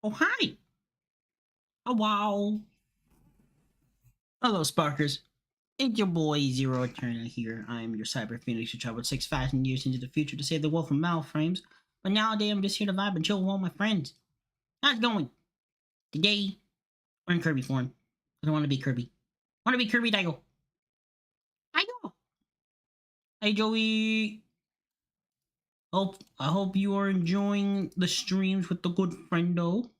Oh, hi! Oh, wow! Hello, Sparkers. It's your boy, Zero Eterna here. I am your cyber phoenix who traveled 6,000 years into the future to save the world from malframes. But nowadays, I'm just here to vibe and chill with all my friends. How's it going? Today, we're in Kirby form. I don't want to be Kirby. I want to be Kirby Daigo. Daigo! Hey, Joey! I hope you are enjoying the streams with the good friendo.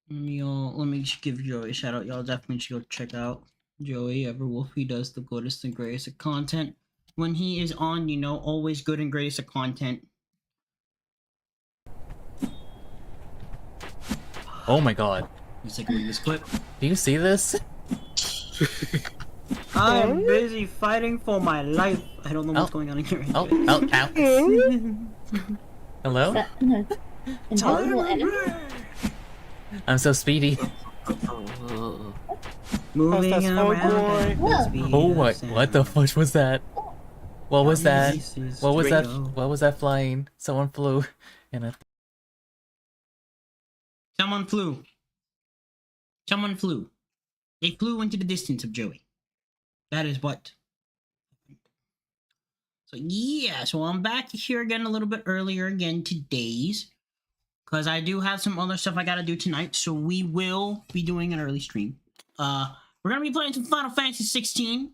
Let me just give Joey a shout out. Y'all definitely should go check out Joey Everwolf. He does the goodest and greatest of content. When he is on, you know, always good and greatest of content. Oh my god. Let's take a look at this clip. Do you see this? I'm busy fighting for my life. I don't know what's going on in here. Hello? Invisible enemy? I'm so speedy. Moving around. Oh my, what the fuck was that? What was that? What was that? What was that flying? Someone flew in a... Someone flew. Someone flew. They flew into the distance of Joey. That is what. So yeah, so I'm back here again a little bit earlier again today's. Because I do have some other stuff I gotta do tonight, so we will be doing an early stream. We're gonna be playing some Final Fantasy 16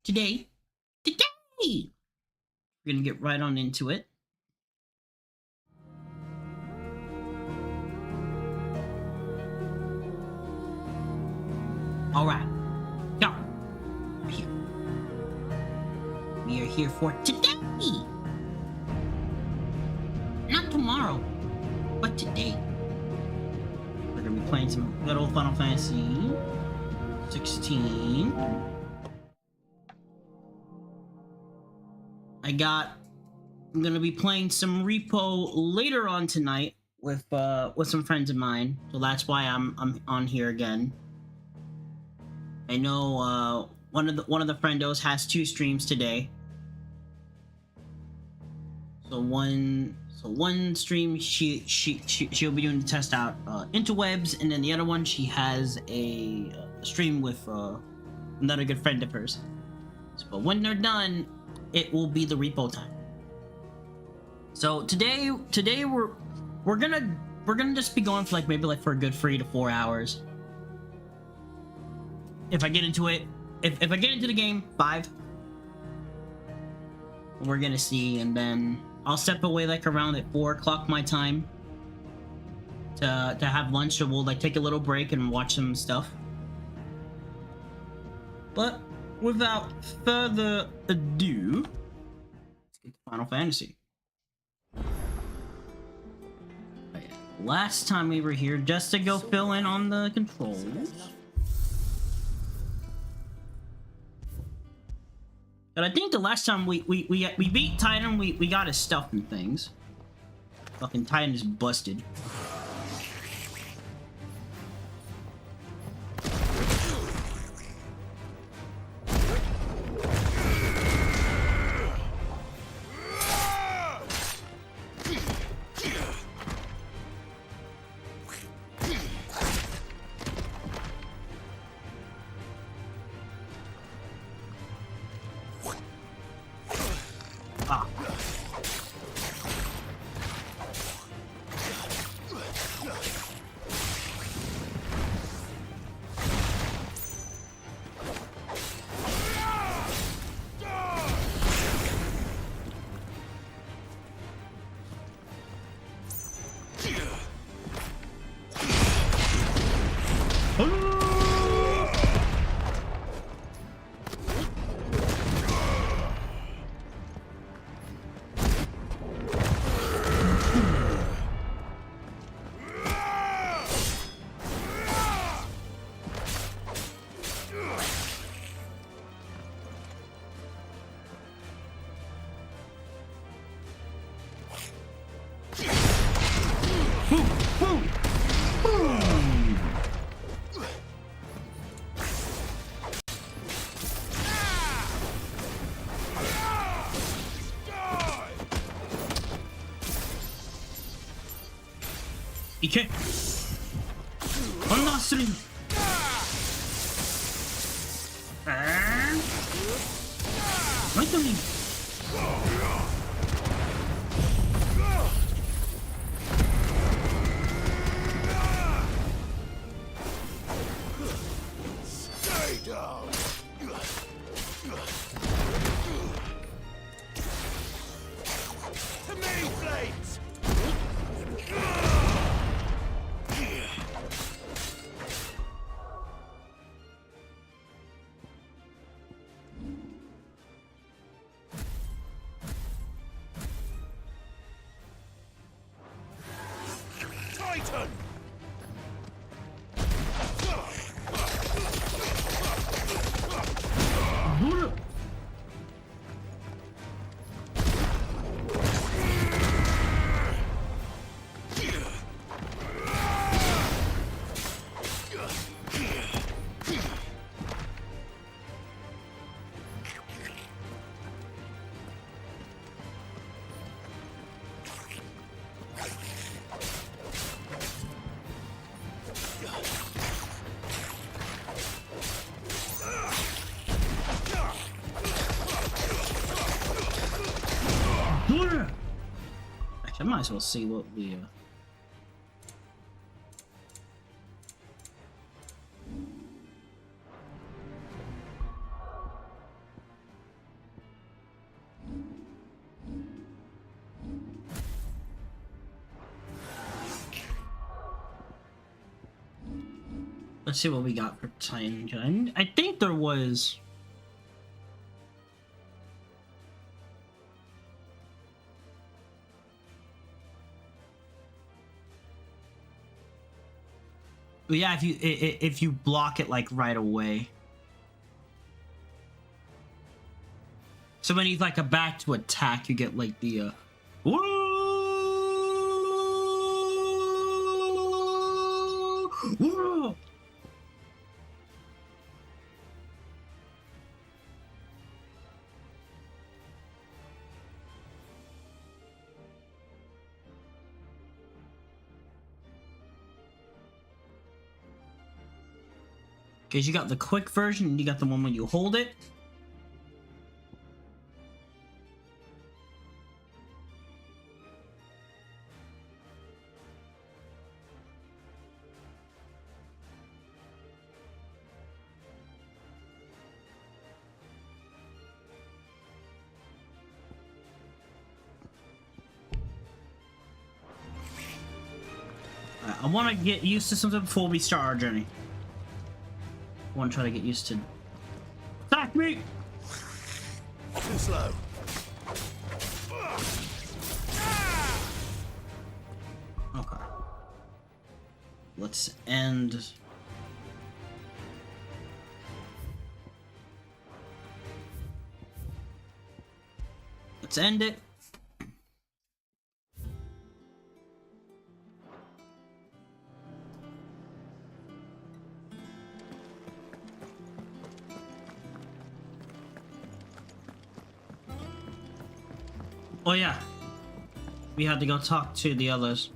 today. We're gonna get right on into it. Alright. So, we're here. We are here for today! Not tomorrow, but today. We're gonna be playing some good old Final Fantasy 16. I'm gonna be playing some repo later on tonight with some friends of mine, so that's why I'm on here again. I know one of the friendos has 2 streams today. So one stream she'll be doing the test out interwebs, and then the other one she has a stream with another good friend of hers. So, but when they're done, it will be the repo time. So today we're gonna just be going for maybe for a good 3 to 4 hours. If I get into it, if I get into the game, 5. We're gonna see, and then I'll step away around at 4 o'clock my time to have lunch, so we'll take a little break and watch some stuff. But without further ado, let's get to Final Fantasy. Last time we were here, just to go fill in on the controls. But I think the last time we beat Titan, we got his stuff and things. Fucking Titan is busted. 이케. 언나스링. 라이트닝. Stay down. To me, flames. Titan. Actually, I might as well see what we let's see what we got for Titan. I think there was. Yeah, if you block it like right away. So when he's like about to attack, you get like the whoa! Because you got the quick version and you got the one when you hold it. I want to get used to something before we start our journey. I want to try to get used to. Attack me! Too slow. Okay. Let's end. Let's end it. Oh yeah, we had to go talk to the others.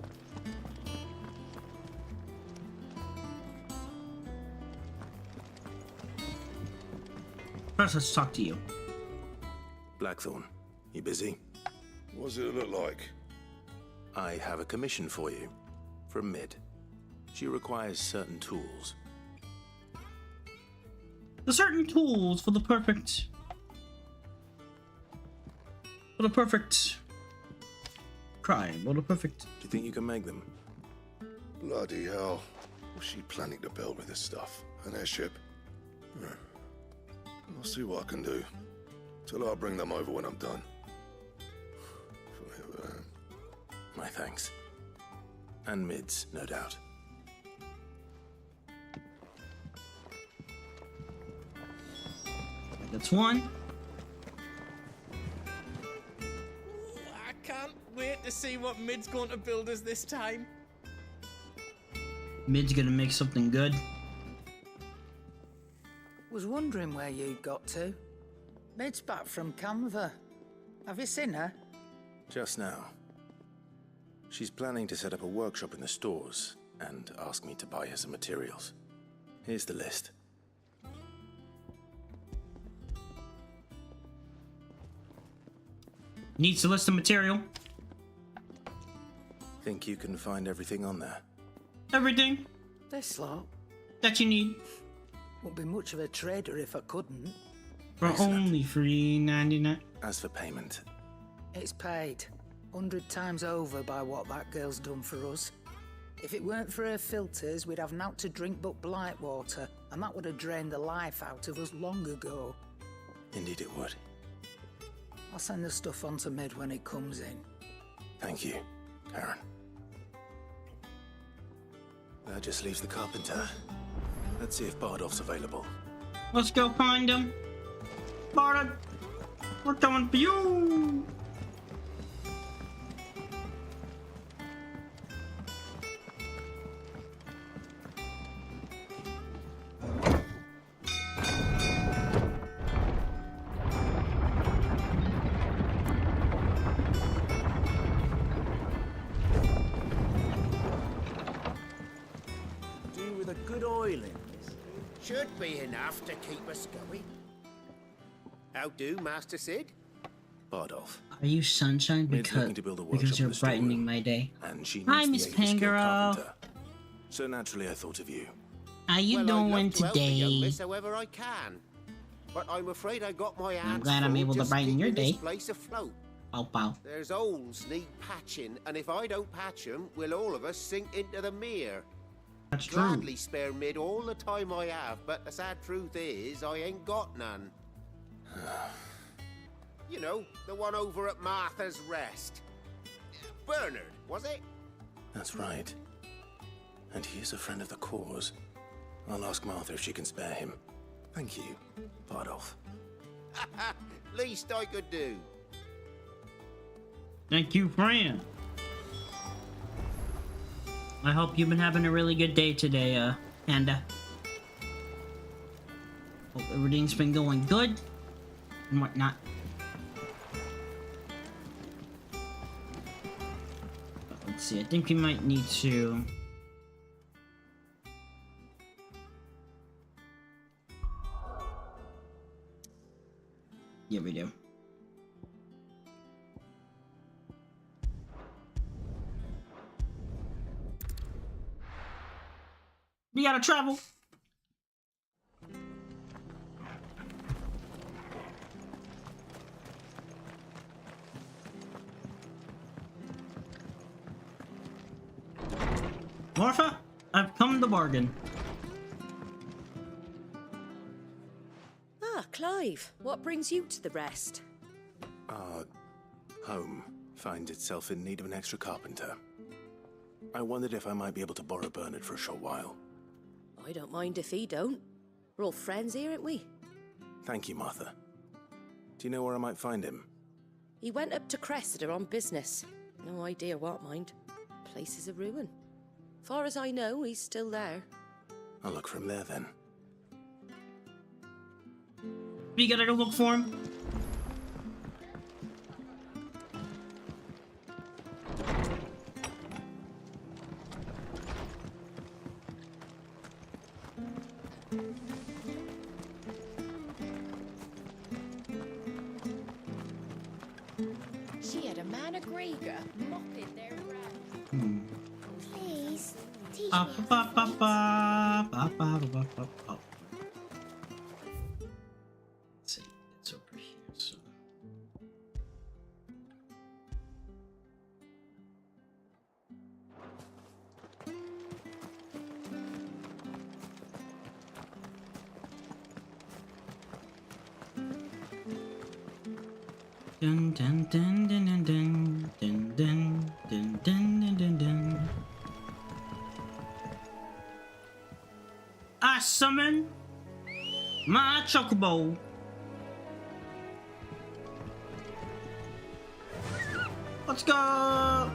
First, let's talk to you. Blackthorn, you busy? What does it look like? I have a commission for you. From Mid. She requires certain tools. The certain tools for the perfect crime, or the perfect. Do you think you can make them? Bloody hell. What's she planning to build with this stuff? An airship? I'll see what I can do. Till I'll bring them over when I'm done. My thanks. And Mid's, no doubt. That's one. I can't wait to see what Mid's going to build us this time. Mid's gonna make something good. Was wondering where you got to. Mid's back from Canva. Have you seen her? Just now. She's planning to set up a workshop in the stores and ask me to buy her some materials. Here's the list. Needs to list the material. Think you can find everything on there? Everything This lot that you need won't be much of a trader if I couldn't. for only $3.99. As for payment, It's paid 100 times over by what that girl's done for us. If it weren't for her filters, we'd have naught to drink but blight water, and that would have drained the life out of us long ago. indeed it would. I'll send the stuff on to Mid when it comes in. Thank you, Karen. That just leaves the carpenter. Let's see if Bardolph's available. Let's go find him. Barda, we're coming for you. Do with a good oil in this. Should be enough to keep us going. How do, Master Sid? Bardolph. Are you sunshine? Mid's looking to build a workshop Because in you're the storeroom, brightening my day. and she Hi, needs Miss the aid of a skilled Pangaro. carpenter. So naturally I thought of you. How you Well, I'd doing love to help the young today? miss however I can. But I'm afraid I got my hands glad I'm full able to just brighten your keeping this day. place afloat. Pow pow. There's holes need patching, and if I don't patch 'em, will all of us sink into the mere. That's true. Gladly spare Mid all the time I have, but the sad truth is I ain't got none. You know, the one over at Martha's Rest. Bernard, was it? That's right. And he is a friend of the cause. I'll ask Martha if she can spare him. Thank you, Bardolph. Least I could do. Thank you, friend. I hope you've been having a really good day today, Panda. Hope everything's been going good and whatnot. Let's see, I think we might need to... Yeah, we do. We gotta travel. Martha, I've come to bargain. Ah, Clive, what brings you to the rest? Our home finds itself in need of an extra carpenter. I wondered if I might be able to borrow Bernard for a short while. I don't mind if he don't. We're all friends here, aren't we? Thank you, Martha. Do you know where I might find him? He went up to Cressida on business. No idea what, mind. Place is a ruin. Far as I know, he's still there. I'll look for him there then. We gotta go look for him. She had a man of Grieger mopping their ground. Please, teach me. Let's see, it's over here. So. Dun dun dun dun dun dun dun dun dun dun dun dun. I summon my chocobo. Let's go.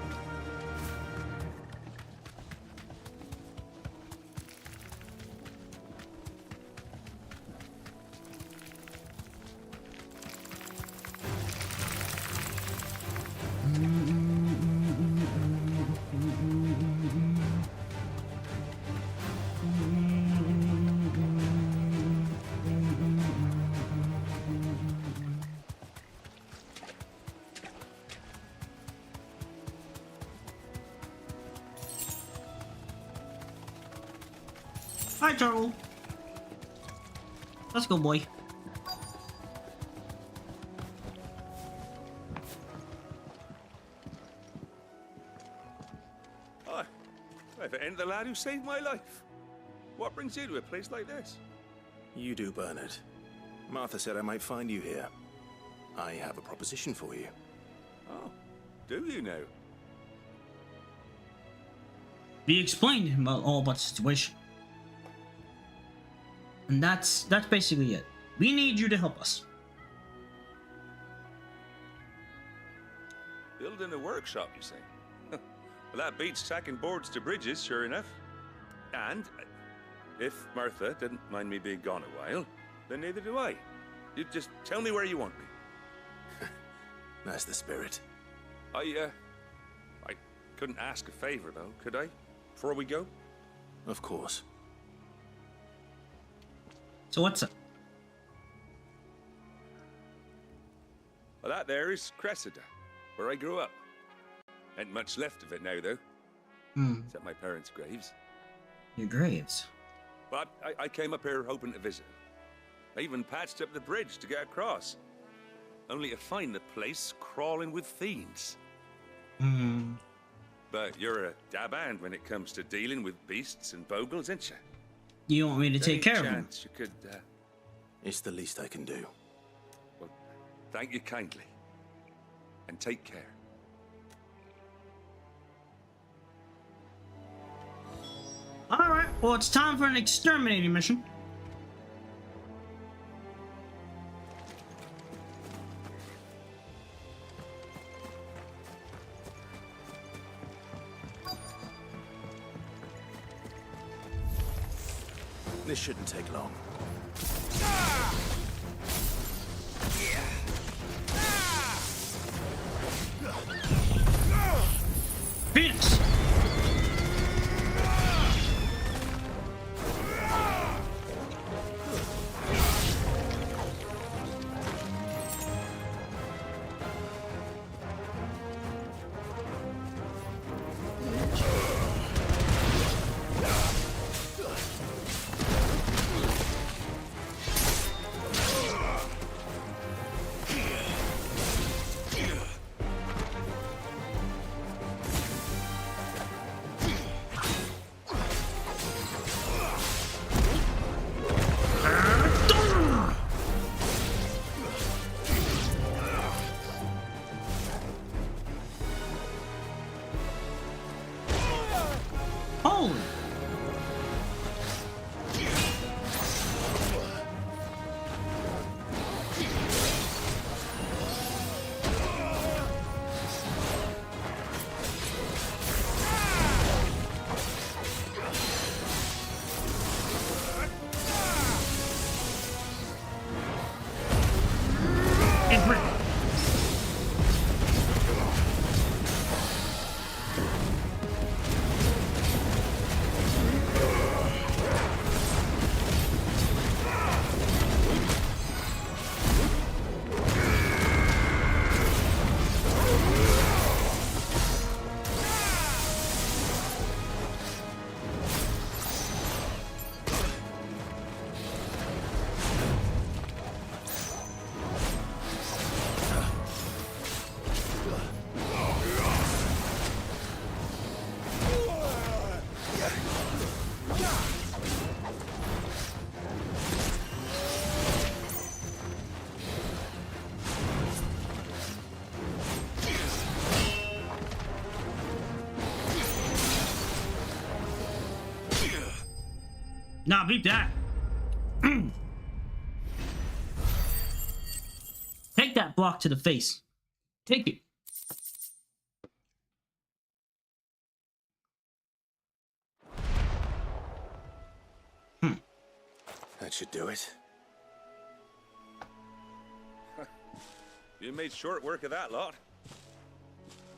Hi, Turtle. Let's go, boy. Hi. If it ain't the lad who saved my life. What brings you to a place like this? You do, Bernard. Martha said I might find you here. I have a proposition for you. Oh, do you know? We explained all about the situation. And that's basically it. We need you to help us. Building a workshop, you say? Well, that beats tacking boards to bridges, sure enough. And if Martha didn't mind me being gone a while, then neither do I. You just tell me where you want me. That's the spirit. I couldn't ask a favor, though, could I? Before we go? Of course. So what's up? Well, that there is Cressida, where I grew up. Ain't much left of it now, though. Except my parents' graves. Your graves. But I came up here hoping to visit. I even patched up the bridge to get across. Only to find the place crawling with fiends. But you're a dab hand when it comes to dealing with beasts and bogles, ain't you? You want me to take care of them? You could, It's the least I can do. Well, thank you kindly. And take care. Alright, well, it's time for an exterminating mission. This shouldn't take long. Phoenix! Holy! Nah, beat that. Take that block to the face. Take it. That should do it. You made short work of that lot.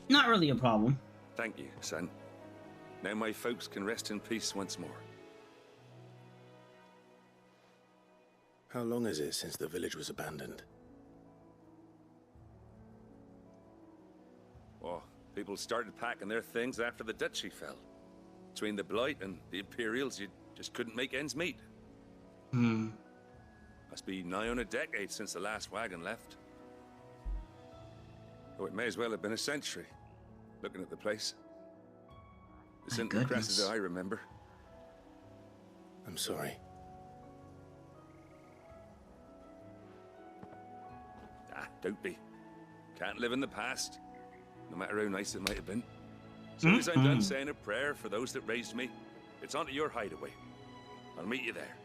Not really a problem. Thank you, son. Now my folks can rest in peace once more. How long is it since the village was abandoned? Oh, people started packing their things after the duchy fell. Between the Blight and the Imperials, you'd Just couldn't make ends meet. Hmm. Must be nigh on a decade since the last wagon left. Oh, it may as well have been a century, looking at the place. The My simple goodness. Cressida I remember. I'm sorry. Ah, don't be. Can't live in the past, no matter how nice it might have been. As soon as I'm done saying a prayer for those that raised me, it's onto your hideaway. I'll meet you there.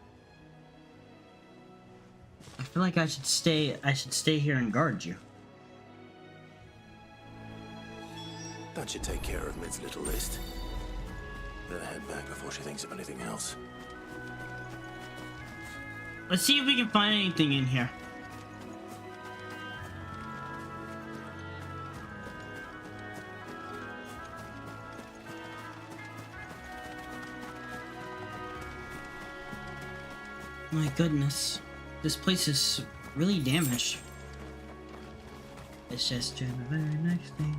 I feel like I should stay here and guard you. That should take care of Mid's little list. Better head back before she thinks of anything else. Let's see if we can find anything in here. My goodness. This place is really damaged. Let's just do the very next thing.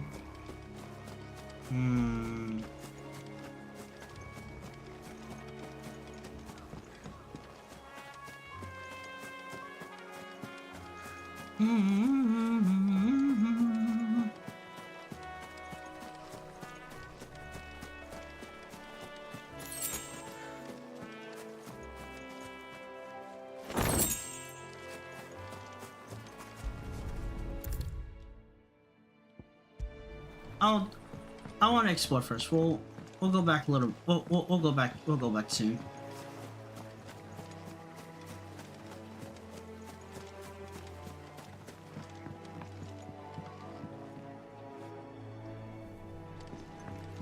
I want to explore first. We'll go back a little. We'll go back. We'll go back soon.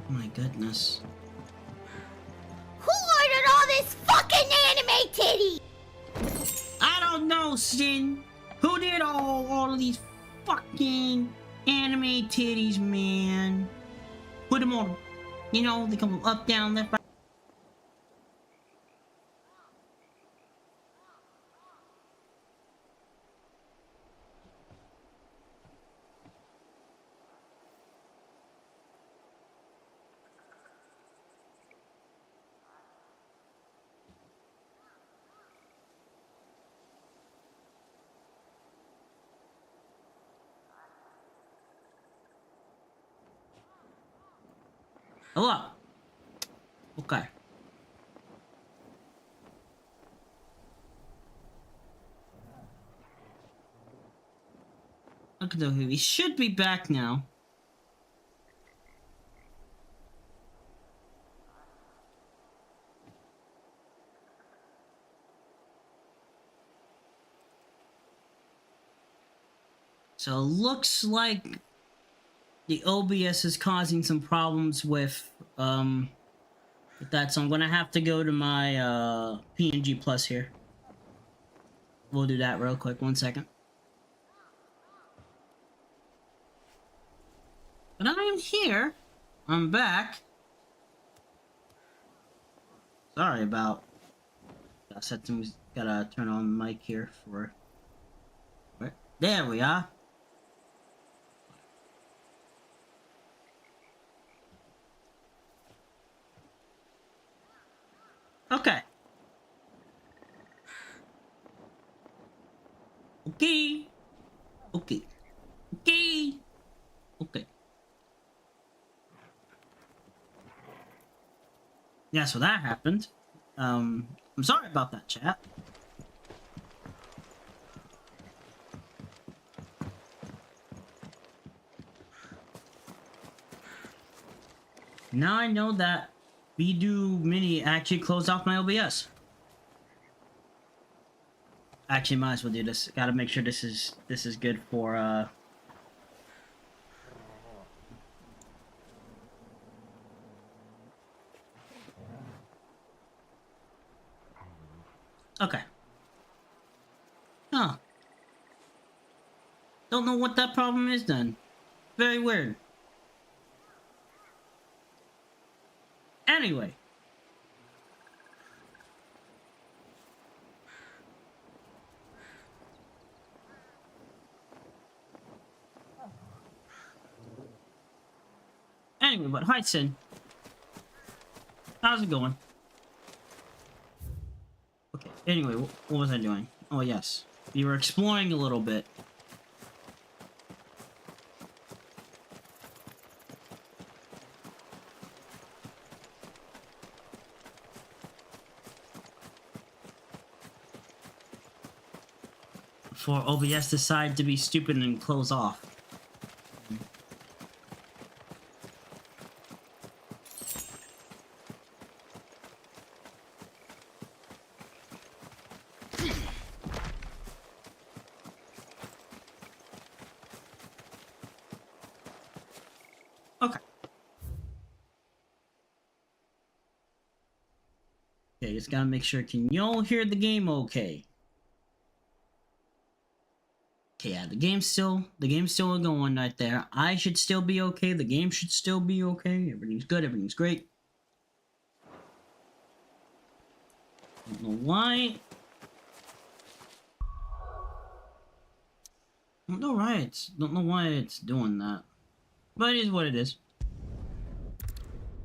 My goodness. Who ordered all this fucking anime titty? I don't know, Sin. Who did all of these fucking anime titties, man? Put them on. You know, they come up, down, left, right. Hello. Okay. Look at the we should be back now. So it looks like the OBS is causing some problems with that, so I'm gonna have to go to my PNG Plus here. We'll do that real quick. 1 second. But I am here. I'm back. Sorry about. Gotta turn on the mic here for. There we are. Okay. Okay. Okay. Okay. Okay. Yeah, so that happened. I'm sorry about that, chat. Now I know that Redo Mini actually closed off my OBS. Actually, might as well do this. Gotta make sure this is good for Okay. Huh. Don't know what that problem is then. Very weird. Anyway. Anyway, but hi, Sin. How's it going? Anyway, what was I doing? Oh, yes. We were exploring a little bit. Before OBS decided to be stupid and close off. Okay. Okay, just gotta make sure. Can y'all hear the game okay? Okay, yeah, the game's still going right there. I should still be okay. The game should still be okay. Everything's good. Everything's great. Don't know why. Don't know why it's doing that. But it is what it is.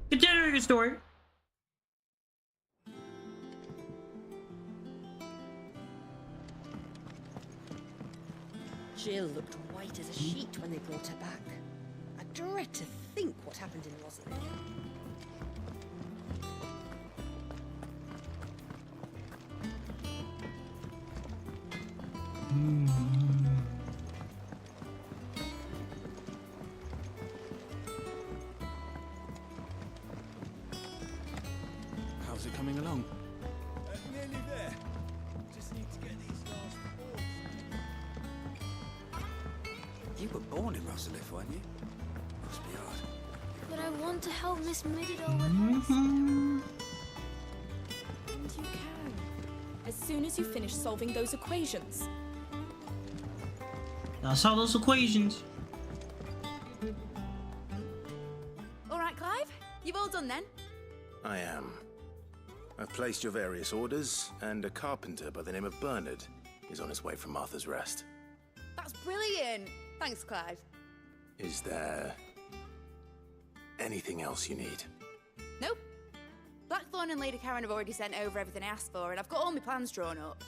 Continuing your story. Jill looked white as a sheet when they brought her back. I dread to think what happened in Rosalie. How's it coming along? Nearly there. Just need to get these last boards. You were born in Rosalith, weren't you? Must be hard. But I want to help Miss Mididol with her. And you can. As soon as you finish solving those equations. Gotta solve those equations. All right, Clive. You've all done then? I am. I've placed your various orders, and a carpenter by the name of Bernard is on his way from Martha's Rest. That's brilliant. Thanks, Clive. Is there anything else you need? Nope. Blackthorn and Lady Karen have already sent over everything I asked for, and I've got all my plans drawn up.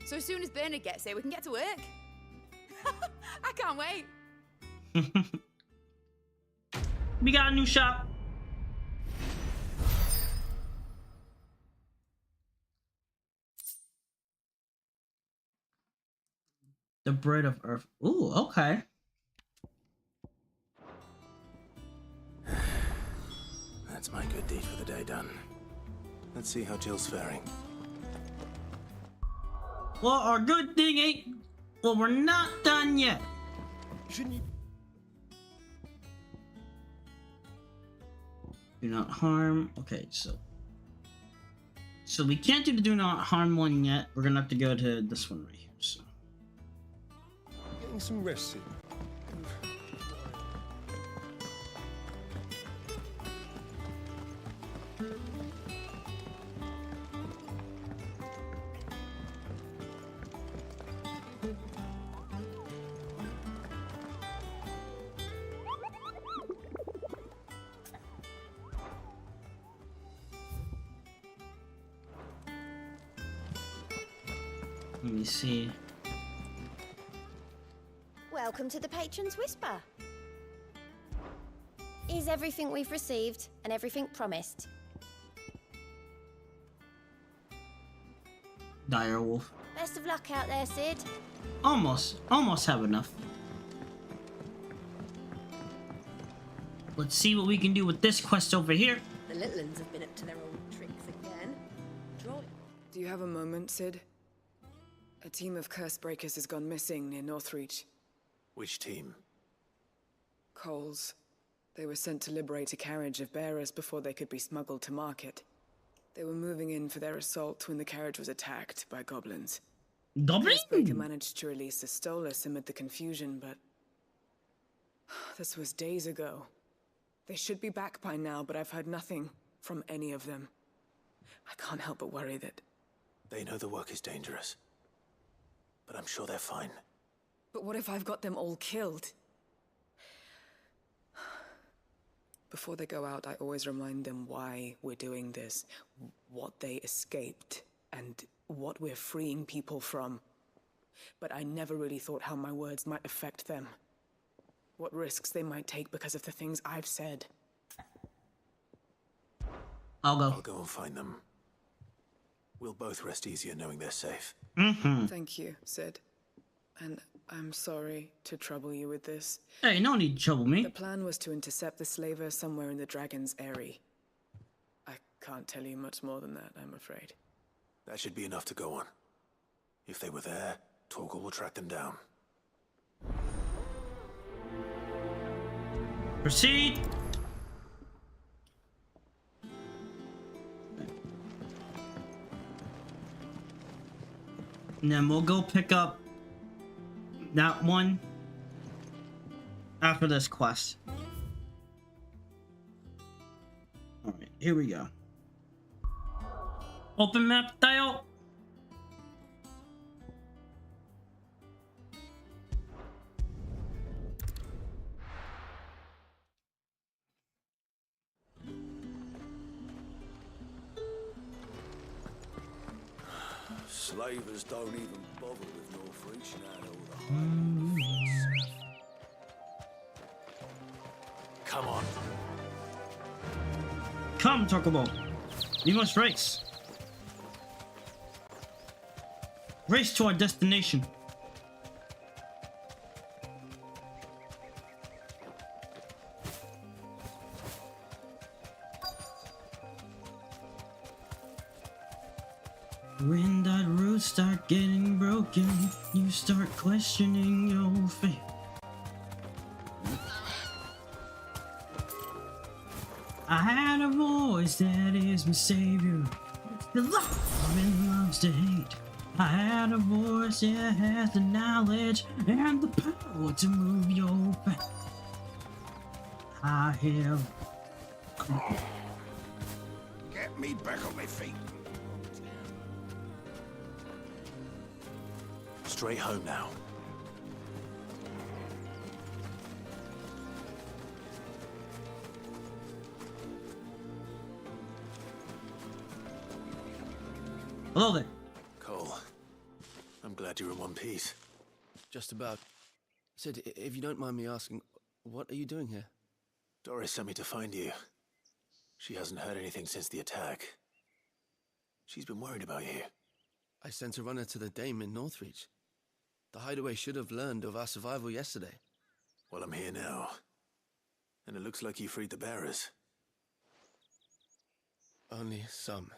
So as soon as Bernard gets here, we can get to work. I can't wait. We got a new shop. The Bread of Earth. Ooh, okay. That's my good deed for the day done. Let's see how Jill's faring. Well, our good thing ain't... Well, we're not done yet. Shouldn't you? Do not harm. Okay, so we can't do the do not harm one yet. We're gonna have to go to this one right here. So Getting some rest soon. let me see. Welcome to the Patron's Whisper. Is everything we've received and everything promised? Direwolf. Best of luck out there, Sid. Almost have enough. Let's see what we can do with this quest over here. The little uns have been up to their old tricks again. Draw. Do you have a moment, Sid? A team of curse breakers has gone missing near Northreach. Which team? Coles. They were sent to liberate a carriage of bearers before they could be smuggled to market. They were moving in for their assault when the carriage was attacked by goblins. Goblin? The breaker managed to release a Stolas amid the confusion, but... this was days ago. They should be back by now, but I've heard nothing from any of them. I can't help but worry that... They know the work is dangerous. But I'm sure they're fine. But what if I've got them all killed? Before they go out, I always remind them why we're doing this, what they escaped, and what we're freeing people from. But I never really thought how my words might affect them. What risks they might take because of the things I've said. I'll go and find them. We'll both rest easier knowing they're safe. Thank you, Sid. And I'm sorry to trouble you with this. Hey, no need to trouble me. The plan was to intercept the slaver somewhere in the Dragon's Eyrie. I can't tell you much more than that, I'm afraid. That should be enough to go on. If they were there, Torgal will track them down. Proceed. And then we'll go pick up that one after this quest. Alright, here we go. Open map tile. Slavers don't even bother with North reaching out all the high. Come on. Come, Chocobo. We must race. Race to our destination. When that root start getting broken, you start questioning your faith. I had a voice that is my savior. The love and loves to hate. I had a voice that has the knowledge and the power to move your faith. I have. Get me back on my feet. Straight home now. Hello there. Cole, I'm glad you're in one piece. Just about. Sid, if you don't mind me asking, what are you doing here? Doris sent me to find you. She hasn't heard anything since the attack. She's been worried about you. I sent a runner to the Dame in Northreach. The hideaway should have learned of our survival yesterday. Well, I'm here now. And it looks like you freed the bearers. Only some.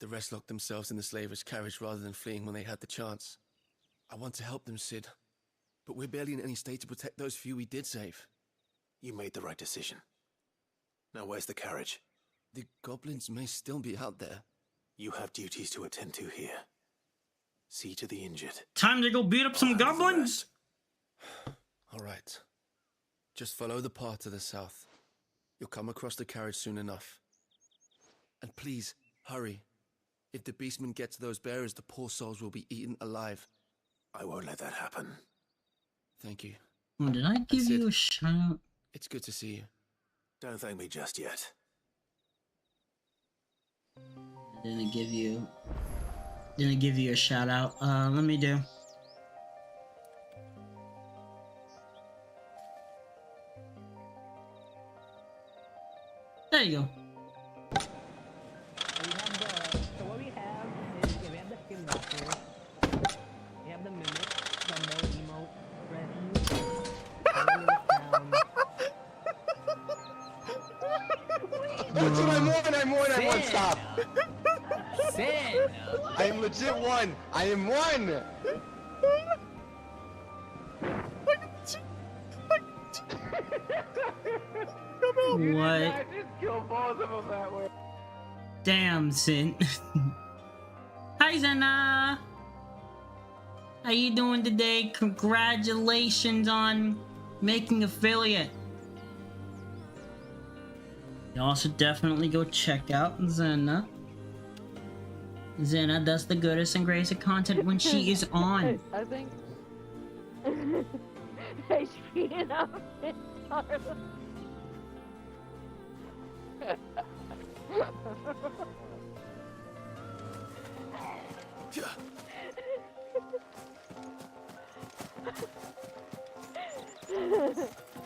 The rest locked themselves in the slaver's carriage rather than fleeing when they had the chance. I want to help them, Sid. But we're barely in any state to protect those few we did save. You made the right decision. Now where's the carriage? The goblins may still be out there. You have duties to attend to here. See to the injured. Time to go beat up some goblins. All right. Just follow the path to the south. You'll come across the carriage soon enough. And please, hurry. If the beastmen get to those bearers, the poor souls will be eaten alive. I won't let that happen. Thank you. Oh, did I give you a shout? It's good to see you. Don't thank me just yet. Didn't give you a shout out. Let me do. There you go. So what we have is we have the skin doctor, we have the mimic, the no emote, That's what I'm one, stop! Sin! I am legit one! I am one! What? Kill both of them that way. Damn, Sin. Hi, Zena. How you doing today? Congratulations on making affiliate. You also definitely go check out Zena. Zena does the goodest and greatest content when she is on. I think HP enough. I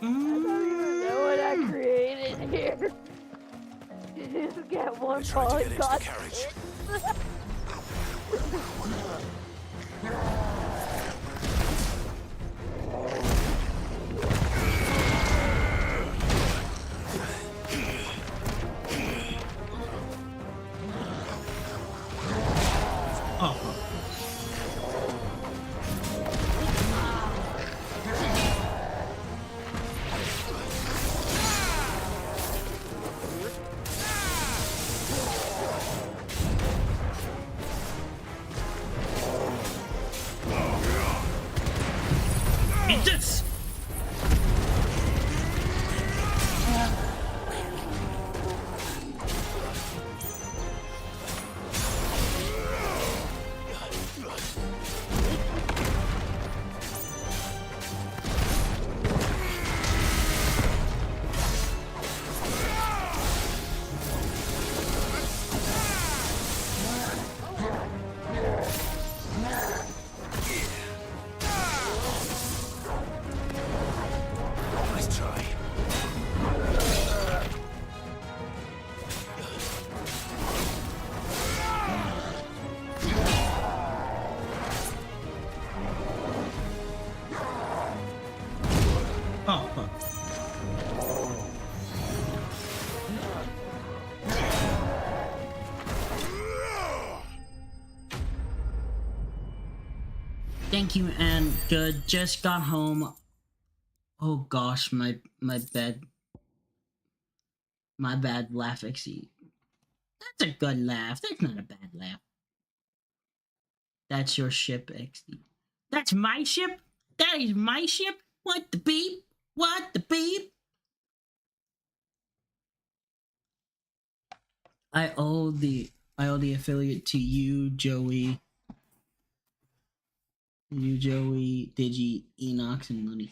don't even know what I created here. Just get one polygon. Eat this! Nice try. Oh, fuck. Thank you, and good. Just got home. Oh gosh, my bad. My bad, laugh, XE. That's a good laugh. That's not a bad laugh. That's your ship, XD. That's my ship? That is my ship? What the beep? What the beep? I owe the affiliate to you, Joey. You, Joey, Digi, Enox, and Looney.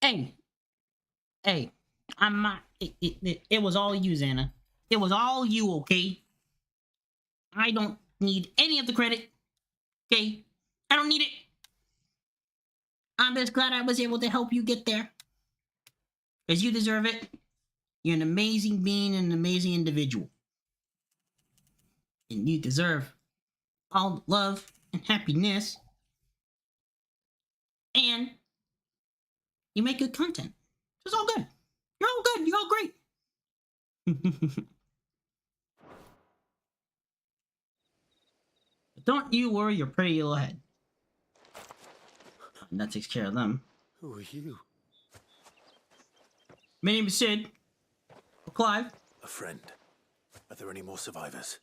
Hey, I'm not. It was all you, Xana. It was all you, okay? I don't need any of the credit, okay? I don't need it. I'm just glad I was able to help you get there. Because you deserve it. You're an amazing being and an amazing individual. And you deserve all the love and happiness. And you make good content. It's all good. You're all good. You're all great. But don't you worry your pretty little head. And that takes care of them. Who are you? My name is Sid. Or Clive. A friend. Are there any more survivors?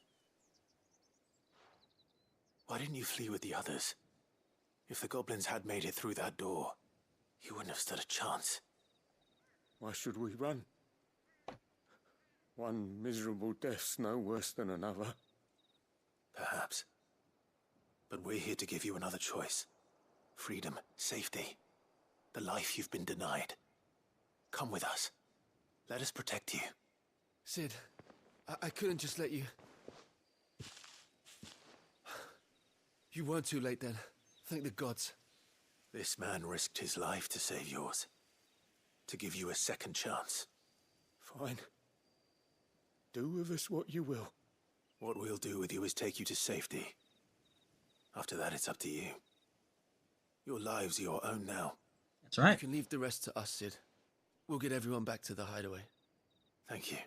Why didn't you flee with the others? If the goblins had made it through that door, you wouldn't have stood a chance. Why should we run? One miserable death's no worse than another. Perhaps. But we're here to give you another choice. Freedom, safety, the life you've been denied. Come with us. Let us protect you. Sid, I couldn't just let you... You weren't too late then. Thank the gods. This man risked his life to save yours. To give you a second chance. Fine. Do with us what you will. What we'll do with you is take you to safety. After that, it's up to you. Your lives are your own now. That's right. You can leave the rest to us, Sid. We'll get everyone back to the hideaway. Thank you.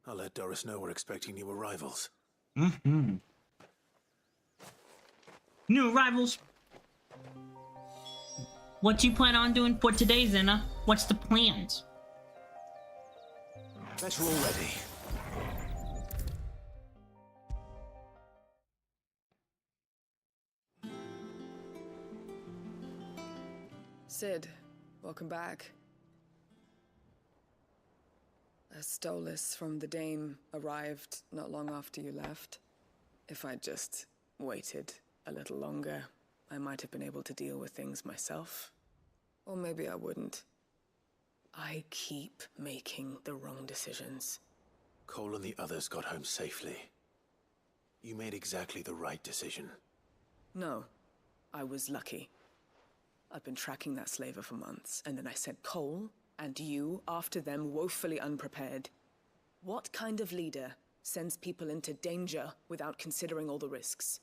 I'll let Doris know we're expecting new arrivals. Mm-hmm. New arrivals. What you plan on doing for today, Xana? What's the plans? Bet you're all ready. Sid, welcome back. A Stolas from the Dame arrived not long after you left. If I'd just waited a little longer, I might have been able to deal with things myself. Or maybe I wouldn't. I keep making the wrong decisions. Cole and the others got home safely. You made exactly the right decision. No, I was lucky. I've been tracking that slaver for months, and then I sent Cole and you after them woefully unprepared. What kind of leader sends people into danger without considering all the risks?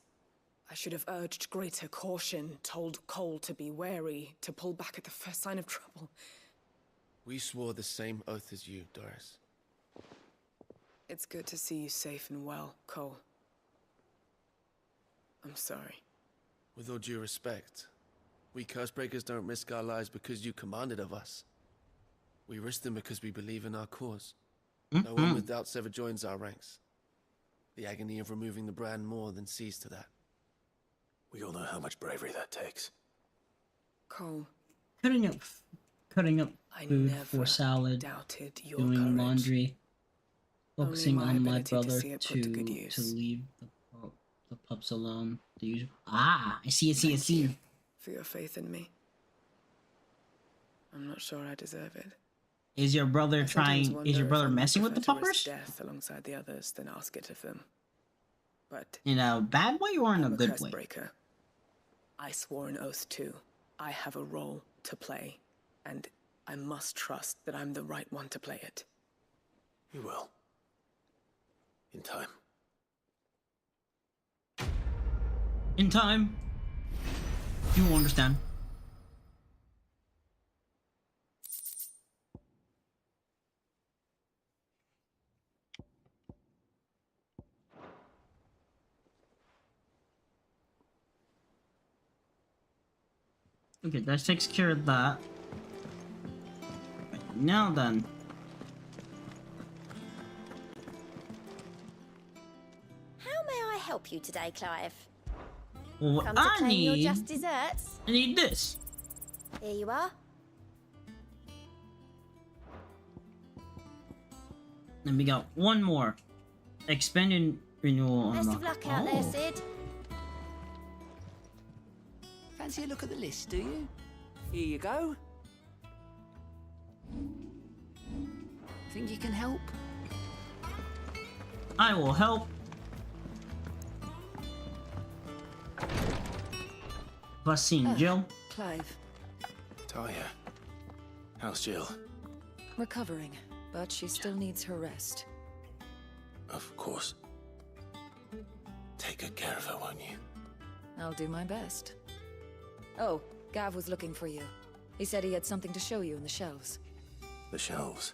I should have urged greater caution, told Cole to be wary, to pull back at the first sign of trouble. We swore the same oath as you, Doris. It's good to see you safe and well, Cole. I'm sorry. With all due respect, we Cursebreakers don't risk our lives because you commanded of us. We risk them because we believe in our cause. No one with doubts ever joins our ranks. The agony of removing the brand more than sees to that. We all know how much bravery that takes. Cole. Cutting up food for salad, doubted your doing courage. laundry, focusing Only my on my ability to brother see it put to good use. to leave the pups alone. The usual. Ah, I see. Thank you for your faith in me. I'm not sure I deserve it. Is your brother trying? Is your brother messing with the puppers? Death alongside the others, then ask it of them. But in a bad way or in a good way? Breaker. I swore an oath too. I have a role to play, and I must trust that I'm the right one to play it. You will. In time. In time. You will understand. Okay, that takes care of that. Now then. How may I help you today, Clive? Well, Come to claim your just desserts? I need this. Here you are. And we got one more. Expanded renewal Best of unlocked. luck out there, Sid. Fancy a look at the list, do you? Here you go. Think you can help? I will help. Vaccine, Jill. Clive. Talia. How's Jill? Recovering, but she still needs her rest. Of course. Take good care of her, won't you? I'll do my best. Oh, Gav was looking for you. He said he had something to show you in the shelves. The shelves.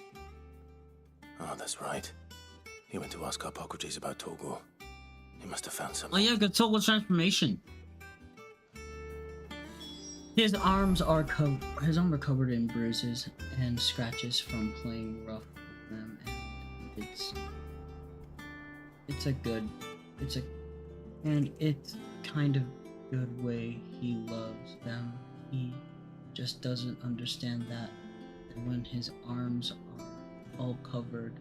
Oh, that's right. He went to ask Hippocrates about Torgor. He must have found something. Oh yeah, good soul transformation. His arms are covered in bruises and scratches from playing rough with them, and it's kind of good way he loves them. He just doesn't understand that when his arms are all covered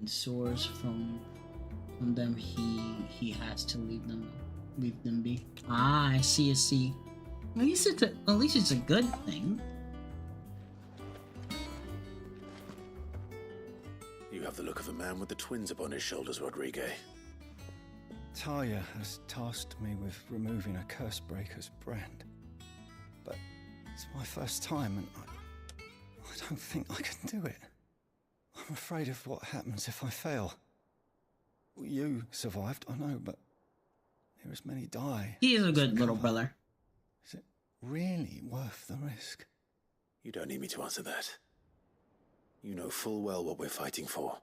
in sores from them, he has to leave them be. Ah, I see. At least it's a good thing. You have the look of a man with the twins upon his shoulders, Rodrigue. Talia has tasked me with removing a Cursebreaker's brand. But it's my first time and I don't think I can do it. I'm afraid of what happens if I fail. You survived, I know, but there is many die. He is a good little brother. Is it really worth the risk? You don't need me to answer that. You know full well what we're fighting for.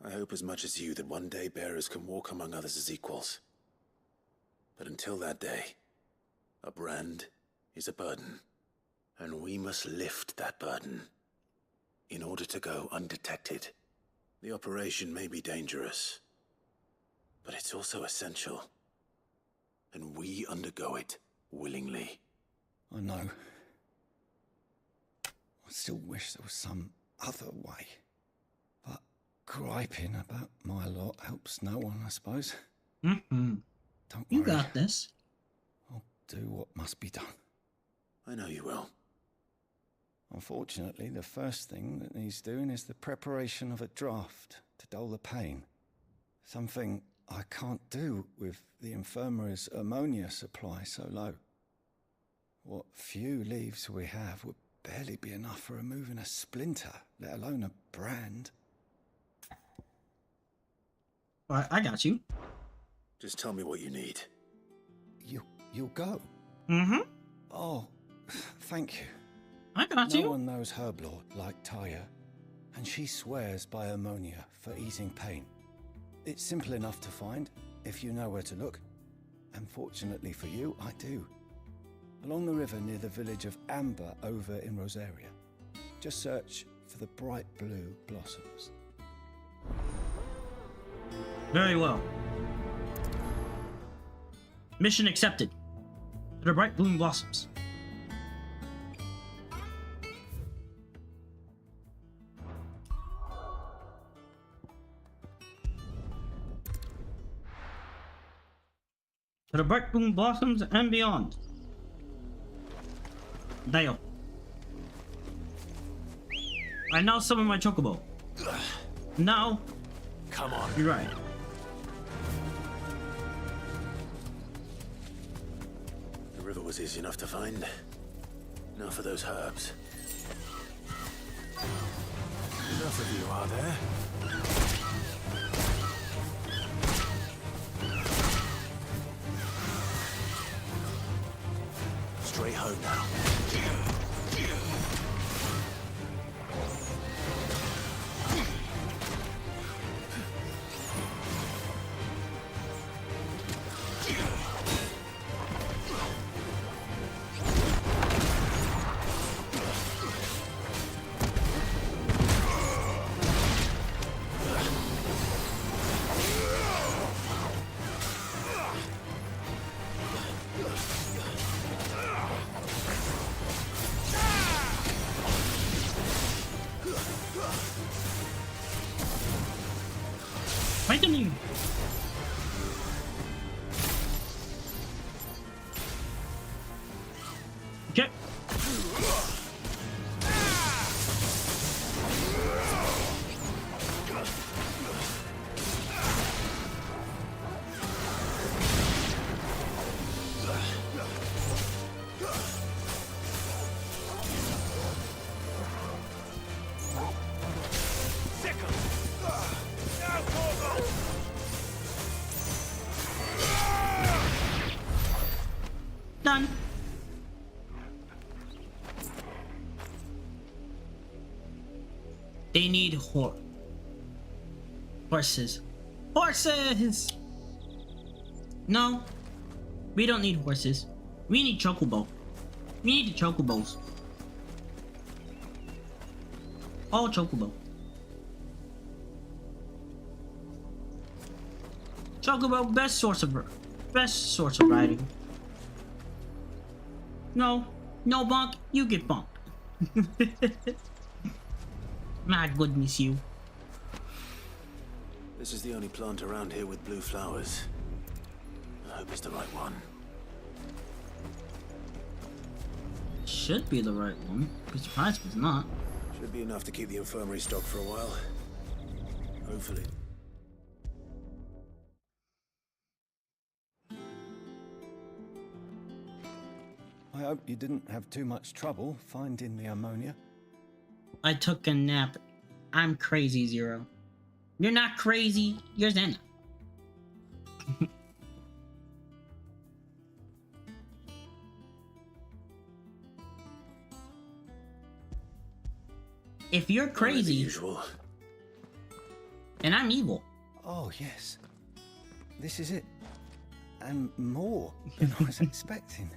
I hope as much as you that one day bearers can walk among others as equals. But until that day, a brand is a burden, and we must lift that burden in order to go undetected. The operation may be dangerous, but it's also essential, and we undergo it willingly. I know. I still wish there was some other way. But griping about my lot helps no one, I suppose. Mm-hmm. Don't You worry. got this. I'll do what must be done. I know you will. Unfortunately, the first thing that needs doing is the preparation of a draft to dull the pain. Something I can't do with the infirmary's ammonia supply so low. What few leaves we have would barely be enough for removing a splinter, let alone a brand. Alright, I got you. Just tell me what you need. You'll go? Mm-hmm. Oh, thank you. I got you. No one knows herb lore like Taya, and she swears by ammonia for easing pain. It's simple enough to find, if you know where to look. And fortunately for you, I do. Along the river near the village of Amber over in Rosaria. Just search for the bright blue blossoms. Very well. Mission accepted. To the bright bloom blossoms. To the bright bloom blossoms and beyond. Dale. I now summon my chocobo. Now. Come on. You're right. The river was easy enough to find. Now for those herbs. Enough of you, are there? Straight home now. Fighting! Okay. Done. They need horses. Horses! No, we don't need horses. We need chocobo. We need the chocobos. All chocobo. Chocobo, best source of riding. No, bonk, you get bonked. My goodness, you. This is the only plant around here with blue flowers. I hope it's the right one. Should be the right one. Be surprised if it's not. Should be enough to keep the infirmary stocked for a while. Hopefully. I hope you didn't have too much trouble finding the ammonia. I took a nap. I'm crazy, Zero. You're not crazy. You're Zen. If you're crazy, usual. And I'm evil. Oh yes, this is it, and more than I was expecting.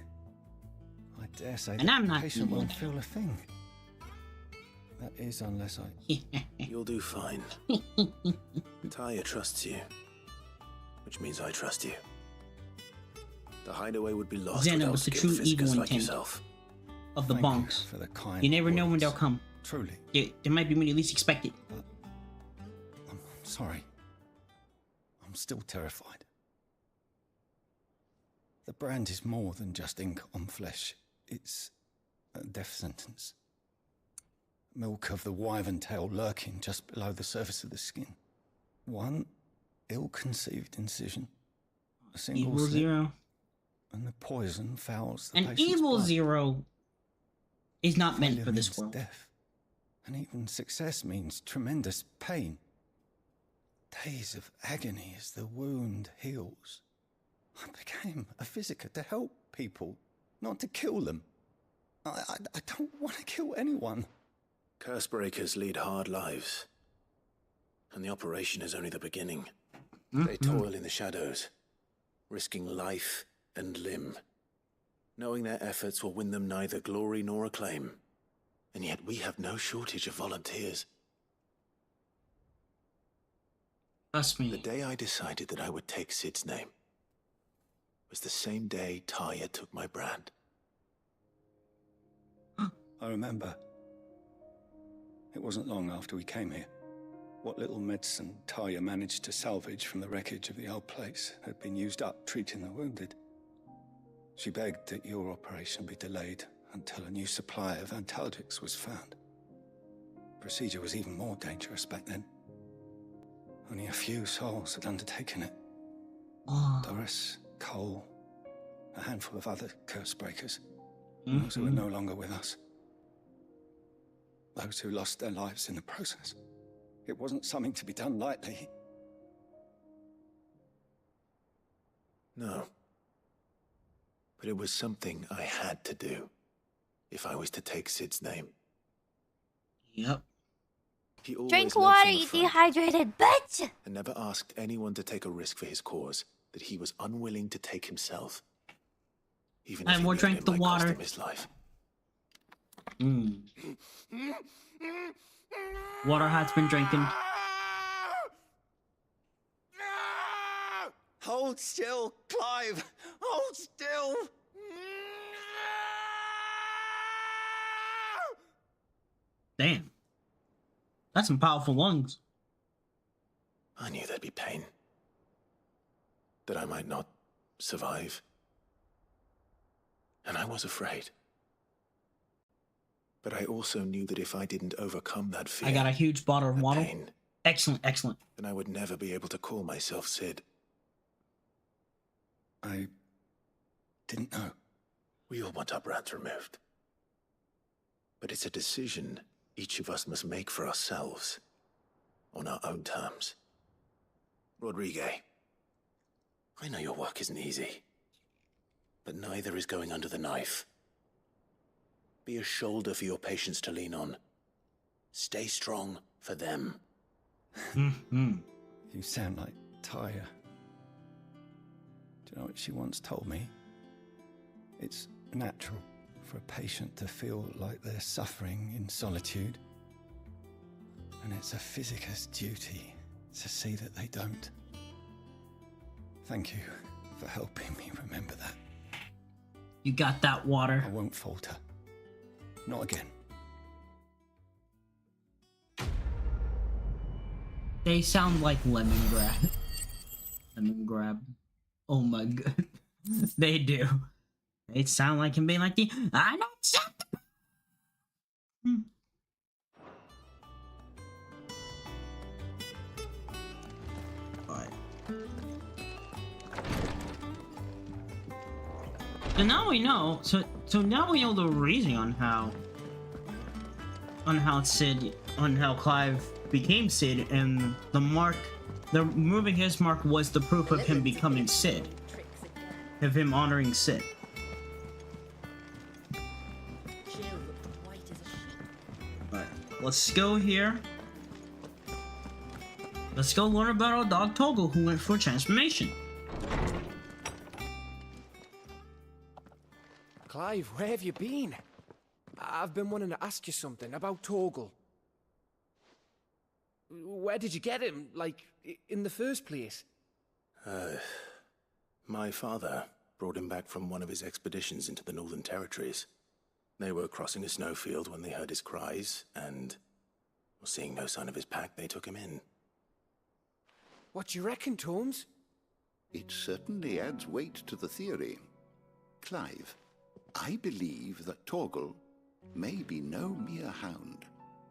I dare say and I'm not patient evil. won't feel a thing. That is, unless I. You'll do fine. Taya trusts you, which means I trust you. The hideaway would be lost Zeno without was the skilled true evil fiskers like intent yourself. of the Thank bonks. you for the kind You never know when words. they'll come. Truly. They might be when you least expect it. I'm sorry. I'm still terrified. The brand is more than just ink on flesh. It's a death sentence. Milk of the wyvern tail lurking just below the surface of the skin. One ill-conceived incision. A single Evil slip, Zero. and the poison fouls the An patient's Evil blood. Zero is not meant Failure for this means world. death, and even success means tremendous pain. Days of agony as the wound heals. I became a physiker to help people, not to kill them. I don't want to kill anyone. Cursebreakers lead hard lives, and the operation is only the beginning. They toil in the shadows, risking life and limb, knowing their efforts will win them neither glory nor acclaim. And yet we have no shortage of volunteers. Trust me. The day I decided that I would take Sid's name was the same day Talia took my brand. I remember. It wasn't long after we came here. What little medicine Talia managed to salvage from the wreckage of the old place had been used up treating the wounded. She begged that your operation be delayed until a new supply of antalgics was found. Procedure was even more dangerous back then. Only a few souls had undertaken it. Doris, Cole, a handful of other curse breakers. Those who were no longer with us. Those who lost their lives in the process. It wasn't something to be done lightly. No. But it was something I had to do if I was to take Sid's name. Yep. He always Drink led water, from the you front dehydrated bitch! and never asked anyone to take a risk for his cause that he was unwilling to take himself. Even if I he will knew drink it the might cost water. him his life. Water Hat's been drinking. Hold still, Clive! Hold still! Damn. That's some powerful lungs. I knew there'd be pain. That I might not survive. And I was afraid. But I also knew that if I didn't overcome that fear, I got a huge bottle of water. pain, Excellent, excellent. then I would never be able to call myself Sid. I didn't know. We all want our brands removed. But it's a decision each of us must make for ourselves, on our own terms. Rodrigue, I know your work isn't easy, but neither is going under the knife. Be a shoulder for your patients to lean on. Stay strong for them. You sound like Talia. Do you know what she once told me? It's natural for a patient to feel like they're suffering in solitude. And it's a physiker's duty to see that they don't. Thank you for helping me remember that. You got that water. I won't falter. Not again. They sound like lemongrass. Lemongrab. Oh my god. They do. They sound like him being like the I don't accept. Alright. So now we know. So now we know the reason on how Clive became Sid, and the removing his mark was the proof of him becoming Sid, of him honoring Sid. Alright, let's go here. Let's go learn about our dog Togo, who went for transformation. Clive, where have you been? I've been wanting to ask you something about Torgal. Where did you get him, like, in the first place? My father brought him back from one of his expeditions into the Northern Territories. They were crossing a snowfield when they heard his cries, and, seeing no sign of his pack, they took him in. What do you reckon, Tomes? It certainly adds weight to the theory. Clive, I believe that Torgal may be no mere hound,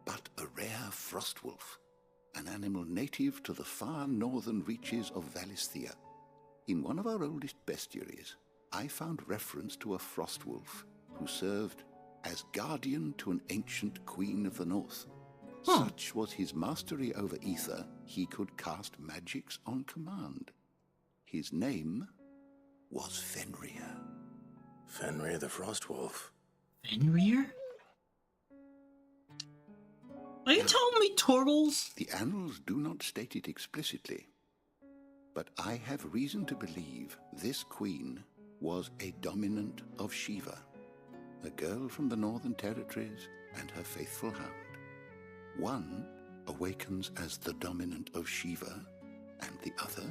but a rare frostwolf. an animal native to the far northern reaches of Valisthea. In one of our oldest bestiaries, I found reference to a frost wolf who served as guardian to an ancient queen of the north. Such was his mastery over ether, he could cast magics on command. His name was Fenrir. Fenrir the Frost Wolf. Fenrir? Are you telling me Torgles? The annals do not state it explicitly, but I have reason to believe this queen was a dominant of Shiva, a girl from the Northern Territories and her faithful hound. One awakens as the dominant of Shiva, and the other...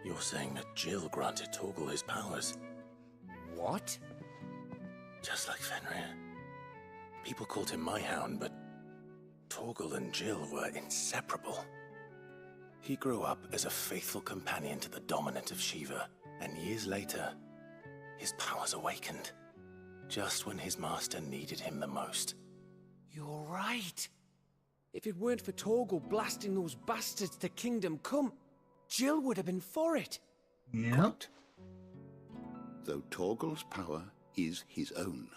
You're saying that Jill granted Torgal his powers? What? Just like Fenrir. People called him my hound, but Torgal and Jill were inseparable. He grew up as a faithful companion to the dominant of Shiva, and years later, his powers awakened, just when his master needed him the most. You're right. If it weren't for Torgal blasting those bastards to Kingdom Come, Jill would have been for it. Yep. Though Torgal's power is his own,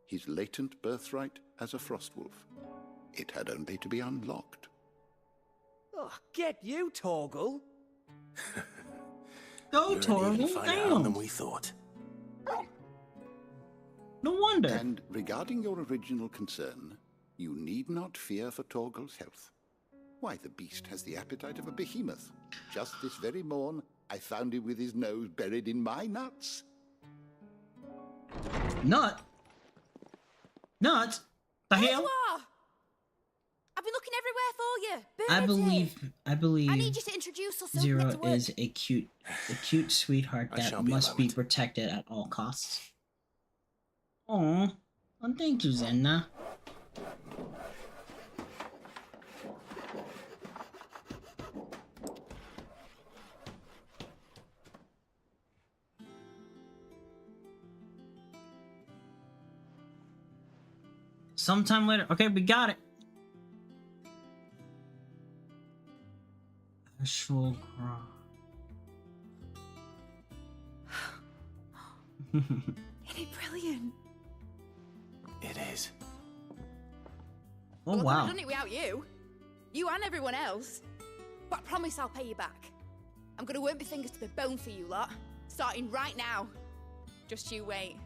his latent birthright as a Frostwolf, it had only to be unlocked. Oh, get you, Torgal. Go, You're Torgal, an even finer hound damn. than we thought. No wonder. And regarding your original concern, you need not fear for Torgal's health. Why, the beast has the appetite of a behemoth. Just this very morn, I found him with his nose buried in my nuts. Nut? Nuts? The There hell? you are! I've been looking everywhere for you. I Birdie. believe I need you to introduce us so we can Zero get to work. is a cute sweetheart I that shall be a must be moment. protected at all costs. Aw. Well, thank you, Zenna. Sometime later. Okay, we got it. Ashwell Isn't it brilliant? It is. Oh, Well, I wow. could have done it without you. You and everyone else. But I promise I'll pay you back. I'm gonna work my fingers to the bone for you lot, starting right now. Just you wait.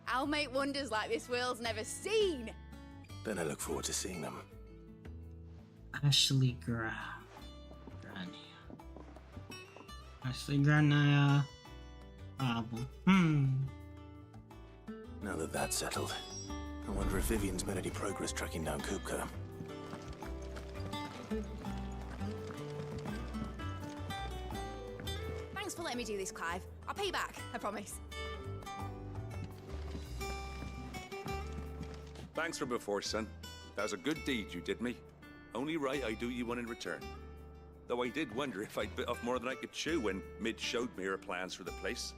I'll make wonders like this world's never seen. Then I look forward to seeing them. Ashley Grania. Ashley Grania. Album. Now that that's settled, I wonder if Vivian's made any progress tracking down Kupka. Thanks for letting me do this, Clive. I'll pay you back, I promise. Thanks for before, son. That was a good deed you did me. Only right I do you one in return. Though I did wonder if I'd bit off more than I could chew when Mid showed me her plans for the place.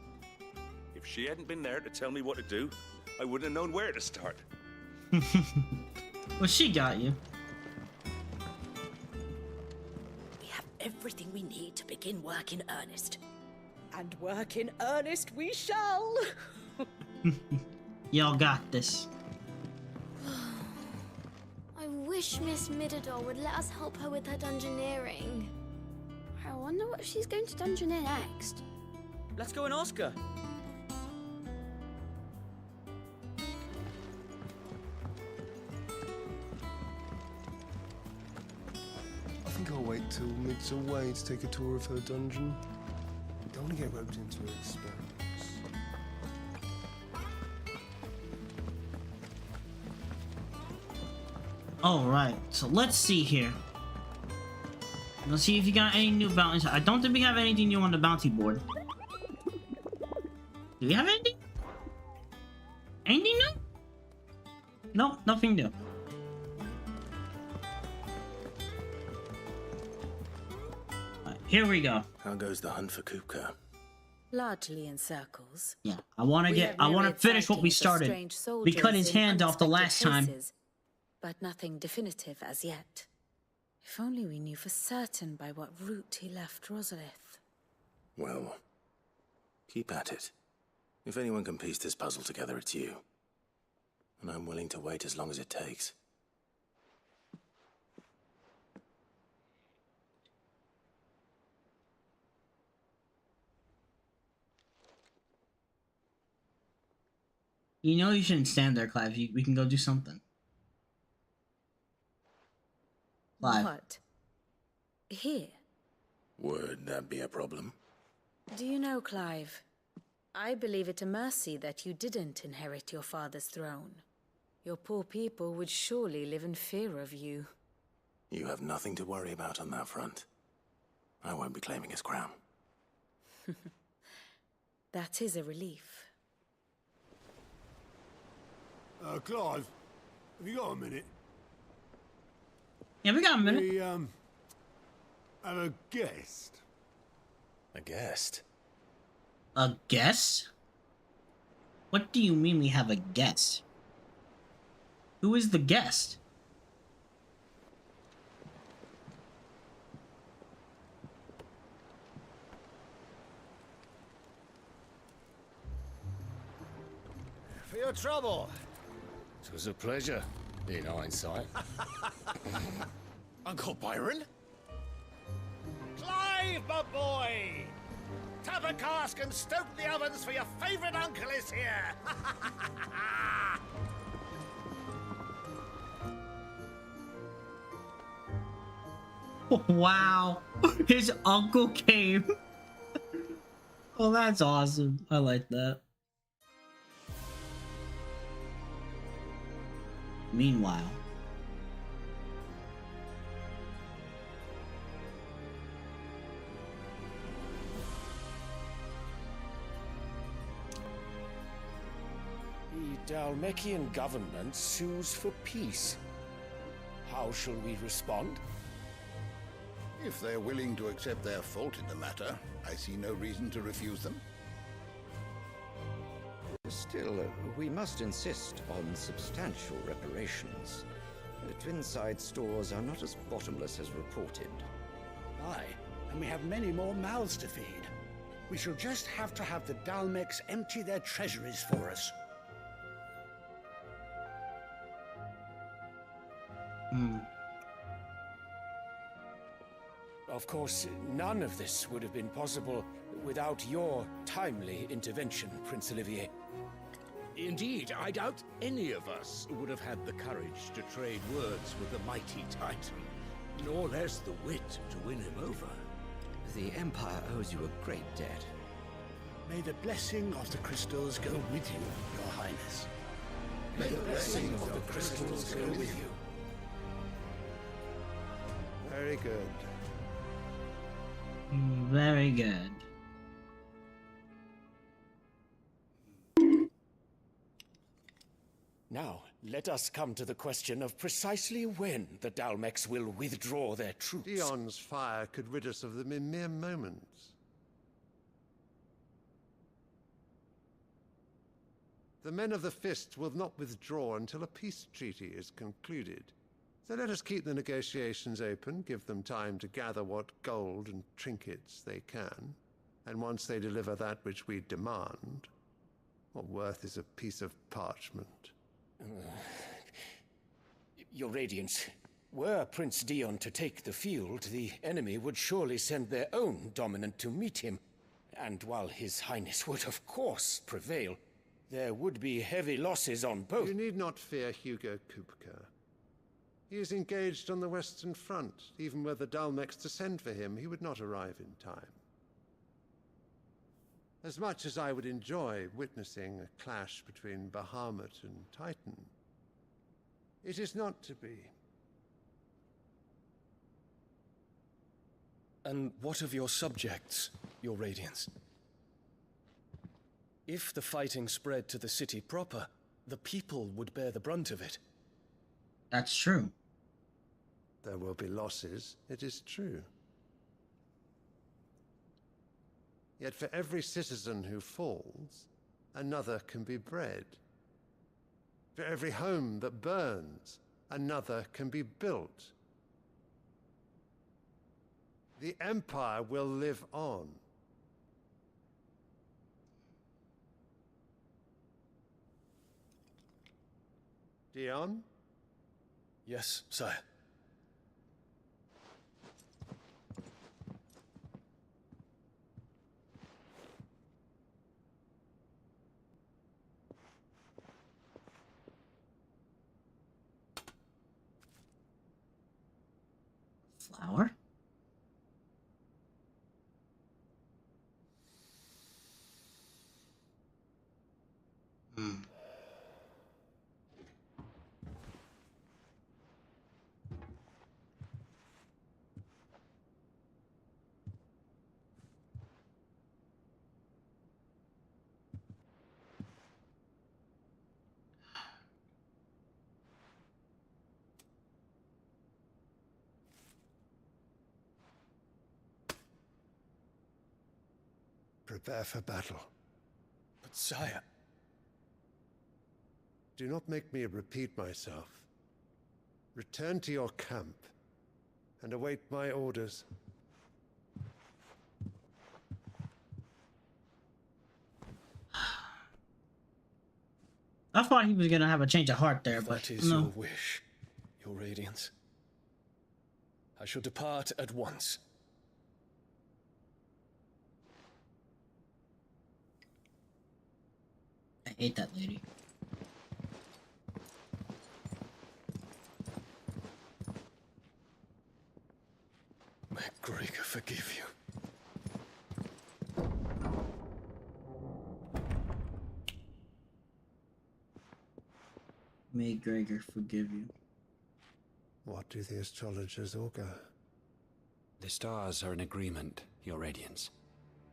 If she hadn't been there to tell me what to do, I wouldn't have known where to start. Well, she got you. We have everything we need to begin work in earnest. And work in earnest we shall. Y'all got this. I wish Miss Midador would let us help her with her dungeoneering. I wonder what she's going to dungeoneer next. Let's go and ask her. I think I'll wait till Mid's away to take a tour of her dungeon. Don't want to get roped into her experiments. Alright, so let's see here. Let's see if you got any new bounties. I don't think we have anything new on the bounty board. Do we have anything? Anything new? No, nothing new. Alright, here we go. How goes the hunt for Kupka? Largely in circles. Yeah, I want to finish what we started. We cut his hand off the last time. But nothing definitive as yet. If only we knew for certain by what route he left Rosalith. Well, keep at it. If anyone can piece this puzzle together, it's you. And I'm willing to wait as long as it takes. You know you shouldn't stand there, Clive. We can go do something. Clive. What? Here? Would that be a problem? Do you know, Clive? I believe it a mercy that you didn't inherit your father's throne. Your poor people would surely live in fear of you. You have nothing to worry about on that front. I won't be claiming his crown. That is a relief. Clive, have you got a minute? Yeah, we got a minute. We, have a guest. A guest? A guest? What do you mean we have a guest? Who is the guest? For your trouble. It was a pleasure, in hindsight. Uncle Byron? Clive, my boy! Tap a cask and stoke the ovens, for your favourite uncle is here! Wow, his uncle came. Oh, that's awesome. I like that. Meanwhile, The Dalmekian government sues for peace. How shall we respond? If they're willing to accept their fault in the matter, I see no reason to refuse them. Still, we must insist on substantial reparations. Twinside stores are not as bottomless as reported. Aye, and we have many more mouths to feed. We shall just have to have the Dalmecs empty their treasuries for us. Of course, none of this would have been possible without your timely intervention, Prince Olivier. Indeed, I doubt any of us would have had the courage to trade words with the mighty Titan, nor less the wit to win him over. The Empire owes you a great debt. May the blessing of the crystals go with you, Your Highness. May the blessing of the crystals go with you. Very good. Very good. Now, let us come to the question of precisely when the Dalmecs will withdraw their troops. Dion's fire could rid us of them in mere moments. The men of the Fist will not withdraw until a peace treaty is concluded. So let us keep the negotiations open, give them time to gather what gold and trinkets they can, and once they deliver that which we demand, what worth is a piece of parchment? Your Radiance, were Prince Dion to take the field, the enemy would surely send their own dominant to meet him. And while His Highness would of course prevail, there would be heavy losses on both. You need not fear Hugo Kupka. He is engaged on the Western Front. Even were the Dalmecs to send for him, he would not arrive in time. As much as I would enjoy witnessing a clash between Bahamut and Titan, it is not to be. And what of your subjects, Your Radiance? If the fighting spread to the city proper, the people would bear the brunt of it. That's true. There will be losses, it is true. Yet for every citizen who falls, another can be bred. For every home that burns, another can be built. The Empire will live on. Dion? Yes, sire. Flower? Prepare for battle. But sire... Do not make me repeat myself. Return to your camp and await my orders. I thought he was gonna have a change of heart there, but that is no. your wish, your radiance. I shall depart at once. I hate that lady. May Gregor forgive you. May Gregor forgive you. What do the astrologers augur? The stars are in agreement, Your Radiance.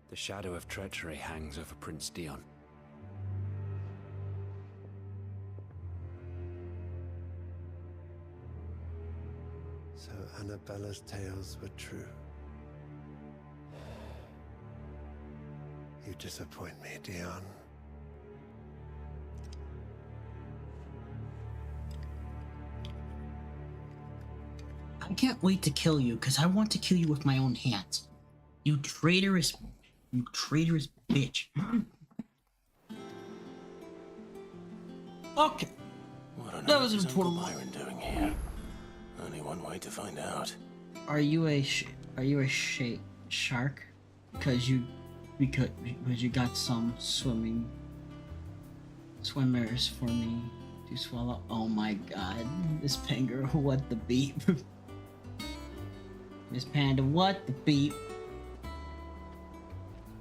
The shadow of treachery hangs over Prince Dion. So Annabella's tales were true. You disappoint me, Dion. I can't wait to kill you, because I want to kill you with my own hands. You traitorous bitch. Okay. What on That earth was an is Uncle important one. Byron doing here? Only one way to find out. Are you a shark? Because you got some swimmers for me to swallow. Oh my god, Miss Panger, what the beep? Miss Panda, what the beep?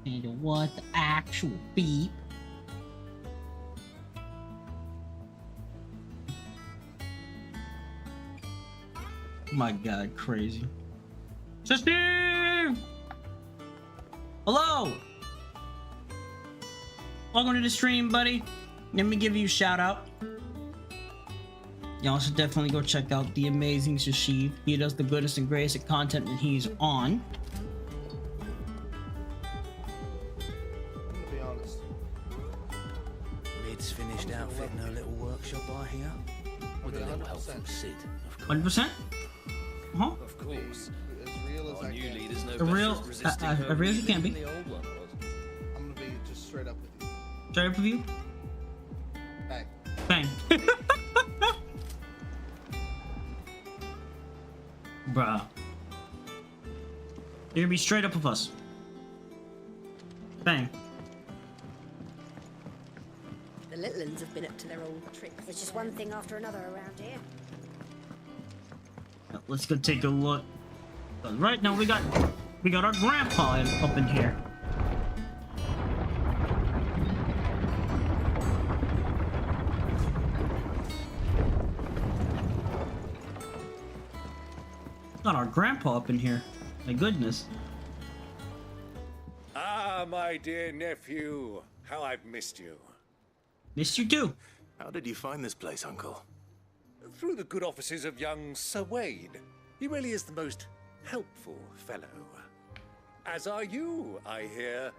Panda, what the actual beep? My god, crazy. Sister! Hello! Welcome to the stream, buddy. Let me give you a shout out. Y'all should definitely go check out the amazing Shashiv. He does the goodest and greatest of content that he's on. I'm gonna be honest. Mid's finished outfitting her little workship, I hear. With a little help from Sid, of course. 100%? Huh? Of course. As real as I can. leaders know A real, as real as you can be. I'm gonna be just straight up with you. Straight up with you? Bang. Bang. Bruh. You're gonna be straight up with us. Bang. The little uns have been up to their old tricks. It's just one thing after another around here. Now, let's go take a look. Right now we got our grandpa up in here. Got our grandpa up in here. My goodness. Ah, my dear nephew. How I've missed you. Missed you too. How did you find this place, Uncle? Through the good offices of young Sir Wade. He really is the most helpful fellow. As are you, I hear.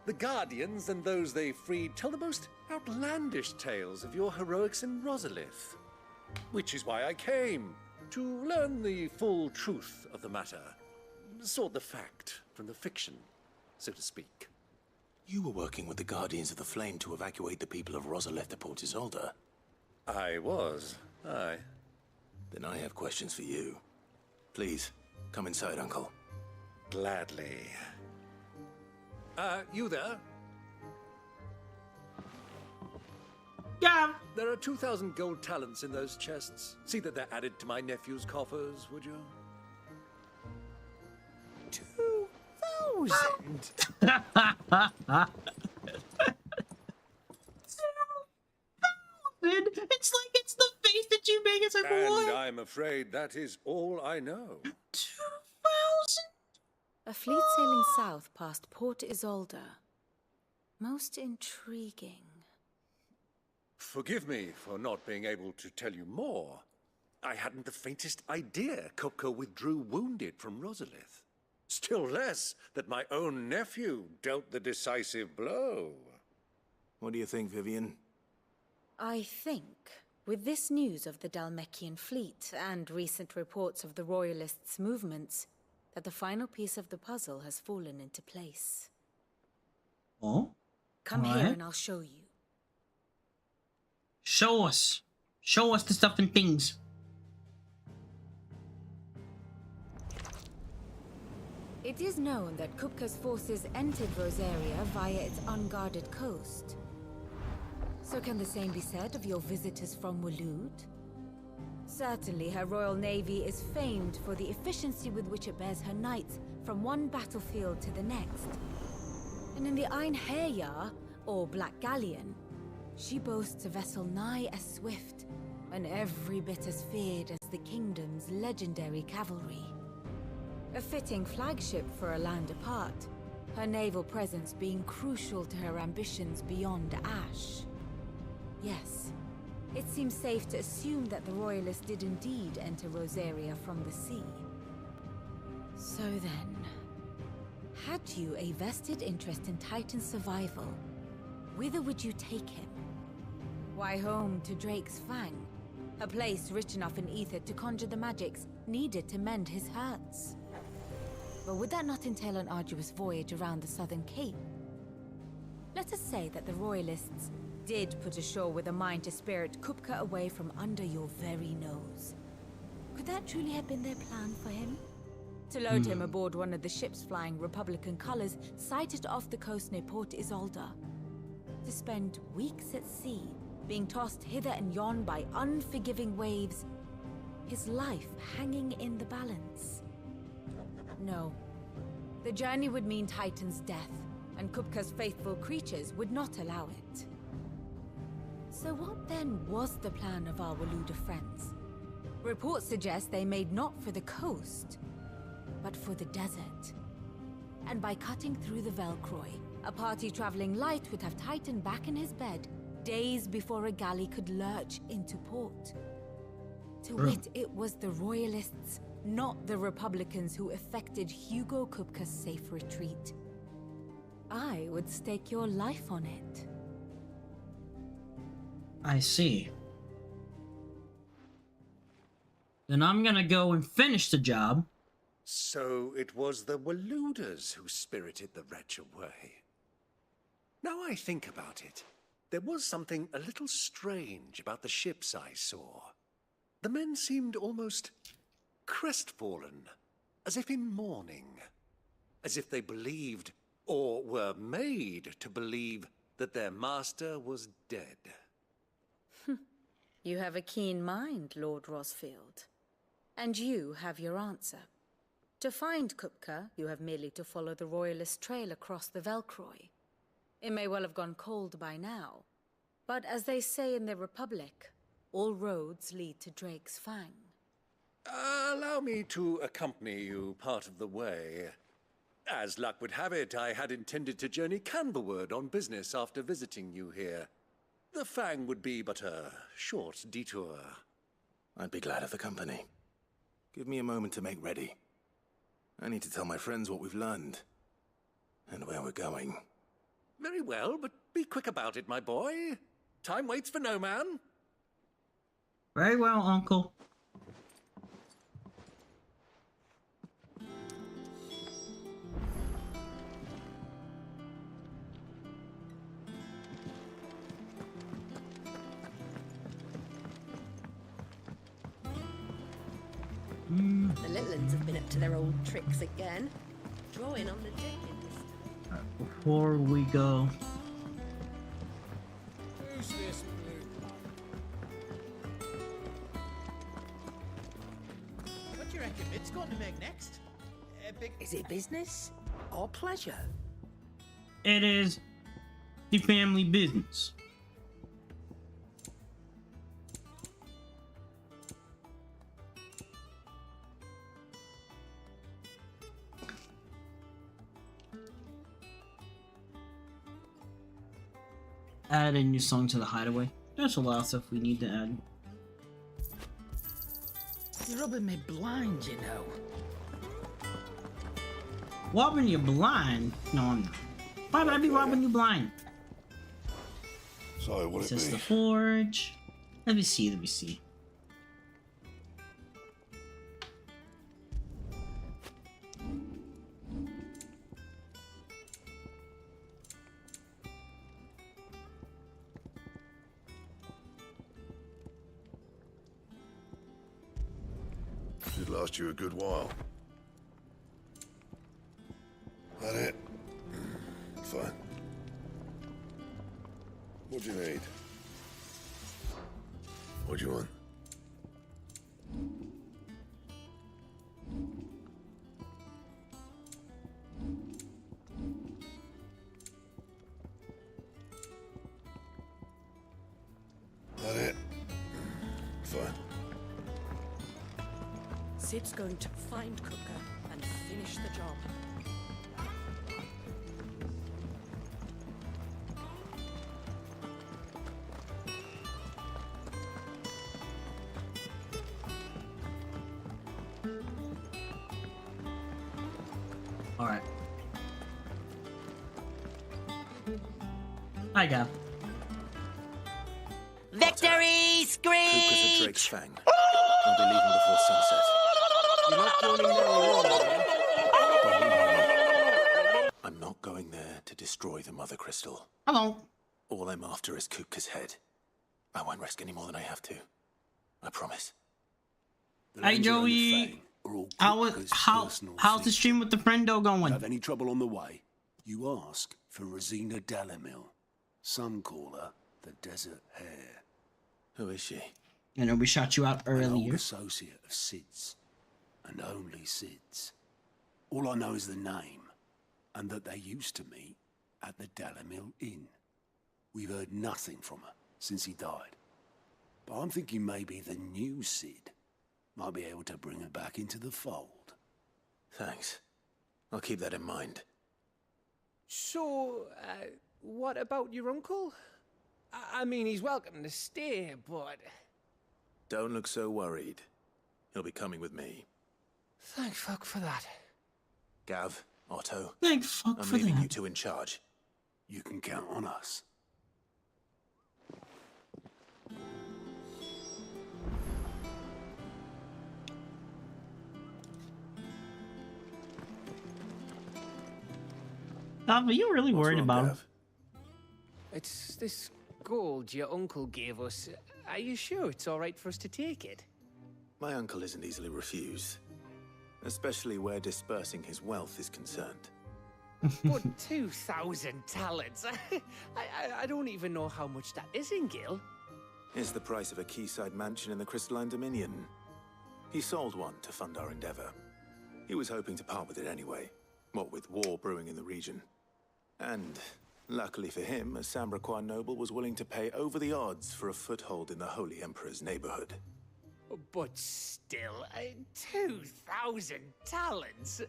The Guardians and those they freed tell the most outlandish tales of your heroics in Rosalith. Which is why I came, to learn the full truth of the matter. sort the fact from the fiction, so to speak. You were working with the Guardians of the Flame to evacuate the people of Rosalith de Port Isolde. I was, aye. Then I have questions for you. Please, come inside, Uncle. Gladly. You there? Yeah. There are 2,000 gold talents in those chests. See that they're added to my nephew's coffers, would you? 2,000? It's like it's the face that you make as a boy. And I'm afraid that is all I know. 2,000? A fleet sailing south past Port Isolde. Most intriguing. Forgive me for not being able to tell you more. I hadn't the faintest idea Kupka withdrew wounded from Rosalith. Still less that my own nephew dealt the decisive blow. What do you think, Vivian? I think, with this news of the Dhalmekian fleet and recent reports of the Royalists' movements, that the final piece of the puzzle has fallen into place. Oh? Come here and I'll show you. Show us. Show us the stuff and things. It is known that Kupka's forces entered Rosaria via its unguarded coast. So can the same be said of your visitors from Waloed? Certainly her royal navy is famed for the efficiency with which it bears her knights from one battlefield to the next. And in the Einherjar, or Black Galleon, she boasts a vessel nigh as swift and every bit as feared as the kingdom's legendary cavalry. A fitting flagship for a land apart, her naval presence being crucial to her ambitions beyond Ash. Yes, it seems safe to assume that the Royalists did indeed enter Rosaria from the sea. So then, had you a vested interest in Titan's survival, whither would you take him? Why, home to Drake's Fang, a place rich enough in ether to conjure the magics needed to mend his hurts. But would that not entail an arduous voyage around the southern cape? Let us say that the Royalists did put ashore with a mind to spirit Kupka away from under your very nose. Could that truly have been their plan for him? To load him aboard one of the ships flying Republican colors sighted off the coast near Port Isolde. To spend weeks at sea, being tossed hither and yon by unforgiving waves, his life hanging in the balance. No. The journey would mean Titan's death, and Kupka's faithful creatures would not allow it. So what then was the plan of our Waluda friends? Reports suggest they made not for the coast, but for the desert. And by cutting through the Velcroy, a party traveling light would have Titan back in his bed days before a galley could lurch into port. To wit, it was the Royalists, not the Republicans, who effected Hugo Kupka's safe retreat. I would stake your life on it. I see. Then I'm gonna go and finish the job. So it was the Waluders who spirited the wretch away. Now I think about it, there was something a little strange about the ships I saw. The men seemed almost crestfallen, as if in mourning, as if they believed, or were made to believe, that their master was dead. You have a keen mind, Lord Rosfield. And you have your answer. To find Kupka, you have merely to follow the Royalist trail across the Velcroy. It may well have gone cold by now, but as they say in the Republic, all roads lead to Drake's Fang. Allow me to accompany you part of the way. As luck would have it, I had intended to journey Canberward on business after visiting you here. The Fang would be but a short detour. I'd be glad of the company. Give me a moment to make ready. I need to tell my friends what we've learned, and where we're going. Very well, but be quick about it, my boy. Time waits for no man. Very well, Uncle. The little ones have been up to their old tricks again. Drawing on the dickens. Before we go, Who's this What do you reckon Mid's going to make next? Is it business or pleasure? it is the family business. Add a new song to the hideaway. There's a lot of stuff we need to add. You're rubbing me blind, you know. Robbing you blind? No, I'm not. Why would I be robbing you blind? So what This it is be? the forge. Let me see, let me see. Should last you a good while. That it? Fine. What do you need? What do you want? That it? Fine. Sid's going to find Cooker and finish the job. Alright. Hi, Gav. Victory scream! Cooper's a Drake's Fang. I'll be leaving before sunset. You're not going there alone, I'm not going there to destroy the Mother Crystal. Hello. All I'm after is Kupka's head. I won't risk any more than I have to. I promise. Hey, Joey. How's the stream with the friendo going? Have any trouble on the way? You ask for Rosina Delamil. Some call her the Desert Hare. Who is she? I know we shot you out An old earlier. associate of Sid's, and only Sid's. All I know is the name, and that they used to meet at the Delamil Inn. We've heard nothing from her since he died. But I'm thinking maybe the new Sid might be able to bring her back into the fold. Thanks. I'll keep that in mind. So, what about your uncle? I mean, he's welcome to stay, but... Don't look so worried. He'll be coming with me. Thank fuck for that. Gav, Otto. Thank fuck I'm for leaving that. you two in charge. You can count on us. Gav, are you really worried about him? It's this gold your uncle gave us. Are you sure it's all right for us to take it? My uncle isn't easily refused. Especially where dispersing his wealth is concerned. But 2,000 talents. I don't even know how much that is in Gil. It's the price of a quayside mansion in the Crystalline Dominion. He sold one to fund our endeavor. He was hoping to part with it anyway, what with war brewing in the region. And, luckily for him, a Sambraquan noble was willing to pay over the odds for a foothold in the Holy Emperor's neighborhood. But still, 2,000 talents?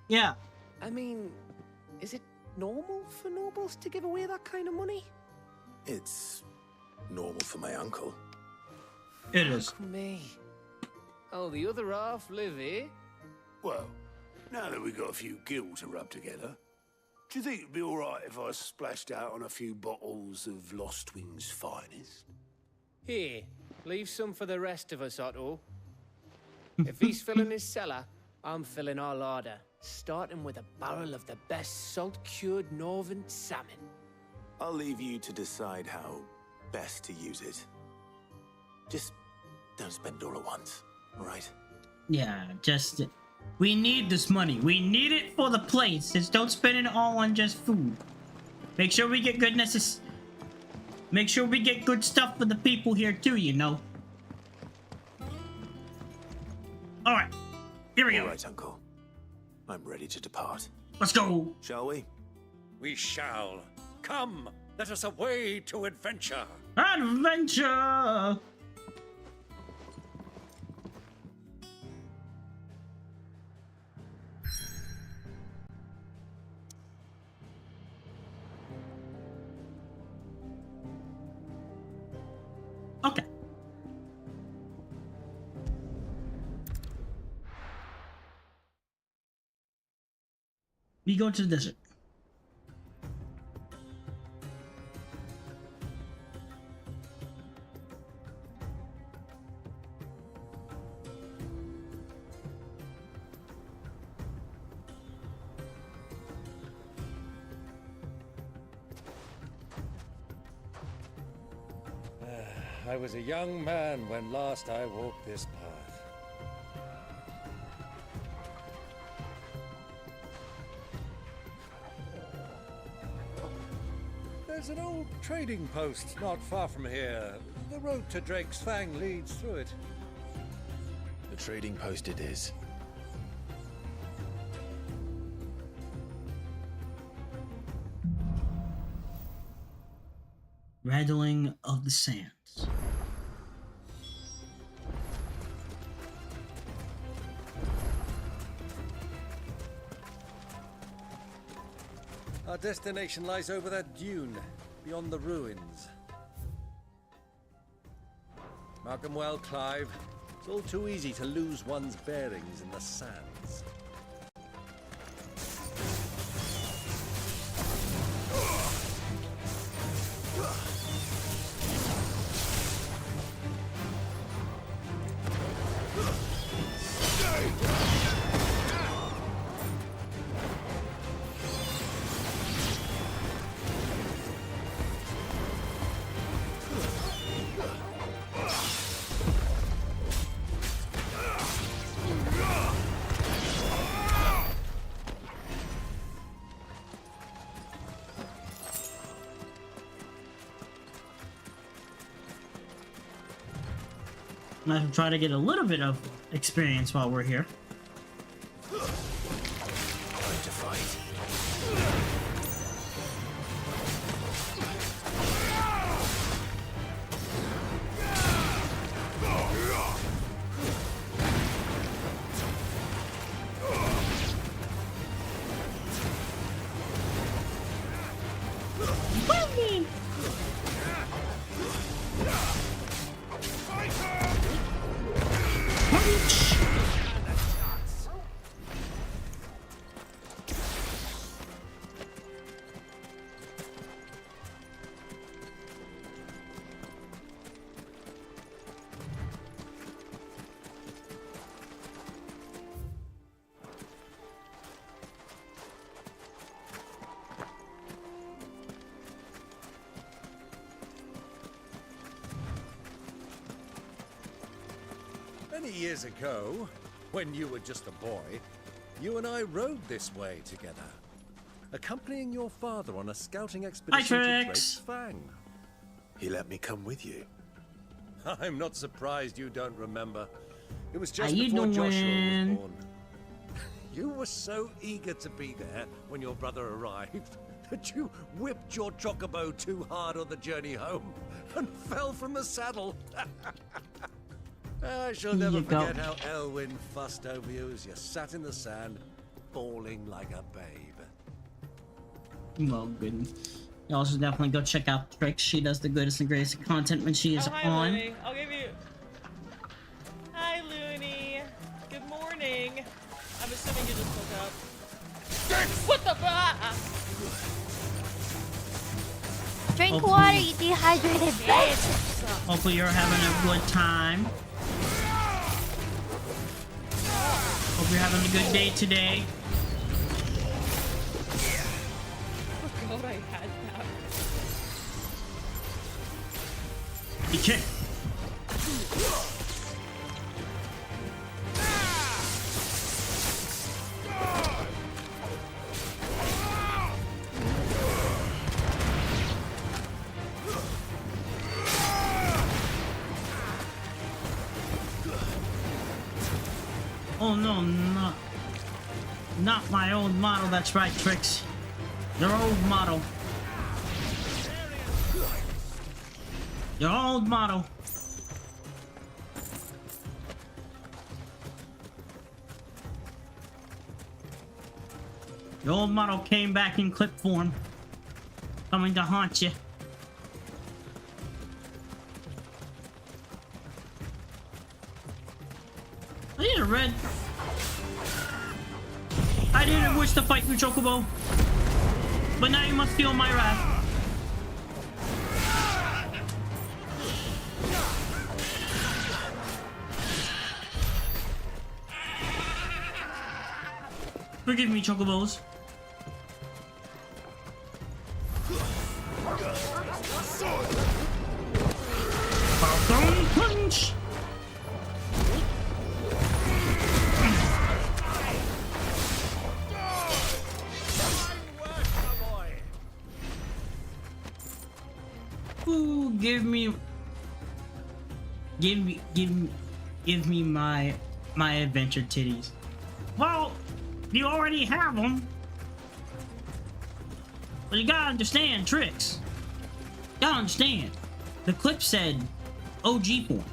Yeah. I mean, is it normal for nobles to give away that kind of money? It's normal for my uncle. It is. Fuck me. Oh, the other half live here? Well, now that we've got a few gil to rub together, do you think it'd be all right if I splashed out on a few bottles of Lost Wing's finest? Here, leave some for the rest of us, Otto. If he's filling his cellar, I'm filling our larder, starting with a barrel of the best salt-cured northern salmon. I'll leave you to decide how best to use it. Just don't spend it all at once, all right? Yeah, just we need this money. We need it for the place. Just don't spend it all on just food. Make sure we get goodness. Make sure we get good stuff for the people here too, you know. All right, here we go. All right, Uncle. I'm ready to depart. Let's go. Shall we? We shall. Come, let us away to adventure. Adventure. Okay. We go to the desert. I was a young man when last I walked this path. There's an old trading post not far from here. The road to Drake's Fang leads through it. The trading post it is. Rattling of the sands. Our destination lies over that dune, beyond the ruins. Mark 'em well, Clive. It's all too easy to lose one's bearings in the sands. I can try to get a little bit of experience while we're here. Time to fight. Many years ago, when you were just a boy, you and I rode this way together, accompanying your father on a scouting expedition to Drake's Fang. He let me come with you. I'm not surprised you don't remember. It was just How you before Joshua doing? was born. You were so eager to be there when your brother arrived that you whipped your chocobo too hard on the journey home and fell from the saddle. I shall never forget how Elwyn fussed over you as you sat in the sand, bawling like a babe. Well, good. Y'all should definitely go check out Trix. She does the goodest and greatest content when she is hi, on. Looney. I'll give you. Hi, Looney. Good morning. I'm assuming you just woke up. What the Drink water, you dehydrated bitch. Hopefully you're having a good time. Hope you're having a good day today. Oh, I had that. Okay. Oh no, not my old model. That's right, Trix. Your old model. Your old model. Your old model came back in clip form, coming to haunt you. I need a red. I didn't wish to fight you, Chocobo, but now you must feel my wrath. Forgive me, Chocobos. Falcon Punch! Ooh, give me my adventure titties. Well, you already have them. But you gotta understand, Trix. You gotta understand. The clip said OG form.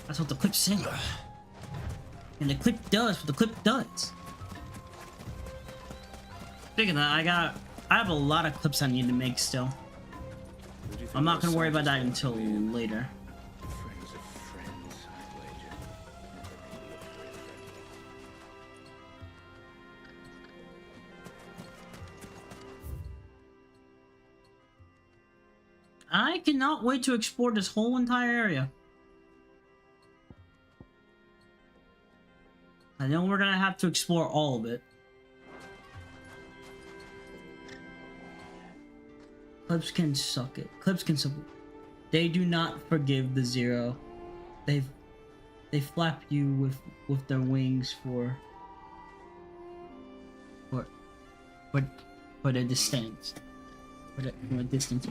That's what the clip said. And the clip does what the clip does. Speaking of that, I have a lot of clips I need to make still. I'm not gonna worry about that until later. I cannot wait to explore this whole entire area. I know we're gonna have to explore all of it. Clips can suck it. Clips can suck it. They do not forgive the Zero. They flap you with their wings for the distance. For the distance.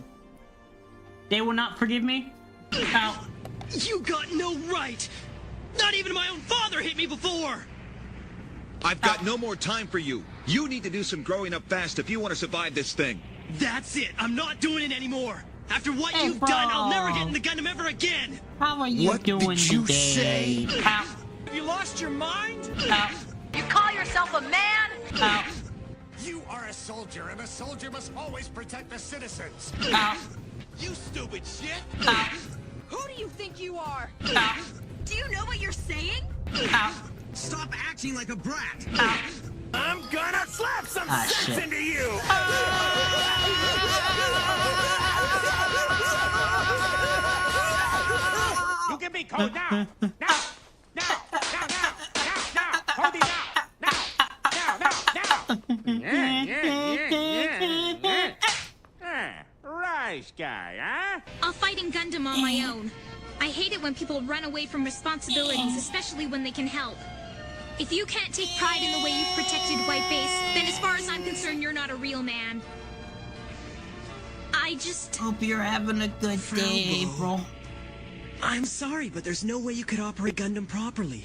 They will not forgive me? Ow. You got no right! Not even my own father hit me before! I've got no more time for you. You need to do some growing up fast if you want to survive this thing. That's it! I'm not doing it anymore! After what you've done, I'll never get in the Gundam ever again! How are you doing did you today? say? Ow. Have you lost your mind? Ow. You call yourself a man? Ow. You are a soldier, and a soldier must always protect the citizens. Ow. You stupid shit! Ow. Who do you think you are? Ow. Do you know what you're saying? Ow. Stop acting like a brat! Ow. I'm gonna slap some sense shit. into you! You can be cold now! Now! Hold it now! Now! Rise guy, huh? I'll fight in Gundam on my own. I hate it when people run away from responsibilities, especially when they can help. If you can't take pride in the way you've protected White Base, then as far as I'm concerned, you're not a real man. I just... Hope you're having a good day, April. I'm sorry, but there's no way you could operate Gundam properly.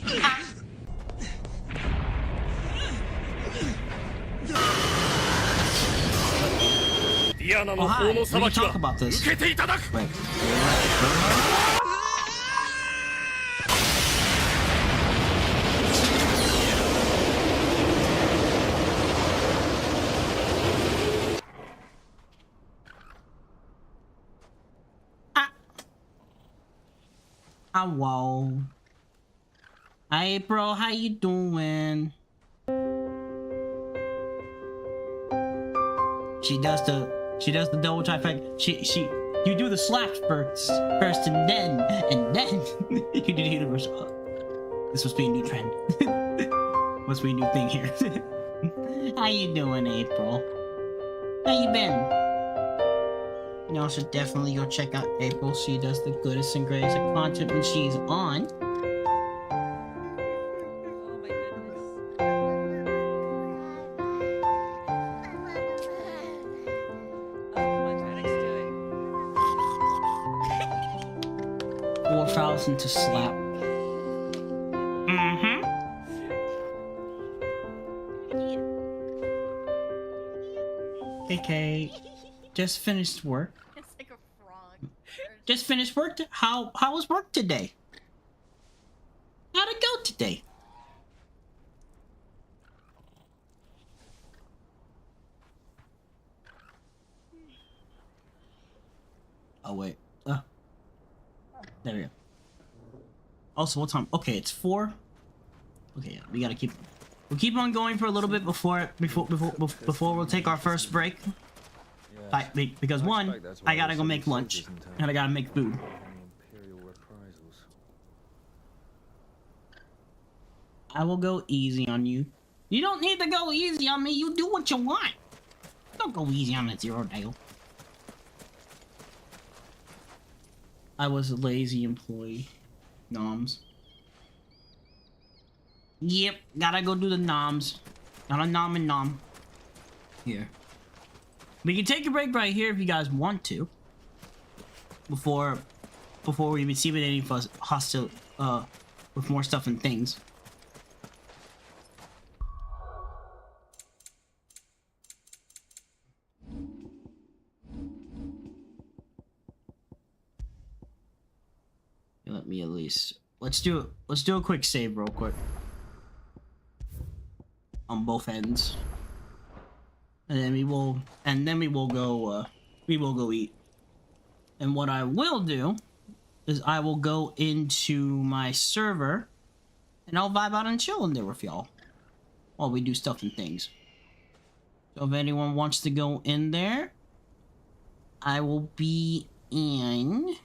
Oh, hi. We can talk about this. Wait. Whoa. Hi, April. How you doing? She does the double trifecta. You do the slaps first, and then you do the universal. This must be a new trend. Must be a new thing here. How you doing, April? How you been? You know, should definitely go check out April. She does the goodest and greatest of content when she's on. 4,000 to slap. Mm-hmm. Okay. Just finished work. It's like a frog. Just finished work. How was work today? How'd it go today? Oh wait. There we go. Also, what time? Okay, it's 4. Okay, yeah, we gotta keep. We'll keep on going for a little bit before we'll take our first break. Because one, I gotta go make lunch, and I gotta make food. I will go easy on you. You don't need to go easy on me. You do what you want. Don't go easy on the Zero Dale. I was a lazy employee. Noms. Yep, gotta go do the noms. Gotta nom and nom. Here. We can take a break right here if you guys want to. Before we receive any hostile with more stuff and things. Let me at least let's do a quick save real quick. On both ends. And then we will go eat. And what I will do is I will go into my server and I'll vibe out and chill in there with y'all while we do stuff and things. So if anyone wants to go in there, I will be in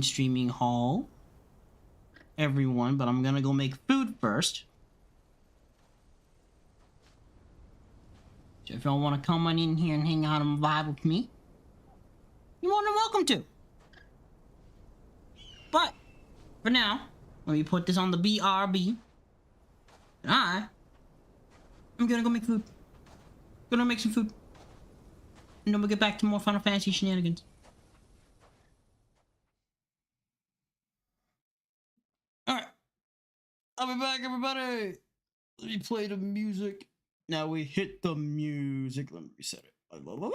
streaming hall. Everyone, but I'm gonna go make food first. So if y'all want to come on in here and hang out and vibe with me, you're more than welcome to. But for now, let me put this on the BRB. And I'm gonna go make food. Gonna make some food. And then we'll get back to more Final Fantasy shenanigans. Alright. I'll be back, everybody. Let me play the music. Now we hit the music. Let me reset it. Alright.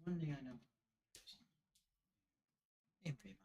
One thing I know. Everybody.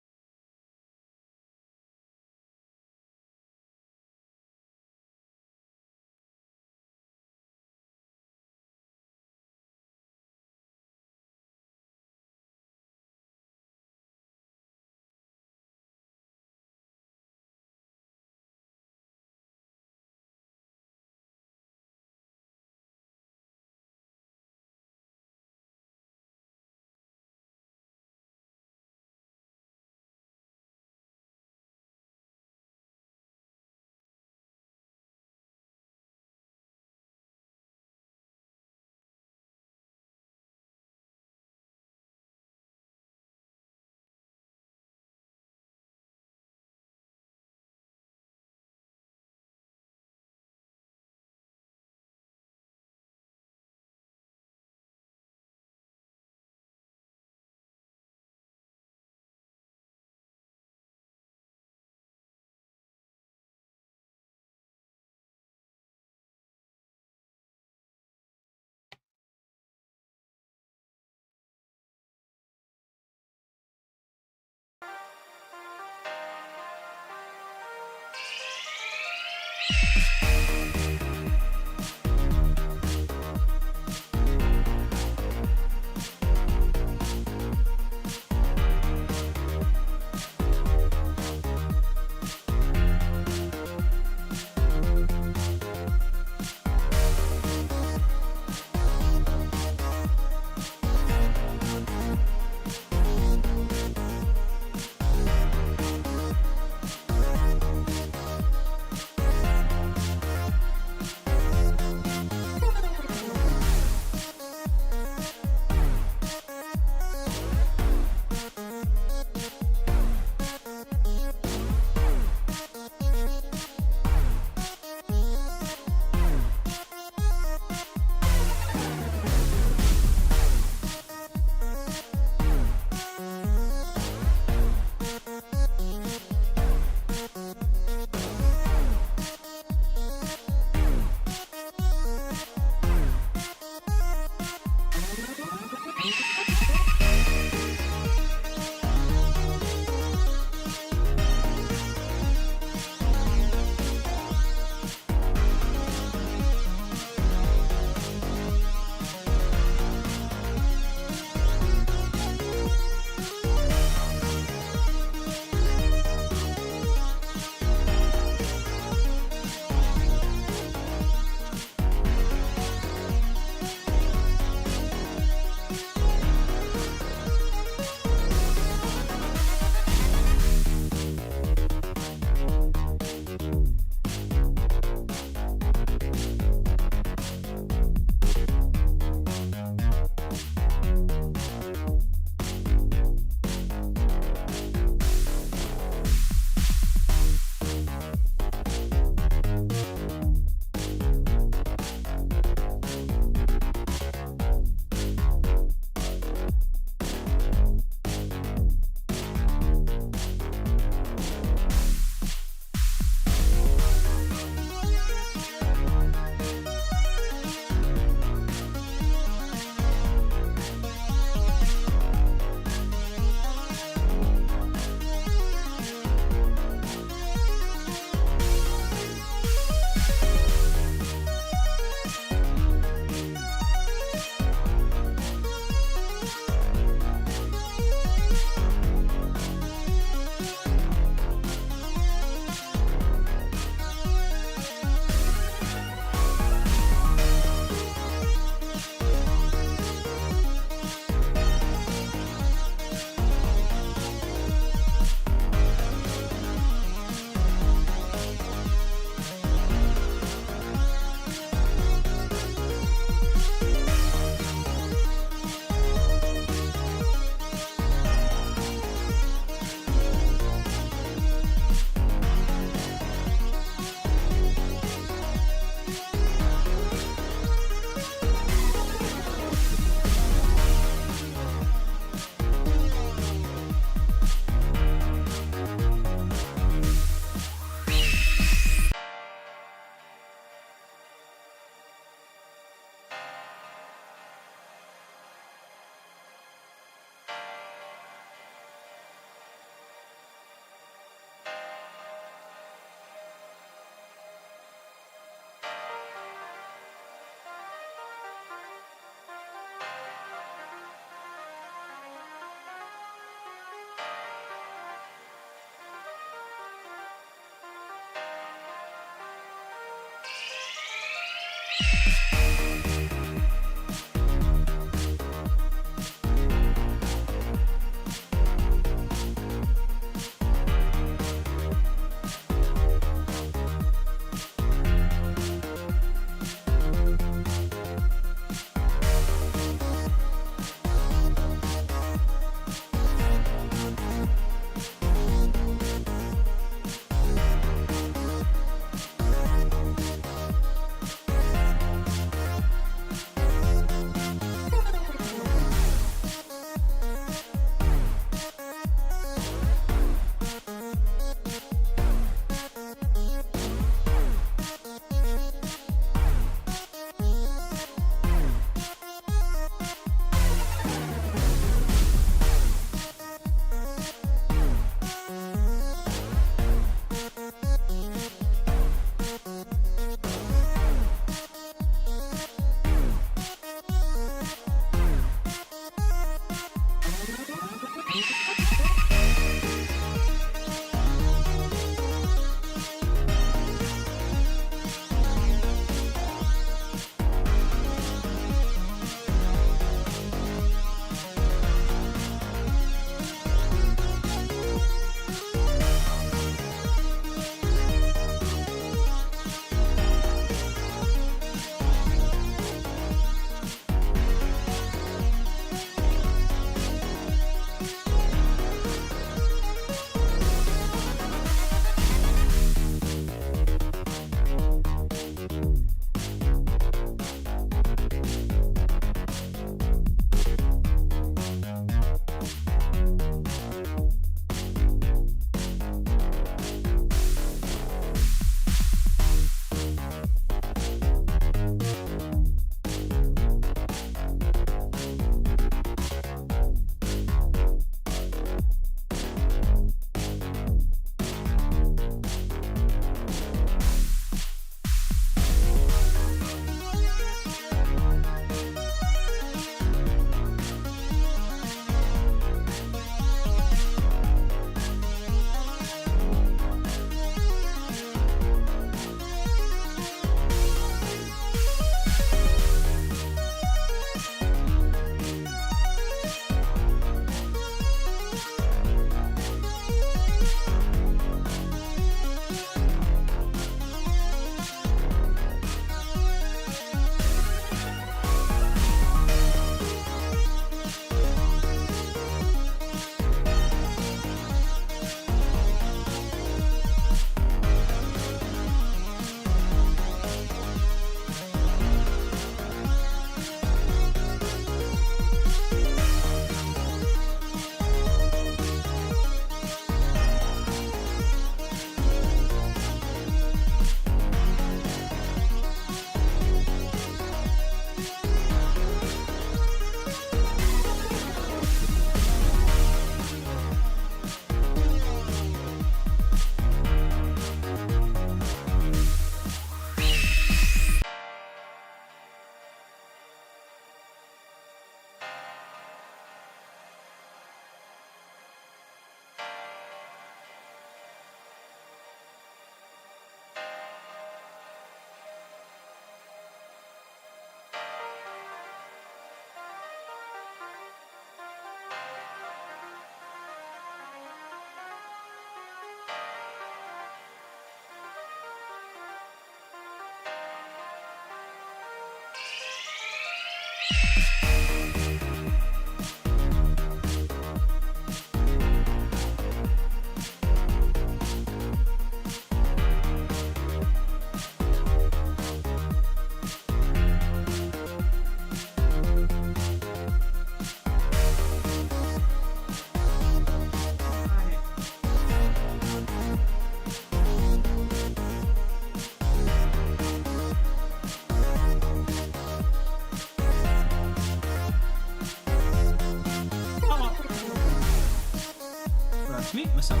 mute myself.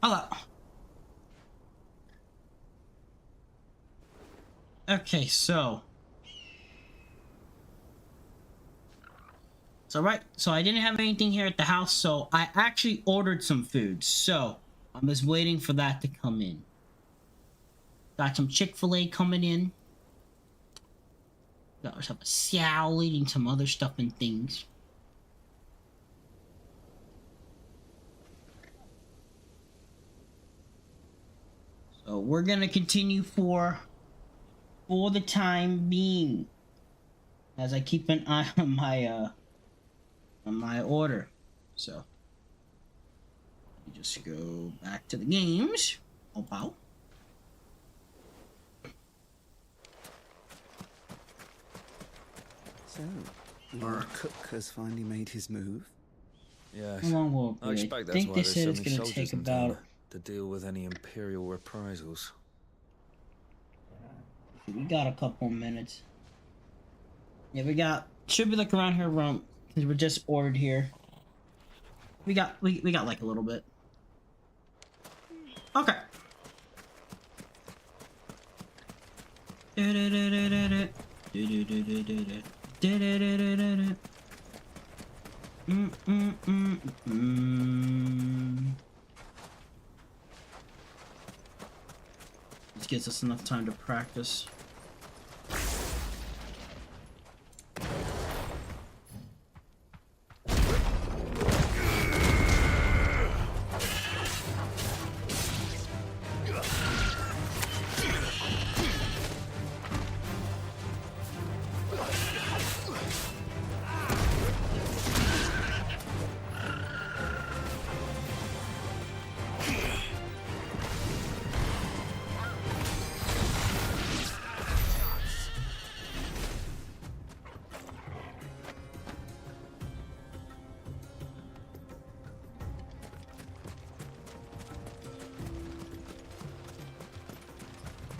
Hello. Okay, so I didn't have anything here at the house, so I actually ordered some food. So I'm just waiting for that to come in. Got some Chick-fil-A coming in. Got myself a salad and some other stuff and things. So we're gonna continue for the time being, as I keep an eye on my order. So let me just go back to the games. Oh wow. So, Lord Cook has finally made his move? Yes. How long will it be? I expect that's think why they there's said so it's many gonna soldiers take in about. town to deal with any Imperial reprisals. We got a couple minutes. Yeah, we got. Should be like around here around because we're just ordered here. We got like a little bit. Okay. This gives us enough time to practice.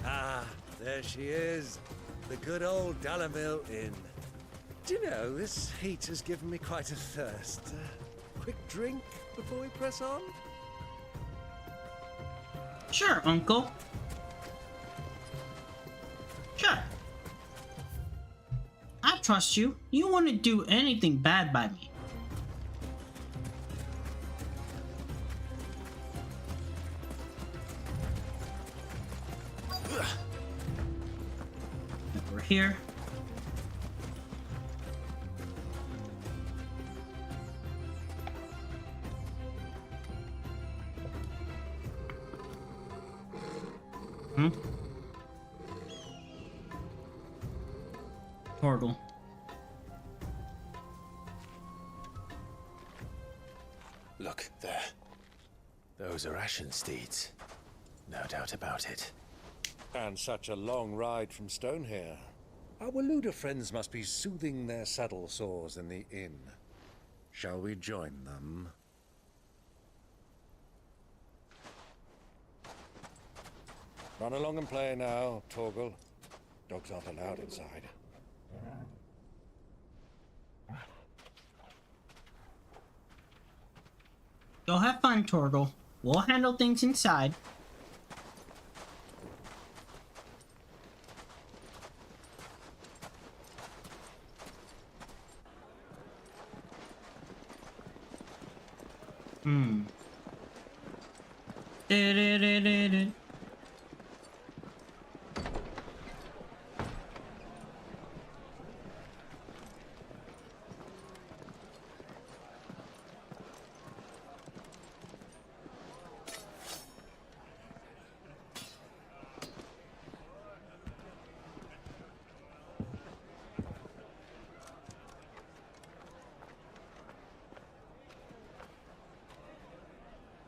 Ah, there she is. The good old Dalamil Inn. Do you know, this heat has given me quite a thirst. Quick drink before we press on? Sure, Uncle. Sure. I trust you. You wouldn't do anything bad by me. We're here. Portal. Look, there. Those are Ashen steeds. No doubt about it. And such a long ride from Stone here. Our Waluda friends must be soothing their saddle sores in the inn. Shall we join them? Run along and play now, Torgal. Dogs aren't allowed inside. Go have fun, Torgal. We'll handle things inside.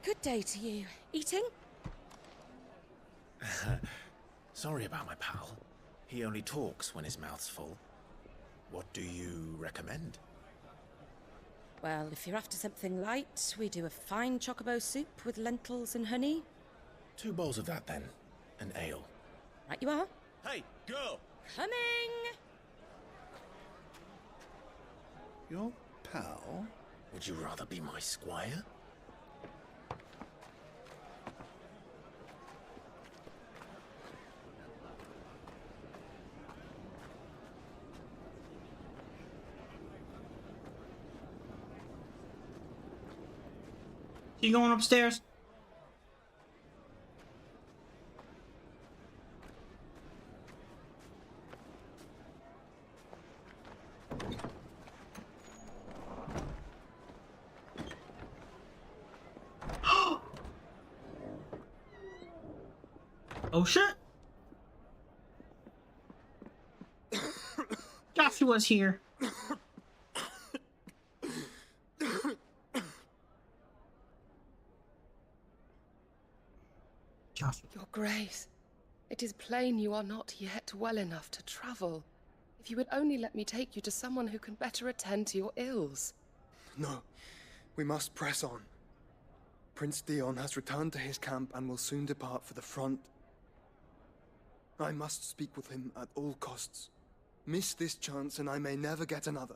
Good day to you. Eating? Sorry about my pal. He only talks when his mouth's full. What do you recommend? Well, if you're after something light, we do a fine chocobo soup with lentils and honey. 2 bowls of that then. An ale. Right you are. Hey, girl! Coming! Your pal? Would you rather be my squire? You going upstairs? Oh shit! Joshua's here. Joshua. Your Grace, it is plain you are not yet well enough to travel. If you would only let me take you to someone who can better attend to your ills. No, we must press on. Prince Dion has returned to his camp and will soon depart for the front. I must speak with him at all costs. Miss this chance and I may never get another.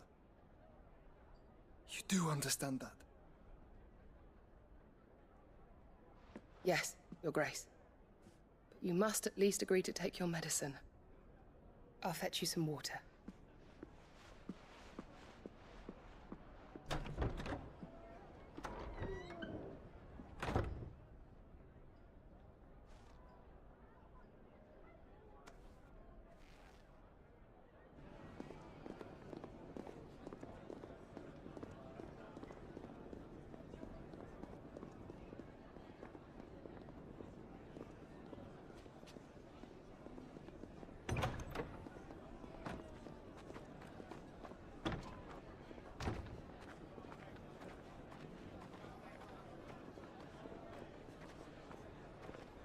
You do understand that? Yes, Your Grace. But you must at least agree to take your medicine. I'll fetch you some water.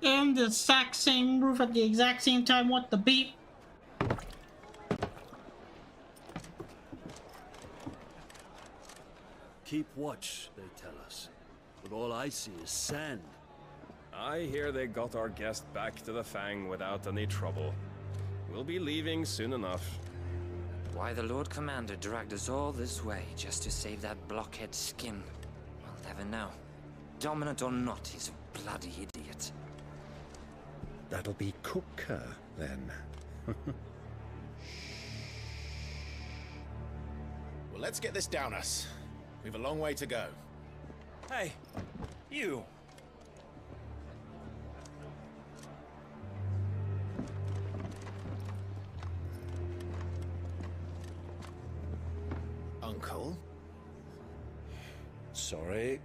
And the exact same roof at the exact same time. What the beep? Keep watch, they tell us. But all I see is sand. I hear they got our guest back to the Fang without any trouble. We'll be leaving soon enough. Why the Lord Commander dragged us all this way just to save that blockhead skin, we'll never know. Dominant or not, he's a bloody idiot. That'll be Cooker, then. Well, let's get this down us. We've a long way to go. Hey, you. Uncle? Sorry.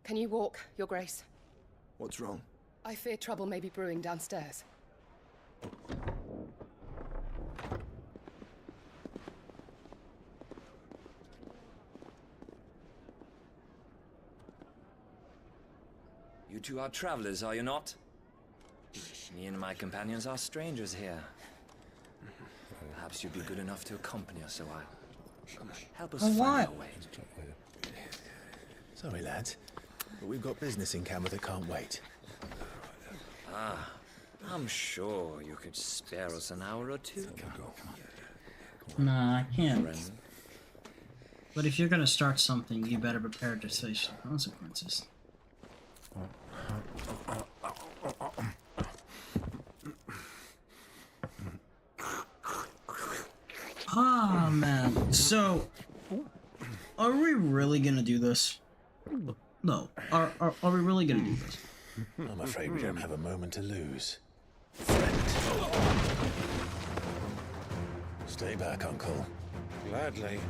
Can you walk, Your Grace? What's wrong? I fear trouble may be brewing downstairs. You two are travelers, are you not? Me and my companions are strangers here. Perhaps you'd be good enough to accompany us a while. Help us find our way. Sorry, lads, but we've got business in camera that can't wait. Ah, I'm sure you could spare us an hour or two. Nah, I can't. But if you're gonna start something, you better prepare to face the consequences. Ah, man. So, are we really gonna do this? No. Are we really gonna do this? I'm afraid we don't have a moment to lose. Stay back, Uncle. Gladly.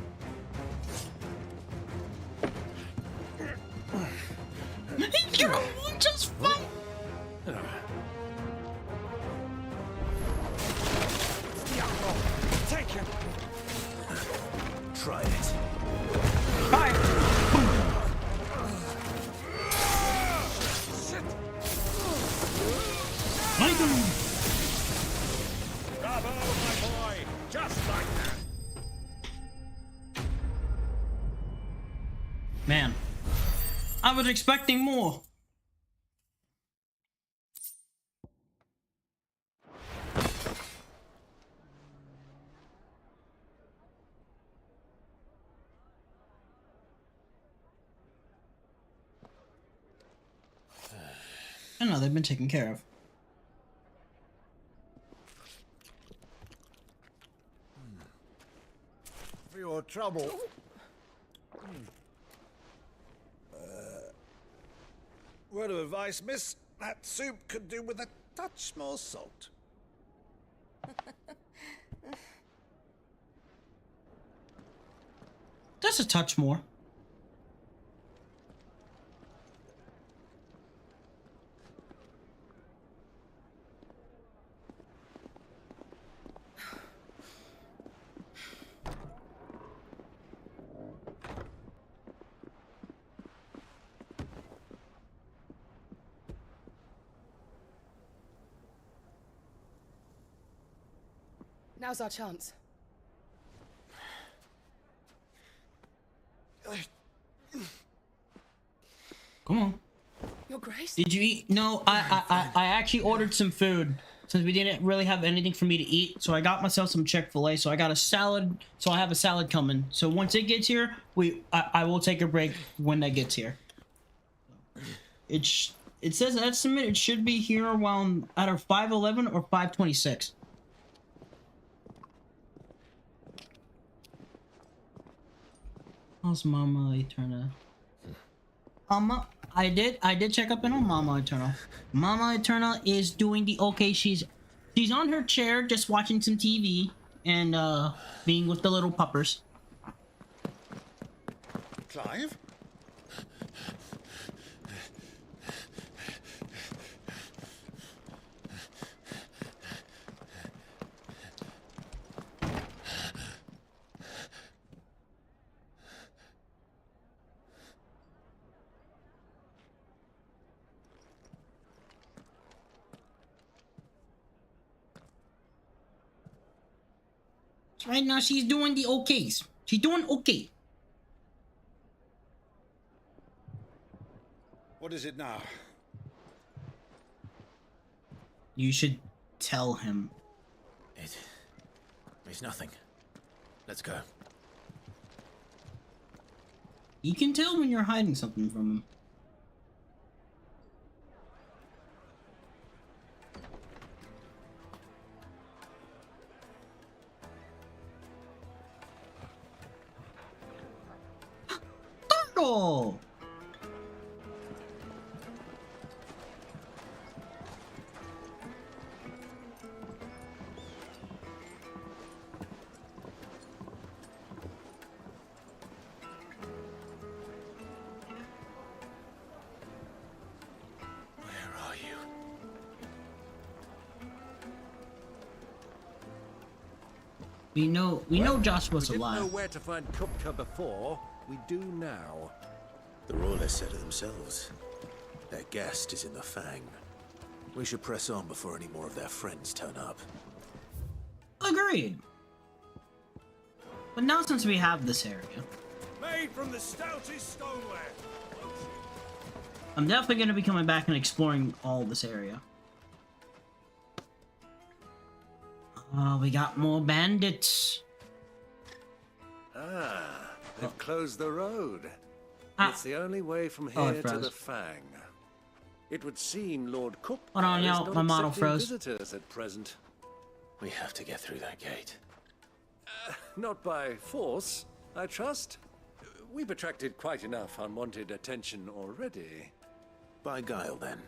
You won't just fight! Take him! Try it. Fire! Man, I was expecting more. I know they've been taken care of. For your trouble. Word of advice, miss. That soup could do with a touch more salt. Just a touch more. Now's our chance. Come on. Your Grace? Did you eat? No, I actually ordered some food since we didn't really have anything for me to eat. So I got myself some Chick-fil-A. So I got a salad. So I have a salad coming. So once it gets here, I will take a break when that gets here. It says estimate it should be here around either 5:11 or 5:26. How's Mama Eterna? I did check up on Mama Eterna. Mama Eterna is doing the okay. She's on her chair just watching some TV and being with the little puppers. Clive? Right now, she's doing the okays. She's doing okay. What is it now? You should tell him. It's nothing. Let's go. You can tell when you're hiding something from him. Turtle! We know Joshua's we didn't alive. know where to find Kupka before. We do now. The Royalists said it themselves. Their guest is in the Fang. We should press on before any more of their friends turn up. Agreed. But now since we have this area, Made from the stoutest stoneware. I'm definitely going to be coming back and exploring all this area. Oh, we got more bandits. Ah, they've closed the road. Ah. It's the only way from Oh, it here to froze. the Fang. It would seem Lord Kupka Hold on, is y'all, not my model accepting froze. visitors at present. We have to get through that gate. Not by force, I trust. We've attracted quite enough unwanted attention already. By guile, then.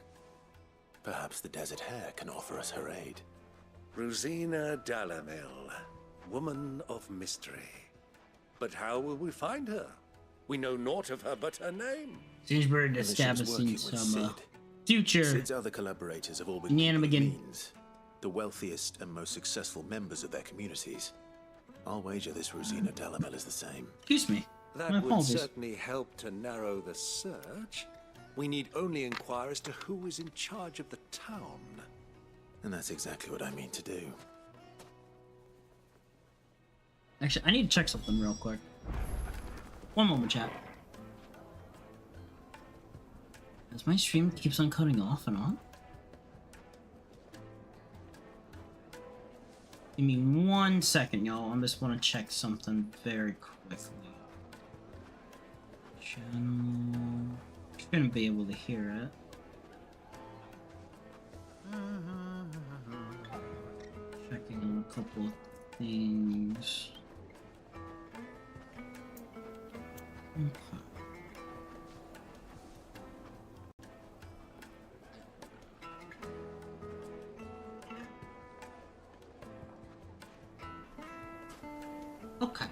Perhaps the Desert Hare can offer us her aid. Rosina Dalamil, woman of mystery. But how will we find her? We know naught of her but her name. Seems we're And that she's establishing working with some Sid. future Sid's other collaborators have all been Nyanamigan. people of means, the wealthiest and most successful members of their communities. I'll wager this Rosina Dalamil is the same. Excuse me. That My would apologies. certainly help to narrow the search. We need only inquire as to who is in charge of the town. And that's exactly what I mean to do. Actually, I need to check something real quick. One moment, chat. As my stream keeps on cutting off and on. Give me 1 second, y'all. I just want to check something very quickly. Channel. Shouldn't be able to hear it. Checking on a couple of things. Okay. Okay.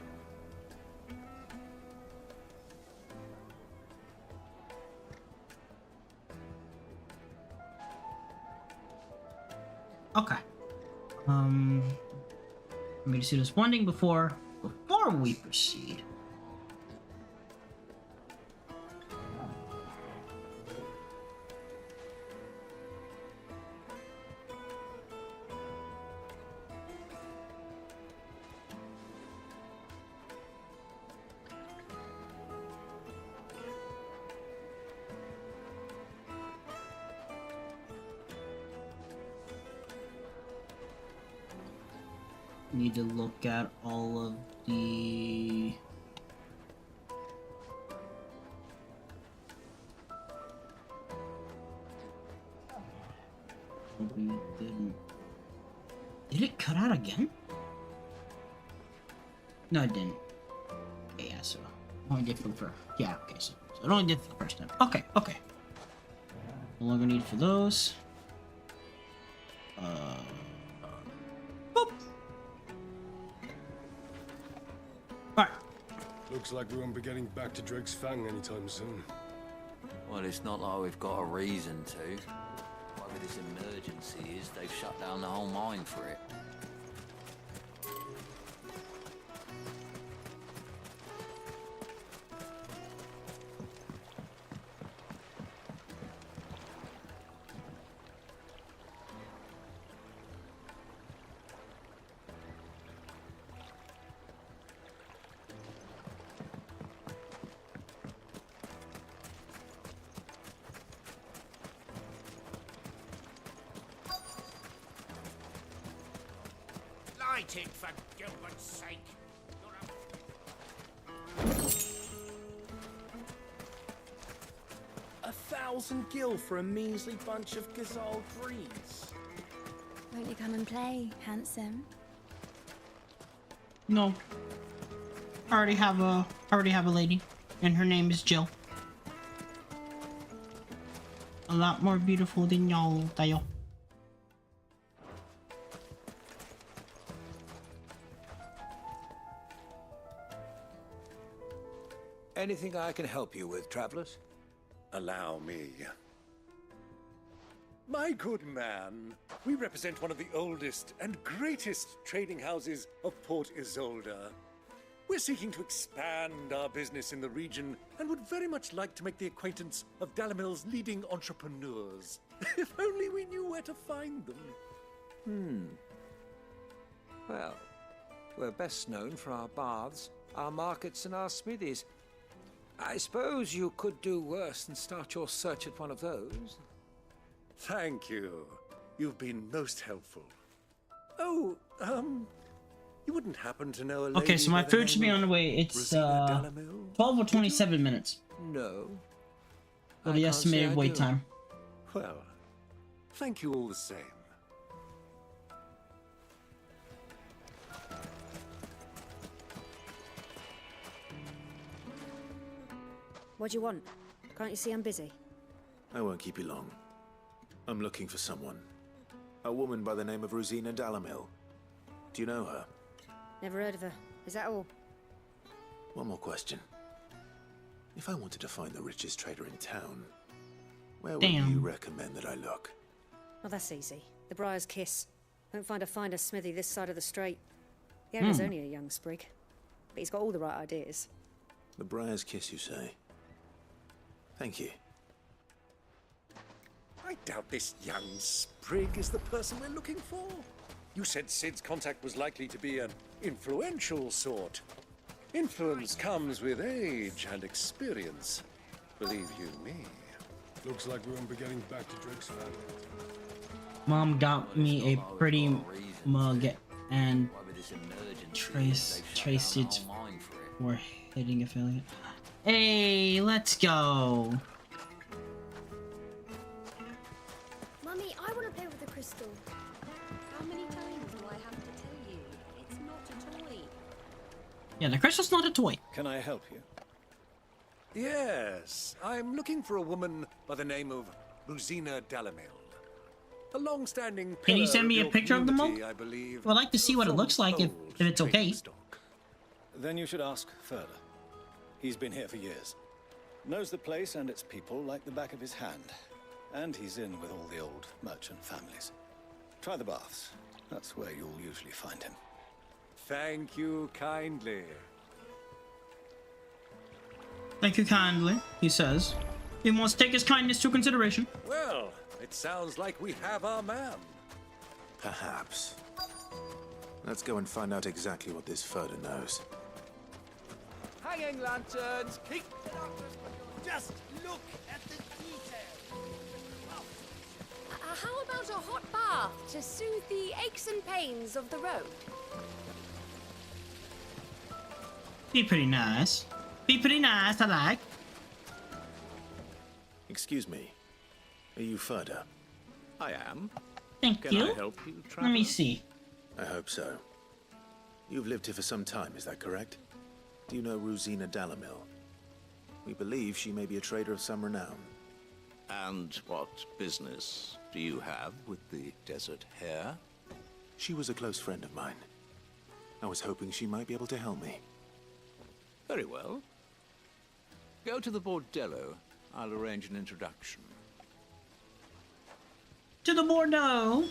Okay. Let me just do this one thing before we proceed. Need to look at all of the we didn't. Did it cut out again? No, it didn't. Okay, yeah, so only did for the first. Yeah, okay, so it only did for the first time. Okay, okay. No longer need for those. Boop. Alright. Looks like we won't be getting back to Drake's Fang anytime soon. Well, it's not like we've got a reason to. Whatever this emergency is, they've shut down the whole mine for it. Light it, for Gilbert's sake. 1,000 gil for a measly bunch of Gazal trees. Won't you come and play, handsome? No. I already have a lady, and her name is Jill. A lot more beautiful than y'all, tayo. Anything I can help you with, travelers? Allow me. My good man, we represent one of the oldest and greatest trading houses of Port Isolde. We're seeking to expand our business in the region and would very much like to make the acquaintance of Dalamil's leading entrepreneurs. If only we knew where to find them. Well, we're best known for our baths, our markets, and our smithies. I suppose you could do worse than start your search at one of those. Thank you. You've been most helpful. Oh, you wouldn't happen to know a lady Okay, so my by the food should be name on the of way. It's Rosina Dalamil? 12 or 27 minutes. No. For the estimated wait time. Well, thank you all the same. What do you want? Can't you see I'm busy? I won't keep you long. I'm looking for someone. A woman by the name of Rosina Dalamil. Do you know her? Never heard of her. Is that all? One more question. If I wanted to find the richest trader in town, where would you recommend that I look? Well, that's easy. The Briar's Kiss. Won't find a finer smithy this side of the strait. The owner's only a young sprig, but he's got all the right ideas. The Briar's Kiss, you say? Thank you. I doubt this young sprig is the person we're looking for. You said Sid's contact was likely to be an influential sort. Influence comes with age and experience, believe you me. Looks like we won't be getting back to Drake's Fang. Mom got me a pretty mug and traced it for hitting affiliate. Hey, let's go. Mummy, I want to play with the crystal. How many times do I have to tell you? It's not a toy. Yeah, the crystal's not a toy. Can I help you? Yes, I'm looking for a woman by the name of Rosina Dalamil. A long-standing. Can you send me a picture of the mug? I believe. I'd like to see what it looks like if it's okay. Then you should ask further. He's been here for years. Knows the place and its people like the back of his hand. And he's in with all the old merchant families. Try the baths. That's where you'll usually find him. Thank you kindly. Thank you kindly, he says. He wants to take his kindness into consideration. Well, it sounds like we have our man. Perhaps. Let's go and find out exactly what this Furder knows. Hanging lanterns, keep Just look at the detail. How about a hot bath to soothe the aches and pains of the road? Be pretty nice. Be pretty nice, I like. Excuse me. Are you Furder? I am. Thank you. Can I help you, Let me see. I hope so. You've lived here for some time, is that correct? Do you know Rosina Dalamil? We believe she may be a trader of some renown. And what business do you have with the desert hare? She was a close friend of mine. I was hoping she might be able to help me. Very well. Go to the bordello. I'll arrange an introduction. To the Bordeaux.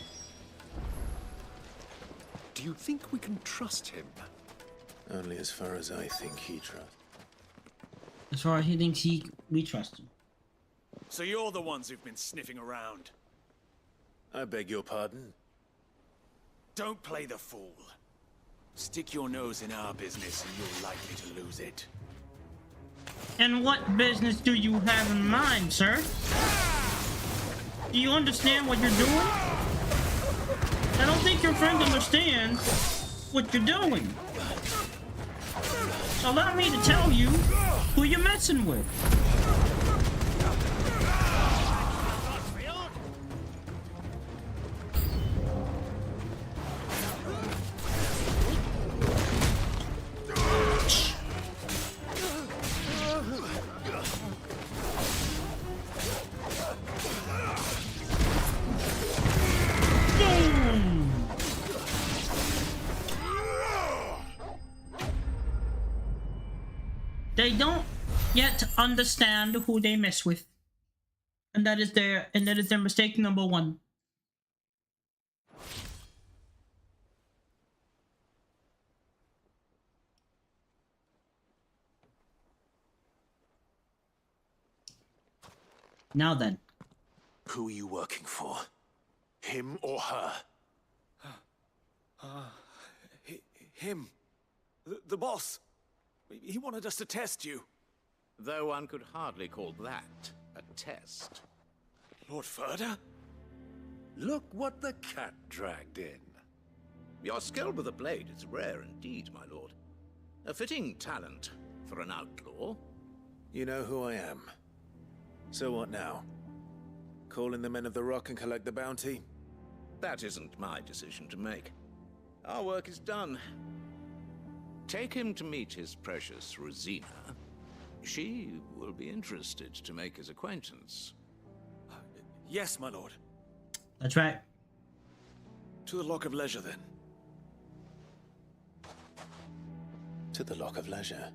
Do you think we can trust him? Only as far as I think he trusts. As far as he thinks we trust him. So you're the ones who've been sniffing around. I beg your pardon? Don't play the fool. Stick your nose in our business and you're likely to lose it. And what business do you have in mind, sir? Do you understand what you're doing? I don't think your friend understands what you're doing. So allow me to tell you who you're messing with. They don't yet understand who they mess with, and that is their mistake number one. Now then, who are you working for? Him or her? Him. The boss. He wanted us to test you. Though one could hardly call that a test. Lord Furder? Look what the cat dragged in. Your skill with the blade is rare indeed, my lord. A fitting talent for an outlaw. You know who I am. So what now? Call in the men of the Rock and collect the bounty? That isn't my decision to make. Our work is done. Take him to meet his precious Rosina. She will be interested to make his acquaintance. Yes, my lord. That's right. To the Lock of Leisure, then. To the Lock of Leisure.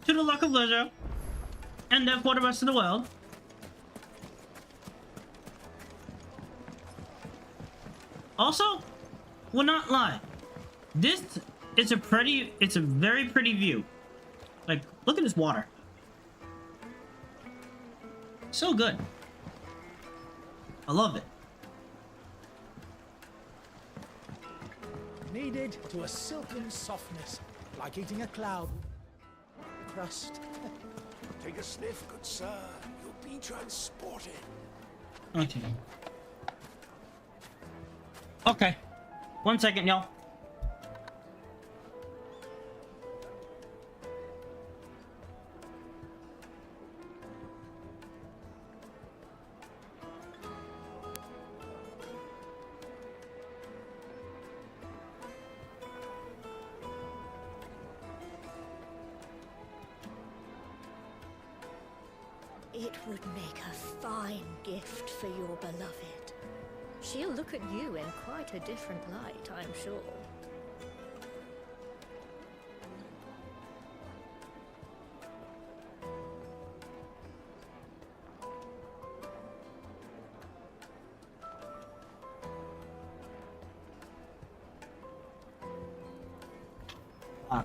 To the Lock of Leisure, and therefore the rest of the world. Also, will not lie. This is it's a very pretty view. Like, look at this water. So good. I love it. Kneaded to a silken softness, like eating a cloud. crust. Take a sniff, good sir. You'll be transported. Okay. Okay. 1 second, y'all. It would make a fine gift for your beloved. She'll look at you in quite a different light, I'm sure.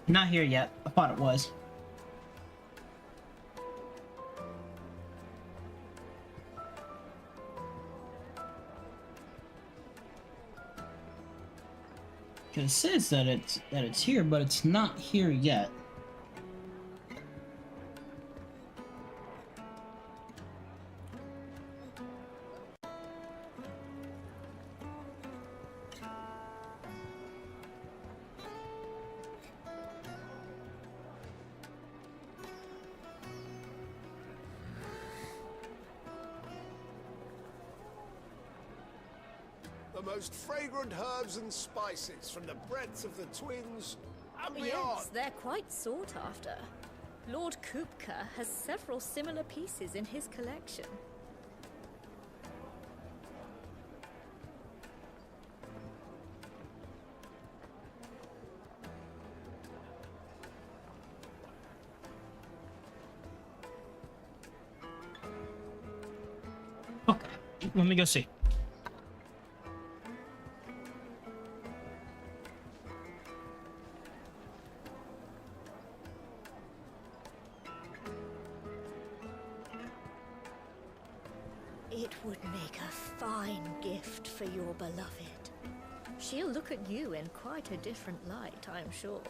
Not here yet. I thought it was. It says that it's here, but it's not here yet. The most fragrant herbs and spices from the breadth of the twins and beyond. Yes, they're quite sought after. Lord Kupka has several similar pieces in his collection. Okay, let me go see. It would make a fine gift for your beloved. She'll look at you in quite a different light, I'm sure.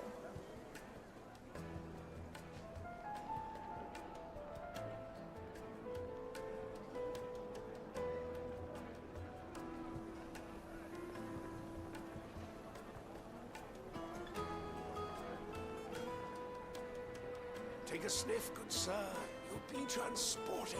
Take a sniff, good sir. You'll be transported.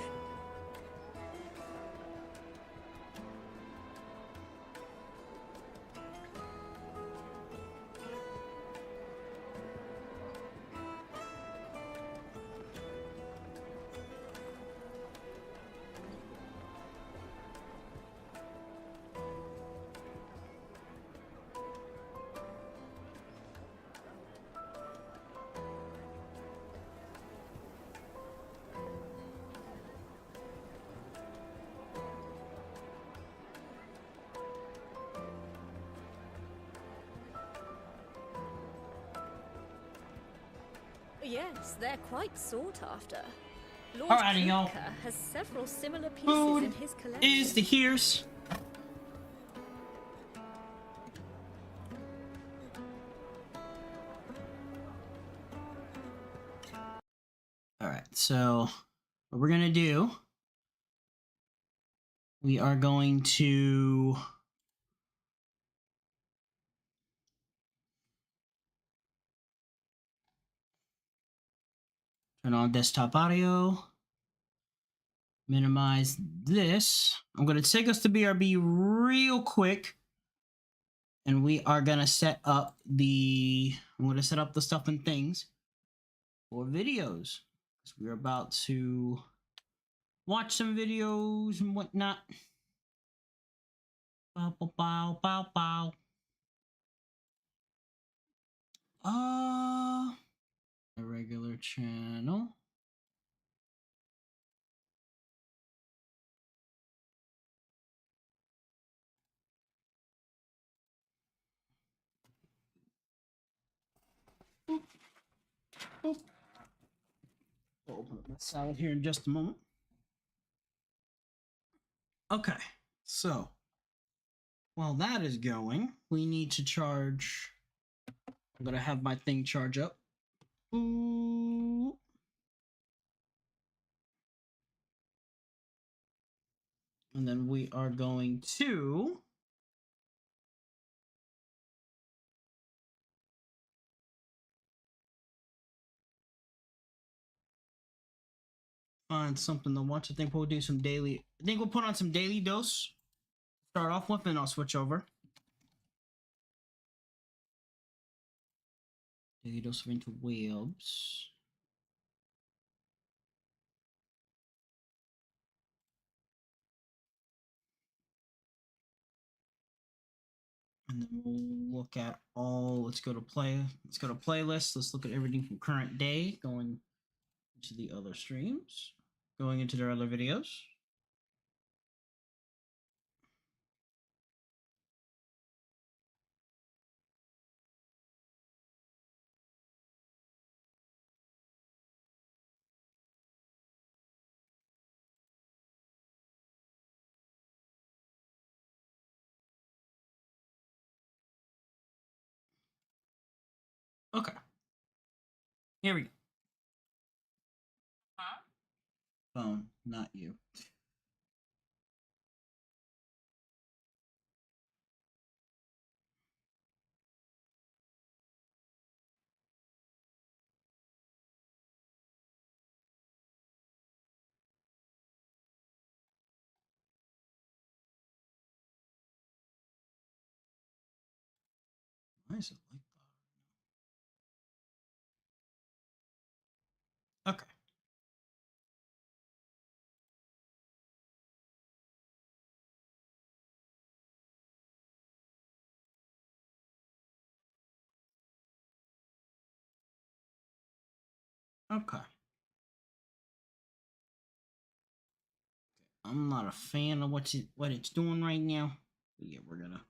Yes, they're quite sought after. Lord Alrighty, y'all. Kupka has several similar pieces Food in his collection. is the here's. Alright, so what we're gonna do, we are going to turn on desktop audio, minimize this. I'm going to take us to BRB real quick, and we are going to set up the, I'm going to set up the stuff and things for videos. So we're about to watch some videos and whatnot. Bow, bow, bow, bow, bow. A regular channel. Boop. Boop. I'll open up my salad here in just a moment. Okay, so while that is going, we need to charge. I'm gonna have my thing charge up. Ooh. And then we are going to find something to watch. I think we'll do some daily. I think we'll put on some daily dose. Start off with, and I'll switch over. Daily dose of interwebs. And then we'll look at all. Let's go to playlist. Let's look at everything from current day, going into the other streams, going into their other videos. Okay. Here we go. Phone, not you. Why is it like that? Okay. Okay. I'm not a fan of what it's doing right now. But yeah, we're gonna.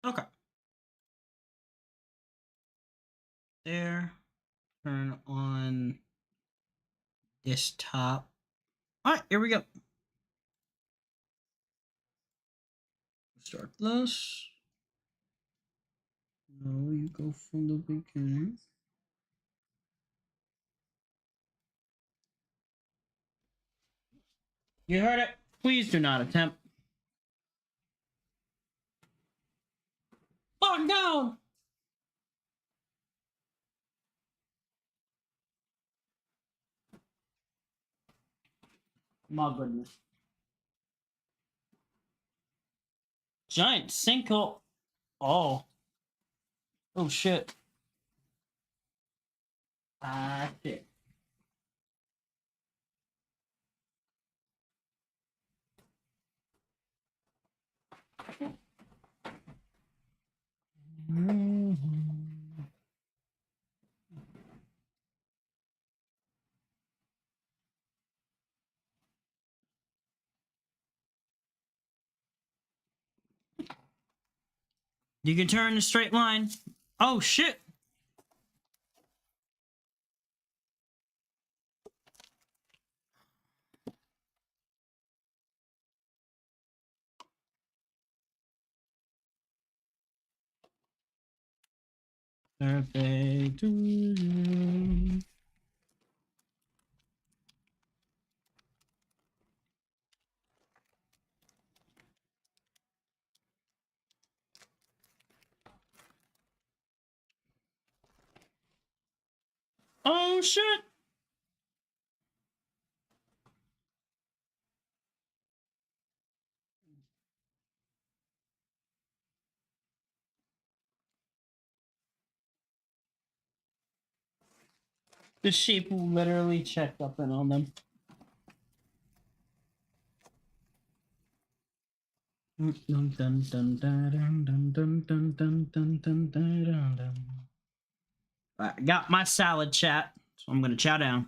Okay. There. Turn on desktop. All right, here we go. Start this. No, you go from the beginning. You heard it. Please do not attempt. Fuck down. My goodness. Giant sinkhole. Oh. Oh shit. Ah shit. You can turn the straight line. Oh shit. Birthday to you. Oh shit. The sheep literally checked up in on them. I got my salad, chat, so I'm gonna chow down.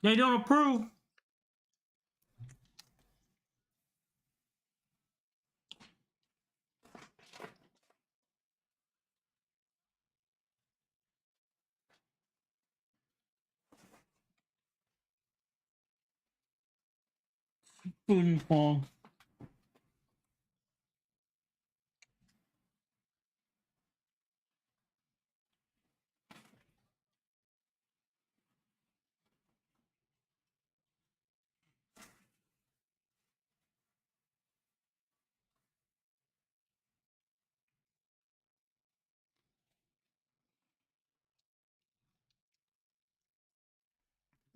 They don't approve. Spoonful.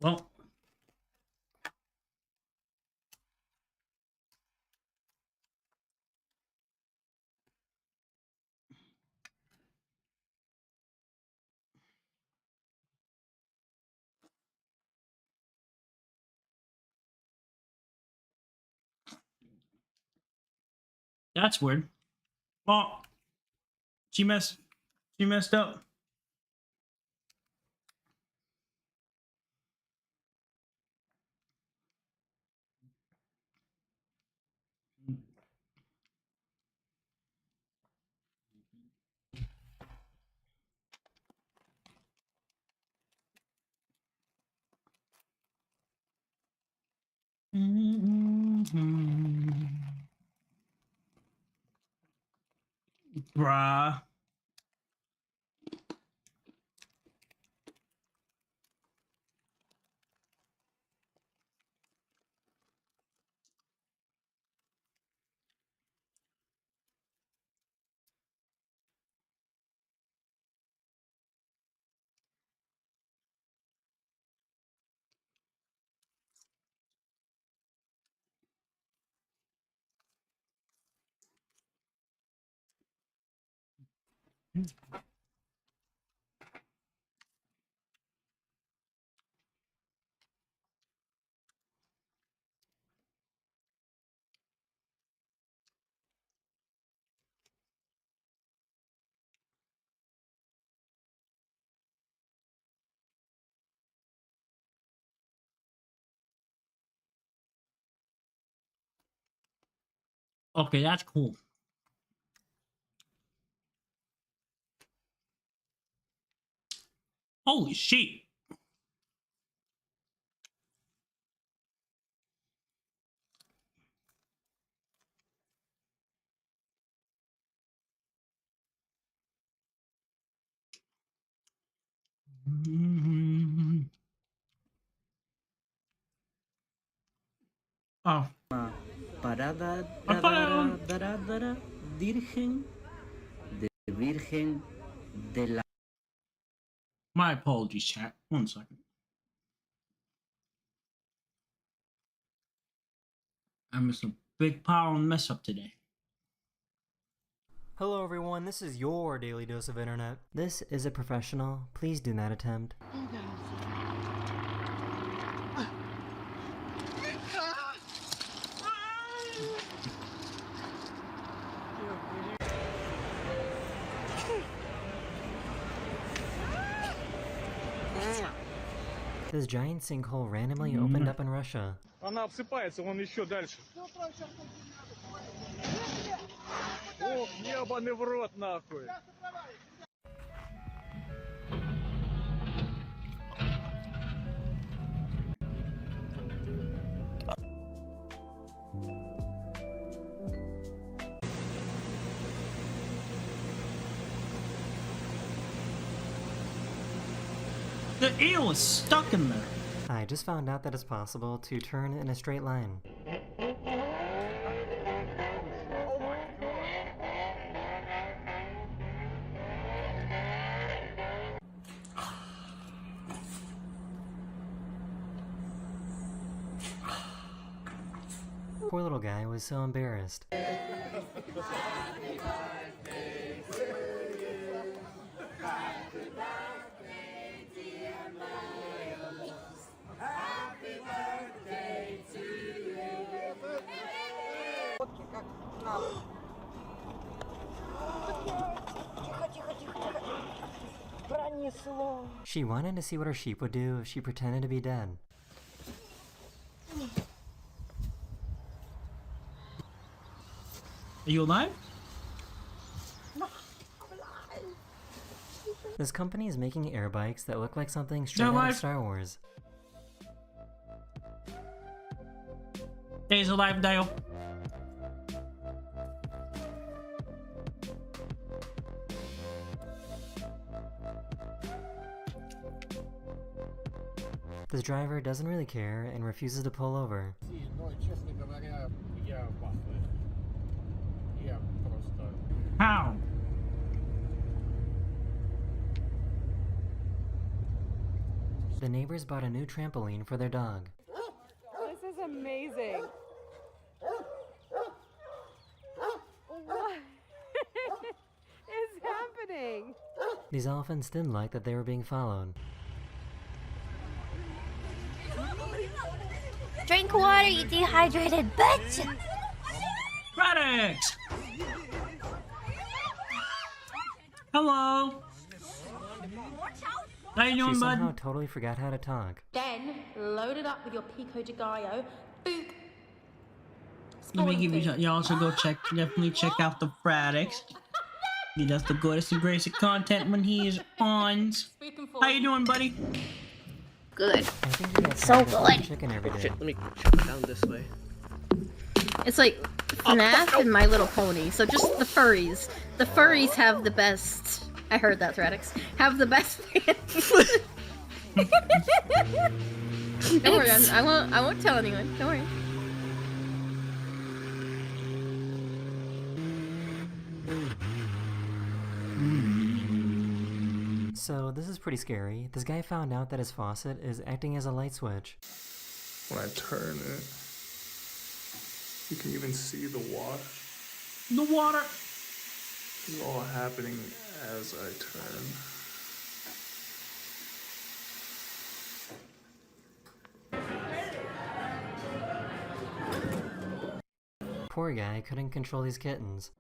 Well, that's weird. Oh, she messed up. Bruh. Okay, that's cool. Holy shit. Oh. Parada Hello. Virgen de Virgen de la. My apologies, chat. 1 second. I missed a big pile and mess up today. Hello everyone, this is your daily dose of internet. This is a professional. Please do not attempt. This giant sinkhole randomly opened up in Russia. Она обсыпается, вон еще дальше. Ох, ебаный в рот, нахуй. The eel is stuck in there. I just found out that it's possible to turn in a straight line. Poor little guy was so embarrassed. She wanted to see what her sheep would do if she pretended to be dead. Are you alive? This company is making air bikes that look like something straight out of Star Wars. Days alive, Dale. This driver doesn't really care and refuses to pull over. How? The neighbors bought a new trampoline for their dog. This is amazing. What is happening? These elephants didn't like that they were being followed. Drink water, you dehydrated bitch! Radix! Hello! How you doing, She bud? somehow totally forgot how to talk. Then load it up with your Pico de Gallo. Book. Let me give you. You also go definitely check out the Radix. He does the goodest and greatest of content when he is on. How you doing, buddy? I Good. think you guys So have good. chicken every day. Shit, let me chop down this way. It's like FNAF and My Little Pony, so just the furries. The furries have the best. I heard that, Thradix. Have the best pants. Don't worry, I won't tell anyone. Don't worry. So this is pretty scary. This guy found out that his faucet is acting as a light switch. When I turn it, you can even see the water. The water! It's all happening as I turn. Poor guy couldn't control these kittens.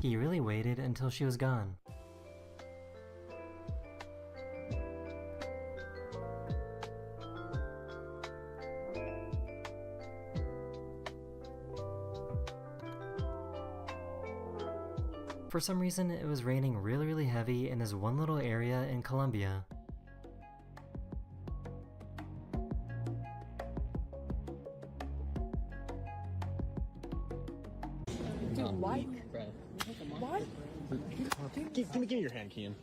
He really waited until she was gone. For some reason, it was raining really heavy in this one little area in Colombia. Dude, what? What? Give me your hand, Kian.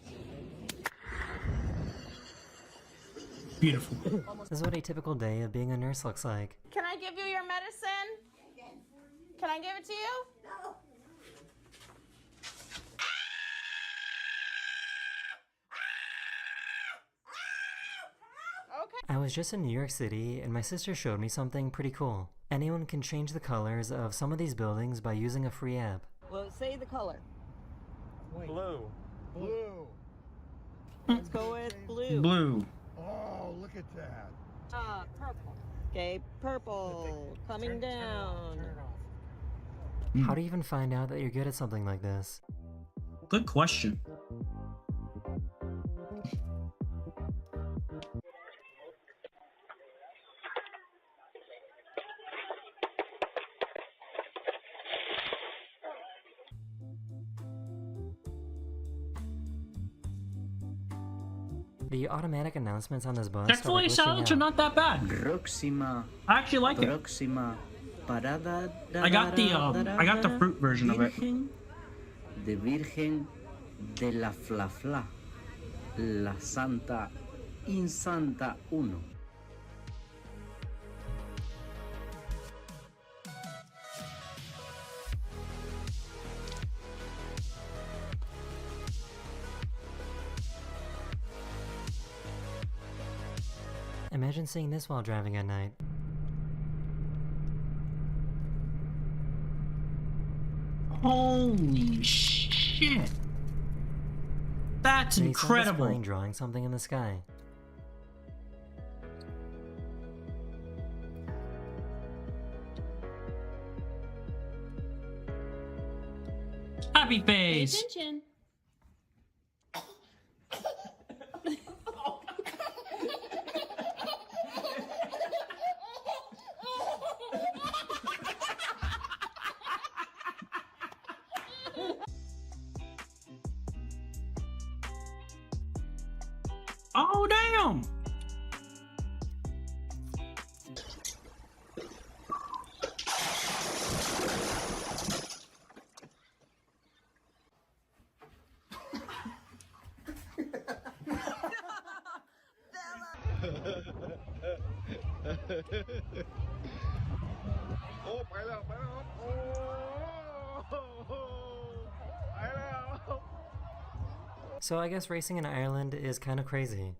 Beautiful. This is what a typical day of being a nurse looks like. Can I give you your medicine? Can I give it to you? No. I was just in New York City and my sister showed me something pretty cool. Anyone can change the colors of some of these buildings by using a free app. Well, say the color. Blue. Blue. Let's go with blue. Blue. Oh, look at that. Purple. Okay, purple. Coming down. How do you even find out that you're good at something like this? Good question. The automatic announcements on this bus Chick-fil-A started glitching salads are out. not that bad. Próxima. I actually like it. Próxima parada. I got the fruit version of it. Virgen de Virgen de la Fla Fla. La Santa Insanta Uno. Imagine seeing this while driving at night. Holy shit! That's They saw this incredible. plane drawing something in the sky. Happy Pay face. attention. Oh damn! So I guess racing in Ireland is kind of crazy.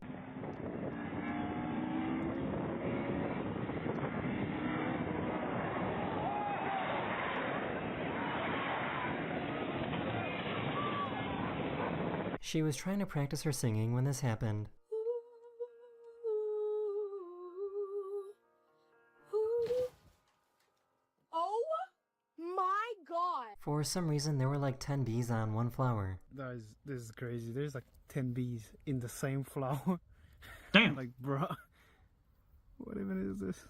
She was trying to practice her singing when this happened. Oh my god! For some reason, there were like 10 bees on one flower. This is crazy. There's like 10 bees in the same flower. Damn. Like, bruh. What even is this?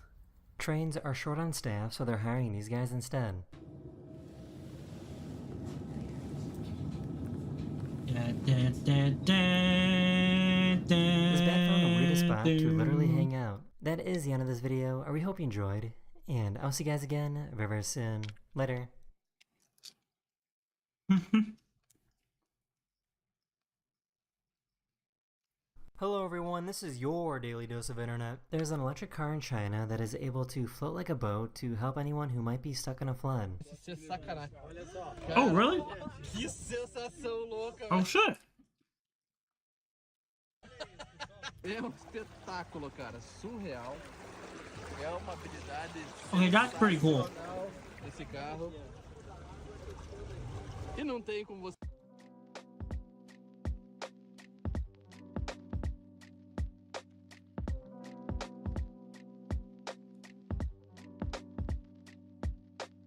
Trains are short on staff, so they're hiring these guys instead. This bat found the weirdest spot to literally hang out. That is the end of this video. I really hope you enjoyed, and I'll see you guys again very, very soon. Later. Hello everyone, this is your daily dose of internet. There's an electric car in China that is able to float like a boat to help anyone who might be stuck in a flood. Oh really? Oh shit! É espetáculo, cara, surreal. É uma habilidade Okay, that's pretty cool. esse carro. E não tem como você.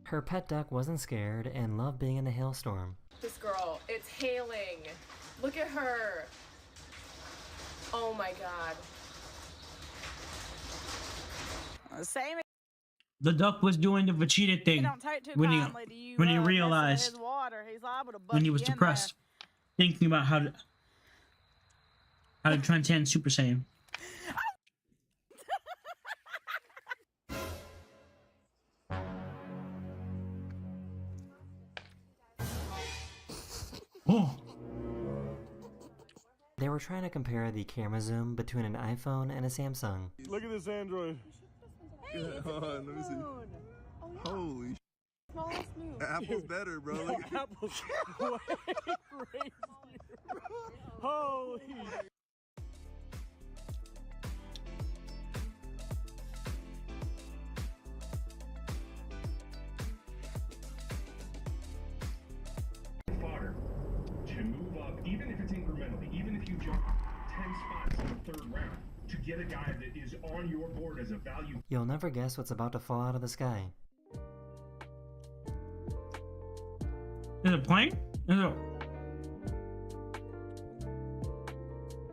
Her pet duck wasn't scared and loved being in the hailstorm. This girl, it's hailing. Look at her. Oh my god. Same. The duck was doing the Vegeta thing when he realized when he was depressed, thinking about how to transcend Super Saiyan. Oh. They were trying to compare the camera zoom between an iPhone and a Samsung. Look at this Android. Hey, hold on, let me see. Holy Smallest move. Apple's better, bro. Yo, Look at Apple's way crazier. Holy. Fodder to move up, even if it's incrementally, even if you jump 10 spots in the third round, to get a guy that is on your board as a value. You'll never guess what's about to fall out of the sky. Is it a plane? Is it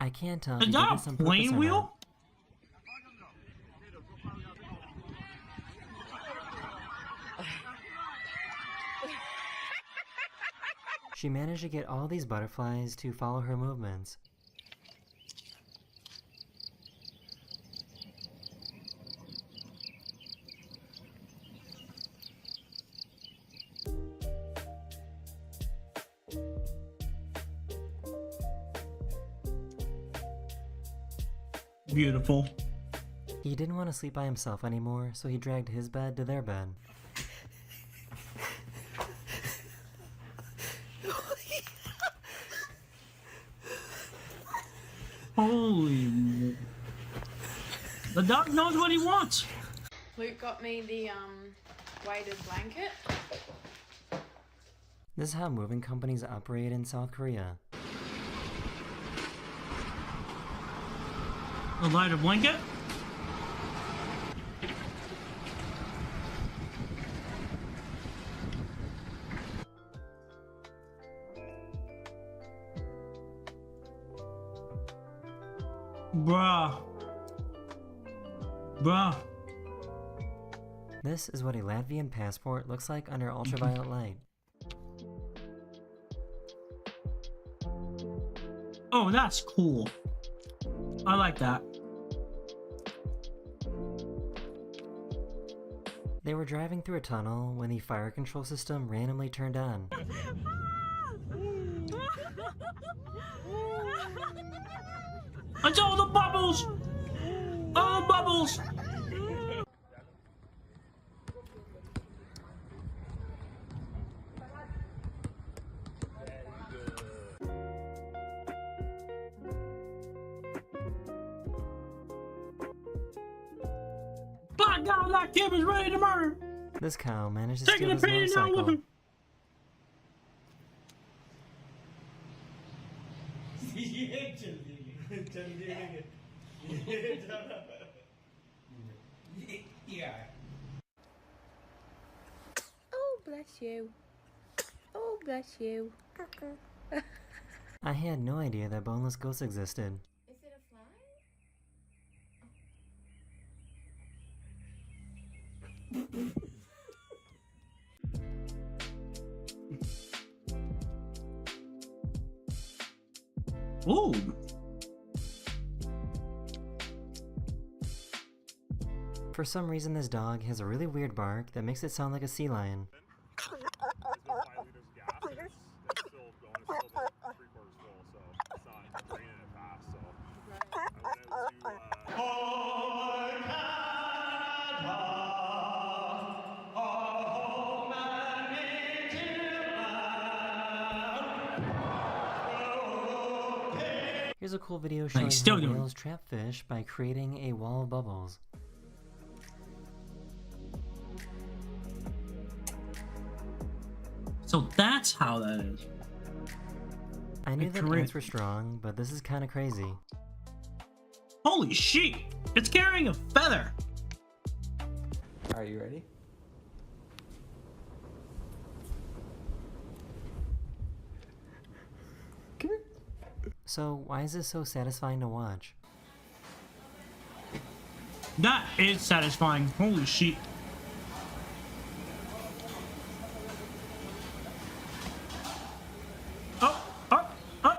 I can't tell if Is he did that this a on purpose plane or wheel? not. She managed to get all these butterflies to follow her movements. Beautiful. He didn't want to sleep by himself anymore, so he dragged his bed to their bed. Holy... The dog knows what he wants. Luke got me the weighted blanket. This is how moving companies operate in South Korea. A lighter blanket? Bruh. Bruh. This is what a Latvian passport looks like under ultraviolet light. Oh, that's cool. I like that. They were driving through a tunnel when the fire control system randomly turned on. It's all the bubbles! All the bubbles! By God, that kid was ready to murder! This cow managed to Taking steal a his penny down with motorcycle. him. Yeah. Oh, bless you. Oh, bless you. I had no idea that boneless ghosts existed. Is it a fly? Ooh. For some reason, this dog has a really weird bark that makes it sound like a sea lion. Here's a cool video showing still how doing whales trap fish by creating a wall of bubbles. So that's how that is. I knew that Correct. ants were strong, but this is kind of crazy. Holy shit! It's carrying a feather! Are you ready? So why is this so satisfying to watch? That is satisfying. Holy shit.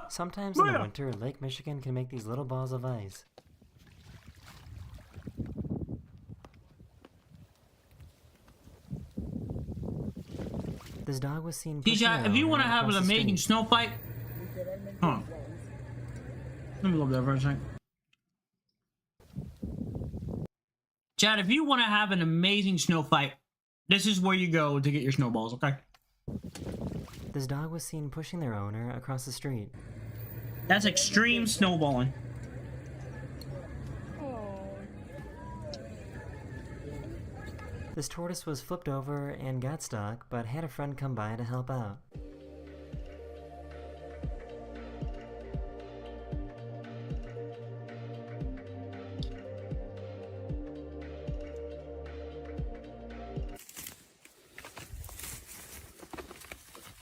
Sometimes in the winter, Lake Michigan can make these little balls of ice. This dog was seen pushing DJ, their if you owner want to have an across the amazing street. snow fight, huh? Let me look there for a second. Chad, if you want to have an amazing snow fight, this is where you go to get your snowballs, okay? This dog was seen pushing their owner across the street. That's extreme snowballing. This tortoise was flipped over and got stuck, but had a friend come by to help out.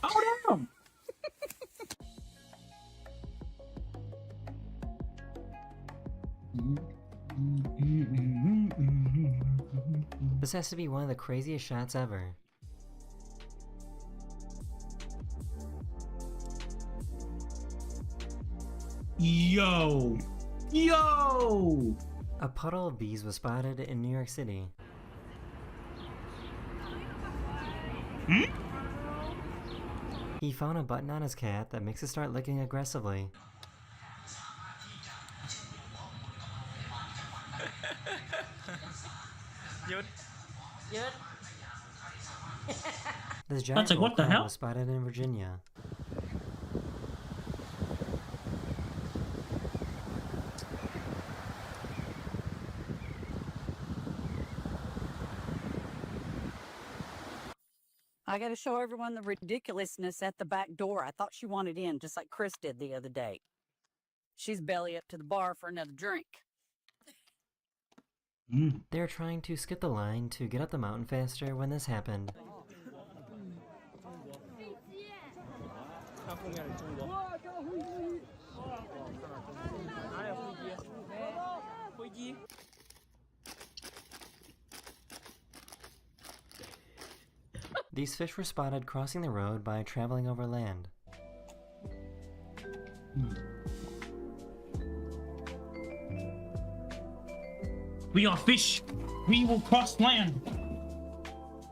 Oh, damn! This has to be one of the craziest shots ever. Yo! Yo! A puddle of bees was spotted in New York City. Hmm? He found a button on his cat that makes it start licking aggressively. This giant That's like, what the volcano hell? was spotted in Virginia. I got to show everyone the ridiculousness at the back door. I thought she wanted in, just like Chris did the other day. She's belly up to the bar for another drink. They were trying to skip the line to get up the mountain faster when this happened. These fish were spotted crossing the road by traveling over land. We are fish. We will cross land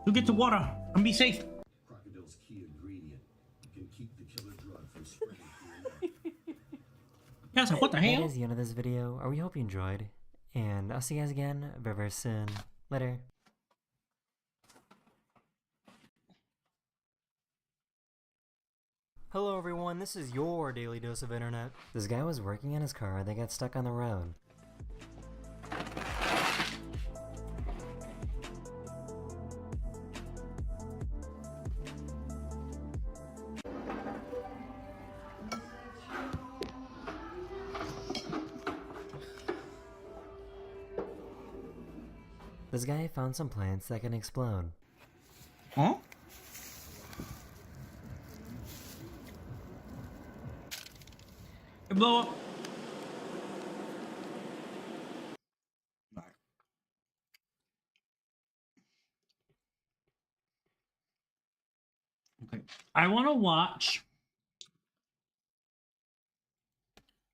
to get to water and be safe. Crocodile's key ingredient can keep the killer drug from spreading through your Yes, what the hell? That is the end of this video. We hope you enjoyed, and I'll see you guys again very, very soon. Later. Hello everyone, this is your daily dose of internet. This guy was working in his car that got stuck on the road. This guy found some plants that can explode. Huh? It blow up. Okay. I want to watch.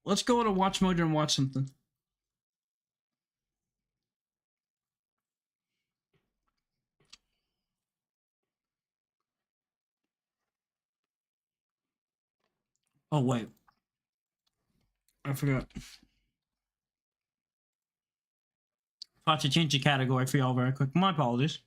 Let's go to Watch Mojo and watch something. Oh, wait. I forgot. I have to change the category for y'all very quick. My apologies.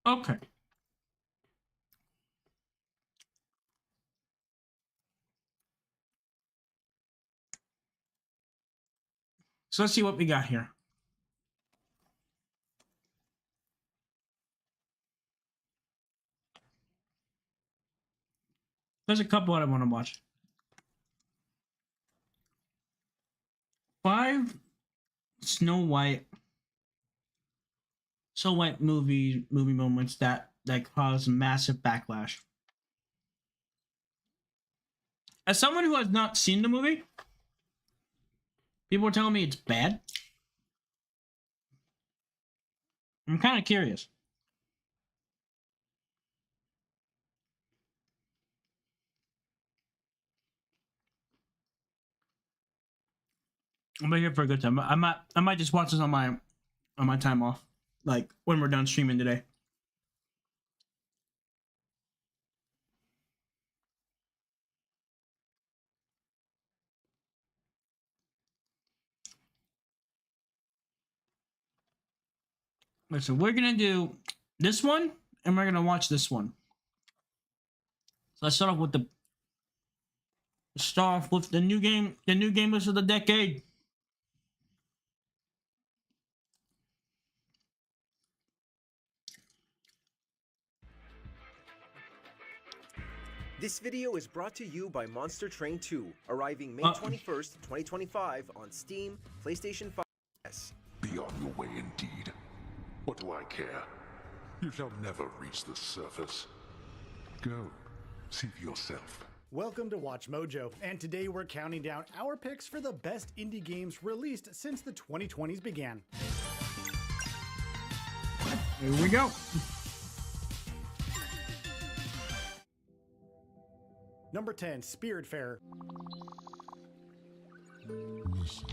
Okay. So let's see what we got here. There's a couple that I want to watch. 5 Snow White movie moments that caused massive backlash. As someone who has not seen the movie, people are telling me it's bad. I'm kind of curious. I'm here for a good time. I might just watch this on my time off, like when we're done streaming today. Listen, we're gonna do this one, and we're gonna watch this one. So let's start off with the new game list of the decade. This video is brought to you by Monster Train 2, arriving May 21st, 2025 on Steam, PlayStation 5. Be on your way indeed. What do I care? You shall never reach the surface. Go, see for yourself. Welcome to Watch Mojo, and today we're counting down our picks for the best indie games released since the 2020s began. Here we go. Number 10, Spiritfarer. Listen.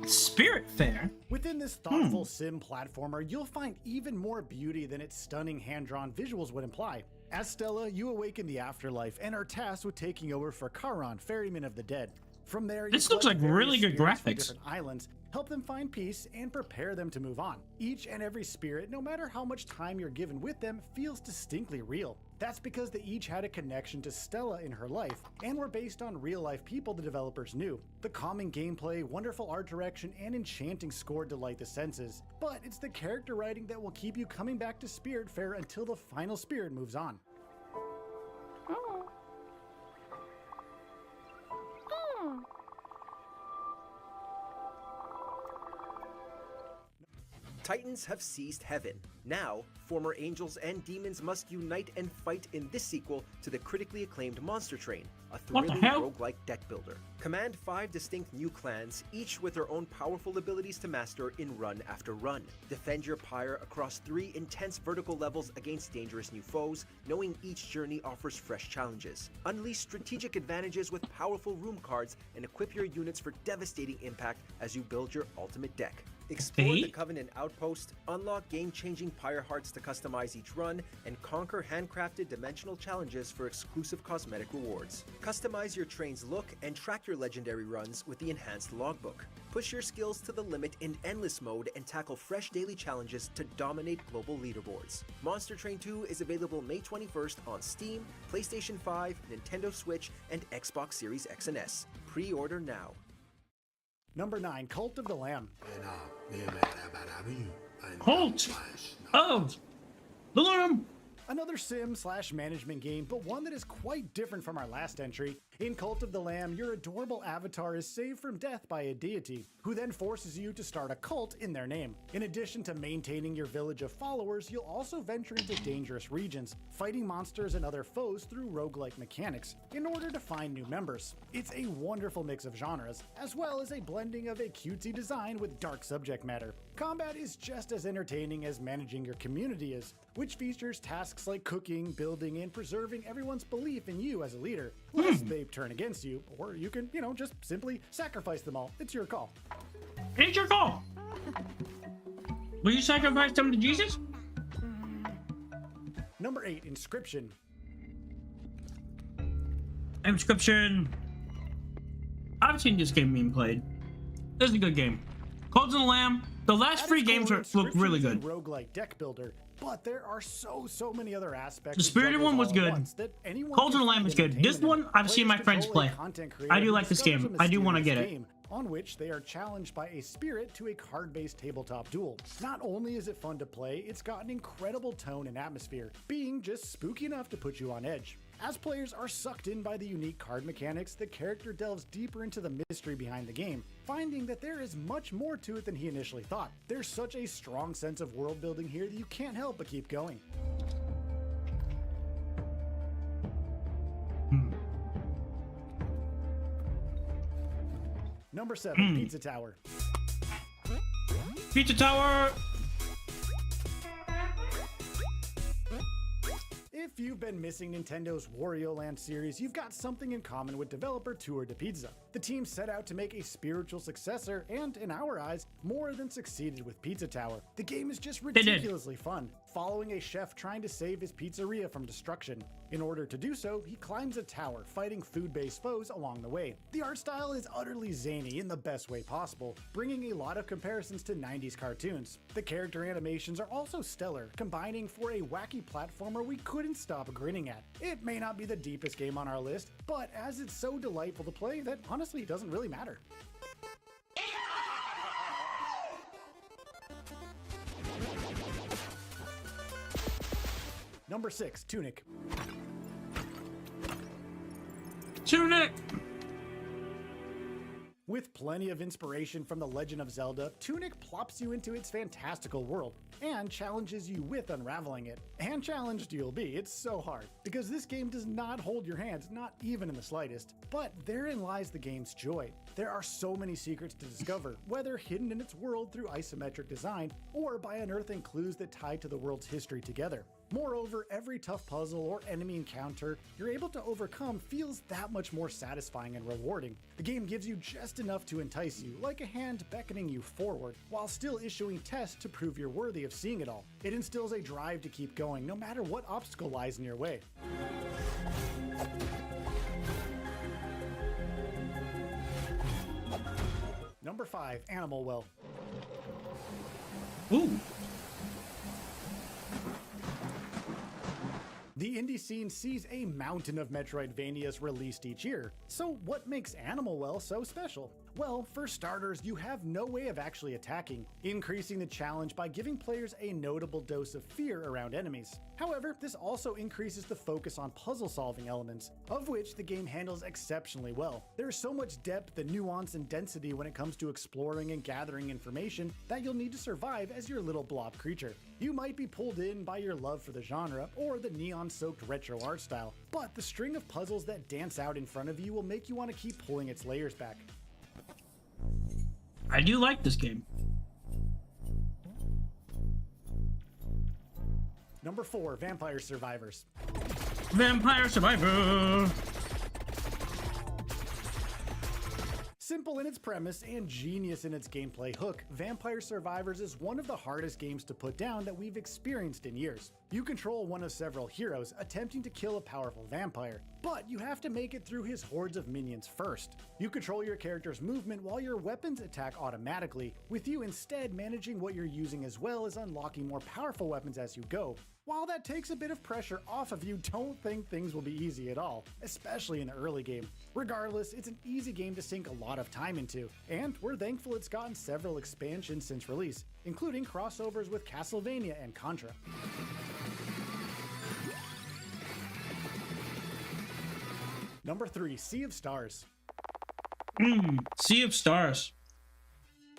Spirit Fair? Within this thoughtful sim platformer, you'll find even more beauty than its stunning hand-drawn visuals would imply. As Stella, you awaken the afterlife and are tasked with taking over for Charon, ferryman of the dead. From there, this you looks like really good spirits from graphics. different islands, help them find peace, and prepare them to move on. Each and every spirit, no matter how much time you're given with them, feels distinctly real. That's because they each had a connection to Stella in her life, and were based on real-life people the developers knew. The calming gameplay, wonderful art direction, and enchanting score delight the senses. But it's the character writing that will keep you coming back to Spirit Fair until the final spirit moves on. Titans have seized heaven. Now, former angels and demons must unite and fight in this sequel to the critically acclaimed Monster Train, a thrilling roguelike deck builder. Command 5 distinct new clans, each with their own powerful abilities to master in run after run. Defend your pyre across 3 intense vertical levels against dangerous new foes, knowing each journey offers fresh challenges. Unleash strategic advantages with powerful room cards and equip your units for devastating impact as you build your ultimate deck. Explore the Covenant Outpost, unlock game-changing pyre hearts to customize each run, and conquer handcrafted dimensional challenges for exclusive cosmetic rewards. Customize your train's look and track your legendary runs with the enhanced logbook. Push your skills to the limit in endless mode and tackle fresh daily challenges to dominate global leaderboards. Monster Train 2 is available May 21st on Steam, PlayStation 5, Nintendo Switch, and Xbox Series X and S. Pre-order now. Number 9, Cult of the Lamb. Cult of the Lamb! Another sim/management game, but one that is quite different from our last entry. In Cult of the Lamb, your adorable avatar is saved from death by a deity, who then forces you to start a cult in their name. In addition to maintaining your village of followers, you'll also venture into dangerous regions, fighting monsters and other foes through roguelike mechanics, in order to find new members. It's a wonderful mix of genres, as well as a blending of a cutesy design with dark subject matter. Combat is just as entertaining as managing your community is, which features tasks like cooking, building, and preserving everyone's belief in you as a leader, lest they turn against you, or you can, just simply sacrifice them all. It's your call. It's your call! Will you sacrifice them to Jesus? Number 8, Inscription. Inscription. I've seen this game being played. This is a good game. Cult of the Lamb. The last 3 games look really good. Roguelike deck builder, but there are so many other aspects. The Spirited one was good. Cult of the Lamb is good. This one I've seen my friends play. I do like this game. I do want to get it. On which they are challenged by a spirit to a card-based tabletop duel. Not only is it fun to play, it's got an incredible tone and atmosphere, being just spooky enough to put you on edge. As players are sucked in by the unique card mechanics, the character delves deeper into the mystery behind the game, finding that there is much more to it than he initially thought. There's such a strong sense of world building here that you can't help but keep going. Number 7, Pizza Tower. Pizza Tower! If you've been missing Nintendo's Wario Land series, you've got something in common with developer Tour de Pizza. The team set out to make a spiritual successor and, in our eyes, more than succeeded with Pizza Tower. The game is just ridiculously fun, following a chef trying to save his pizzeria from destruction. In order to do so, he climbs a tower, fighting food-based foes along the way. The art style is utterly zany in the best way possible, bringing a lot of comparisons to 90s cartoons. The character animations are also stellar, combining for a wacky platformer we couldn't stop grinning at. It may not be the deepest game on our list, but as it's so delightful to play that honestly doesn't really matter. Number 6, Tunic. Tunic! With plenty of inspiration from The Legend of Zelda, Tunic plops you into its fantastical world and challenges you with unraveling it. And challenged you'll be, it's so hard, because this game does not hold your hand, not even in the slightest. But therein lies the game's joy. There are so many secrets to discover, whether hidden in its world through isometric design or by unearthing clues that tie to the world's history together. Moreover, every tough puzzle or enemy encounter you're able to overcome feels that much more satisfying and rewarding. The game gives you just enough to entice you, like a hand beckoning you forward, while still issuing tests to prove you're worthy of seeing it all. It instills a drive to keep going, no matter what obstacle lies in your way. Number 5, Animal Well. Ooh. The indie scene sees a mountain of Metroidvanias released each year. So what makes Animal Well so special? Well, for starters, you have no way of actually attacking, increasing the challenge by giving players a notable dose of fear around enemies. However, this also increases the focus on puzzle-solving elements, of which the game handles exceptionally well. There's so much depth and nuance and density when it comes to exploring and gathering information that you'll need to survive as your little blob creature. You might be pulled in by your love for the genre or the neon-soaked retro art style, but the string of puzzles that dance out in front of you will make you want to keep pulling its layers back. I do like this game. Number 4, Vampire Survivors. Vampire Survivor! Simple in its premise and genius in its gameplay hook, Vampire Survivors is one of the hardest games to put down that we've experienced in years. You control one of several heroes attempting to kill a powerful vampire, but you have to make it through his hordes of minions first. You control your character's movement while your weapons attack automatically, with you instead managing what you're using as well as unlocking more powerful weapons as you go. While that takes a bit of pressure off of you, don't think things will be easy at all, especially in the early game. Regardless, it's an easy game to sink a lot of time into, and we're thankful it's gotten several expansions since release, including crossovers with Castlevania and Contra. Number 3, Sea of Stars. Sea of Stars.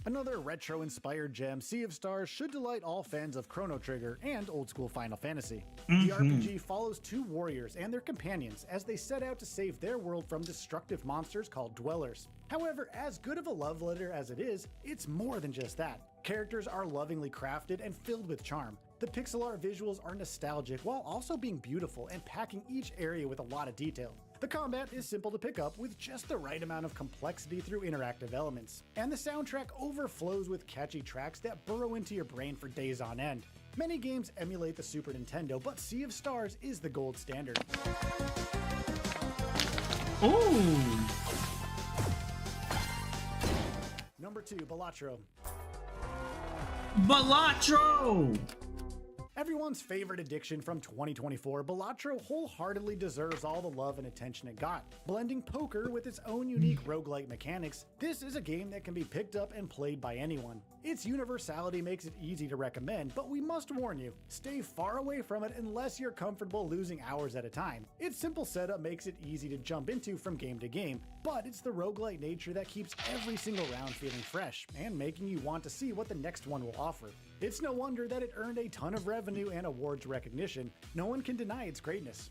Another retro-inspired gem, Sea of Stars should delight all fans of Chrono Trigger and old-school Final Fantasy. The RPG follows 2 warriors and their companions as they set out to save their world from destructive monsters called Dwellers. However, as good of a love letter as it is, it's more than just that. Characters are lovingly crafted and filled with charm. The pixel art visuals are nostalgic while also being beautiful and packing each area with a lot of detail. The combat is simple to pick up with just the right amount of complexity through interactive elements, and the soundtrack overflows with catchy tracks that burrow into your brain for days on end. Many games emulate the Super Nintendo, but Sea of Stars is the gold standard. Ooh! Number 2, Balatro. Balatro! Everyone's favorite addiction from 2024, Balatro wholeheartedly deserves all the love and attention it got. Blending poker with its own unique roguelike mechanics, this is a game that can be picked up and played by anyone. Its universality makes it easy to recommend, but we must warn you, stay far away from it unless you're comfortable losing hours at a time. Its simple setup makes it easy to jump into from game to game, but it's the roguelike nature that keeps every single round feeling fresh and making you want to see what the next one will offer. It's no wonder that it earned a ton of revenue and awards recognition. No one can deny its greatness.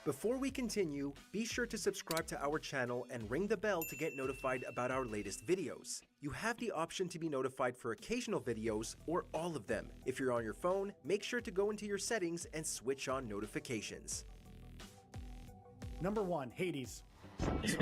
Before we continue, be sure to subscribe to our channel and ring the bell to get notified about our latest videos. You have the option to be notified for occasional videos or all of them. If you're on your phone, make sure to go into your settings and switch on notifications. Number 1, Hades. Hades!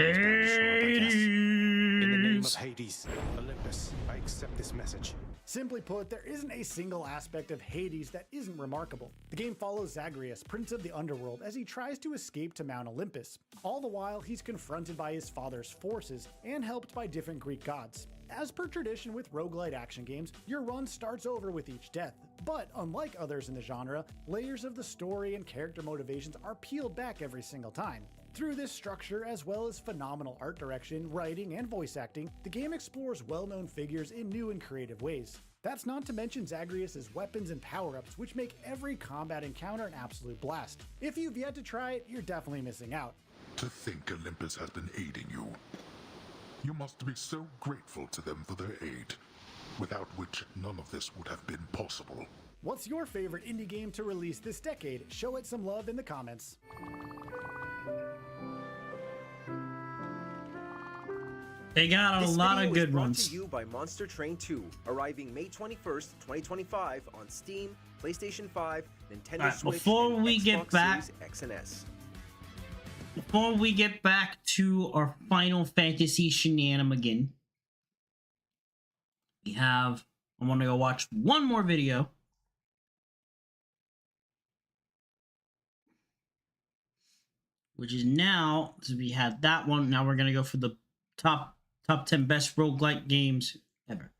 In the name of Hades, Olympus, I accept this message. Simply put, there isn't a single aspect of Hades that isn't remarkable. The game follows Zagreus, Prince of the Underworld, as he tries to escape to Mount Olympus. All the while, he's confronted by his father's forces and helped by different Greek gods. As per tradition with roguelite action games, your run starts over with each death, but unlike others in the genre, layers of the story and character motivations are peeled back every single time. Through this structure, as well as phenomenal art direction, writing, and voice acting, the game explores well-known figures in new and creative ways. That's not to mention Zagreus' weapons and power-ups, which make every combat encounter an absolute blast. If you've yet to try it, you're definitely missing out. To think Olympus has been aiding you. You must be so grateful to them for their aid, without which none of this would have been possible. What's your favorite indie game to release this decade? Show it some love in the comments. They got a This lot video of is good brought ones. to you by Monster Train 2, arriving May 21st, 2025 on Steam, PlayStation 5, Nintendo Alright, Switch, before and we Xbox get back- Series X and S. Before we get back to our Final Fantasy shenanigan, I want to go watch one more video. Which is now, so we had that one, now we're going to go for the top 10 best roguelike games ever.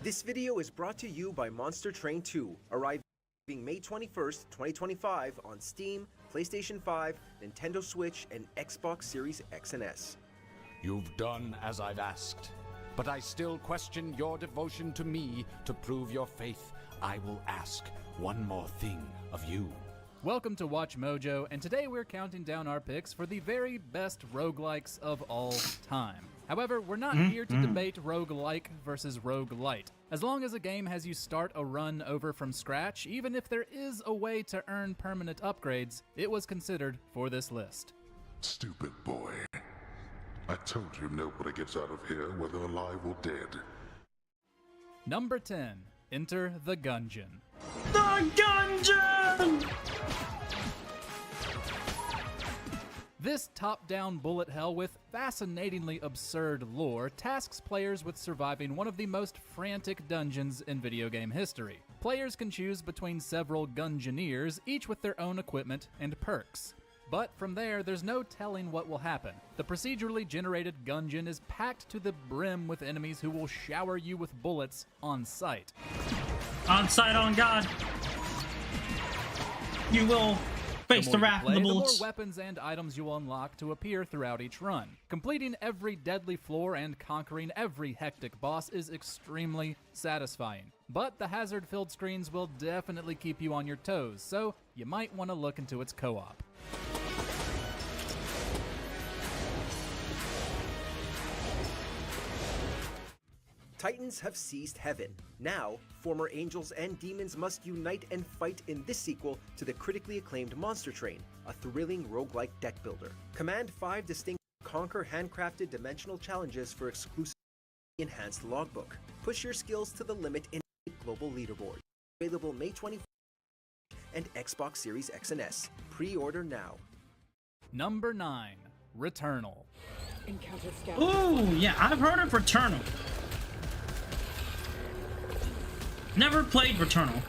This video is brought to you by Monster Train 2, arriving May 21st, 2025 on Steam, PlayStation 5, Nintendo Switch, and Xbox Series X and S. You've done as I've asked, but I still question your devotion to me. To prove your faith, I will ask one more thing of you. Welcome to Watch Mojo, and today we're counting down our picks for the very best roguelikes of all time. However, we're not here to debate roguelike versus roguelite. As long as a game has you start a run over from scratch, even if there is a way to earn permanent upgrades, it was considered for this list. Stupid boy. I told you nobody gets out of here, whether alive or dead. Number 10. Enter the Gungeon. The Gungeon! This top-down bullet hell with fascinatingly absurd lore tasks players with surviving one of the most frantic dungeons in video game history. Players can choose between several Gungeoneers, each with their own equipment and perks. But from there, there's no telling what will happen. The procedurally generated Gungeon is packed to the brim with enemies who will shower you with bullets on sight. On sight, on God. You will face the wrath of the bullets. The more weapons and items you will unlock to appear throughout each run. Completing every deadly floor and conquering every hectic boss is extremely satisfying. But the hazard-filled screens will definitely keep you on your toes, so you might want to look into its co-op. Titans have seized heaven. Now, former angels and demons must unite and fight in this sequel to the critically acclaimed Monster Train, a thrilling roguelike deck builder. Command 5 distinct conquer handcrafted dimensional challenges for exclusive enhanced logbook. Push your skills to the limit in global leaderboard. Available May 24th and Xbox Series X and S. Pre-order now. Number 9. Returnal. Ooh, yeah, I've heard of Returnal. Never played Returnal.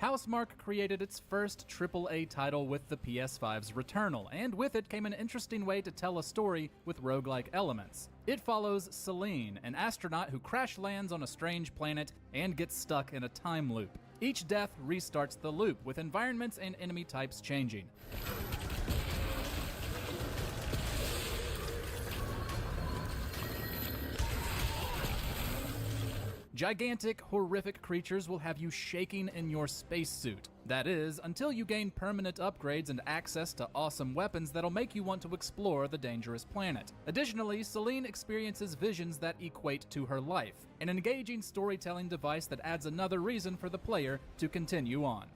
Housemarque created its first AAA title with the PS5's Returnal, and with it came an interesting way to tell a story with roguelike elements. It follows Celine, an astronaut who crash lands on a strange planet and gets stuck in a time loop. Each death restarts the loop, with environments and enemy types changing. Gigantic, horrific creatures will have you shaking in your spacesuit. That is, until you gain permanent upgrades and access to awesome weapons that'll make you want to explore the dangerous planet. Additionally, Celine experiences visions that equate to her life, an engaging storytelling device that adds another reason for the player to continue on.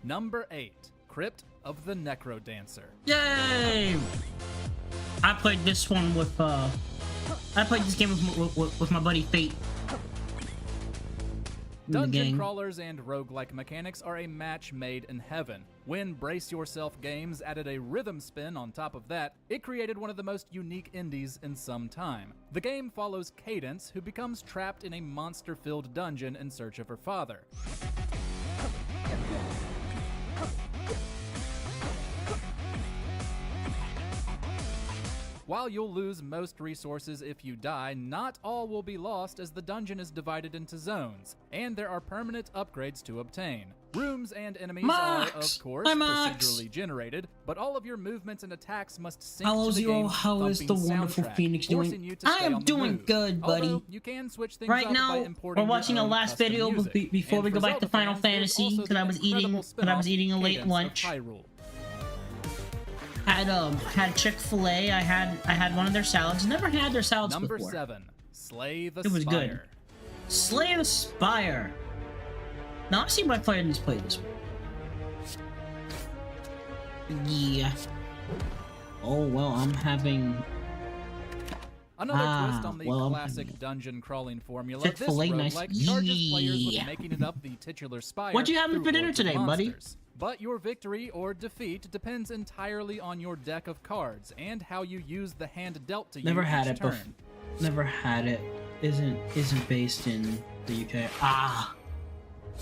Number 8. Crypt of the Necrodancer. Yay! I played this one with, I played this game with my buddy Fate. Dungeon crawlers and roguelike mechanics are a match made in heaven. When Brace Yourself Games added a rhythm spin on top of that, it created one of the most unique indies in some time. The game follows Cadence, who becomes trapped in a monster-filled dungeon in search of her father. While you'll lose most resources if you die, not all will be lost as the dungeon is divided into zones, and there are permanent upgrades to obtain. Rooms and enemies are, of course, procedurally generated, but all of your movements and attacks must sync to the game's how is the wonderful Phoenix doing? I am doing good, buddy. You can switch things right up now, by importing we're watching a last video before we go back to Final Fantasy, because I was eating a late lunch. had Chick-fil-A. I had one of their salads. Never had their salads Number before. 7, Slay the It was Spire. good. Slay the Spire. Now I've seen my friends play this one. Yeah. Oh well, I'm having. Another twist on the classic dungeon crawling formula. This Chick-fil-A nice. roguelike charges players with making it up the titular spire. What'd you have through for dinner hordes of today, buddy? monsters. But your victory or defeat depends entirely on your deck of cards and how you use the hand dealt to you Never had each it turn. before. Never had it. Isn't based in the UK. Ah.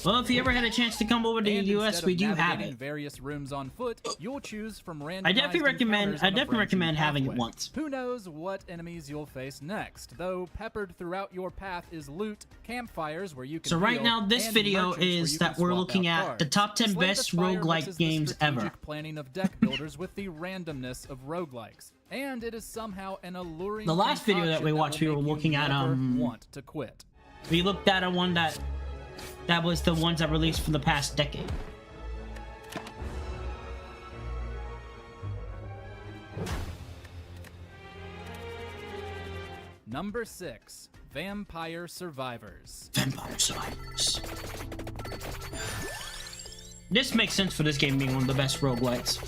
Well, if you ever had a chance to come over to the And US, instead we of do have navigating it. various rooms on foot, you'll choose from randomized I definitely recommend. encounters I on a definitely branching recommend having it pathway. once. Who knows what enemies you'll face next? Though peppered throughout your path is loot, campfires where you can. So right heal, now, this and video merchants where is you that can we're swap looking out at cards. the top 10 Slay the best Spire roguelike mixes the games ever. strategic planning of deck builders with the randomness of roguelikes, and it is somehow an alluring. The last video that we concoction watched, we will were make you looking at never want to quit. We looked at a one that was the ones that released from the past decade. Number 6, Vampire Survivors. Vampire Survivors. This makes sense for this game being one of the best roguelites.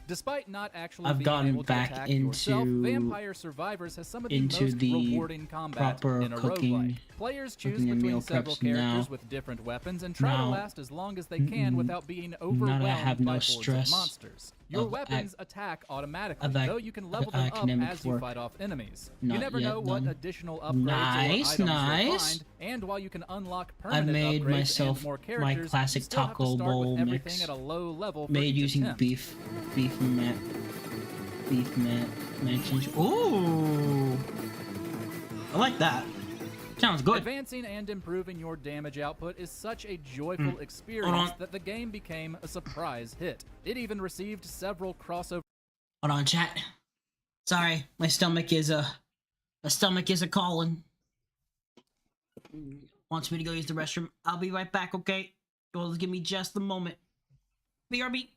Despite not actually I've being gotten able to back attack into yourself, Vampire Survivors has some of the into most the rewarding combat proper in a cooking, roguelike. Players choose cooking and between meal several preps characters now. with different weapons and try to Now- last as long as they can without being now overwhelmed that I have by no hordes stress of monsters. Your of weapons attack automatically, of though you can level them up academic as you work. fight off enemies. Not You never yet know what done. additional upgrades Nice, or items you'll nice. find, and while you can unlock I've permanent made upgrades myself and more my characters, classic you still have to taco start with bowl everything mix, at a low level for made each using attempt. beef mentions. Ooh, I like that. Sounds good. Advancing and improving your damage output is such a joyful Hold experience on. that the game became a surprise hit. It even received several crossover. Hold on, chat. Sorry, my stomach is a calling. Wants me to go use the restroom. I'll be right back, okay? Well, give me just a moment. BRB.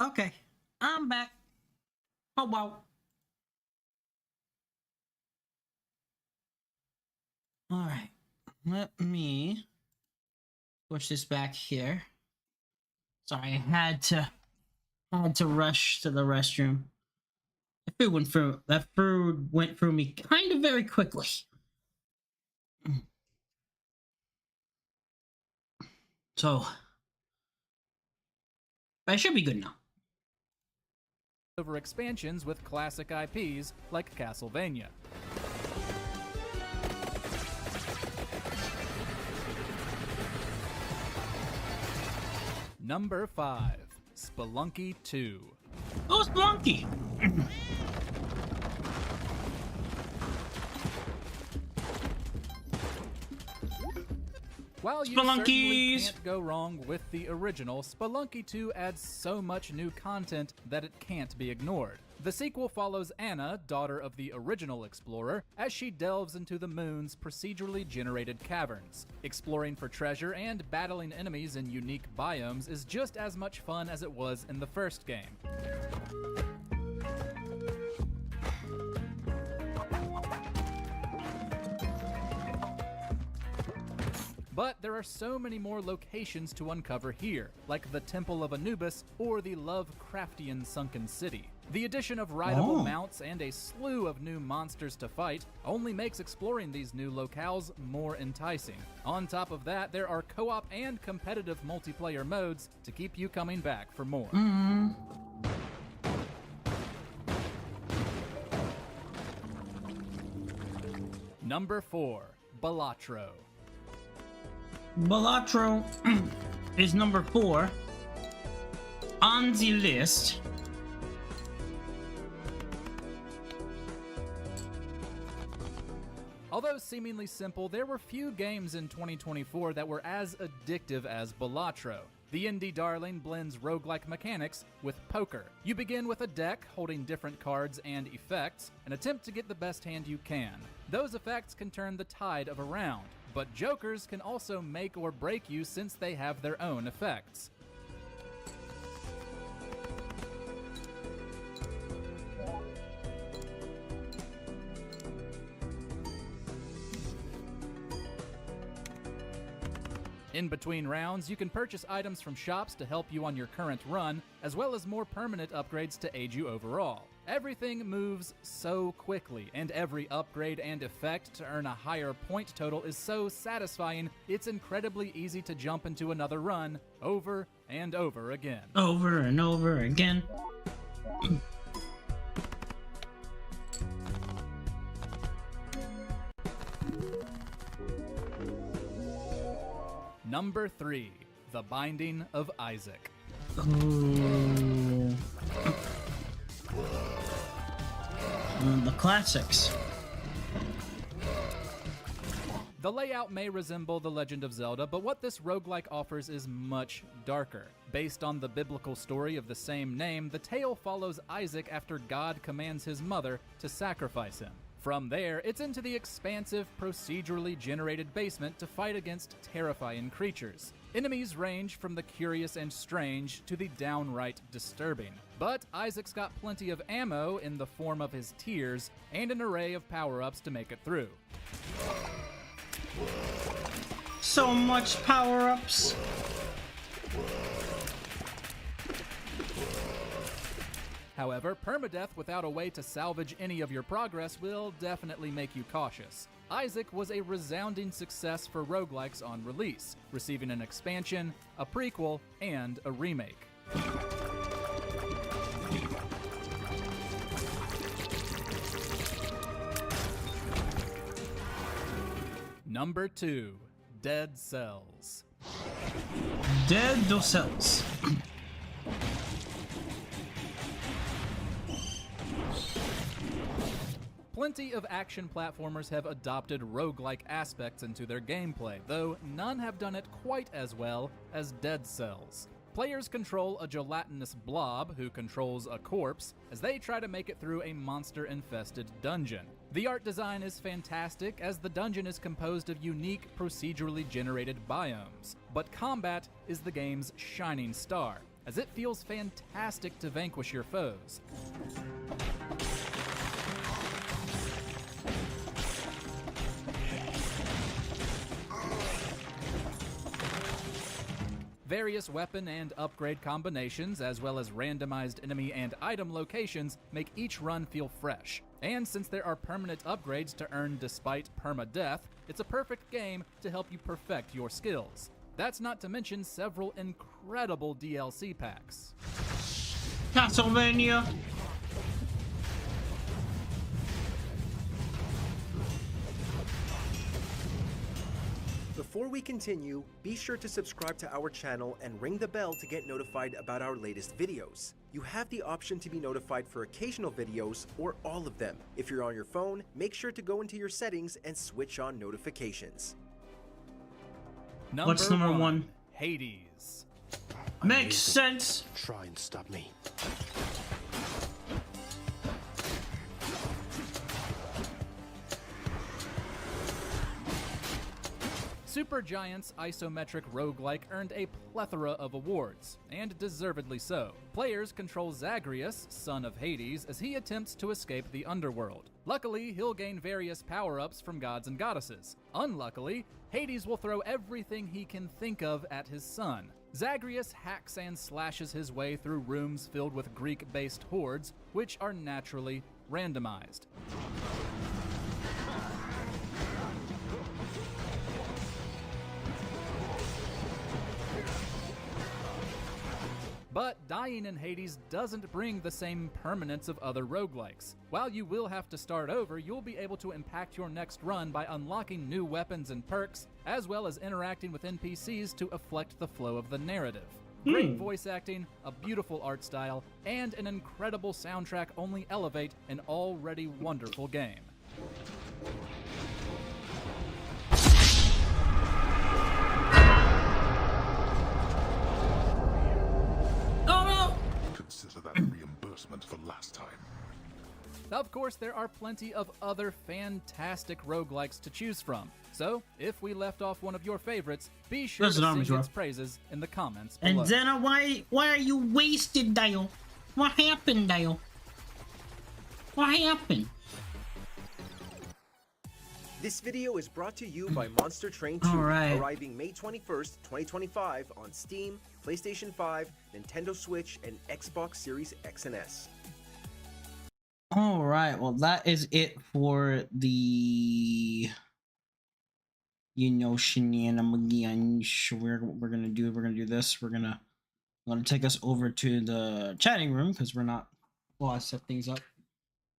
Okay, I'm back. Oh wow. Alright, let me push this back here. Sorry, I had to rush to the restroom. That food went through me kind of very quickly. So I should be good now. Over expansions with classic IPs like Castlevania. Number 5, Spelunky 2. Oh, Spelunky! While you certainly can't go wrong with the original, Spelunky 2 adds so much new content that it can't be ignored. The sequel follows Anna, daughter of the original explorer, as she delves into the moon's procedurally generated caverns. Exploring for treasure and battling enemies in unique biomes is just as much fun as it was in the first game. But there are so many more locations to uncover here, like the Temple of Anubis or the Lovecraftian Sunken City. The addition of rideable mounts and a slew of new monsters to fight only makes exploring these new locales more enticing. On top of that, there are co-op and competitive multiplayer modes to keep you coming back for more. Number 4, Balatro. Balatro is number 4 on the list. Although seemingly simple, there were few games in 2024 that were as addictive as Balatro. The indie darling blends roguelike mechanics with poker. You begin with a deck holding different cards and effects, and attempt to get the best hand you can. Those effects can turn the tide of a round, but jokers can also make or break you since they have their own effects. In between rounds, you can purchase items from shops to help you on your current run, as well as more permanent upgrades to aid you overall. Everything moves so quickly, and every upgrade and effect to earn a higher point total is so satisfying, it's incredibly easy to jump into another run over and over again. Over and over again. Number 3, The Binding of Isaac. Ooh. The classics. The layout may resemble The Legend of Zelda, but what this roguelike offers is much darker. Based on the biblical story of the same name, the tale follows Isaac after God commands his mother to sacrifice him. From there, it's into the expansive, procedurally generated basement to fight against terrifying creatures. Enemies range from the curious and strange to the downright disturbing. But Isaac's got plenty of ammo in the form of his tears and an array of power-ups to make it through. So much power-ups. However, permadeath without a way to salvage any of your progress will definitely make you cautious. Isaac was a resounding success for roguelikes on release, receiving an expansion, a prequel, and a remake. Number 2, Dead Cells. Dead Cells. Plenty of action platformers have adopted roguelike aspects into their gameplay, though none have done it quite as well as Dead Cells. Players control a gelatinous blob who controls a corpse as they try to make it through a monster-infested dungeon. The art design is fantastic as the dungeon is composed of unique procedurally generated biomes, but combat is the game's shining star. as it feels fantastic to vanquish your foes. Various weapon and upgrade combinations, as well as randomized enemy and item locations, make each run feel fresh. And since there are permanent upgrades to earn despite permadeath, it's a perfect game to help you perfect your skills. That's not to mention several incredible DLC packs. Castlevania. Before we continue, be sure to subscribe to our channel and ring the bell to get notified about our latest videos. You have the option to be notified for occasional videos or all of them. If you're on your phone, make sure to go into your settings and switch on notifications. What's number one? Hades. Makes sense. Try and stop me. Supergiant's isometric roguelike earned a plethora of awards, and deservedly so. Players control Zagreus, son of Hades, as he attempts to escape the underworld. Luckily, he'll gain various power-ups from gods and goddesses. Unluckily, Hades will throw everything he can think of at his son. Zagreus hacks and slashes his way through rooms filled with Greek-based hordes, which are naturally randomized. But dying in Hades doesn't bring the same permanence of other roguelikes. While you will have to start over, you'll be able to impact your next run by unlocking new weapons and perks, as well as interacting with NPCs to affect the flow of the narrative. Great voice acting, a beautiful art style, and an incredible soundtrack only elevate an already wonderful game. Consider that reimbursement for last time. Of course, there are plenty of other fantastic roguelikes to choose from. So, if we left off one of your favorites, be sure to sing its praises in the comments below. And Zena, why are you wasted, Dial? What happened, Dial? What happened? This video is brought to you by Monster Train 2, arriving May 21st, 2025 on Steam, PlayStation 5, Nintendo Switch, and Xbox Series X and S. Alright, well that is it for the shenanigans. We're gonna do this. We're gonna take us over to the chatting room because we're not, well, I set things up.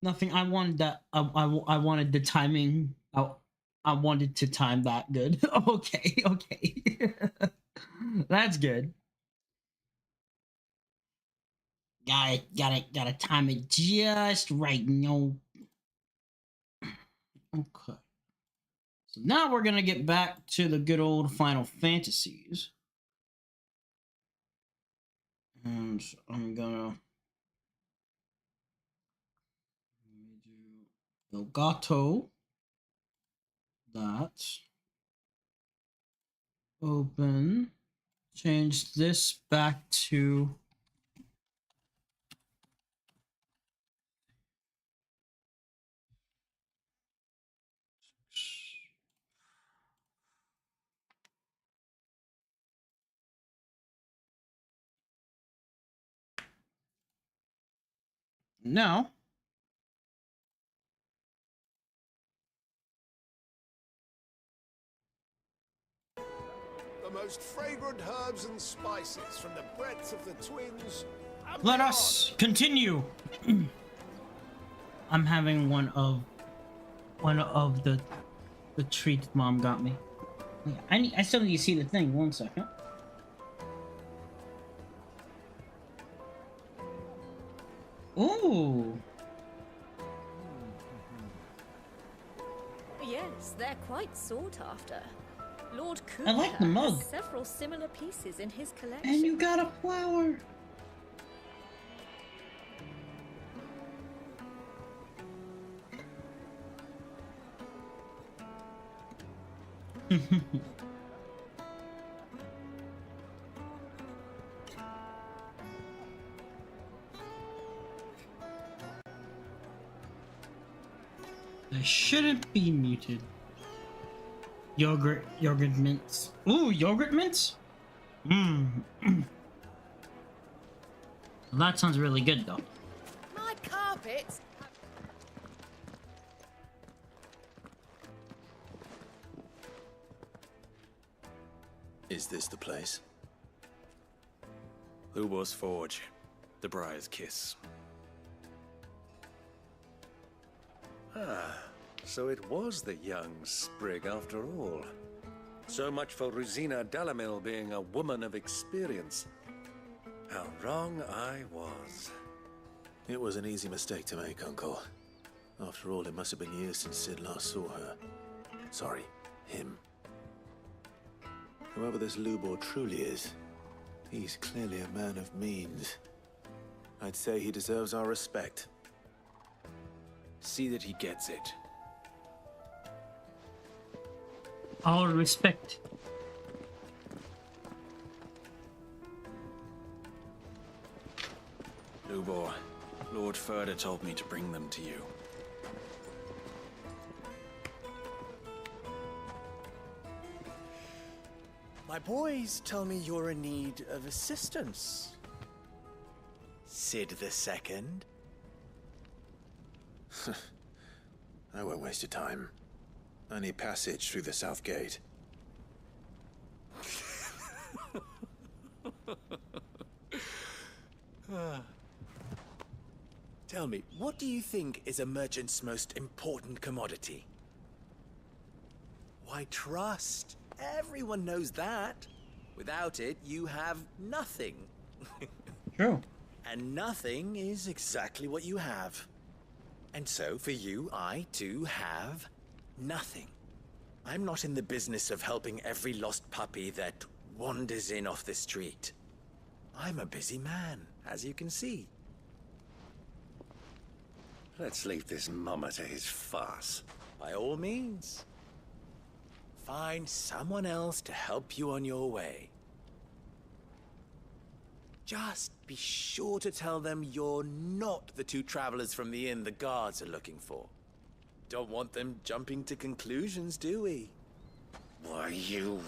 Nothing, I wanted that, I wanted the timing, I wanted to time that good. Okay. That's good. Gotta time it just right, Okay. So now we're gonna get back to the good old Final Fantasies. And I'm gonna do Elgato. That. Open. Change this back to now. The most fragrant herbs and spices from the breadth of the twins. Let us continue. I'm having one of the treats Mom got me. I still need to see the thing. 1 second. Ooh. Yes, they're quite sought after. Lord Cooper I like the mug. has several similar pieces in his collection. And you got a flower. I shouldn't be muted. Yogurt mints. Ooh, yogurt mints? Mmm. That sounds really good though. My carpets. Is this the place? Lubor's Forge, the Briar's Kiss. Ah, so it was the young sprig after all. So much for Rosina Dalamil being a woman of experience. How wrong I was. It was an easy mistake to make, Uncle. After all, it must have been years since Sid last saw her. Sorry, him. Whoever this Lubor truly is, he's clearly a man of means. I'd say he deserves our respect. See that he gets it. All respect. Lubor, Lord Furder told me to bring them to you. My boys tell me you're in need of assistance. Sid the Second? I won't waste your time. I need passage through the south gate. Tell me, what do you think is a merchant's most important commodity? Why, trust. Everyone knows that. Without it, you have nothing. True. And nothing is exactly what you have. And so, for you, I, too, have nothing. I'm not in the business of helping every lost puppy that wanders in off the street. I'm a busy man, as you can see. Let's leave this mummer to his farce. By all means. Find someone else to help you on your way. Just be sure to tell them you're not the two travelers from the inn the guards are looking for. Don't want them jumping to conclusions, do we? Why, you...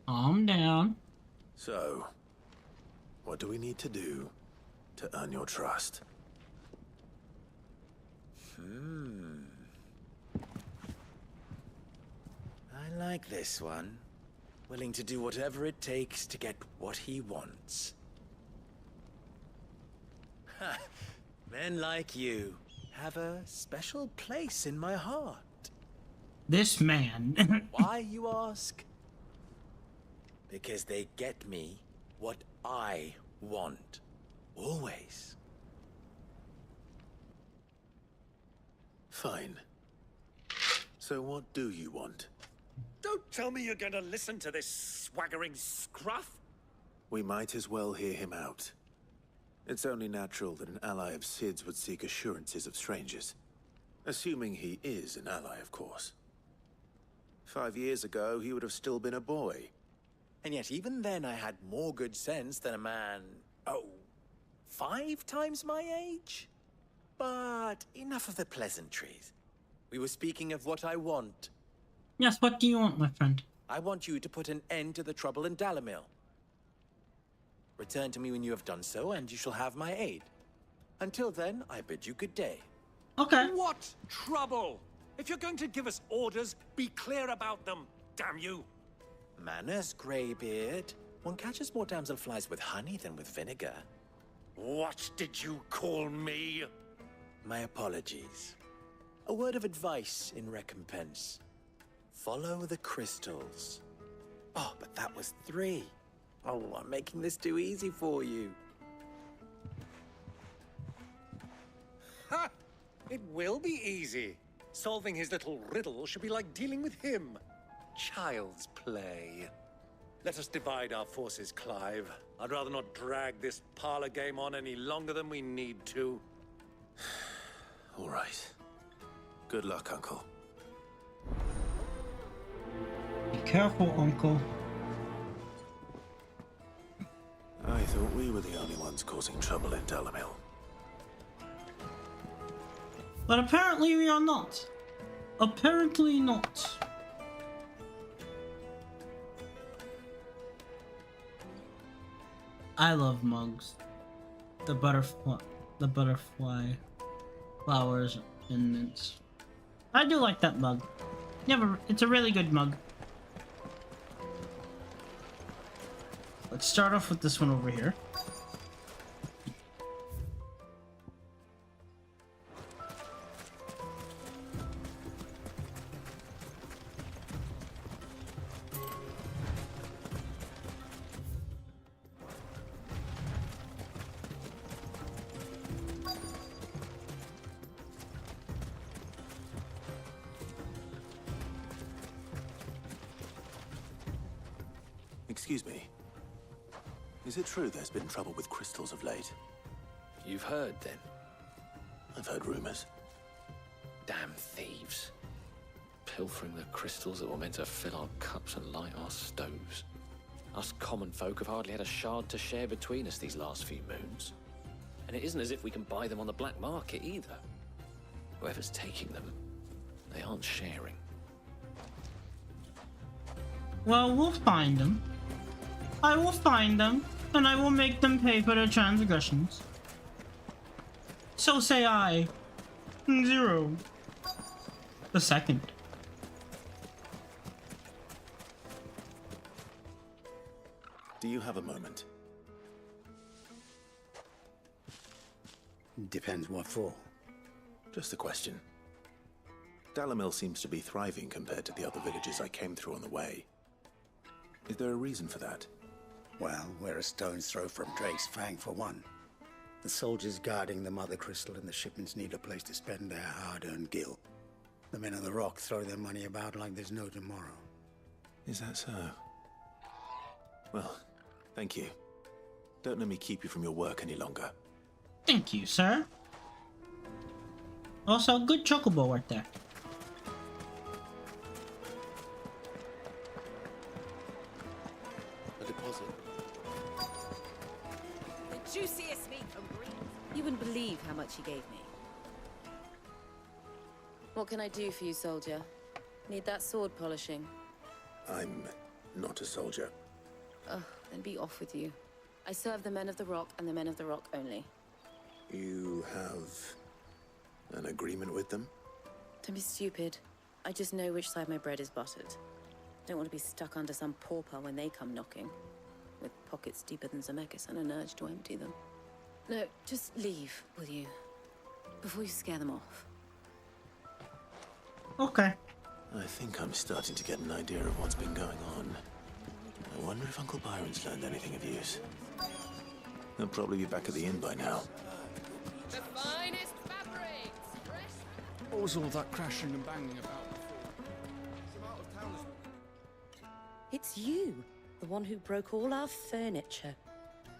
Calm down. So, what do we need to do to earn your trust? I like this one. Willing to do whatever it takes to get what he wants. Ha! Men like you have a special place in my heart. This man. Why, you ask? Because they get me what I want. Always. Fine. So what do you want? Don't tell me you're going to listen to this swaggering scruff. We might as well hear him out. It's only natural that an ally of Sid's would seek assurances of strangers. Assuming he is an ally, of course. 5 years ago, he would have still been a boy. And yet even then I had more good sense than a man, 5 times my age? But enough of the pleasantries. We were speaking of what I want. Yes, what do you want, my friend? I want you to put an end to the trouble in Dalamil. Return to me when you have done so, and you shall have my aid. Until then, I bid you good day. Okay. What trouble? If you're going to give us orders, be clear about them, damn you. Manners, Greybeard. One catches more damselflies with honey than with vinegar. What did you call me? My apologies. A word of advice in recompense. Follow the crystals. Oh, but that was 3. Oh, I'm making this too easy for you. Ha! It will be easy. Solving his little riddle should be like dealing with him. Child's play. Let us divide our forces, Clive. I'd rather not drag this parlor game on any longer than we need to. All right. Good luck, Uncle. Be careful, Uncle. I thought we were the only ones causing trouble in Dalamil. But apparently we are not. Apparently not. I love mugs. The butterfly flowers and mints. I do like that mug. It's a really good mug. Let's start off with this one over here. Excuse me. Is it true there's been trouble with crystals of late? You've heard, then? I've heard rumors. Damn thieves. Pilfering the crystals that were meant to fill our cups and light our stoves. Us common folk have hardly had a shard to share between us these last few moons. And it isn't as if we can buy them on the black market either. Whoever's taking them, they aren't sharing. Well, we'll find them. I will find them, and I will make them pay for their transgressions. So say I. 0. The second. Do you have a moment? Depends what for. Just a question. Dalamil seems to be thriving compared to the other villages I came through on the way. Is there a reason for that? Well, we're a stone's throw from Drake's Fang, for one. The soldiers guarding the Mother Crystal and the shipments need a place to spend their hard-earned gil. The men of the Rock throw their money about like there's no tomorrow. Is that so? Well, thank you. Don't let me keep you from your work any longer. Thank you, sir. Also, good chocobo right there. A deposit. The juiciest meat from Greece. You wouldn't believe how much he gave me. What can I do for you, soldier? Need that sword polishing? I'm not a soldier. Ugh, then be off with you. I serve the men of the Rock and the men of the Rock only. You have an agreement with them? Don't be stupid. I just know which side my bread is buttered. Don't want to be stuck under some pauper when they come knocking. With pockets deeper than Zemeckis and an urge to empty them. No, just leave, will you? Before you scare them off. Okay. I think I'm starting to get an idea of what's been going on. I wonder if Uncle Byron's learned anything of use. He'll probably be back at the inn by now. The finest fabrics! What was all that crashing and banging about? It's you, the one who broke all our furniture.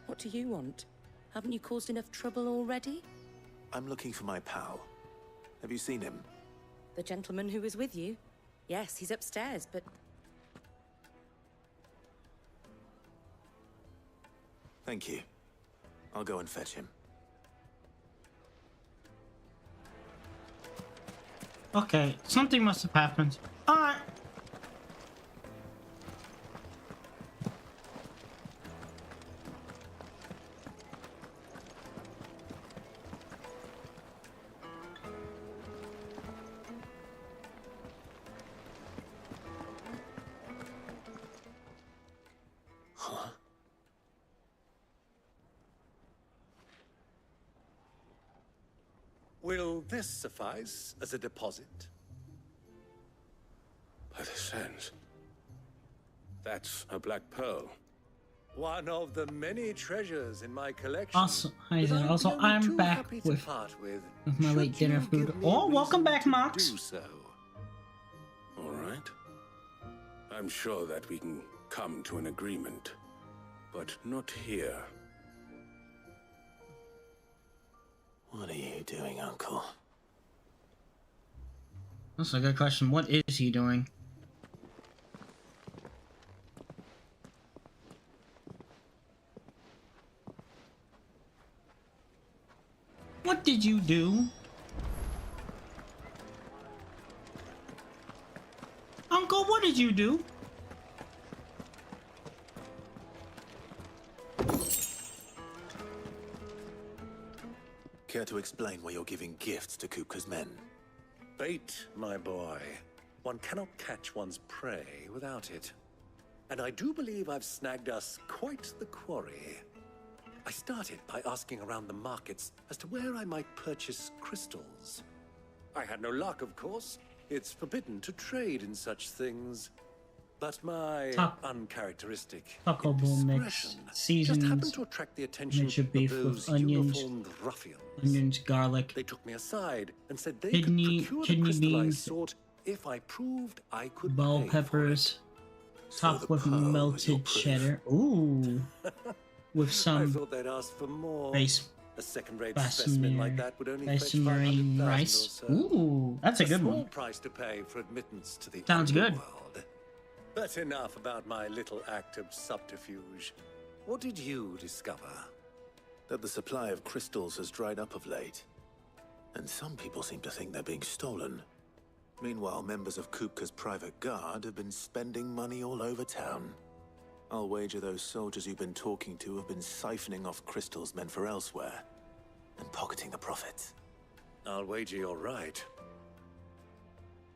What do you want? Haven't you caused enough trouble already? I'm looking for my pal. Have you seen him? The gentleman who was with you? Yes, he's upstairs, but... Thank you. I'll go and fetch him. Okay, something must have happened. Alright. Huh? Will this suffice as a deposit? By the sands. That's a black pearl. One of the many treasures in my collection. Also, hi there. Also, I'm back with my late dinner food. Oh, welcome back, Mox. So. All right. I'm sure that we can come to an agreement, but not here. What are you doing, Uncle? That's a good question. What is he doing? What did you do? did you do? Care to explain why you're giving gifts to Kupka's men? Bait, my boy. One cannot catch one's prey without it. And I do believe I've snagged us quite the quarry. I started by asking around the markets as to where I might purchase crystals. I had no luck, of course. It's forbidden to trade in such things. But my uncharacteristic Taco Bowl mix, just happened seasons, to attract the attention mixture of beef those with onions, uniformed ruffians. onions, garlic, They took me aside and said they kidney, could procure the kidney crystal I beans, sought if I proved I could bell pay peppers, topped with melted cheddar. Ooh, with I some thought they'd ask for more. base A second-rate specimen like that would only fetch 500,000 or rice. so. Ooh, that's a good small one. price to pay for admittance to the Sounds good. underworld. But enough about my little act of subterfuge. What did you discover? That the supply of crystals has dried up of late. And some people seem to think they're being stolen. Meanwhile, members of Kupka's private guard have been spending money all over town. I'll wager those soldiers you've been talking to have been siphoning off crystals meant for elsewhere, and pocketing the profits. I'll wager you're right.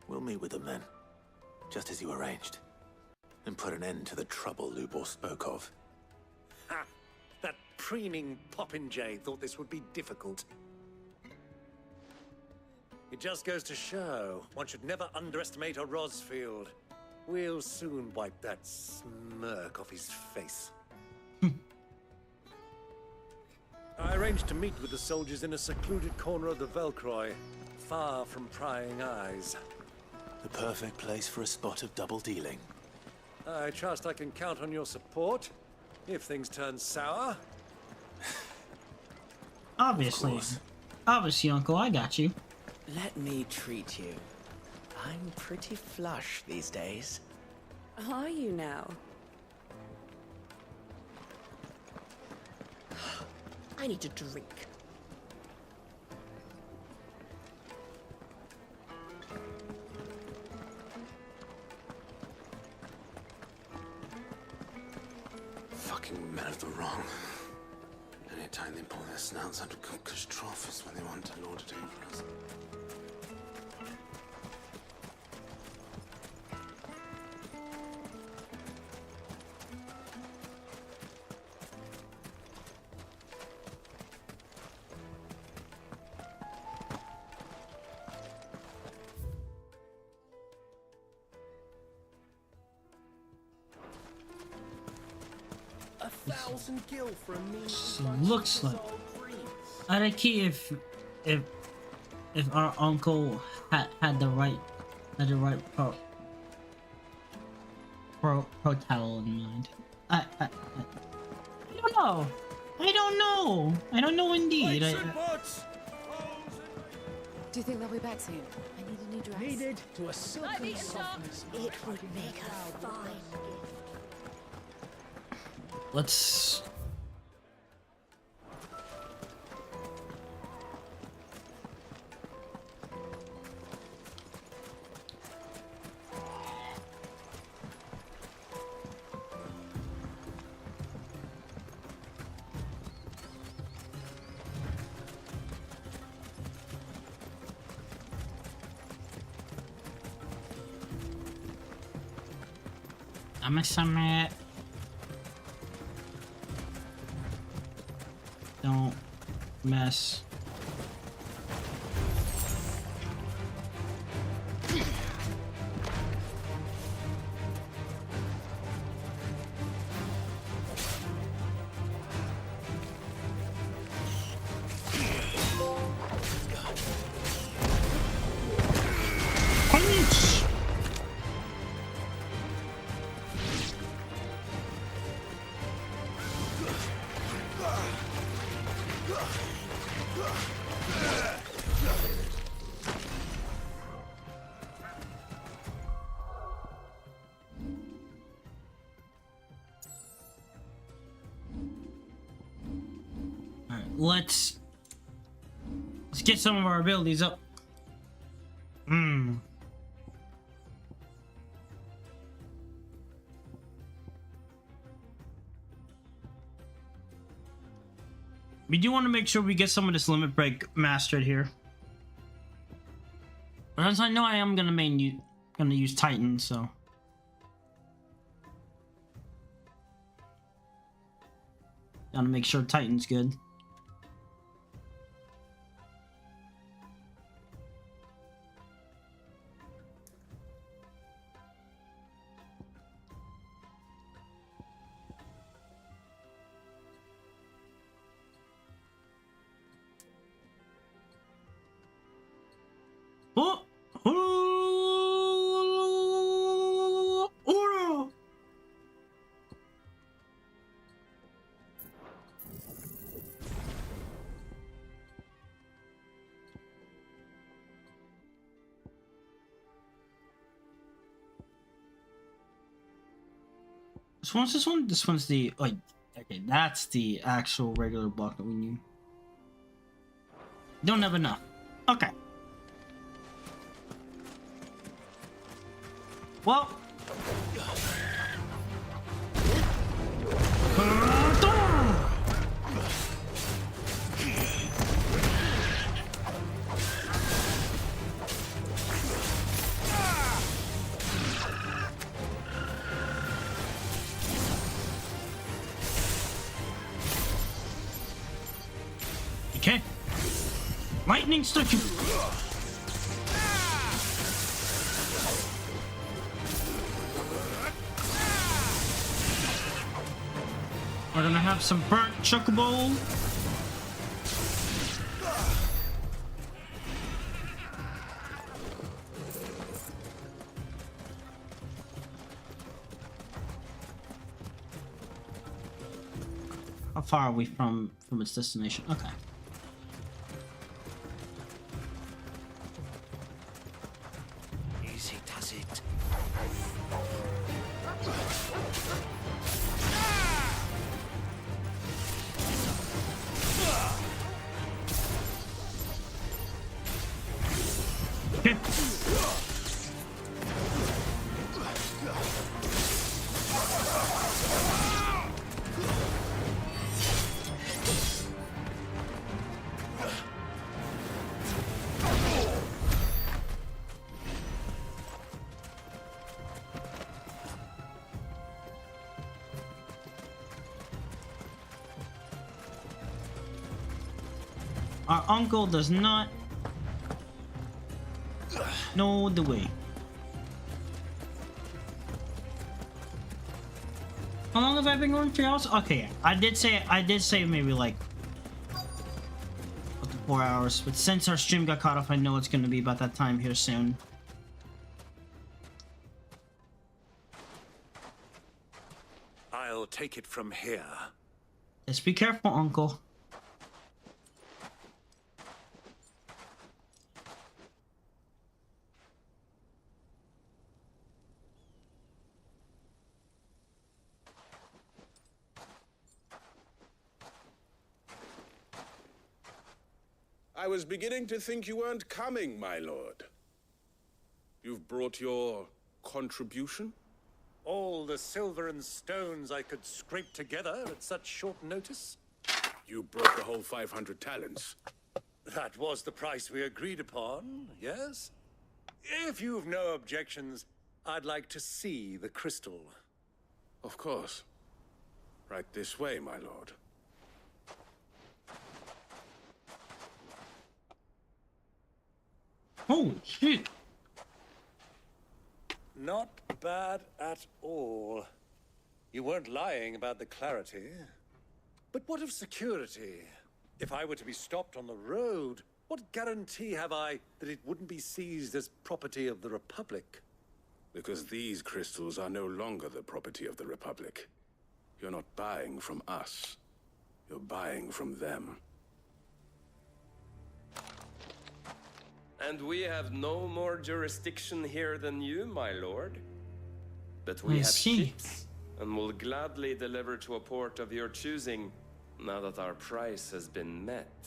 We'll meet with them then, just as you arranged, and put an end to the trouble Lubor spoke of. Ha! That preening popinjay thought this would be difficult. It just goes to show, one should never underestimate a Rosfield. We'll soon wipe that smirk off his face. I arranged to meet with the soldiers in a secluded corner of the Velcroy, far from prying eyes. The perfect place for a spot of double dealing. I trust I can count on your support, if things turn sour. Obviously, Uncle, I got you. Let me treat you. I'm pretty flush these days. Are you now? I need to drink. Fucking men of the wrong. Anytime they pull their snouts out of Kupka's trough is when they want to lord it over us. Gil for a mean Looks like I'd key if our uncle had the right pro towel in mind. I don't know. I don't know indeed. Do you think they'll be back soon? I need a new dress. Needed to a silken softness. It would make a fine gift. Let's. I'm a summit. Don't mess. Punch! Let's get some of our abilities up. We do want to make sure we get some of this limit break mastered here. But as I know, I am gonna use Titan, so. Gotta make sure Titan's good. Oh! Oh! So what's this one? This one's the like. Okay, that's the actual regular block that we need. Don't have enough. Okay. Well. Okay. Lightning struck you. We're gonna have some burnt chocobo. How far are we from its destination? Okay. Easy does it. Okay. Our uncle does not know the way. How long have I been going 3 hours? Okay, I did say maybe like up to 4 hours, but since our stream got cut off, I know it's gonna be about that time here soon. I'll take it from here. Just be careful, Uncle. I was beginning to think you weren't coming, my lord. You've brought your contribution? All the silver and stones I could scrape together at such short notice? You brought the whole 500 talents. That was the price we agreed upon, yes? If you've no objections, I'd like to see the crystal. Of course. Right this way, my lord. Holy shit. Not bad at all. You weren't lying about the clarity. But what of security? If I were to be stopped on the road, what guarantee have I that it wouldn't be seized as property of the Republic? Because these crystals are no longer the property of the Republic. You're not buying from us. You're buying from them. And we have no more jurisdiction here than you, my lord. But we have ships, and will gladly deliver to a port of your choosing, now that our price has been met.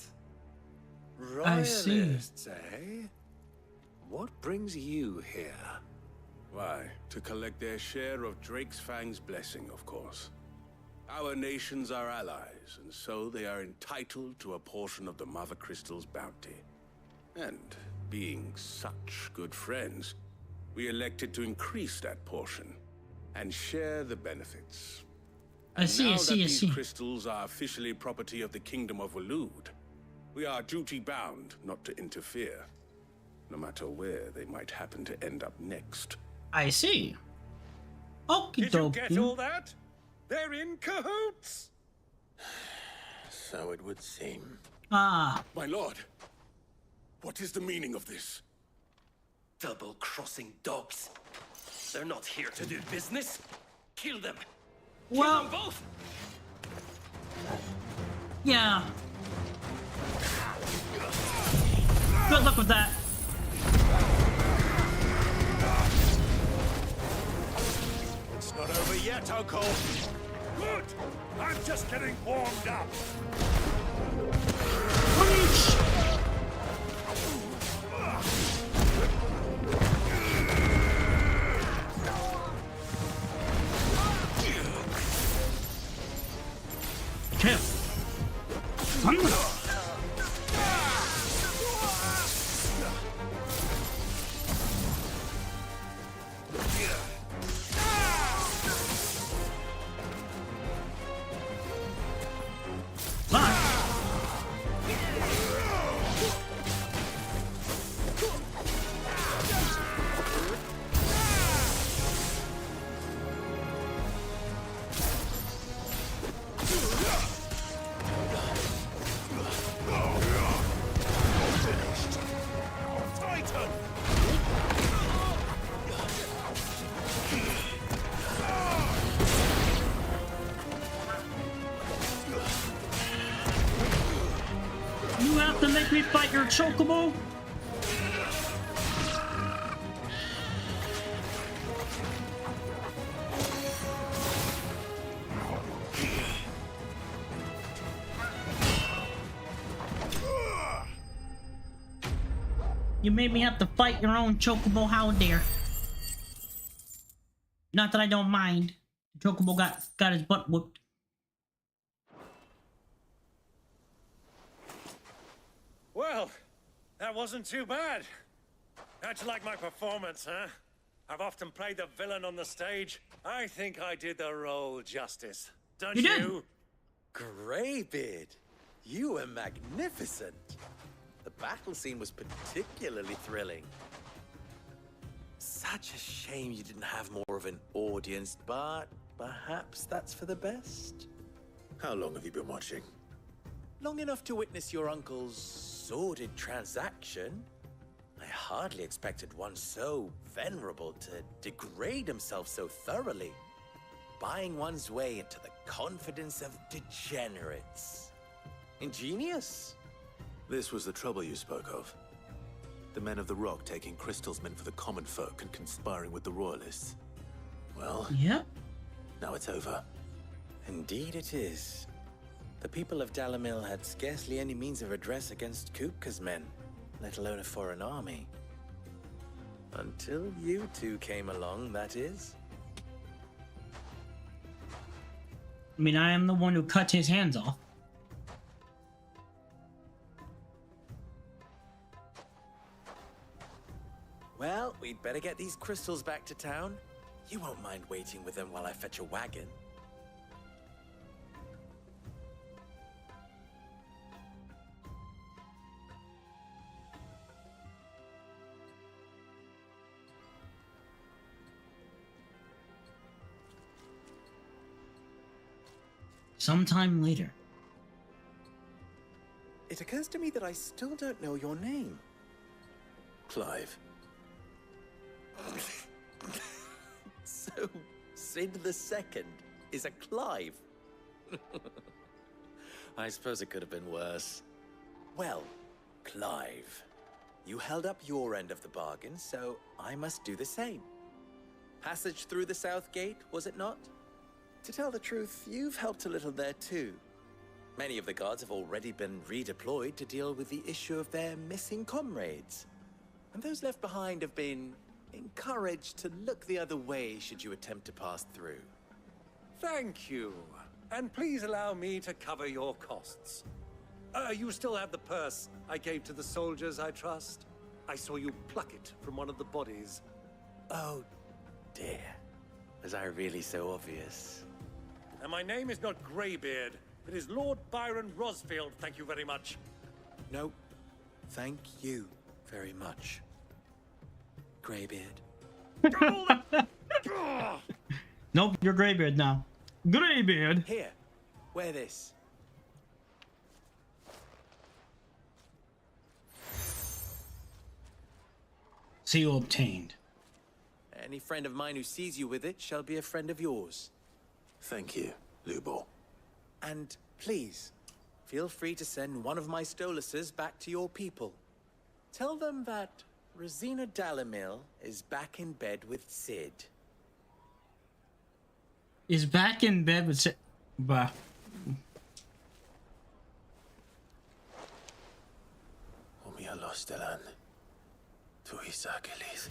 Royalists, eh? What brings you here? Why, to collect their share of Drake's Fang's blessing, of course. Our nations are allies, and so they are entitled to a portion of the Mother Crystal's bounty. And being such good friends, we elected to increase that portion and share the benefits. I see, Now that these crystals are officially property of the Kingdom of Waloed, we are duty-bound not to interfere, no matter where they might happen to end up next. I see. Okie Did you get all that? They're in cahoots! So it would seem. Ah. My lord, what is the meaning of this? Double-crossing dogs. They're not here to do business. Kill them. Well, Kill them both. Yeah. Good luck with that. It's not over yet, Uncle. Good. I'm just getting warmed up. Kill. Thunder. You have to make me fight your chocobo? You made me have to fight your own chocobo, how dare. Not that I don't mind. The chocobo got his butt whooped. Well, that wasn't too bad. How'd you like my performance, huh? I've often played the villain on the stage. I think I did the role justice. Don't you? Greybeard, you were magnificent. The battle scene was particularly thrilling. Such a shame you didn't have more of an audience, but perhaps that's for the best. How long have you been watching? Long enough to witness your uncle's sordid transaction. I hardly expected one so venerable to degrade himself so thoroughly, buying one's way into the confidence of degenerates. Ingenious. This was the trouble you spoke of. The men of the Rock taking crystals meant for the common folk and conspiring with the royalists. Well, yep. Now it's over. Indeed it is. The people of Dalamil had scarcely any means of redress against Kupka's men, let alone a foreign army. Until you two came along, that is. I mean, I am the one who cut his hands off. Well, we'd better get these crystals back to town. You won't mind waiting with them while I fetch a wagon. Sometime later. It occurs to me that I still don't know your name. Clive. So, Sid the Second is a Clive. I suppose it could have been worse. Well, Clive, you held up your end of the bargain, so I must do the same. Passage through the South Gate, was it not? To tell the truth, you've helped a little there too. Many of the guards have already been redeployed to deal with the issue of their missing comrades. And those left behind have been encouraged to look the other way should you attempt to pass through. Thank you. And please allow me to cover your costs. You still have the purse I gave to the soldiers, I trust? I saw you pluck it from one of the bodies. Oh, dear. Was I really so obvious? And my name is not Greybeard. It is Lord Byron Rosfield, thank you very much. No, thank you very much, Greybeard. Nope, you're Greybeard now. Greybeard. Here, wear this. Seal obtained. Any friend of mine who sees you with it shall be a friend of yours. Thank you, Lubor. And please, feel free to send one of my Stoluses back to your people. Tell them that Rosina Dalamil is back in bed with Sid. Is back in bed with Sid. Bah. Umialos Delan. Tuisakelis.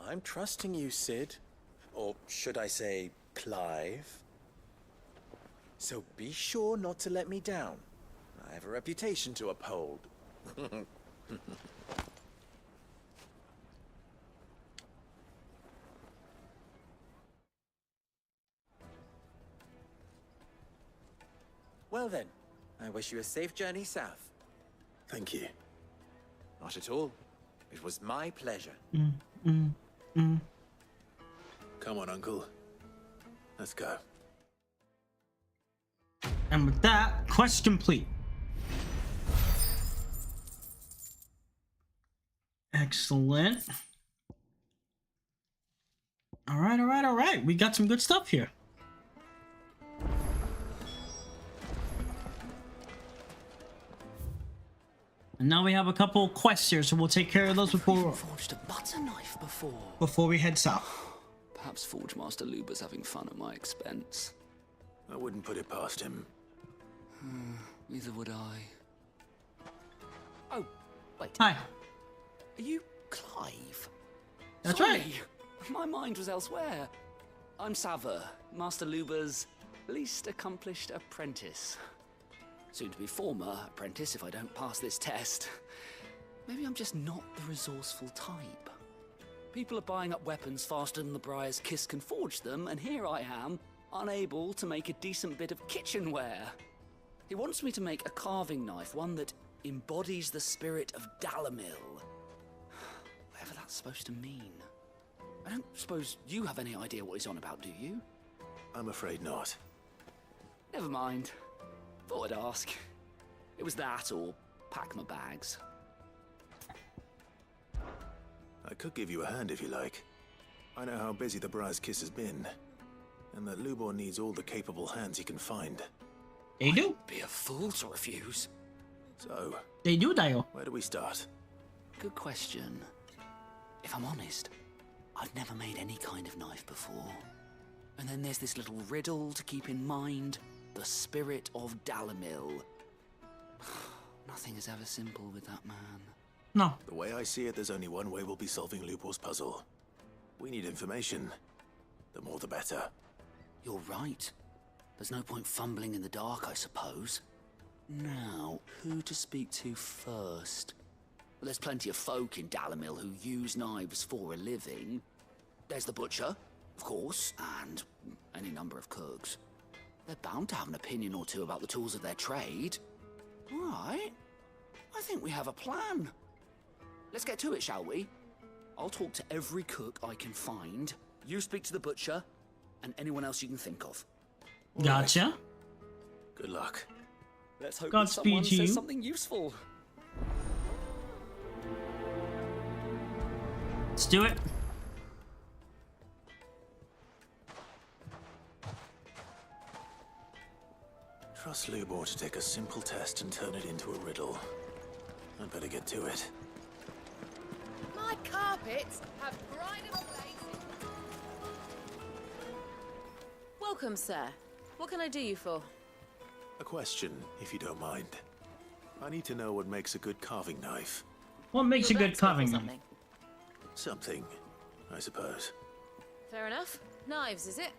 I'm trusting you, Sid. Or should I say, Clive. So be sure not to let me down. I have a reputation to uphold. Well then, I wish you a safe journey south. Thank you. Not at all. It was my pleasure. Come on, Uncle. Let's go. And with that, quest complete. Excellent. All right. We got some good stuff here. And now we have a couple quests here, so we'll take care of those before Forged a butter knife before we head south. Perhaps Forge Master Luber's having fun at my expense. I wouldn't put it past him. Neither would I. Oh, wait. Hi. Are you Clive? That's Sorry, right. My mind was elsewhere. I'm Sava, Master Luber's least accomplished apprentice. Soon to be former apprentice if I don't pass this test. Maybe I'm just not the resourceful type. People are buying up weapons faster than the Briar's Kiss can forge them, and here I am, unable to make a decent bit of kitchenware. He wants me to make a carving knife, one that embodies the spirit of Dalamil. Whatever that's supposed to mean. I don't suppose you have any idea what he's on about, do you? I'm afraid not. Never mind. Thought I'd ask. It was that or pack my bags. I could give you a hand if you like. I know how busy the Briar's Kiss has been, and that Lubor needs all the capable hands he can find. They do. I'd be a fool to refuse. So, they do, Dio. Where do we start? Good question. If I'm honest, I've never made any kind of knife before. And then there's this little riddle to keep in mind. The spirit of Dalamil. Nothing is ever simple with that man. No. The way I see it, there's only one way we'll be solving Lubor's puzzle. We need information. The more the better. You're right. There's no point fumbling in the dark, I suppose. Now, who to speak to first? Well, there's plenty of folk in Dalamil who use knives for a living. There's the butcher, of course, and any number of cooks. They're bound to have an opinion or two about the tools of their trade. All right. I think we have a plan. Let's get to it, shall we? I'll talk to every cook I can find. You speak to the butcher, and anyone else you can think of. Gotcha. Good luck. Let's hope that Godspeed someone to you. says something useful. Let's do it. Trust Lubor to take a simple test and turn it into a riddle. I'd better get to it. My carpets have brighter places. Welcome, sir. What can I do you for? A question, if you don't mind. I need to know what makes a good carving knife. What makes a good carving knife? Something, I suppose. Fair enough. Knives, is it?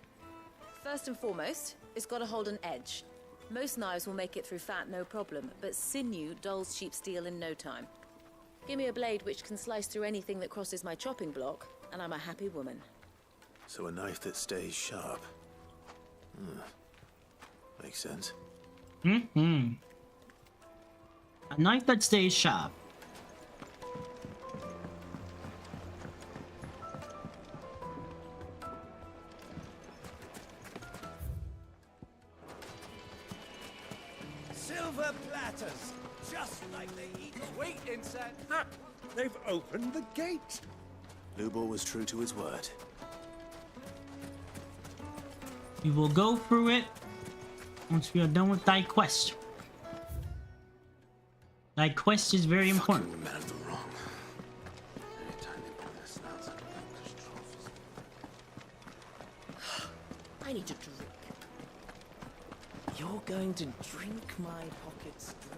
First and foremost, it's got to hold an edge. Most knives will make it through fat no problem, but sinew dulls cheap steel in no time. Give me a blade which can slice through anything that crosses my chopping block, and I'm a happy woman. So a knife that stays sharp. Makes sense. A knife that stays sharp. Silver platters, just like they eat. Wait, insect. Ha! They've opened the gate. Lubor was true to his word. We will go through it once we are done with thy quest. Thy quest is very important. Men of the wrong. Anytime they pull their snouts out of Lucas trophies. I need a drink. You're going to drink my pockets dry.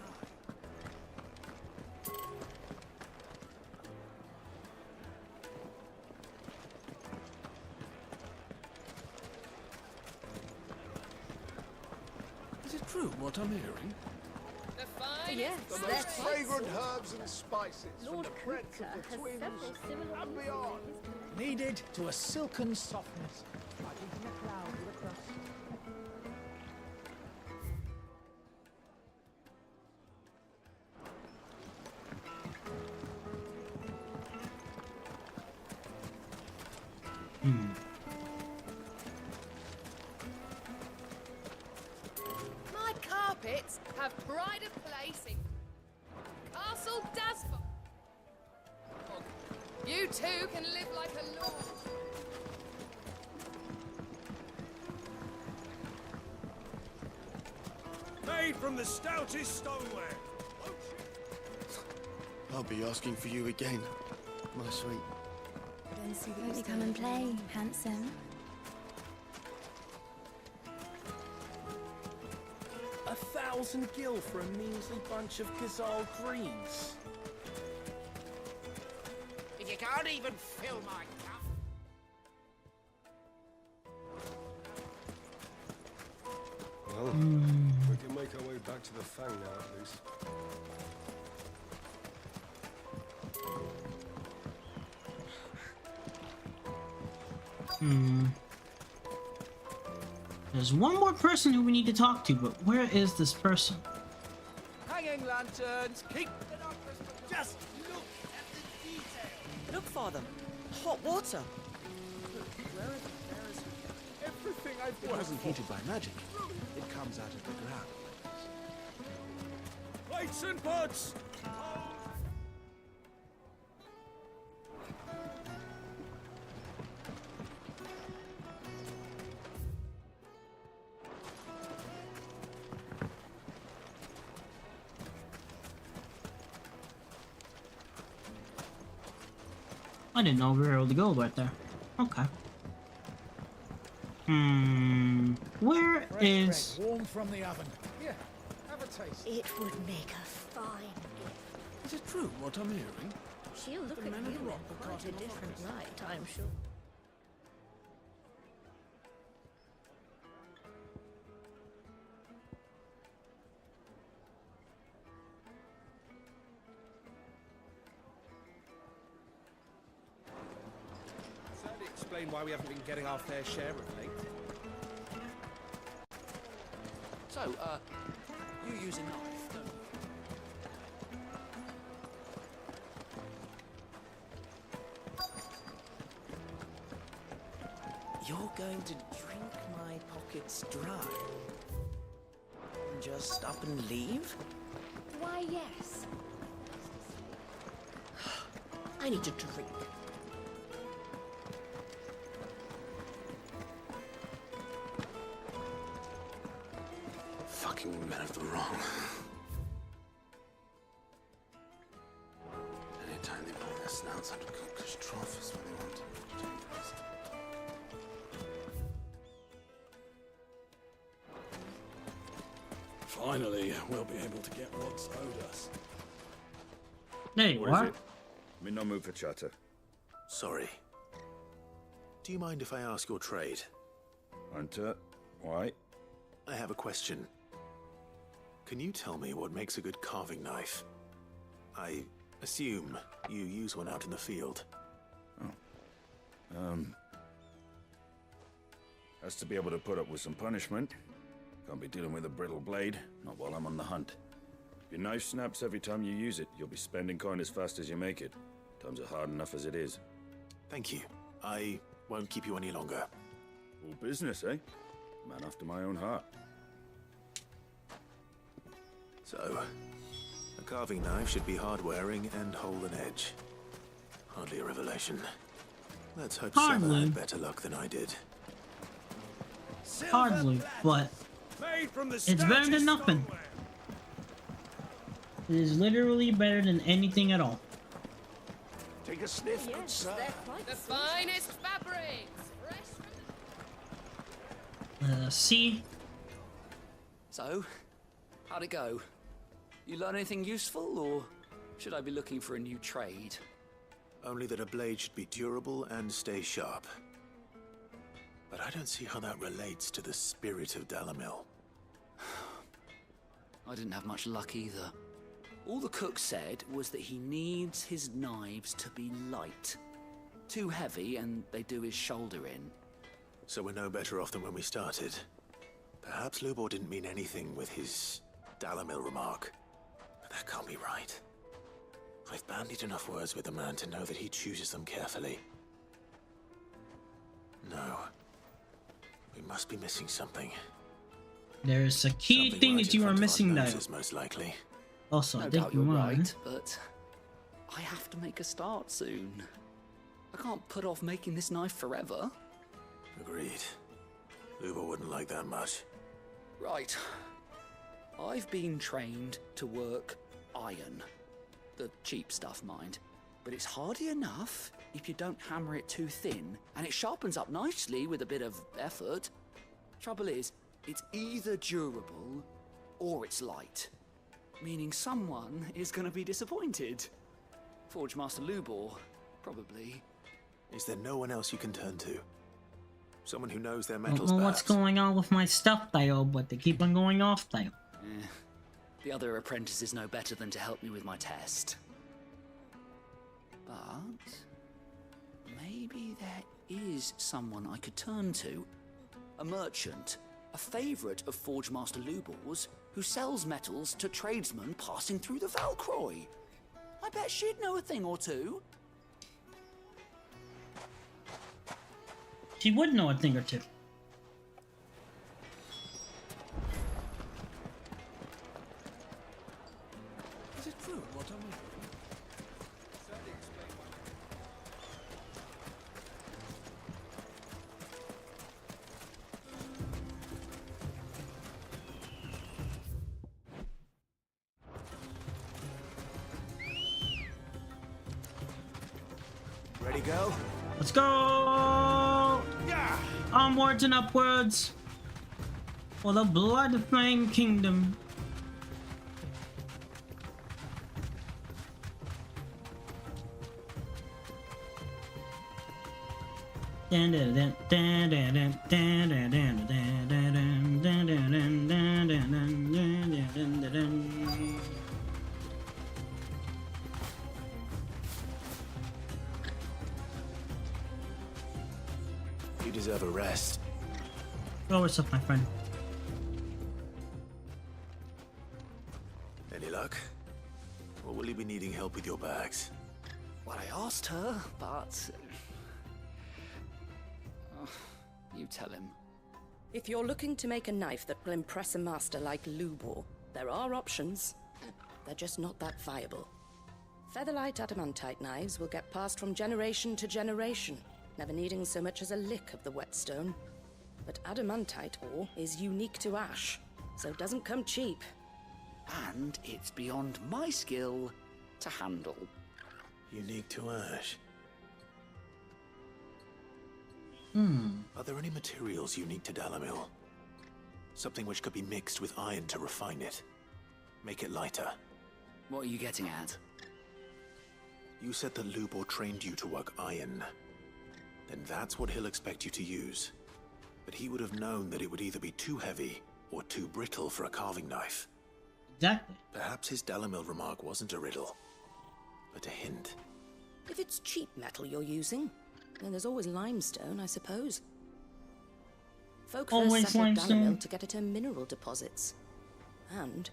Is it true what I'm hearing? Yes, The most fragrant herbs and spices from the breadth of the twins and beyond. Kneaded to a silken softness, like eating a cloud with a crust. My carpets have pride of place in Castle Dasford. You too can live like a lord. Made from the stoutest stoneware. I'll be asking for you again, my sweet. Won't you come and play, handsome? 1,000 gil for a measly bunch of Gazal greens. If you can't even fill my cup. Well, we can make our way back to the Fang now, at least. There's one more person who we need to talk to, but where is this person? Hanging lanterns, keep it up. Just look at the detail. Look for them. Hot water. Where are the bears? Everything I've It wasn't heated by magic. It comes out of the ground. Plates and pots. I didn't know we were able to go right there. Okay. Where is... Bread warm from the oven. Here, have a taste. It would make a fine gift. Is it true what I'm hearing? She'll look The at men you of the in rock are quite a carting off different office. light, I'm sure. Certainly explain why we haven't been getting our fair share of late. So, you use a knife, don't you? You're going to drink my pockets dry. And just up and leave? Why, yes. I need a drink. Fucking men of the wrong. Anytime they pull their snouts out of Lucas trophies when they want to. Finally, we'll be able to get what's owed us. There you What is are. it? I'm in no mood for chatter. Sorry. Do you mind if I ask your trade? Hunter, why? I have a question. Can you tell me what makes a good carving knife? I assume you use one out in the field. Has to be able to put up with some punishment. Can't be dealing with a brittle blade, not while I'm on the hunt. If your knife snaps every time you use it, you'll be spending coin as fast as you make it. Times are hard enough as it is. Thank you. I won't keep you any longer. All business, eh? Man after my own heart. So, a carving knife should be hard-wearing and hold an edge. Hardly a revelation. Let's hope Summer Hardly. had better luck than I did. Hardly, but it's better than nothing. It is literally better than anything at all. Take a sniff, good sir. The finest fabrics, fresh from See? So, how'd it go? You learn anything useful, or should I be looking for a new trade? Only that a blade should be durable and stay sharp. But I don't see how that relates to the spirit of Dalamil. I didn't have much luck either. All the cook said was that he needs his knives to be light. Too heavy and they do his shoulder in. So we're no better off than when we started. Perhaps Lubor didn't mean anything with his Dalamil remark. But that can't be right. I've bandied enough words with the man to know that he chooses them carefully. No. We must be missing something. There's a key thing that you are missing though. Most likely. Also, No I think doubt you you're are. right, but I have to make a start soon. I can't put off making this knife forever. Agreed. Lubor wouldn't like that much. Right. I've been trained to work iron. The cheap stuff, mind. But it's hardy enough if you don't hammer it too thin, and it sharpens up nicely with a bit of effort. Trouble is, it's either durable or it's light. Meaning someone is going to be disappointed. Forge Master Lubor, probably. Is there no one else you can turn to? Someone who knows their I metals, don't know what's perhaps? going on with my stuff though, but they keep on going off though. The other apprentices know better than to help me with my test. But maybe there is someone I could turn to. A merchant, a favourite of Forge Master Lubor's, who sells metals to tradesmen passing through the Valcroy. I bet she'd know a thing or two. She would know a thing or two. Is it true what I'm hearing? Ready, go? Let's go! Onwards and upwards for the Blood Flame Kingdom. You deserve a rest. Oh, what's up, my friend? Any luck? Or will you be needing help with your bags? Well, I asked her, but... you tell him. If you're looking to make a knife that will impress a master like Lubor, there are options. They're just not that viable. Featherlight adamantite knives will get passed from generation to generation, never needing so much as a lick of the whetstone. But adamantite ore is unique to ash, so it doesn't come cheap. And it's beyond my skill to handle. Unique to ash. Hmm. Are there any materials unique to Dalamil? Something which could be mixed with iron to refine it. Make it lighter. What are you getting at? You said that Lubor trained you to work iron. Then that's what he'll expect you to use. But he would have known that it would either be too heavy or too brittle for a carving knife. Exactly. Perhaps his Delamil remark wasn't a riddle, but a hint. If it's cheap metal you're using, then there's always limestone, I suppose. Folk Always first settled limestone. Dalamil to get at her mineral deposits. And,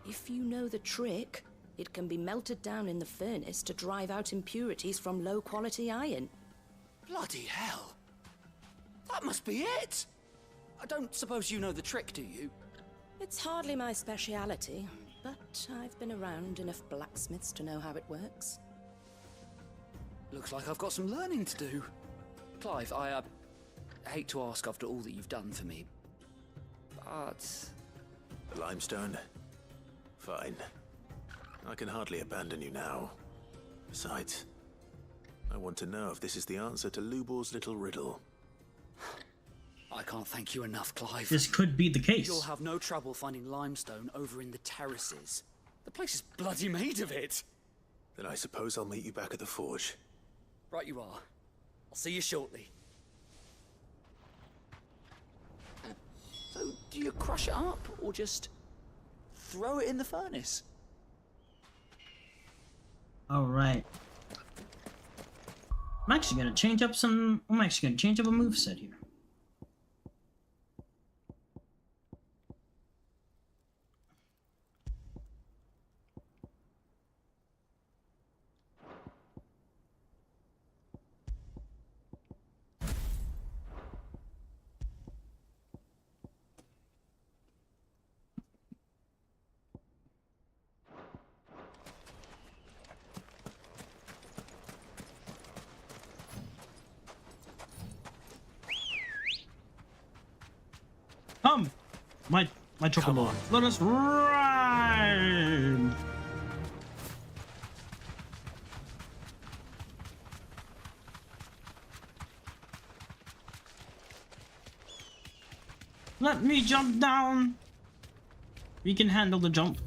if you know the trick, it can be melted down in the furnace to drive out impurities from low-quality iron. Bloody hell! That must be it! I don't suppose you know the trick, do you? It's hardly my speciality, but I've been around enough blacksmiths to know how it works. Looks like I've got some learning to do. Clive, I hate to ask after all that you've done for me, but... The limestone? Fine. I can hardly abandon you now. Besides, I want to know if this is the answer to Lubor's little riddle. I can't thank you enough, Clive. This could be the case. You'll have no trouble finding limestone over in the terraces. The place is bloody made of it. Then I suppose I'll meet you back at the forge. Right you are. I'll see you shortly. So, do you crush it up, or just throw it in the furnace? Alright. I'm actually gonna change up a moveset here. Come! My chocobo. Let us ride! Let me jump down! We can handle the jump.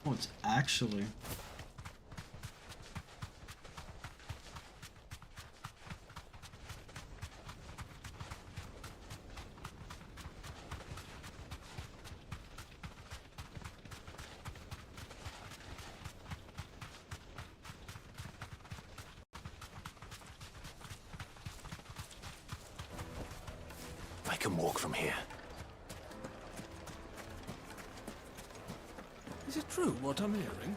Oh, it's actually... I can walk from here. Is it true what I'm hearing?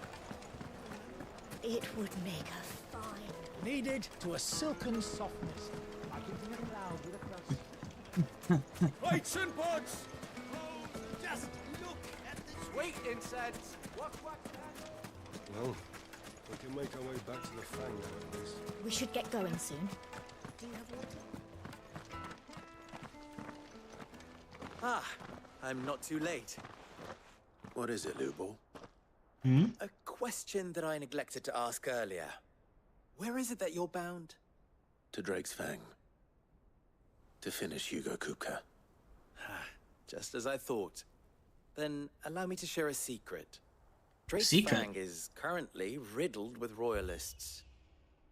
It would make a fine. Kneaded to a silken softness. I can hear it loud with a crust. Weights and pods! Just look at this sweet incense! What? Well, we can make our way back to the Fang now, at least. We should get going soon. Do you have water? Ah, I'm not too late. What is it, Lubor? A question that I neglected to ask earlier. Where is it that you're bound? To Drake's Fang. To finish Hugo Kupka. Just as I thought. Then allow me to share a secret. Drake's Secret? Fang is currently riddled with royalists.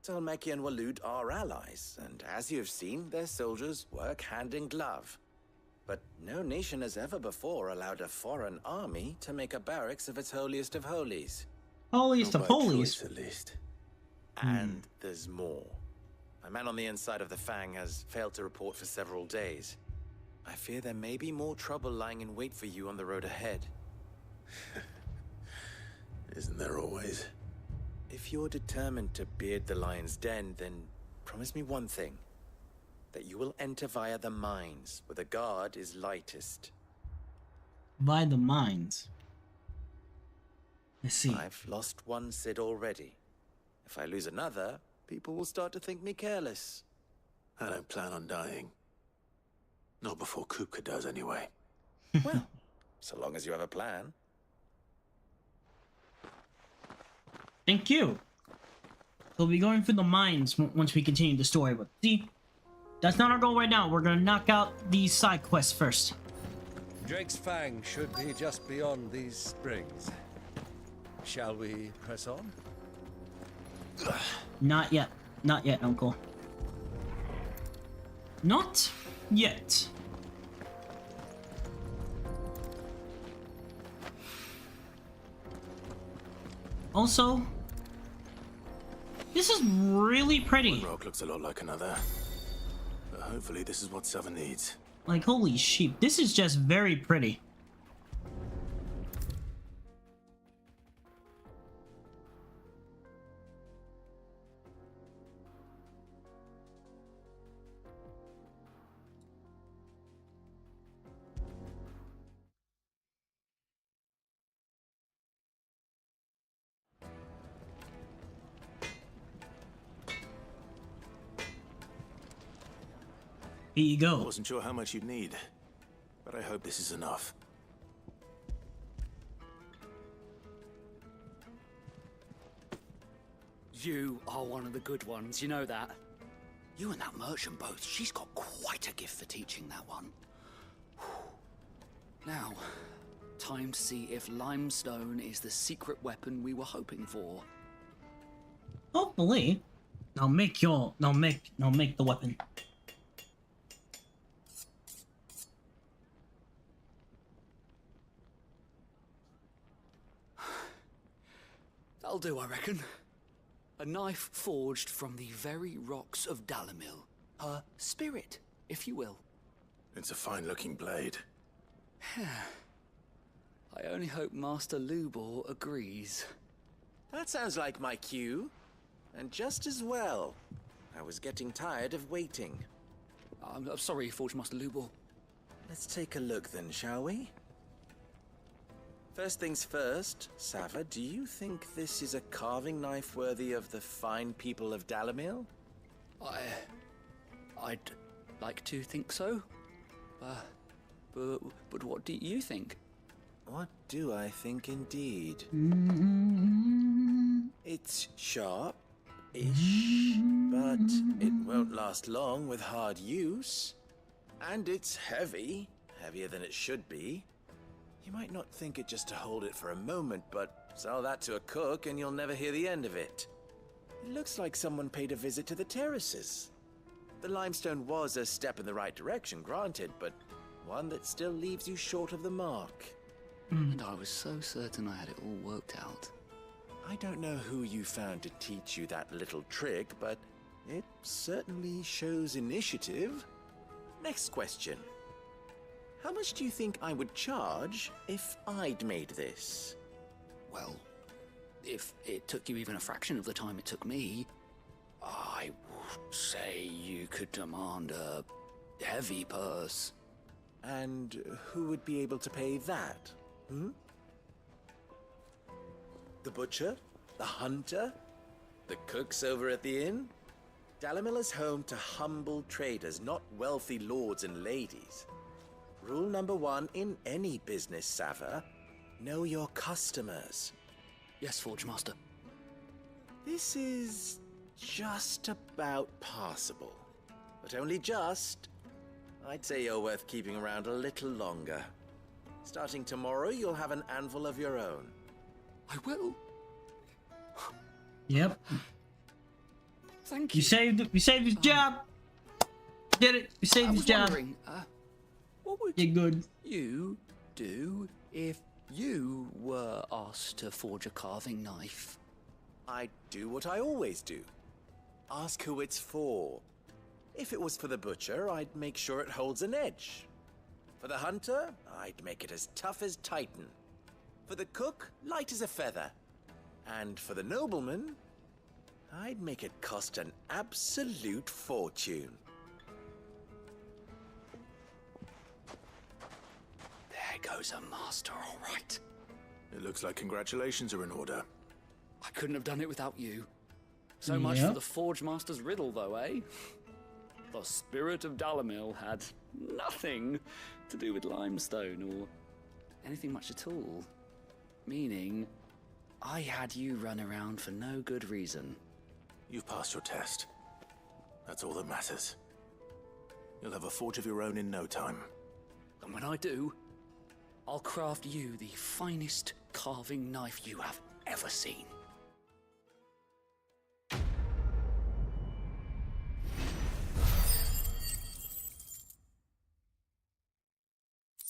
Talmeki and Walud are allies, and as you have seen, their soldiers work hand in glove. But no nation has ever before allowed a foreign army to make a barracks of its holiest of holies. Holiest of holies. Choice, at least. And there's more. A man on the inside of the Fang has failed to report for several days. I fear there may be more trouble lying in wait for you on the road ahead. Isn't there always? If you're determined to beard the lion's den, then promise me one thing. That you will enter via the mines, where the guard is lightest. By the mines. I see. I've lost one Cid already. If I lose another, people will start to think me careless. I don't plan on dying. Not before Kupka does, anyway. Well, so long as you have a plan. Thank you. We'll be going through the mines once we continue the story, but see, that's not our goal right now. We're gonna knock out these side quests first. Drake's Fang should be just beyond these springs. Shall we press on? Not yet. Not yet, Uncle. Not yet. Also, this is really pretty. One rock looks a lot like another. But hopefully this is what Sava needs. Like, holy sheep, this is just very pretty. Here you go. I wasn't sure how much you'd need, but I hope this is enough. You are one of the good ones, you know that. You and that merchant both, she's got quite a gift for teaching that one. Now, time to see if limestone is the secret weapon we were hoping for. Hopefully. Now make the weapon. That'll do, I reckon. A knife forged from the very rocks of Dalamil. Her spirit, if you will. It's a fine-looking blade. I only hope Master Lubor agrees. That sounds like my cue. And just as well. I was getting tired of waiting. I'm sorry, Forge Master Lubor. Let's take a look then, shall we? First things first, Sava, do you think this is a carving knife worthy of the fine people of Dalamil? I'd like to think so. But what do you think? What do I think indeed? It's sharp-ish, but it won't last long with hard use. And it's heavy, heavier than it should be. You might not think it just to hold it for a moment, but sell that to a cook and you'll never hear the end of it. It looks like someone paid a visit to the terraces. The limestone was a step in the right direction, granted, but one that still leaves you short of the mark. And I was so certain I had it all worked out. I don't know who you found to teach you that little trick, but it certainly shows initiative. Next question. How much do you think I would charge if I'd made this? Well, if it took you even a fraction of the time it took me, I would say you could demand a heavy purse. And who would be able to pay that? The butcher? The hunter? The cooks over at the inn? Dalamil is home to humble traders, not wealthy lords and ladies. Rule number one in any business, Sava, know your customers. Yes, Forge Master. This is just about passable. But only just. I'd say you're worth keeping around a little longer. Starting tomorrow, you'll have an anvil of your own. I will. Yep. Thank you. We saved his job. Did it. We saved his job. What would you do if you were asked to forge a carving knife? I'd do what I always do. Ask who it's for. If it was for the butcher, I'd make sure it holds an edge. For the hunter, I'd make it as tough as Titan. For the cook, light as a feather. And for the nobleman, I'd make it cost an absolute fortune. There goes a master, all right. It looks like congratulations are in order. I couldn't have done it without you. So much for the Forge Master's riddle, though, eh? The spirit of Dalamil had nothing to do with limestone or anything much at all. Meaning, I had you run around for no good reason. You've passed your test. That's all that matters. You'll have a forge of your own in no time. And when I do, I'll craft you the finest carving knife you have ever seen.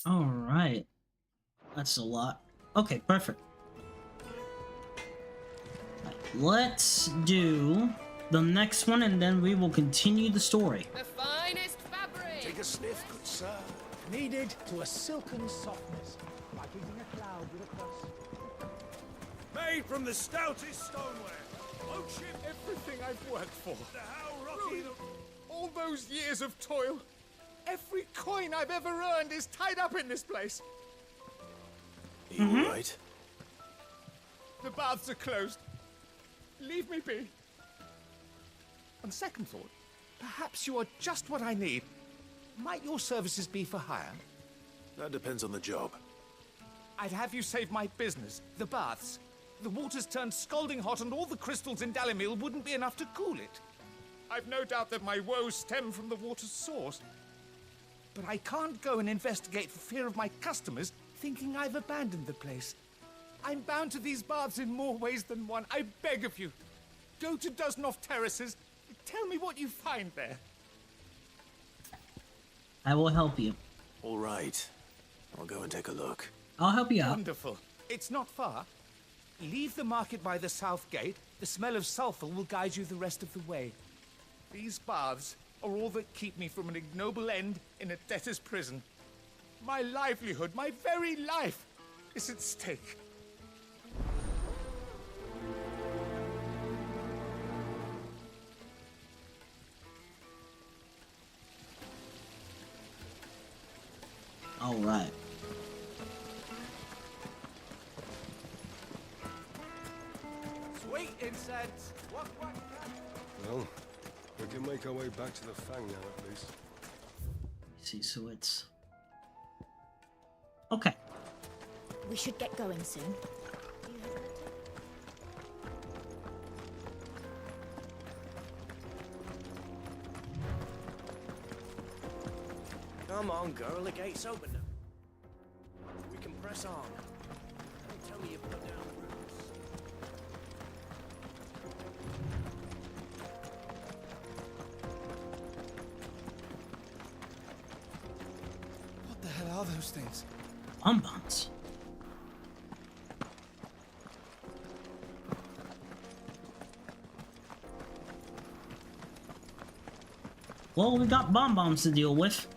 All right. That's a lot. Okay, perfect. Let's do the next one, and then we will continue the story. The finest fabric! Take a sniff, good sir. Kneaded to a silken softness, like eating a cloud with a crust. Made from the stoutest stoneware. Ocean, Everything I've worked for. the how rocky the... All those years of toil. Every coin I've ever earned is tied up in this place. You all right? The baths are closed. Leave me be. On second thought, perhaps you are just what I need. Might your services be for hire? That depends on the job. I'd have you save my business, the baths. The water's turned scalding hot and all the crystals in Dalimil wouldn't be enough to cool it. I've no doubt that my woes stem from the water's source. But I can't go and investigate for fear of my customers thinking I've abandoned the place. I'm bound to these baths in more ways than one. I beg of you. Go to Dusnoff Terraces. Tell me what you find there. I will help you. All right. I'll go and take a look. I'll help you out. Wonderful. It's not far. Leave the market by the south gate. The smell of sulfur will guide you the rest of the way. These baths are all that keep me from an ignoble end in a debtor's prison. My livelihood, my very life, is at stake. All right. Sweet incense. What? Well, we can make our way back to the Fang now, at least. See, so it's okay. We should get going soon. Come on, girl, the gate's open now. We can press on. Don't tell me you put down roots. What the hell are those things? Bonbons. Well, we got bonbons to deal with.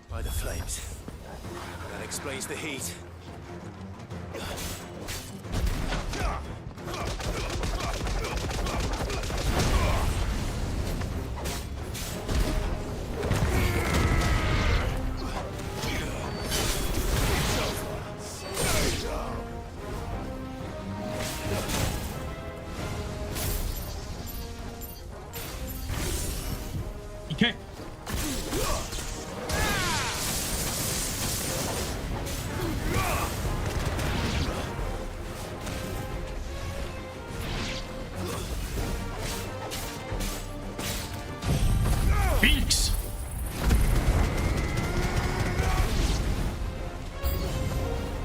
By the flames. That explains the heat. Okay. Phoenix.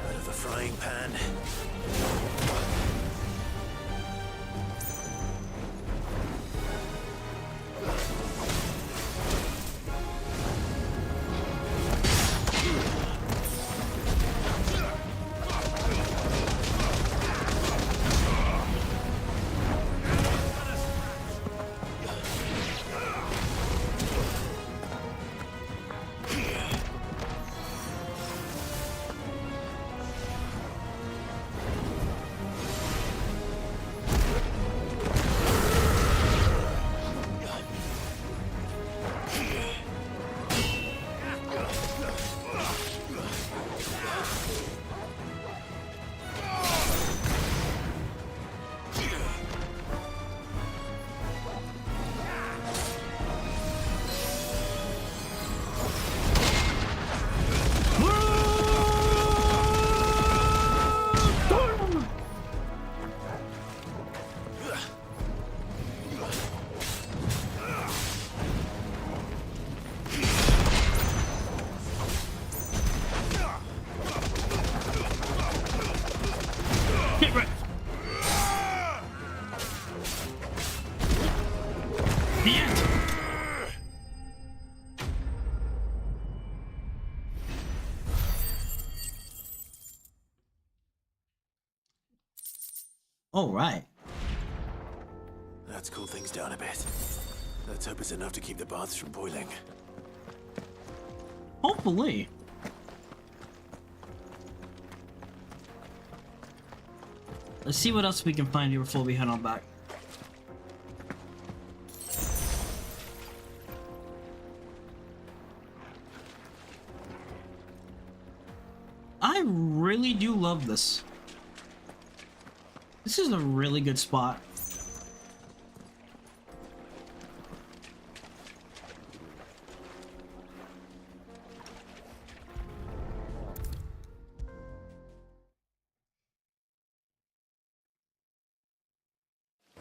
Out of the frying pan. Нет! All right. Let's cool things down a bit. Let's hope it's enough to keep the baths from boiling. Hopefully. Let's see what else we can find here before we head on back. I really do love this. This is a really good spot.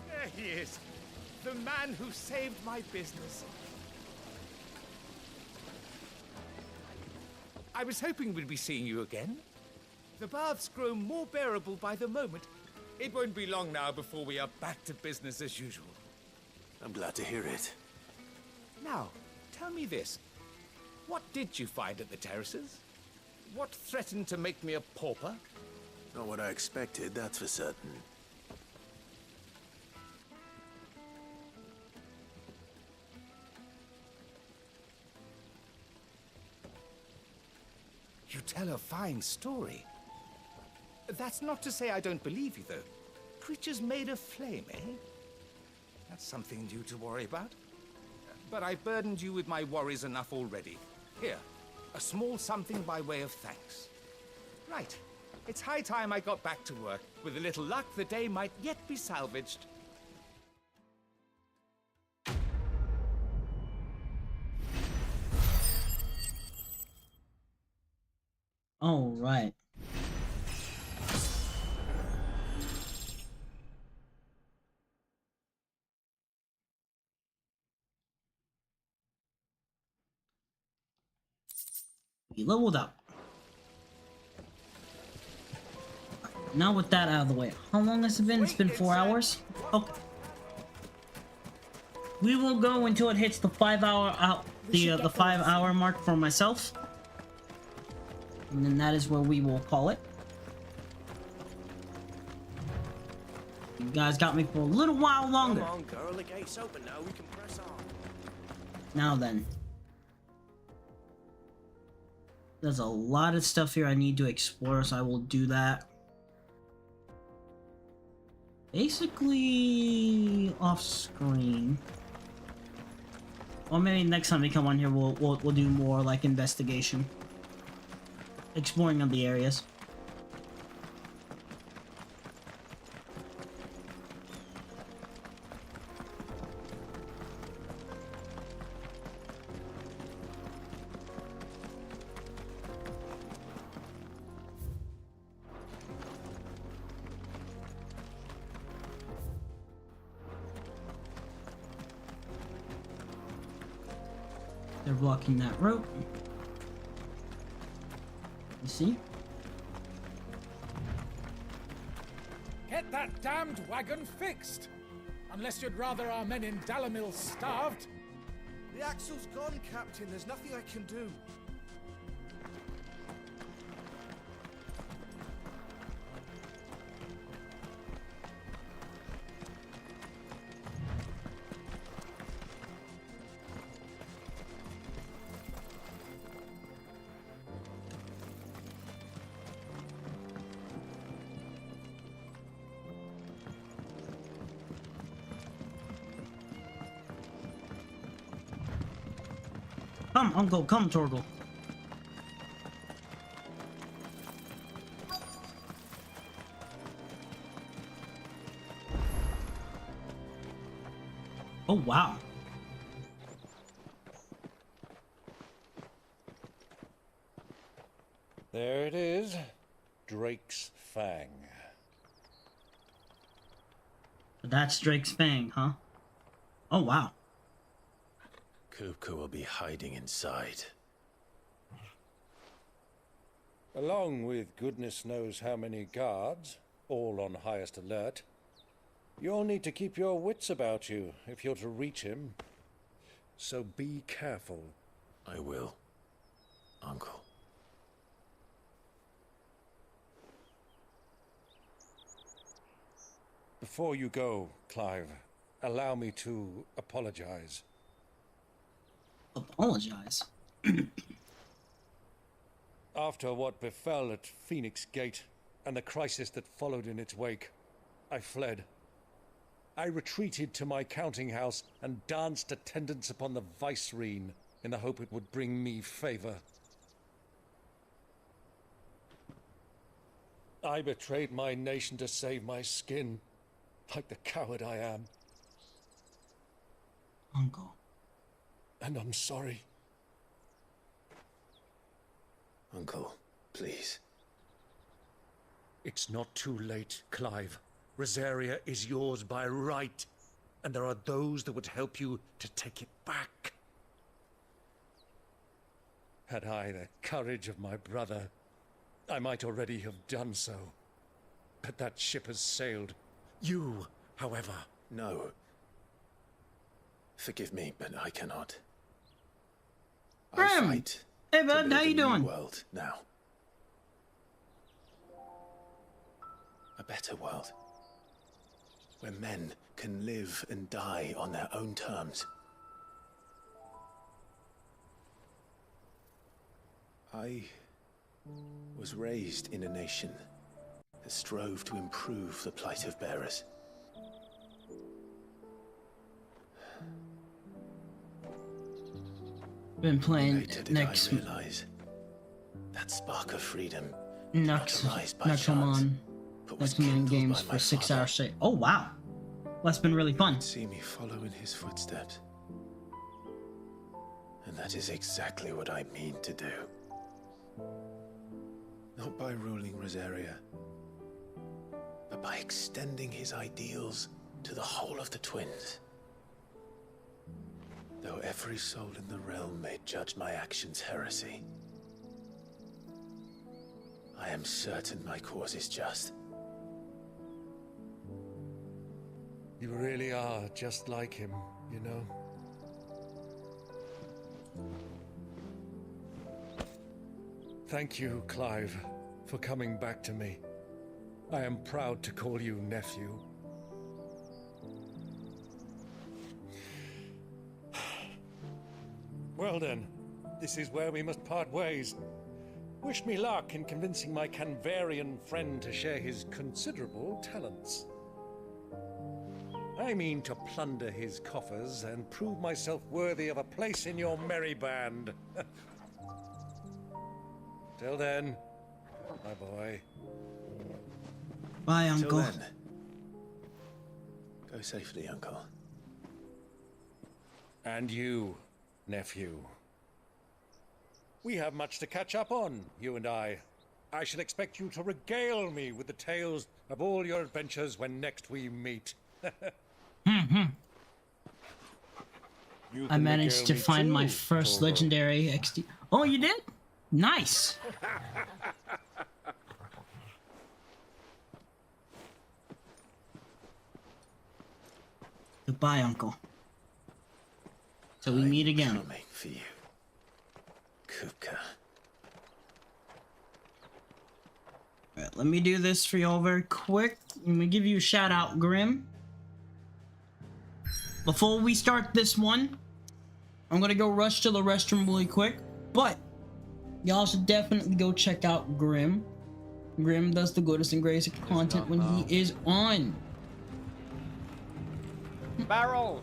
There he is. The man who saved my business. I was hoping we'd be seeing you again. The baths grow more bearable by the moment. It won't be long now before we are back to business as usual. I'm glad to hear it. Now, tell me this. What did you find at the terraces? What threatened to make me a pauper? Not what I expected, that's for certain. You tell a fine story. That's not to say I don't believe you, though. Creatures made of flame, eh? That's something new to worry about. But I've burdened you with my worries enough already. Here, a small something by way of thanks. Right. It's high time I got back to work. With a little luck, the day might yet be salvaged. All right. We leveled up. Now with that out of the way, how long has it been? It's been 4 hours? Okay. We will go until it hits the 5 hour the 5 hour mark for myself. And then that is where we will call it. You guys got me for a little while longer. Come on, girl, the gate's open now, we can press on. Now then. There's a lot of stuff here I need to explore, so I will do that. Basically off screen. Or maybe next time we come on here we'll do more like investigation. Exploring of the areas. They're blocking that rope. You see? Get that damned wagon fixed! Unless you'd rather our men in Dalamil starved. The axle's gone, Captain. There's nothing I can do. Come, Uncle, come, Torgal. Oh, wow. There it is. Drake's Fang. That's Drake's Fang, huh? Oh, wow. Kupka will be hiding inside. Along with goodness knows how many guards, all on highest alert. You'll need to keep your wits about you if you're to reach him. so be careful. I will, Uncle. Before you go, Clive, allow me to apologize. Apologize? After what befell at Phoenix Gate and the crisis that followed in its wake, I fled. I retreated to my counting house and danced attendance upon the vicereine in the hope it would bring me favor. I betrayed my nation to save my skin, like the coward I am. Uncle. And I'm sorry. Uncle, please. It's not too late, Clive. Rosaria is yours by right, and there are those that would help you to take it back. Had I the courage of my brother, I might already have done so. But that ship has sailed. You, however... No. Forgive me, but I cannot. I fight. Hey bud, how you doing? World now. A better world. Where men can live and die on their own terms. I was raised in a nation that strove to improve the plight of bearers. Been playing Later did next. I realize that spark of freedom Next Nexomon games for 6 hours straight. Oh wow, that's been really fun. See me follow in his footsteps, and that is exactly what I mean to do. Not by ruling Rosaria, but by extending his ideals to the whole of the twins. Though every soul in the realm may judge my actions heresy, I am certain my cause is just. You really are just like him, you know? Thank you, Clive, for coming back to me. I am proud to call you nephew. Well then, this is where we must part ways. Wish me luck in convincing my Canvarian friend to share his considerable talents. I mean to plunder his coffers and prove myself worthy of a place in your merry band. Till then, my boy. Bye, Uncle. Till then, go safely, Uncle. And you, nephew. We have much to catch up on, you and I. I shall expect you to regale me with the tales of all your adventures when next we meet. I managed to find my first legendary XD. Oh, you did? Nice. Goodbye, Uncle. Till we meet again. Coming for you, Kupka. Alright, let me do this for y'all very quick. Let me give you a shout out, Grim. Before we start this one, I'm gonna go rush to the restroom really quick, but y'all should definitely go check out Grim. Grim does the goodest and greatest content when he is on. Barrel!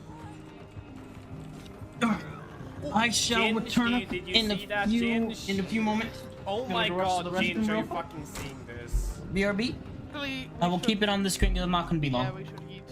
I shall return in a few moments. Oh my god, Ginge, are you fucking seeing this? BRB? I will keep it on the screen because I'm not gonna be long. Yeah, we should eat.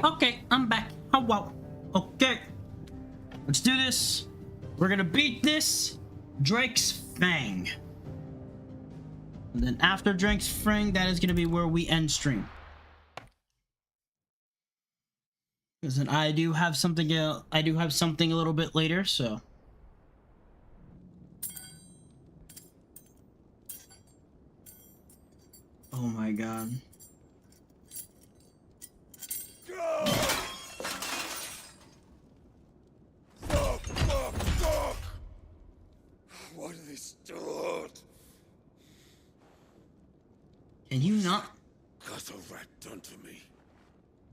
Okay, I'm back. Oh, wow. Okay. Let's do this. We're gonna beat this Drake's Fang. And then after Drake's Fang, that is gonna be where we end stream. Because then I do have something a little bit later, so. Oh my god. What have they stored? Can you not? Got a rat done to me.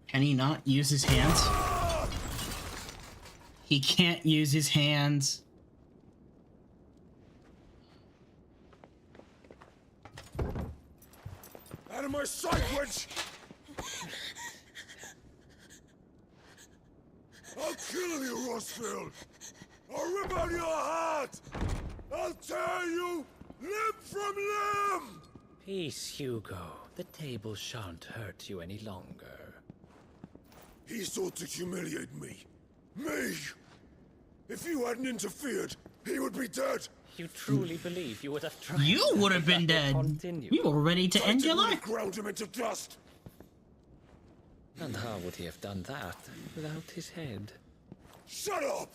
Can he not use his hands? He can't use his hands. Out of my sight, witch! I'll kill you, Rossfield! I'll rip out your heart! I'll tear you limb from limb! Peace, Hugo. The table shan't hurt you any longer. He sought to humiliate me. Me! If you hadn't interfered, he would be dead! You truly believe you would have tried? You would have been dead. You were ready to end your life. Ground him into dust. And how would he have done that without his head? Shut up!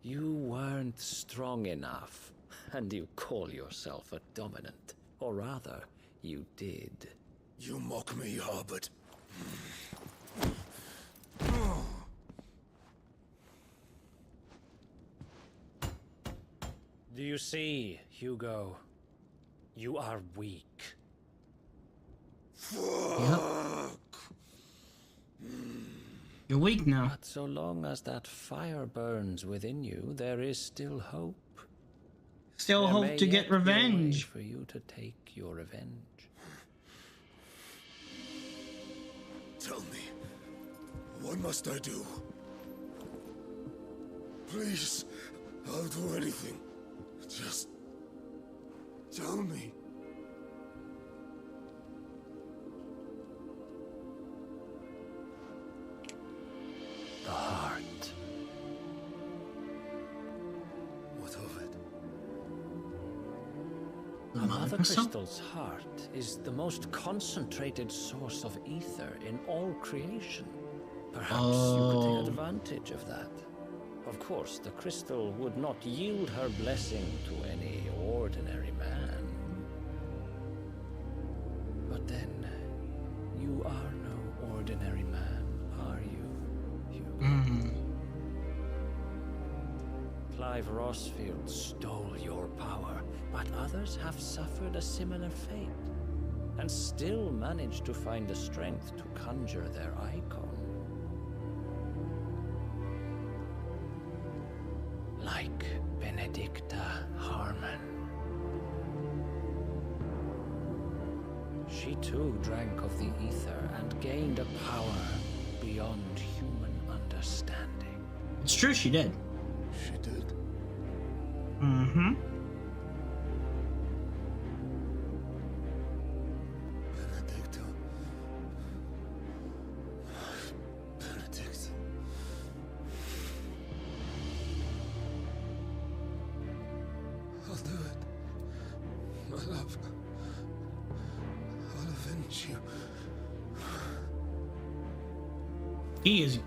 You weren't strong enough, and you call yourself a dominant. Or rather, you did. You mock me, Harbert. Do you see, Hugo? You are weak. Fuck. You're weak now. But so long as that fire burns within you, there is still hope. Still There hope may to yet get be a way revenge. for you to take your revenge. Tell me, what must I do? Please, I'll do anything. Just tell me. The heart. What of it? The Mother Crystal's heart is the most concentrated source of ether in all creation. Perhaps you could take advantage of that. Of course, the crystal would not yield her blessing to any ordinary man. But then, you are no ordinary man, are you, Hugo? Clive Rossfield stole your power, but others have suffered a similar fate, and still managed to find the strength to conjure their icon. Like Benedicta Harmon. She too drank of the ether and gained a power beyond human understanding. It's true, she did. She did. Mm-hmm. Benedicta. Benedict. I'll do it. My love. I'll avenge you. He is.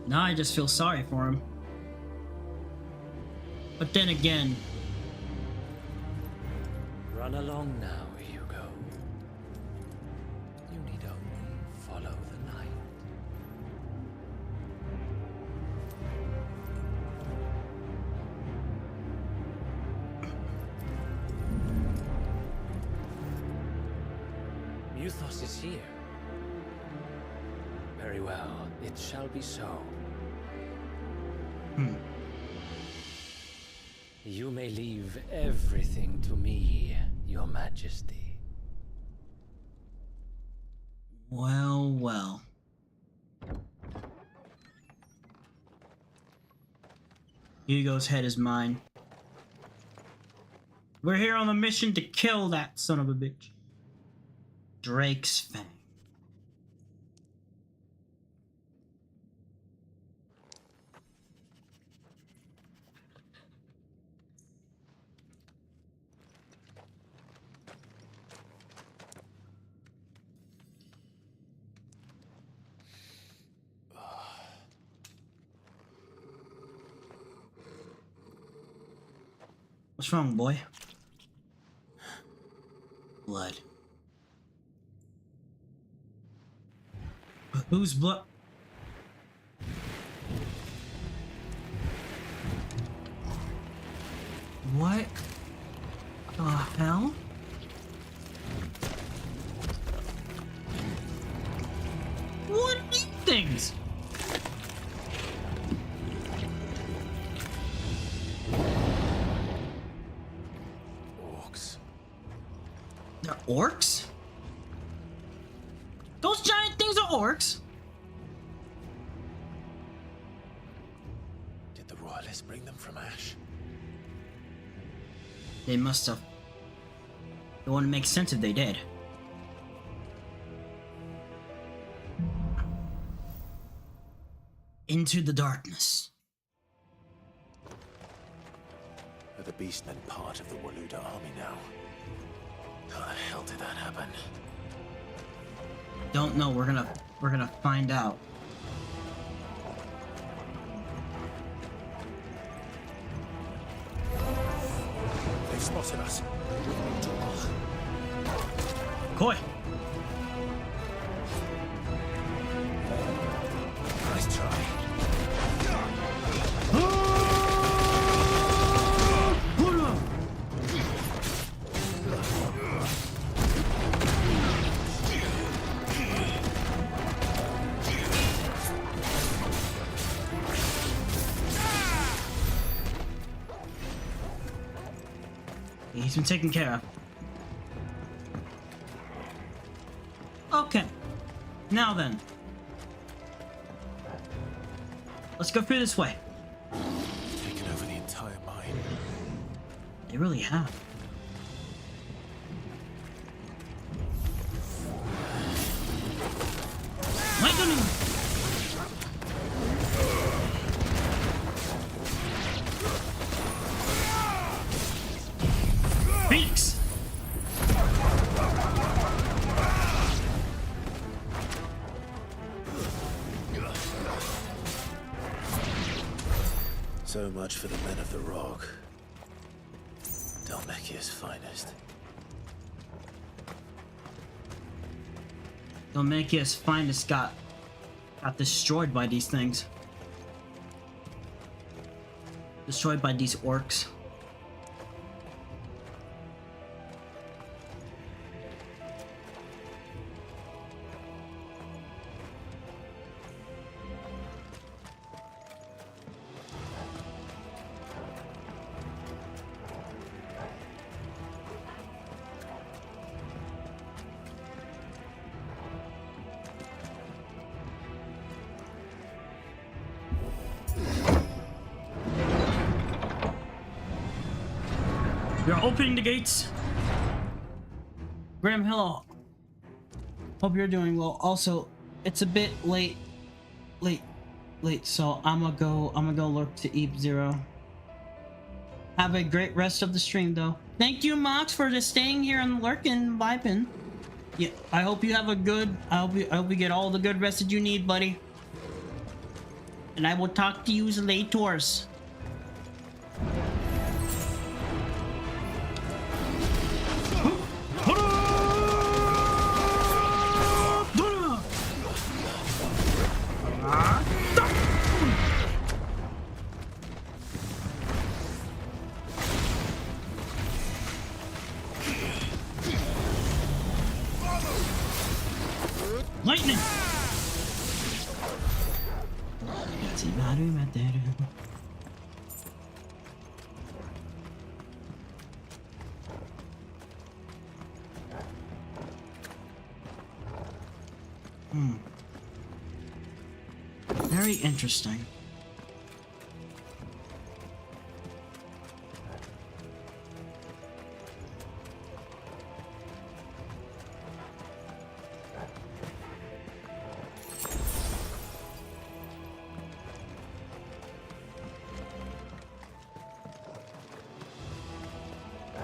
Now I just feel sorry for him. But then again. Run along now, Hugo. You need only follow the light. Muthos is here. Very well, it shall be so. You may leave everything to me, Your Majesty. Well, well. Hugo's head is mine. We're here on a mission to kill that son of a bitch. Drake's Fang. What's wrong, boy? Blood. Whose blood? What the hell? What are these things? Orcs. They're orcs? Those giant things are orcs? Did the royalists bring them from Ash? They must have. It wouldn't make sense if they did. Into the darkness. Are the beastmen part of the Waluda army now? How the hell did that happen? Don't know. We're gonna find out. They've spotted us. Koi. Nice try. He's been taken care of. Okay. Now then. Let's go through this way. Taken over the entire mine. They really have. Lightning! Phoenix! So much for the men of the rock. Dalmekia's finest. Dalmekia's finest got destroyed by these things. Destroyed by these orcs. We're opening the gates. Graham, hello. Hope you're doing well. Also, it's a bit late. So I'm gonna go lurk to Eep 0. Have a great rest of the stream, though. Thank you, Mox, for just staying here and lurking, vibing. Yeah, I hope you have a good. I hope you get all the good rest that you need, buddy. And I will talk to you later. Lightning! Very interesting.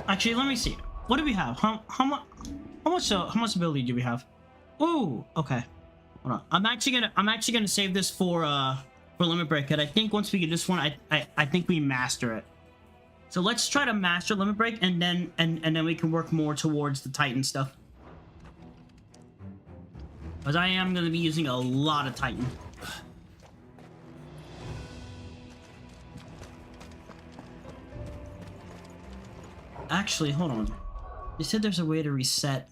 Actually, let me see. What do we have? How much ability do we have? Ooh, okay. Hold on. I'm actually gonna save this for Limit Break. And I think once we get this one, I think we master it. So let's try to master Limit Break, and then we can work more towards the Titan stuff. Because I am going to be using a lot of Titan. Actually, hold on. You said there's a way to reset.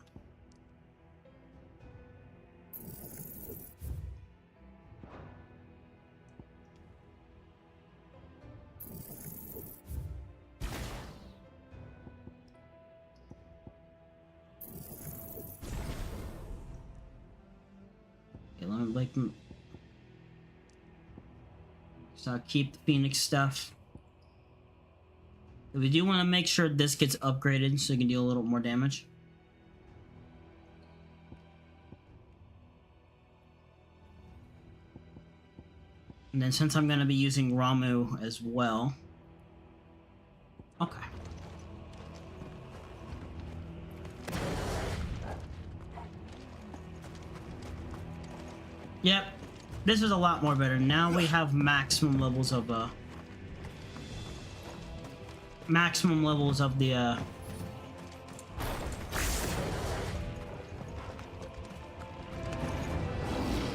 Like, so I'll keep the Phoenix stuff. We do want to make sure this gets upgraded so it can deal a little more damage. And then since I'm going to be using Ramu as well. Okay. Yep, this is a lot more better. Now we have maximum levels of the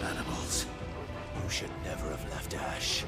Animals, you should never have left Ash.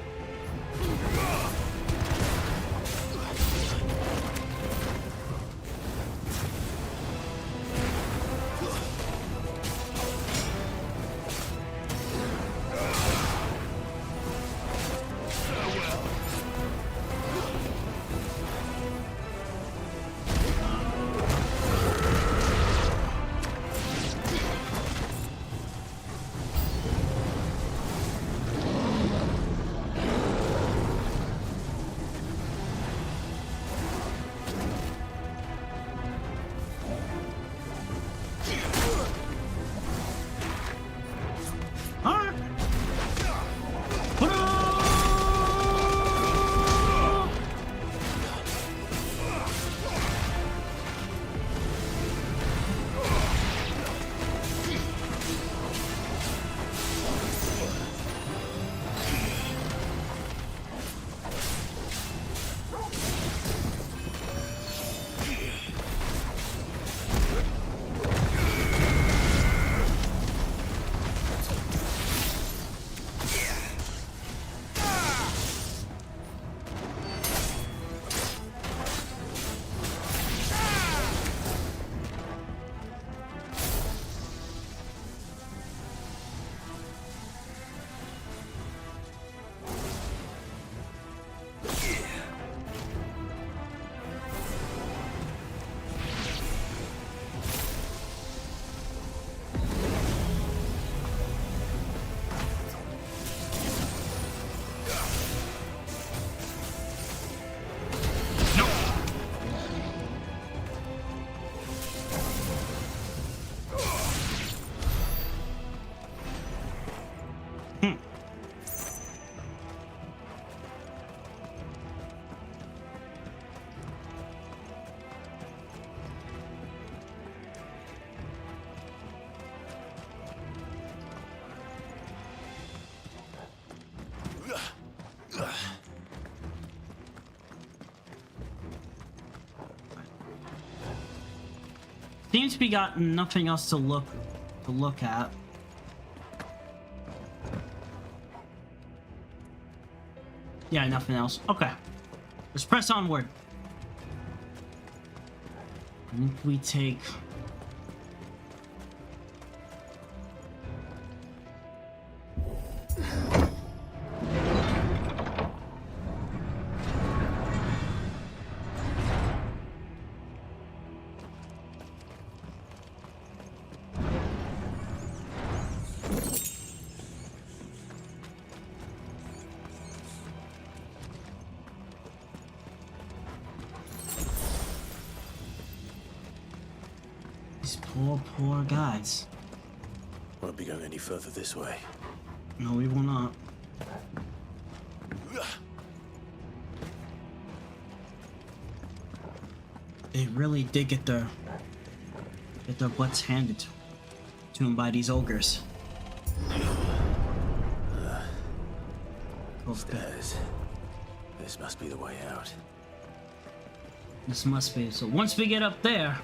Seems to be got nothing else to look at. Yeah, nothing else. Okay. Let's press onward. I think we take... These poor guys. Won't be going any further this way. No, we will not. They really did get their butts handed to them by these ogres. Stairs. This must be the way out. This must be. So once we get up there.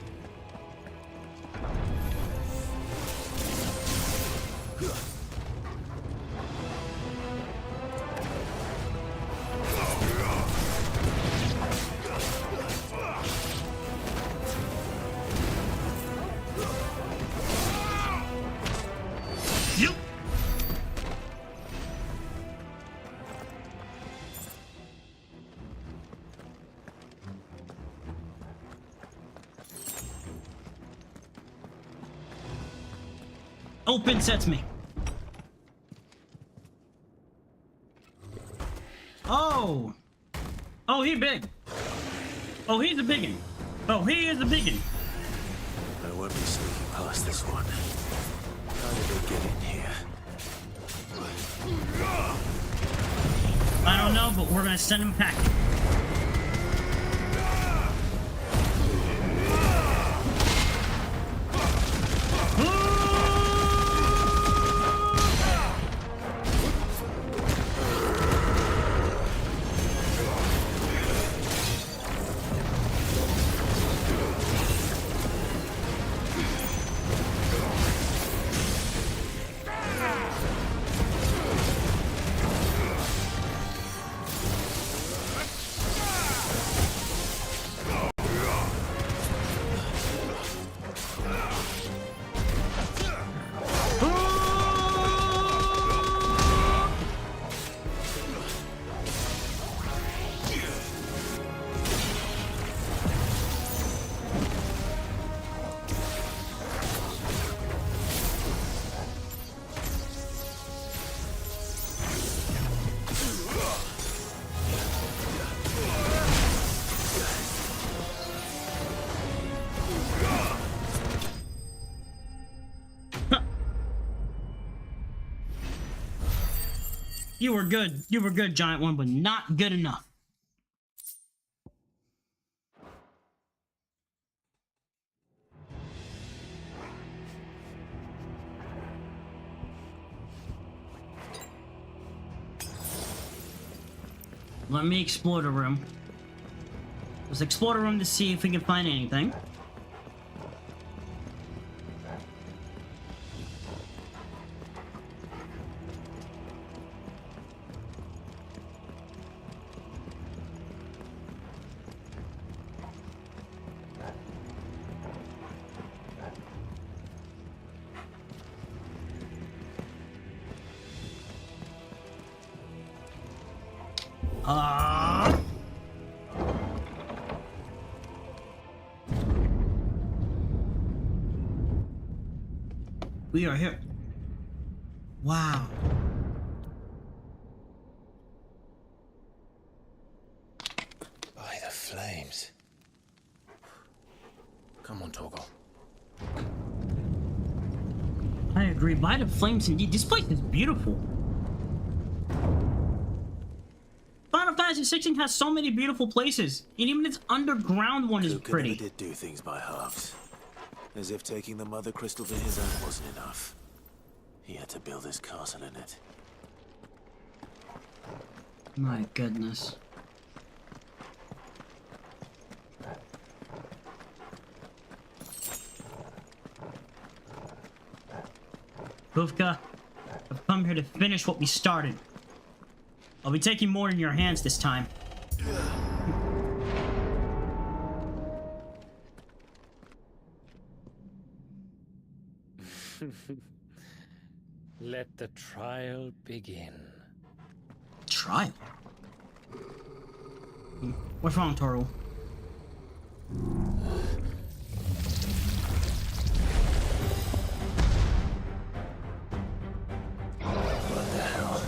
Open sesame. Oh. Oh, he big. Oh, he's a biggin. Oh, he is a biggin. I won't be sneaking past this one. How did they get in here? I don't know, but we're gonna send him packing. You were good. You were good, Giant One, but not good enough. Let me explore the room. Let's explore the room to see if we can find anything. We are here. Wow. By the flames. Come on, Torgal. I agree. By the flames, indeed. This place is beautiful. Final Fantasy 16 has so many beautiful places, and even its underground one is pretty. Did do things by halves. As if taking the Mother Crystal to his own wasn't enough. He had to build his castle in it. My goodness. Bufka, I've come here to finish what we started. I'll be taking more in your hands this time. Let the trial begin. Trial? What's wrong, Toru? What the hell?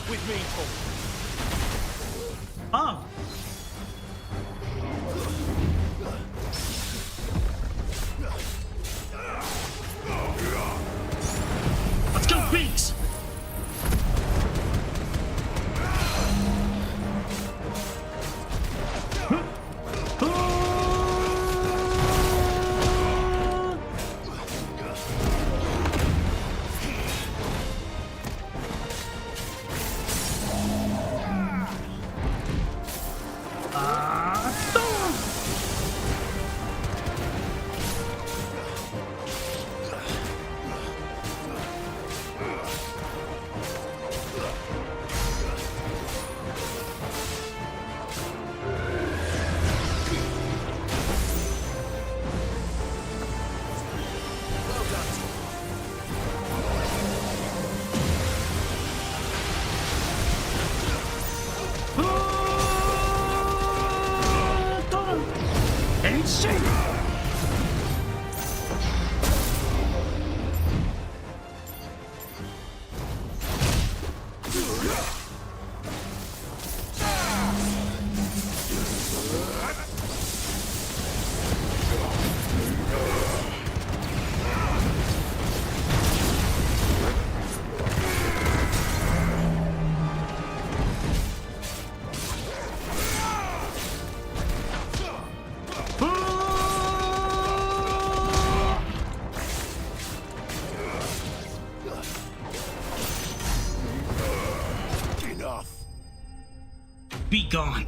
With me, Tom. Oh! Let's go, Beaks! Be gone.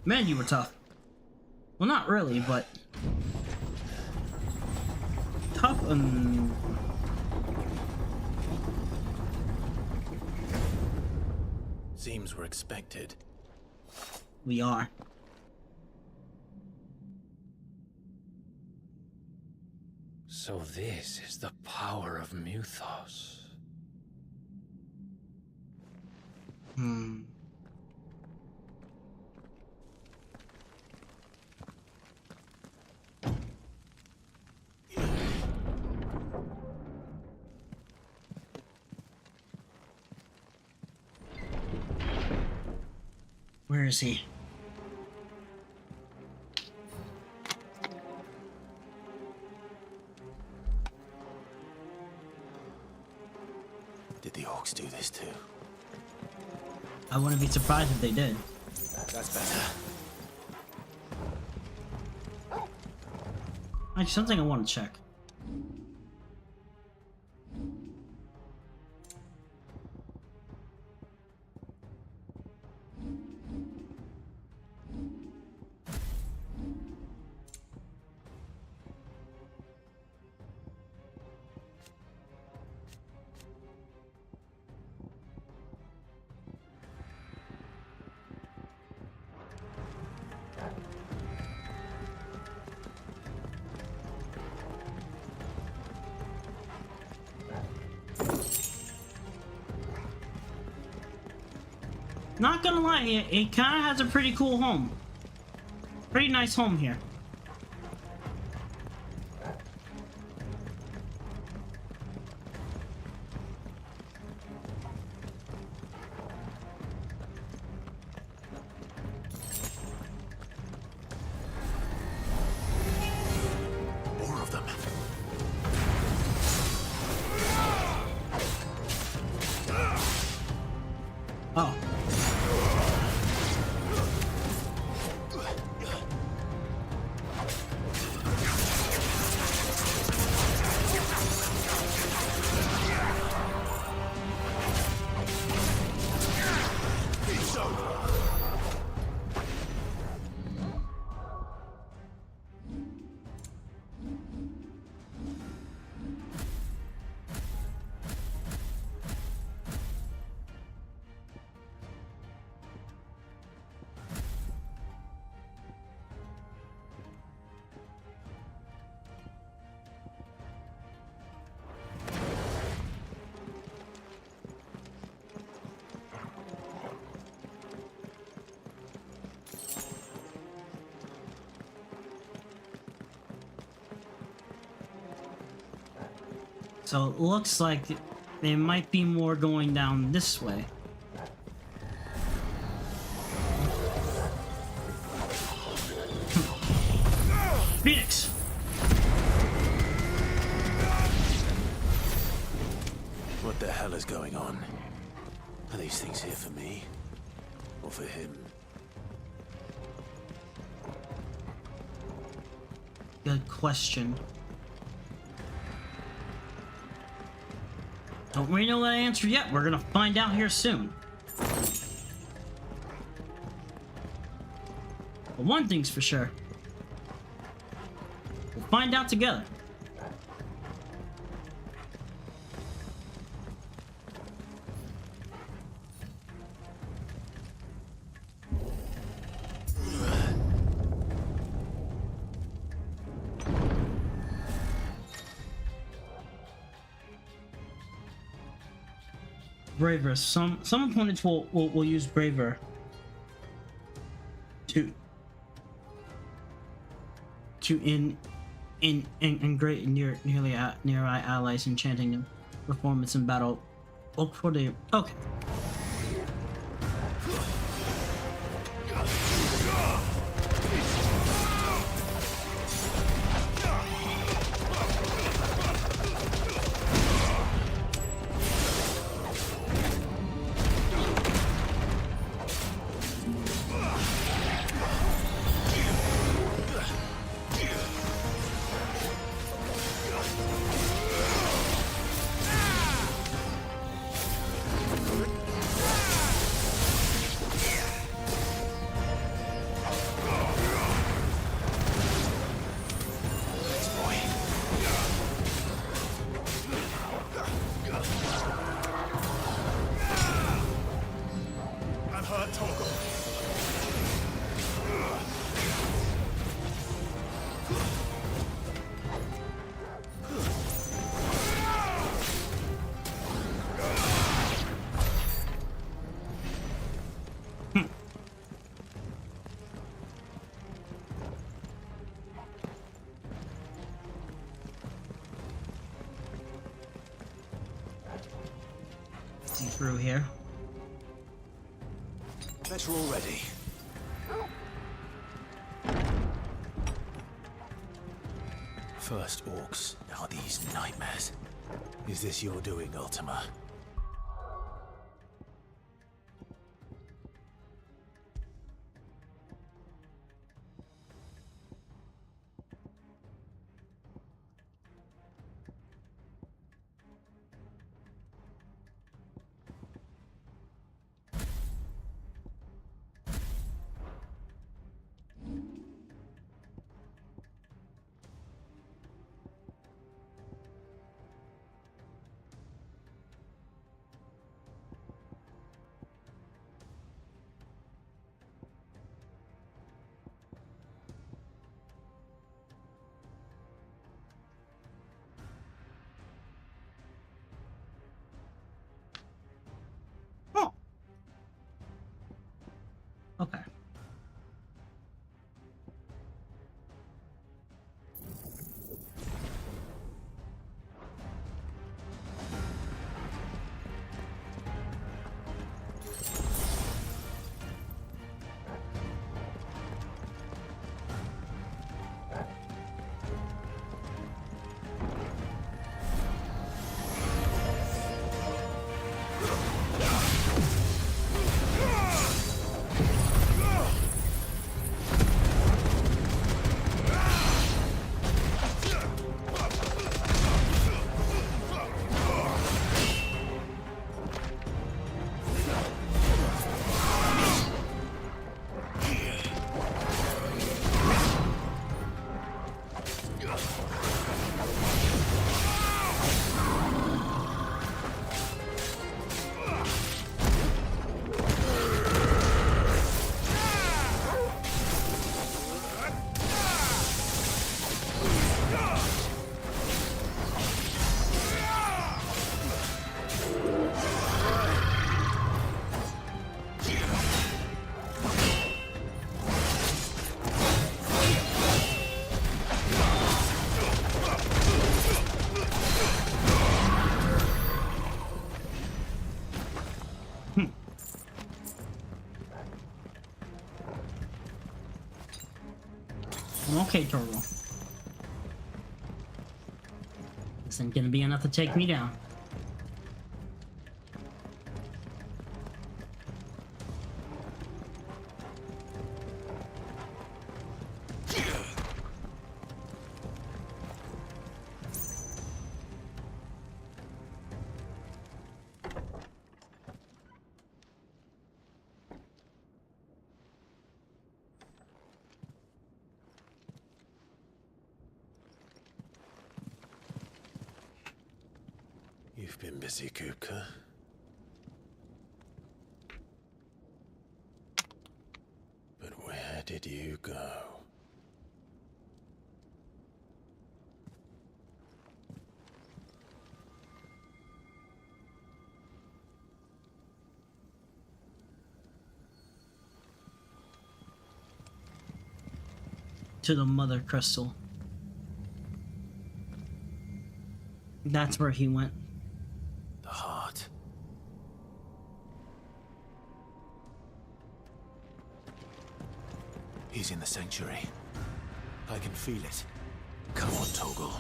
Man, you were tough. Well, not really, but tough and seems we're expected. We are. So this is the power of Muthos. Where is he? Did the orcs do this too? I wouldn't be surprised if they did. That's better. Actually, something I want to check. Not gonna lie, it kind of has a pretty cool home. Pretty nice home here. More of them. Oh. So it looks like there might be more going down this way. Phoenix! What the hell is going on? Are these things here for me? Or for him? Good question. Don't really know that answer yet. We're gonna find out here soon. But one thing's for sure. We'll find out together. Braver. Some opponents will use Braver to integrate nearby allies, enchanting them performance in battle. Look for the okay. See through here. Bet you're all ready. First orcs, now these nightmares. Is this your doing, Ultima? Okay. Okay, Turtle. This ain't gonna be enough to take me down. You've been busy, Kupka. But where did you go? To the Mother Crystal. That's where he went. The heart. He's in the sanctuary. I can feel it. Come on, Toggle.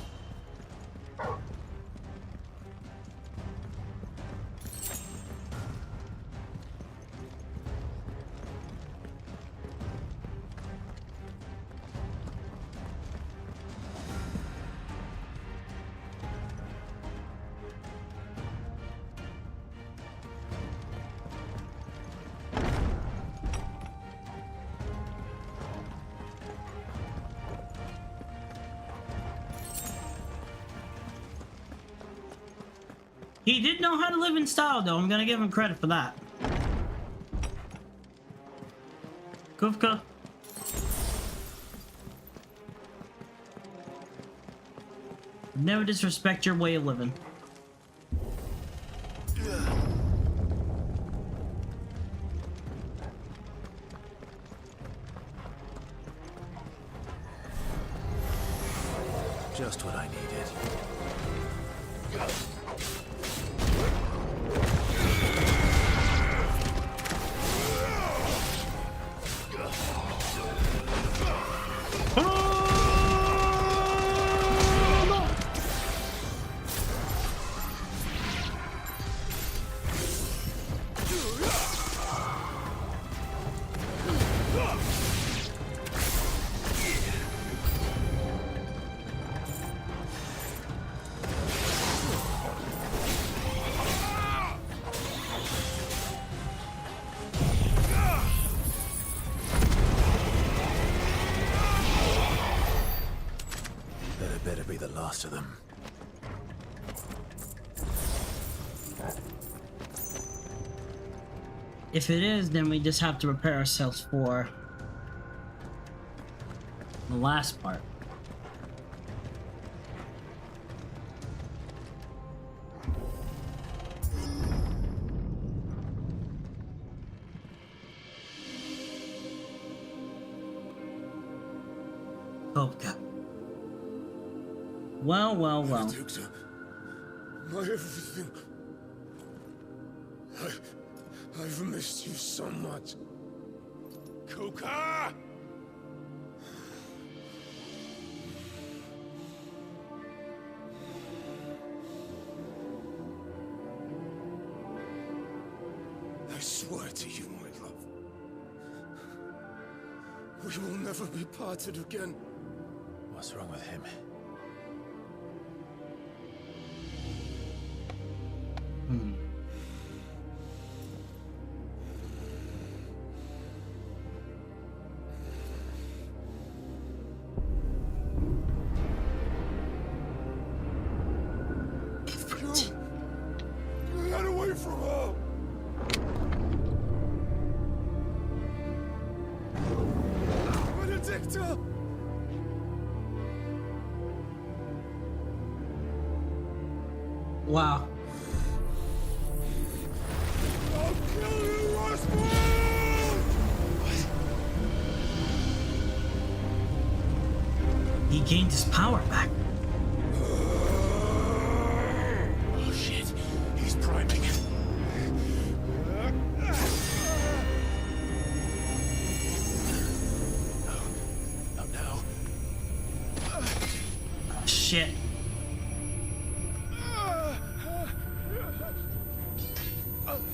He did know how to live in style, though. I'm gonna give him credit for that. Kufka. Never disrespect your way of living. Just what I needed. to them. If it is, then we just have to prepare ourselves for the last part. Okay. Well. Victor, my everything. I've missed you so much. Kuka! I swear to you, my love, we will never be parted again. What's wrong with him? Get away from her! Benedicta! Wow. I'll kill you, Oswald! He gained his power back. Oh shit, he's priming. Not now. Shit.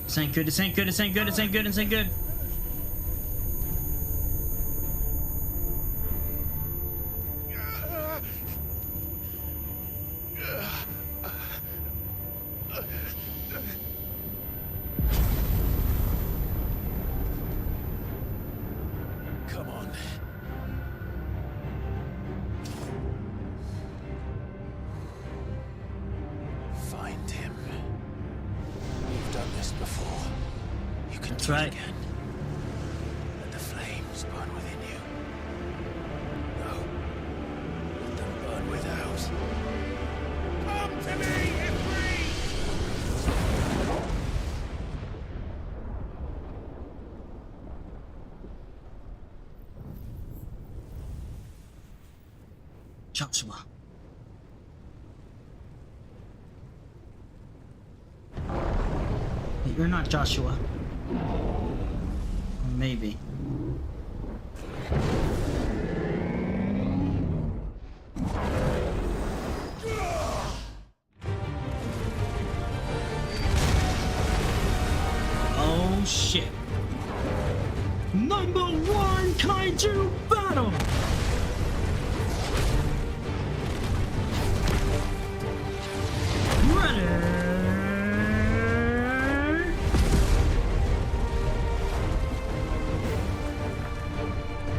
This ain't good, this ain't good, this ain't good, this ain't good, this ain't good. Come on. Find him. You've done this before. You can That's do right. it again. Let the flames burn within you. No. Let them burn without. Come to me, Ifri! Joshua. You're not Joshua. Maybe. Oh shit. Number 1 kaiju battle!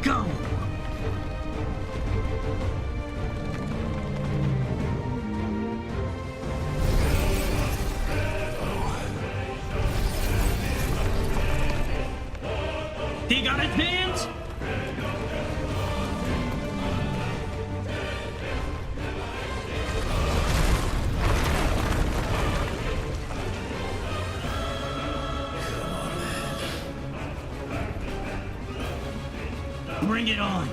Go! He got his hands! Bring it on!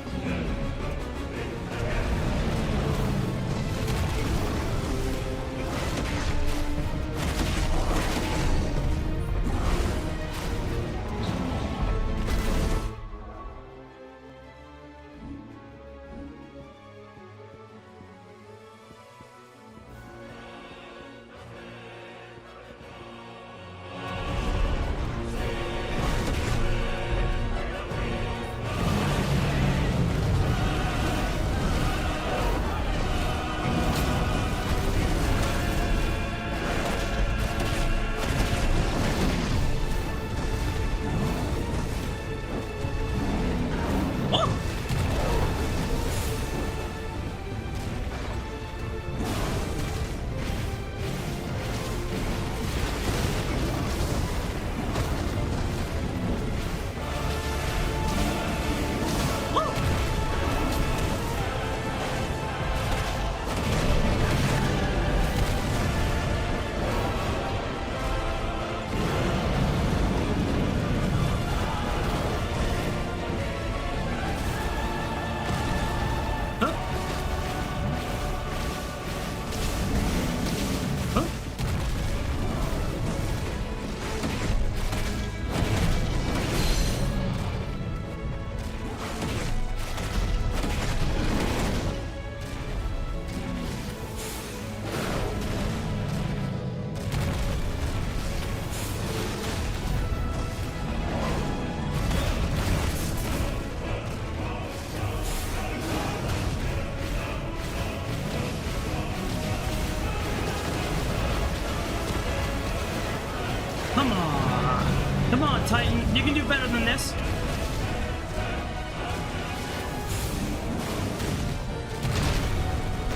Come on. Come on, Titan. You can do better than this.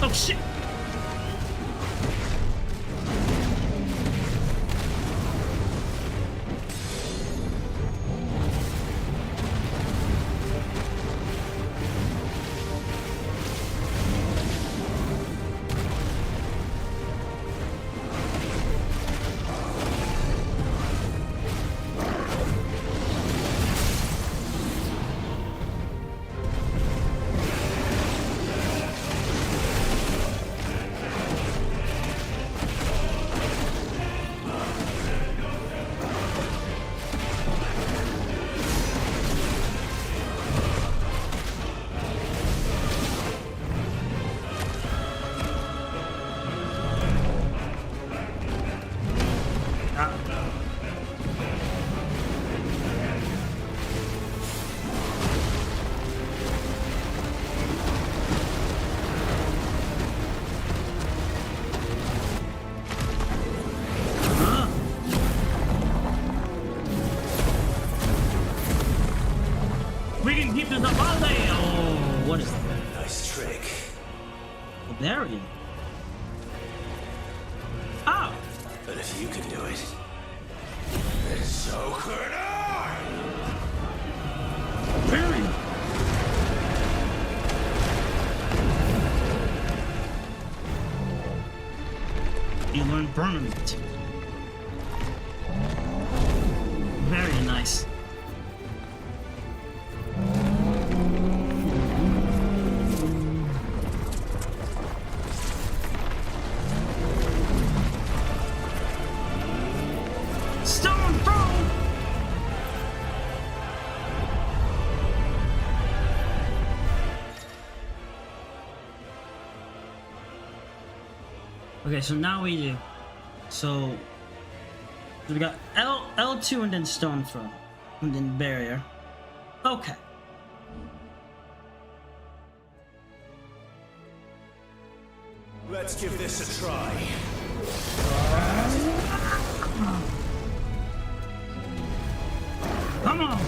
Oh, shit. We can keep this up all day. Oh, what is that? Nice trick. Oh, there we go. Oh! But if you can do it, then so could I! Very. You learn permanent. Very nice. Stone throw. Okay, so now we do. So we got L2 and then stone throw. And then barrier. Okay. Let's give this a try. Come on.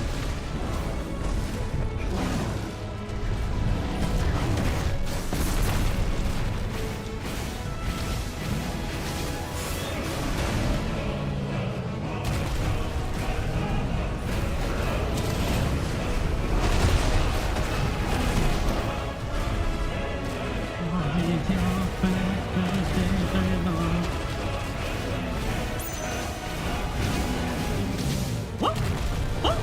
What? What?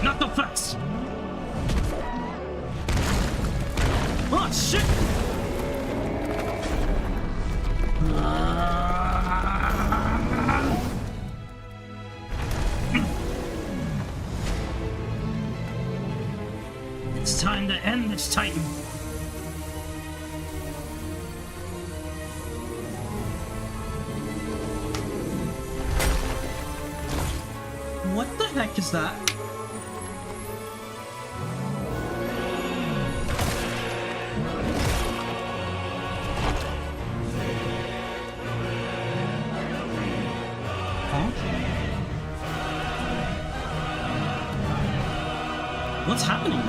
Not the fast. Oh shit! It's time to end this Titan. What the heck is that? Huh? What's happening?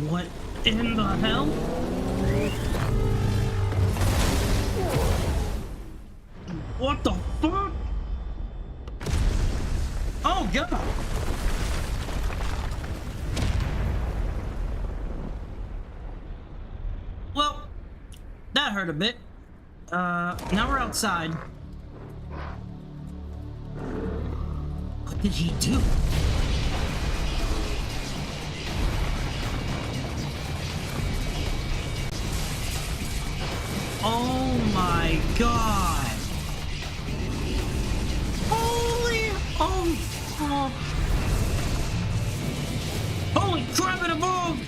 What in the hell? What the fuck? Oh god! Well, that hurt a bit. Now we're outside. What did he do? Oh my god! Holy, holy crap! It evolved!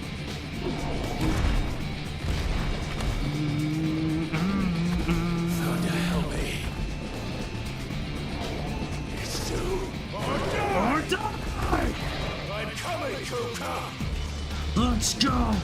God help me. It's you. Or die! I'm coming, Kuka. Let's go!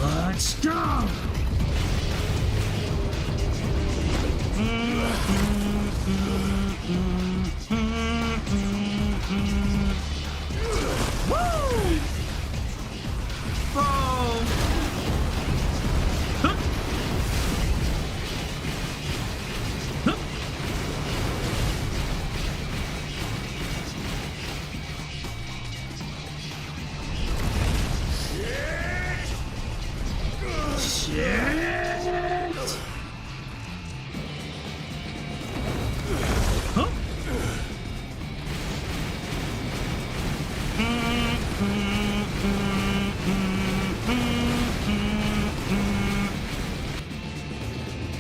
Let's go! Woo! Oh! Huh? Huh? Shit! Huh?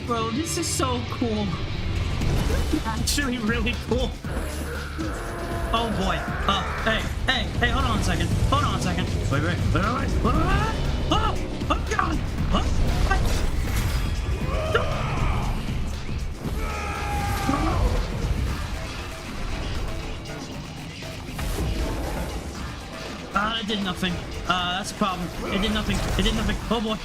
Bro, this is so cool. Actually, really cool. Oh boy. Hey, hold on a second. Hold on a second. Wait. Oh god! It did nothing. That's a problem. It did nothing. Oh boy.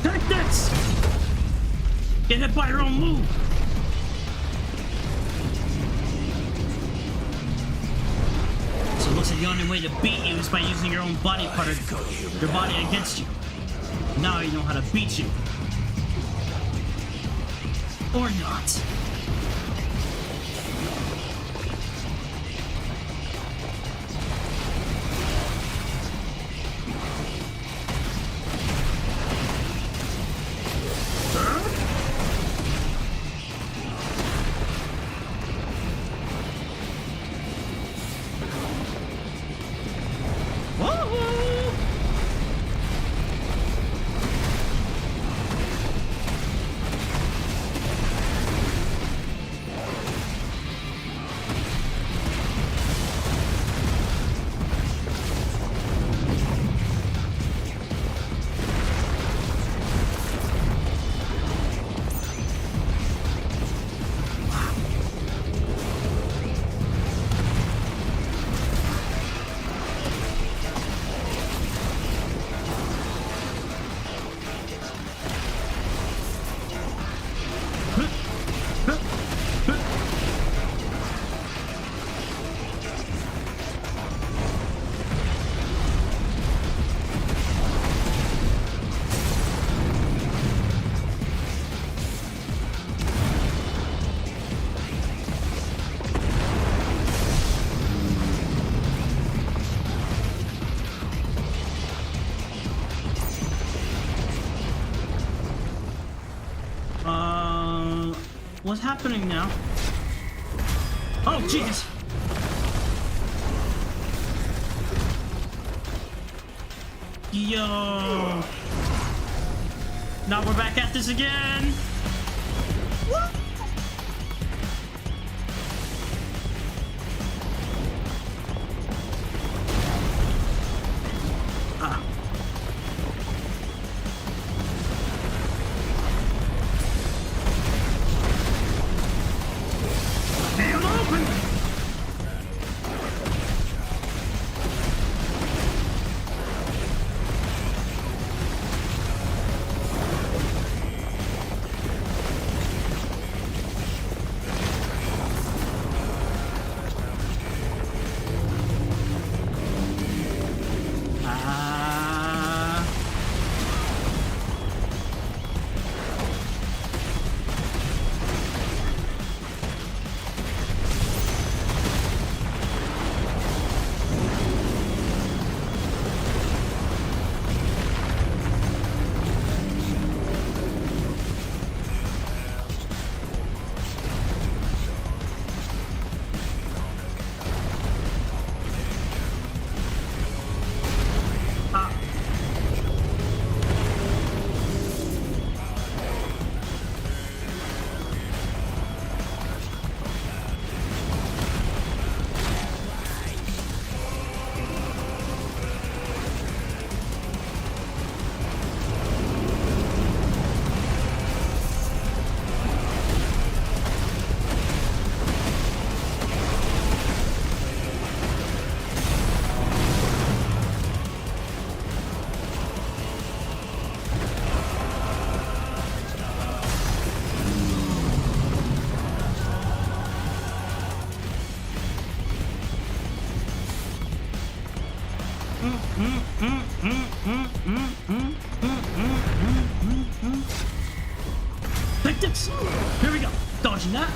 Take this! Get hit by your own move! So it looks like the only way to beat you is by using your own body part of your body against you. Now you know how to beat you. Or not. What's happening now? Oh, Jesus! Yo! Now we're back at this again! What? Take this! Here we go. Dodging that.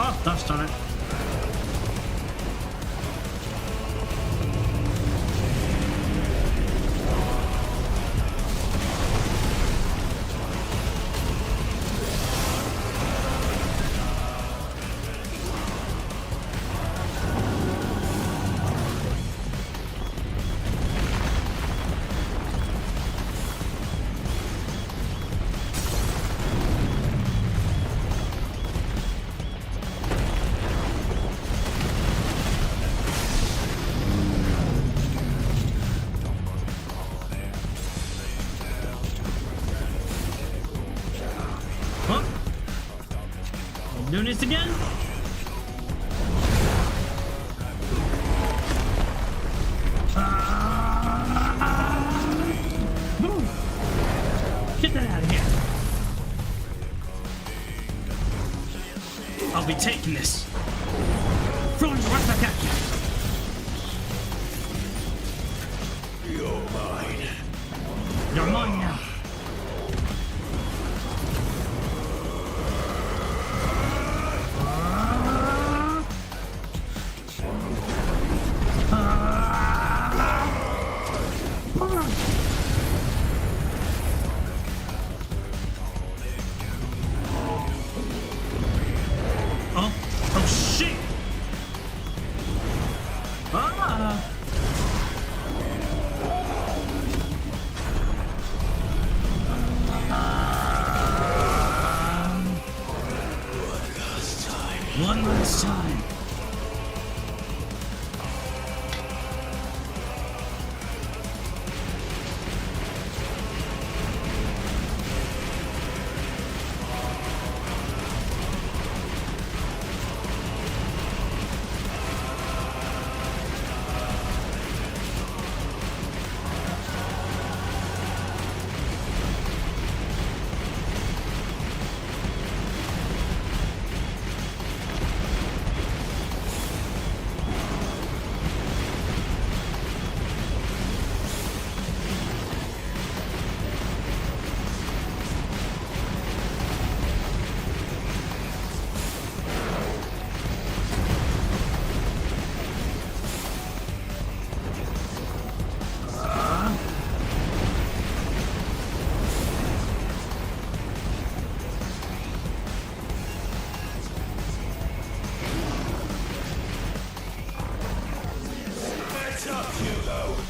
Oh, that's done it. Doing this again? Get that out of here. I'll be taking this. Throwing it right back at you. You're mine. You're mine now. One last time.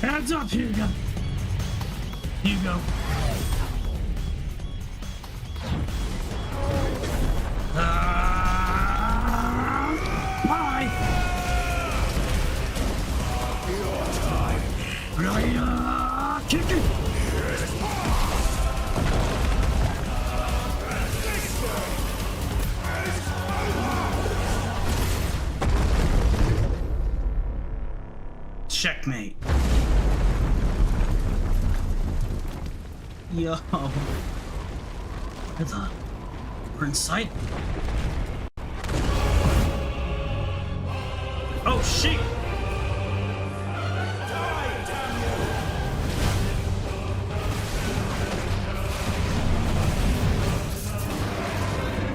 Hands up, Hugo! Hugo. Bye! Really, kick it! Checkmate. Yo. We're in sight. Oh shit!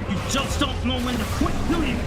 You just don't know when to quit, do you?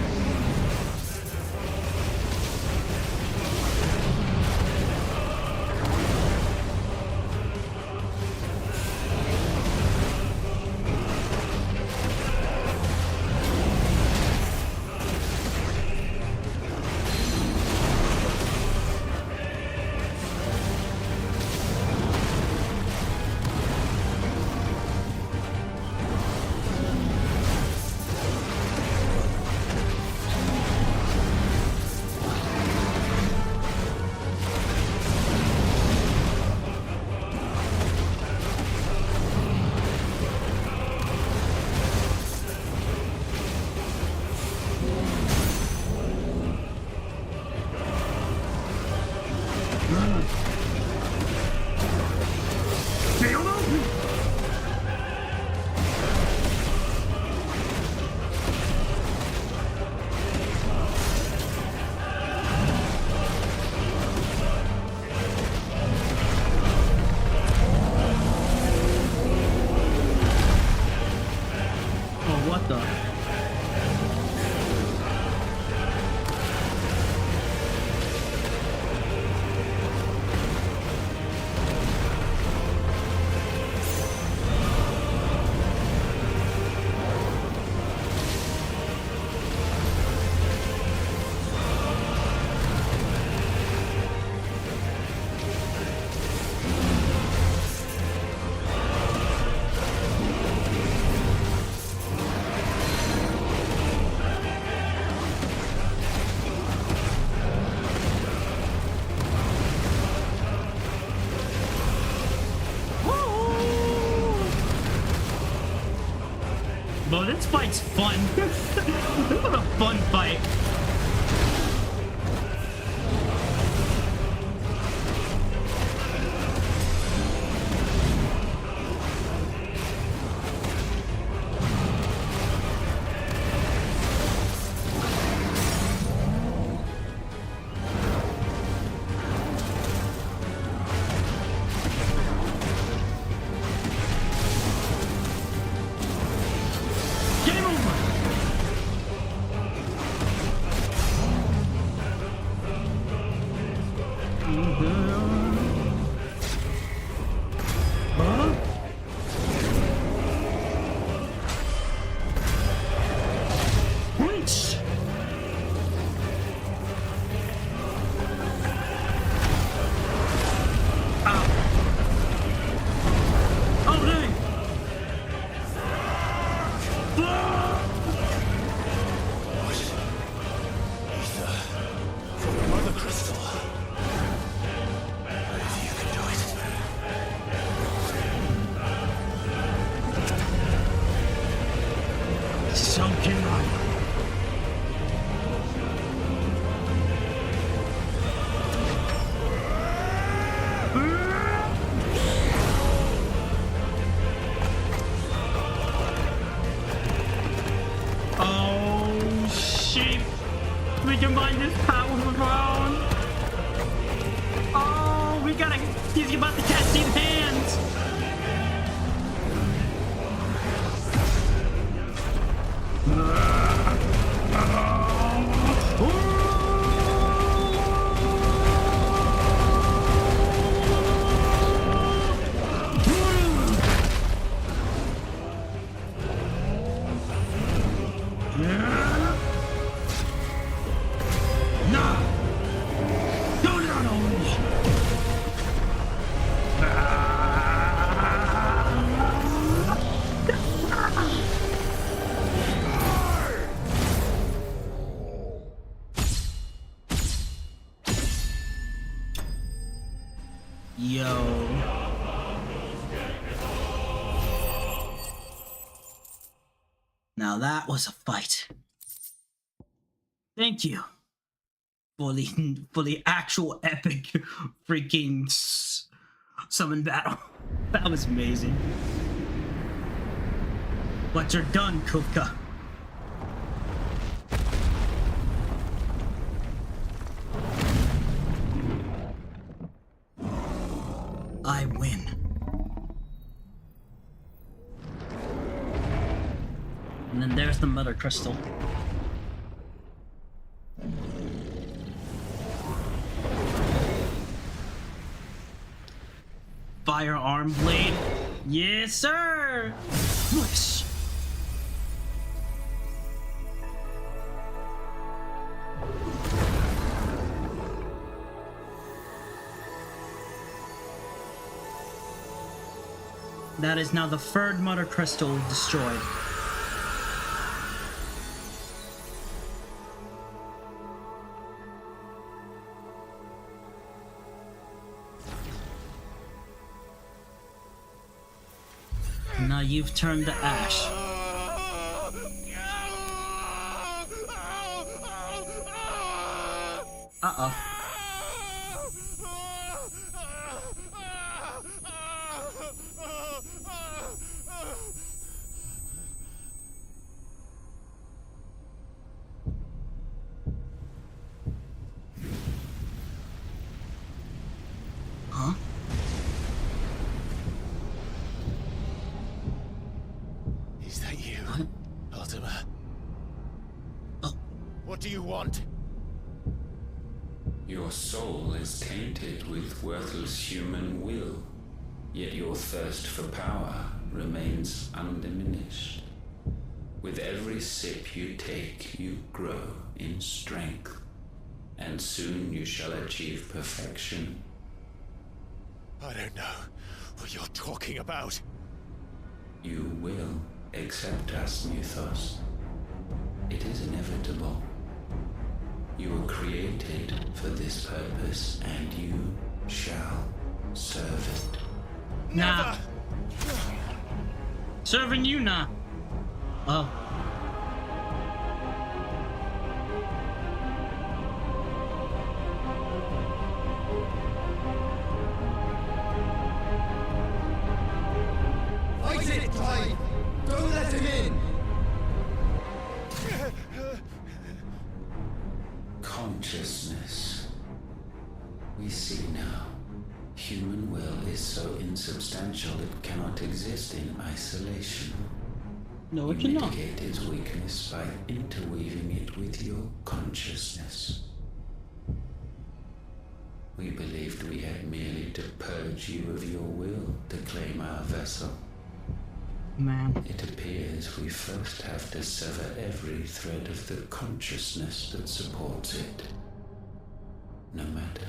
Bro, this fight's fun. What a fun fight. sheep. We combine this power with our own. Oh, we gotta. He's about to catch these hands. Yo. Now that was a fight. Thank you for the actual epic freaking summon battle. That was amazing. But you're done, Kufka. I win. And then there's the Mother Crystal. Firearm blade. Yes, sir! Whoosh. That is now the third Mother Crystal destroyed. Now you've turned to ash. Uh-oh. Huh? Is that you, Ultima? Oh. What do you want? Your soul is tainted with worthless human will, yet your thirst for power remains undiminished. With every sip you take, you grow in strength, and soon you shall achieve perfection. I don't know what you're talking about. You will accept us, Mythos. It is inevitable. You were created for this purpose, and you shall serve it. Nah. Serving you, nah. Oh. Fight it, Clive! Don't let him in! Consciousness. We see now. Human will is so insubstantial it cannot exist in isolation. No, it you cannot. mitigate its weakness by interweaving it with your consciousness. We believed we had merely to purge you of your will to claim our vessel. Man. It appears we first have to sever every thread of the consciousness that supports it. No matter.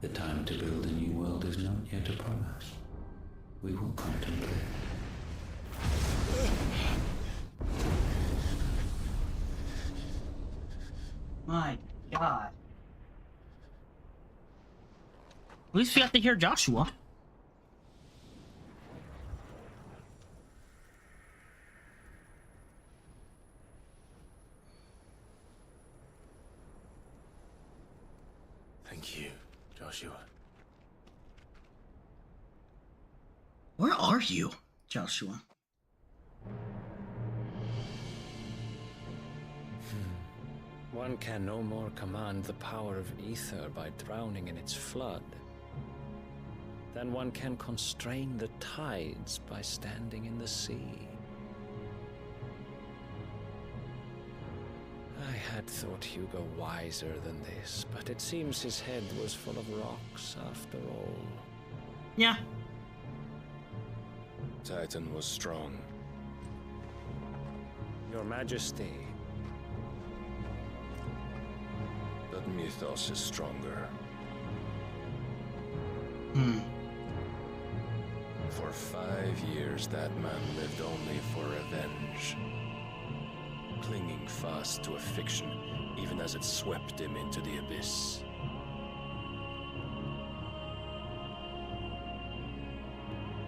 The time to build a new world is not yet upon us. We will contemplate. My God. At least we have to hear Joshua. Thank you, Joshua. Where are you, Joshua? One can no more command the power of ether by drowning in its flood than one can constrain the tides by standing in the sea. I had thought Hugo wiser than this, but it seems his head was full of rocks after all. Yeah. Titan was strong. Your Majesty. But Mythos is stronger. For 5 years, that man lived only for revenge. Clinging fast to a fiction, even as it swept him into the abyss.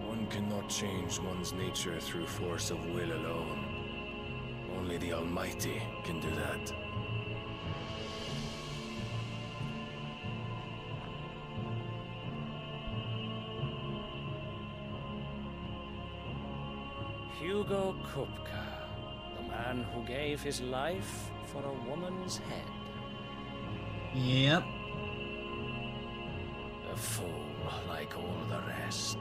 One cannot change one's nature through force of will alone. Only the Almighty can do that. Hugo Kupka, the man who gave his life for a woman's head. Yep. A fool like all the rest.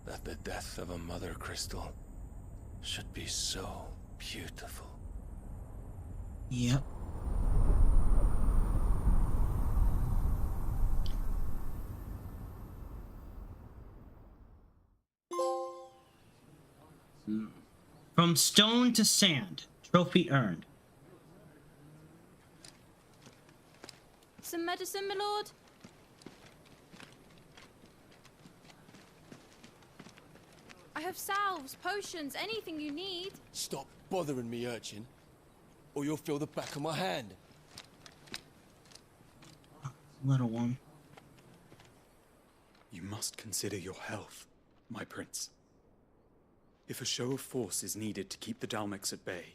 That the death of a mother crystal should be so beautiful. Yep. From stone to sand, trophy earned. Some medicine, my lord? I have salves, potions, anything you need. Stop bothering me, urchin, or you'll feel the back of my hand. Little one. You must consider your health, my prince. If a show of force is needed to keep the Dalmex at bay,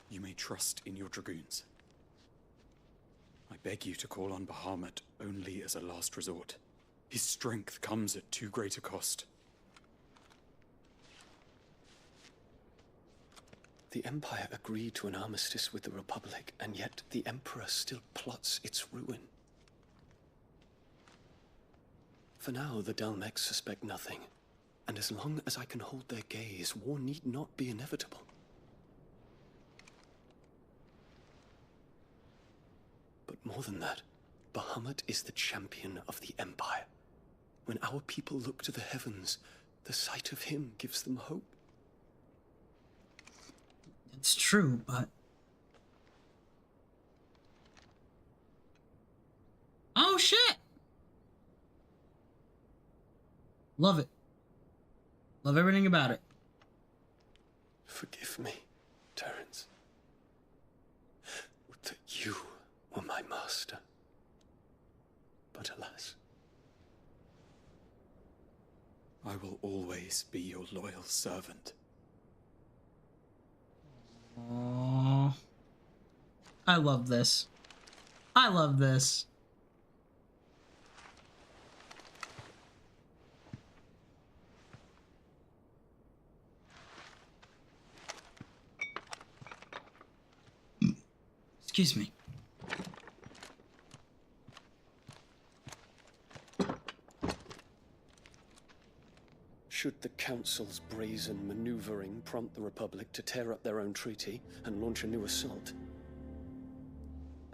you may trust in your dragoons. I beg you to call on Bahamut only as a last resort. His strength comes at too great a cost. The Empire agreed to an armistice with the Republic, and yet the Emperor still plots its ruin. For now, the Dalmex suspect nothing, and as long as I can hold their gaze, war need not be inevitable. But more than that, Bahamut is the champion of the Empire. When our people look to the heavens, the sight of him gives them hope. It's true, but... Oh, shit! Love it. Love everything about it. Forgive me, Terence. Would that you were my master. But alas. I will always be your loyal servant. Aww. I love this. I love this. Excuse me. Should the Council's brazen maneuvering prompt the Republic to tear up their own treaty and launch a new assault,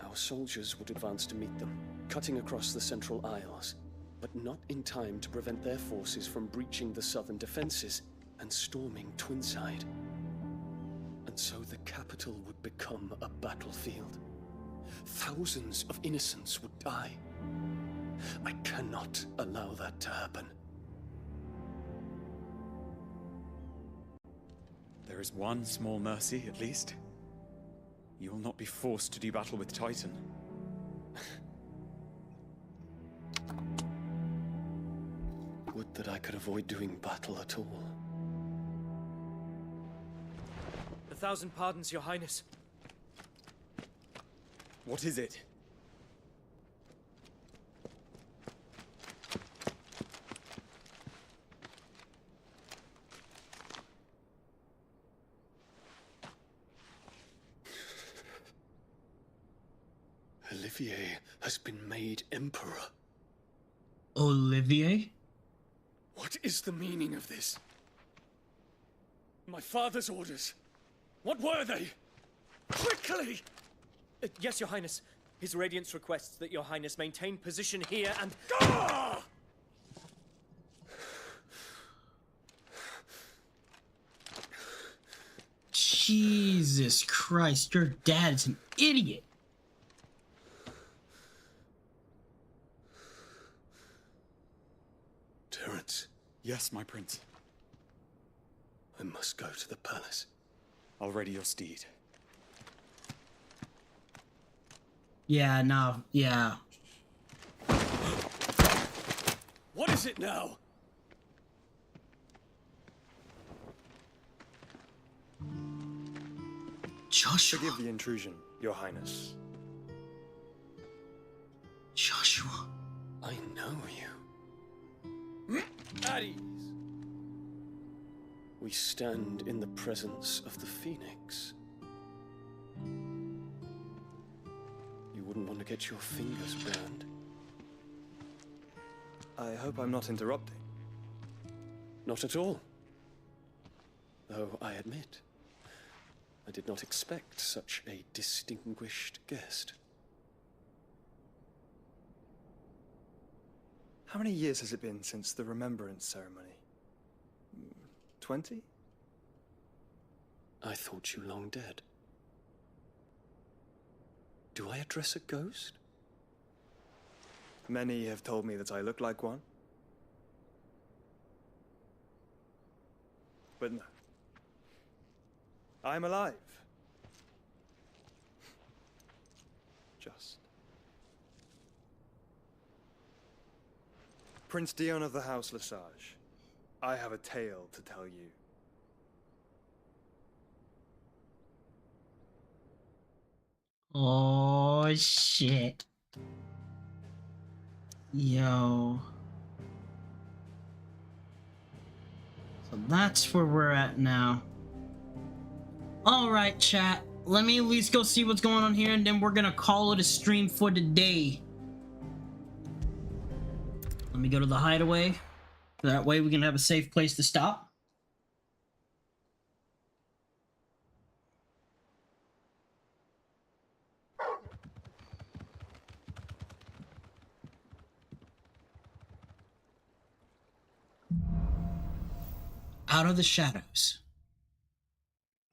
our soldiers would advance to meet them, cutting across the Central Isles, but not in time to prevent their forces from breaching the southern defenses and storming Twinside. And so the capital would become a battlefield. Thousands of innocents would die. I cannot allow that to happen. There is one small mercy, at least. You will not be forced to do battle with Titan. Would that I could avoid doing battle at all. 1,000 pardons, Your Highness. What is it? Olivier has been made Emperor. Olivier? What is the meaning of this? My father's orders. What were they? Quickly! Yes, Your Highness. His Radiance requests that Your Highness maintain position here and... Ah! Jesus Christ, your dad's an idiot. Terence. Yes, my prince. I must go to the palace. I'll ready your steed. Yeah, no, yeah. What is it now? Joshua. Forgive the intrusion, Your Highness. Joshua. I know you. At ease. We stand in the presence of the Phoenix. You wouldn't want to get your fingers burned. I hope I'm not interrupting. Not at all. Though I admit, I did not expect such a distinguished guest. How many years has it been since the Remembrance Ceremony? 20? I thought you long dead. Do I address a ghost? Many have told me that I look like one. But no. I'm alive. Just. Prince Dion of the House Lesage, I have a tale to tell you. Oh, shit. Yo. So that's where we're at now. Alright, chat. Let me at least go see what's going on here, and then we're gonna call it a stream for today. Let me go to the hideaway. That way we can have a safe place to stop. Out of the shadows.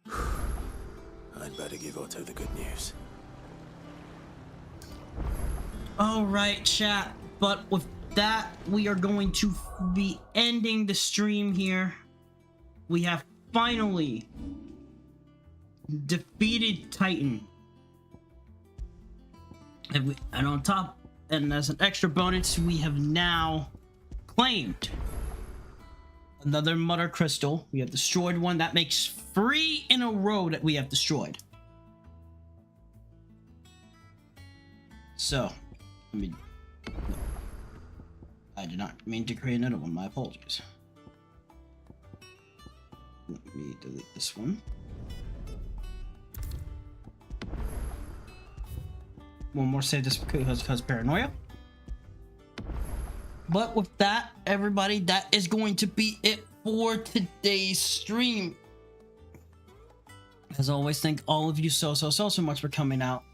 I'd better give Otto the good news. Alright, chat. But with that, we are going to be ending the stream here. We have finally defeated Titan. And on top, and as an extra bonus, we have now claimed another Mother Crystal. We have destroyed one. That makes 3 in a row that we have destroyed. So, let me... No. I did not mean to create another one. My apologies. Let me delete this one. One more save this because of paranoia. But with that, everybody, that is going to be it for today's stream. As always, thank all of you so much for coming out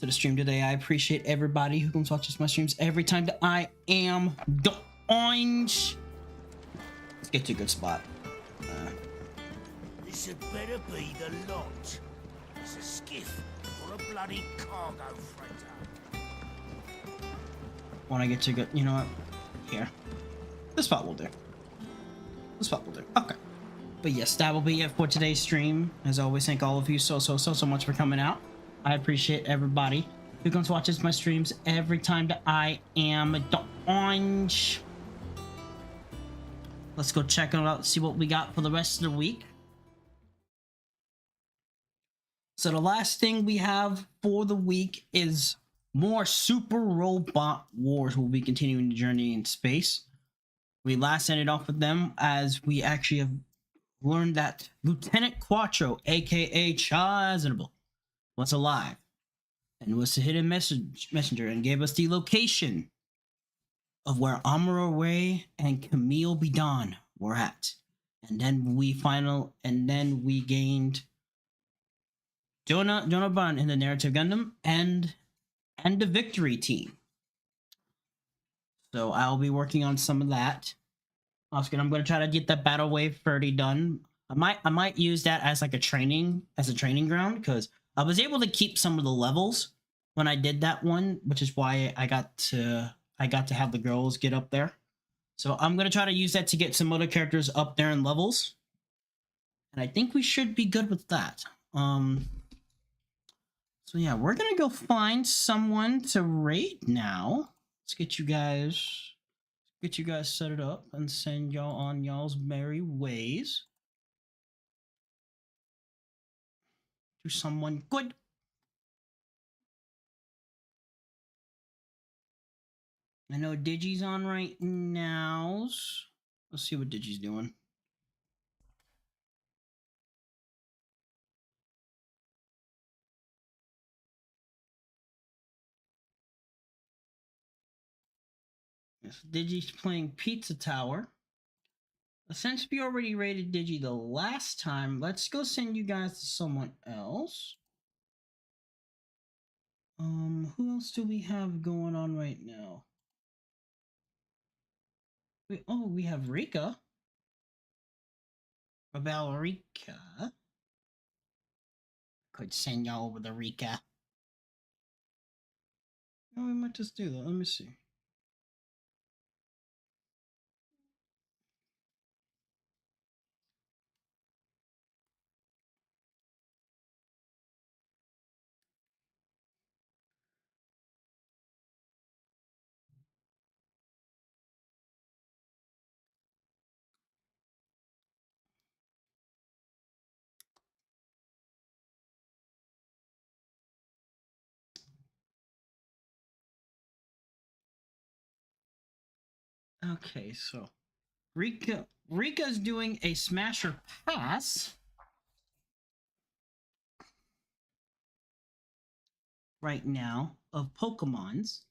to the stream today. I appreciate everybody who comes watches my streams every time that I am the orange. Let's get to a good spot. This had better be the lot. It's a skiff or a bloody cargo freighter. Want to get to a good, you know what? Here. This spot will do. This spot will do. Okay. But yes, that will be it for today's stream. As always, thank all of you so much for coming out. I appreciate everybody who comes watches my streams every time that I am the orange. Let's go check it out, see what we got for the rest of the week. So the last thing we have for the week is more Super Robot Wars. We'll be continuing the journey in space. We last ended off with them as we actually have learned that Lieutenant Quattro, aka Chazable, was alive and was a hidden messenger and gave us the location of where Amuro Ray and Camille Bidon were at. And then we gained Jonah Bun in the Narrative Gundam and the Victory team. So I'll be working on some of that. Oscar, I'm gonna try to get that Battle Wave 30 done. I might use that as like a training ground, because I was able to keep some of the levels when I did that one, which is why I got to have the girls get up there. So I'm gonna try to use that to get some other characters up there in levels. And I think we should be good with that. So yeah, we're gonna go find someone to raid now. Let's get you guys set it up and send y'all on y'all's merry ways to someone good. I know Digi's on right now. Let's see what Digi's doing. Yes, Digi's playing Pizza Tower. Since we already rated Digi the last time, let's go send you guys to someone else. Who else do we have going on right now? We have Rika. About Rika. Could send y'all over to Rika. Oh, we might just do that. Let me see. Okay, so Rika's doing a smasher pass right now of Pokemons.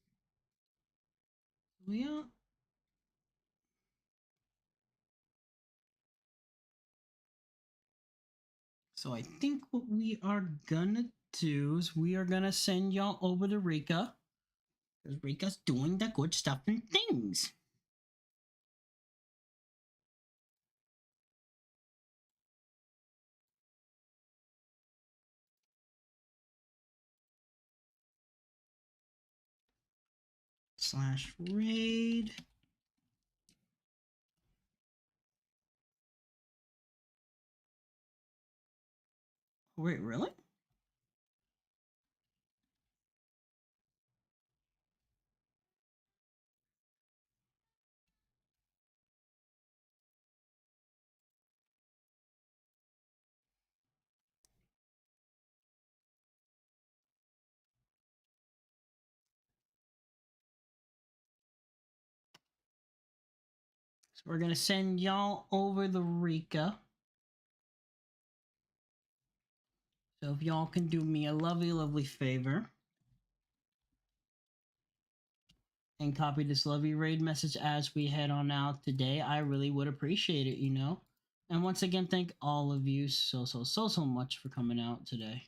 Yeah. So I think what we are gonna do is we are gonna send y'all over to Rika, because Rika's doing the good stuff and things. /raid. Wait, really? So we're gonna send y'all over the Rika. So if y'all can do me a lovely favor and copy this lovely raid message as we head on out today, I really would appreciate it, you know. And once again, thank all of you so much for coming out today.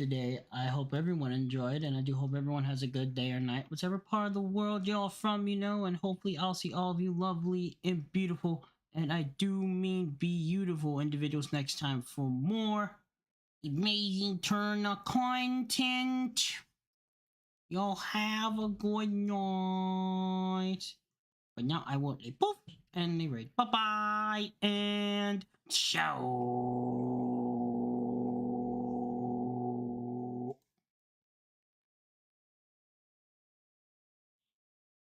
I hope everyone enjoyed, and I do hope everyone has a good day or night, whichever part of the world y'all from, you know, and hopefully I'll see all of you lovely and beautiful, and I do mean beautiful individuals next time for more amazing Eterna content. Y'all have a good night. But now I want a poof and a raid. Bye-bye and ciao.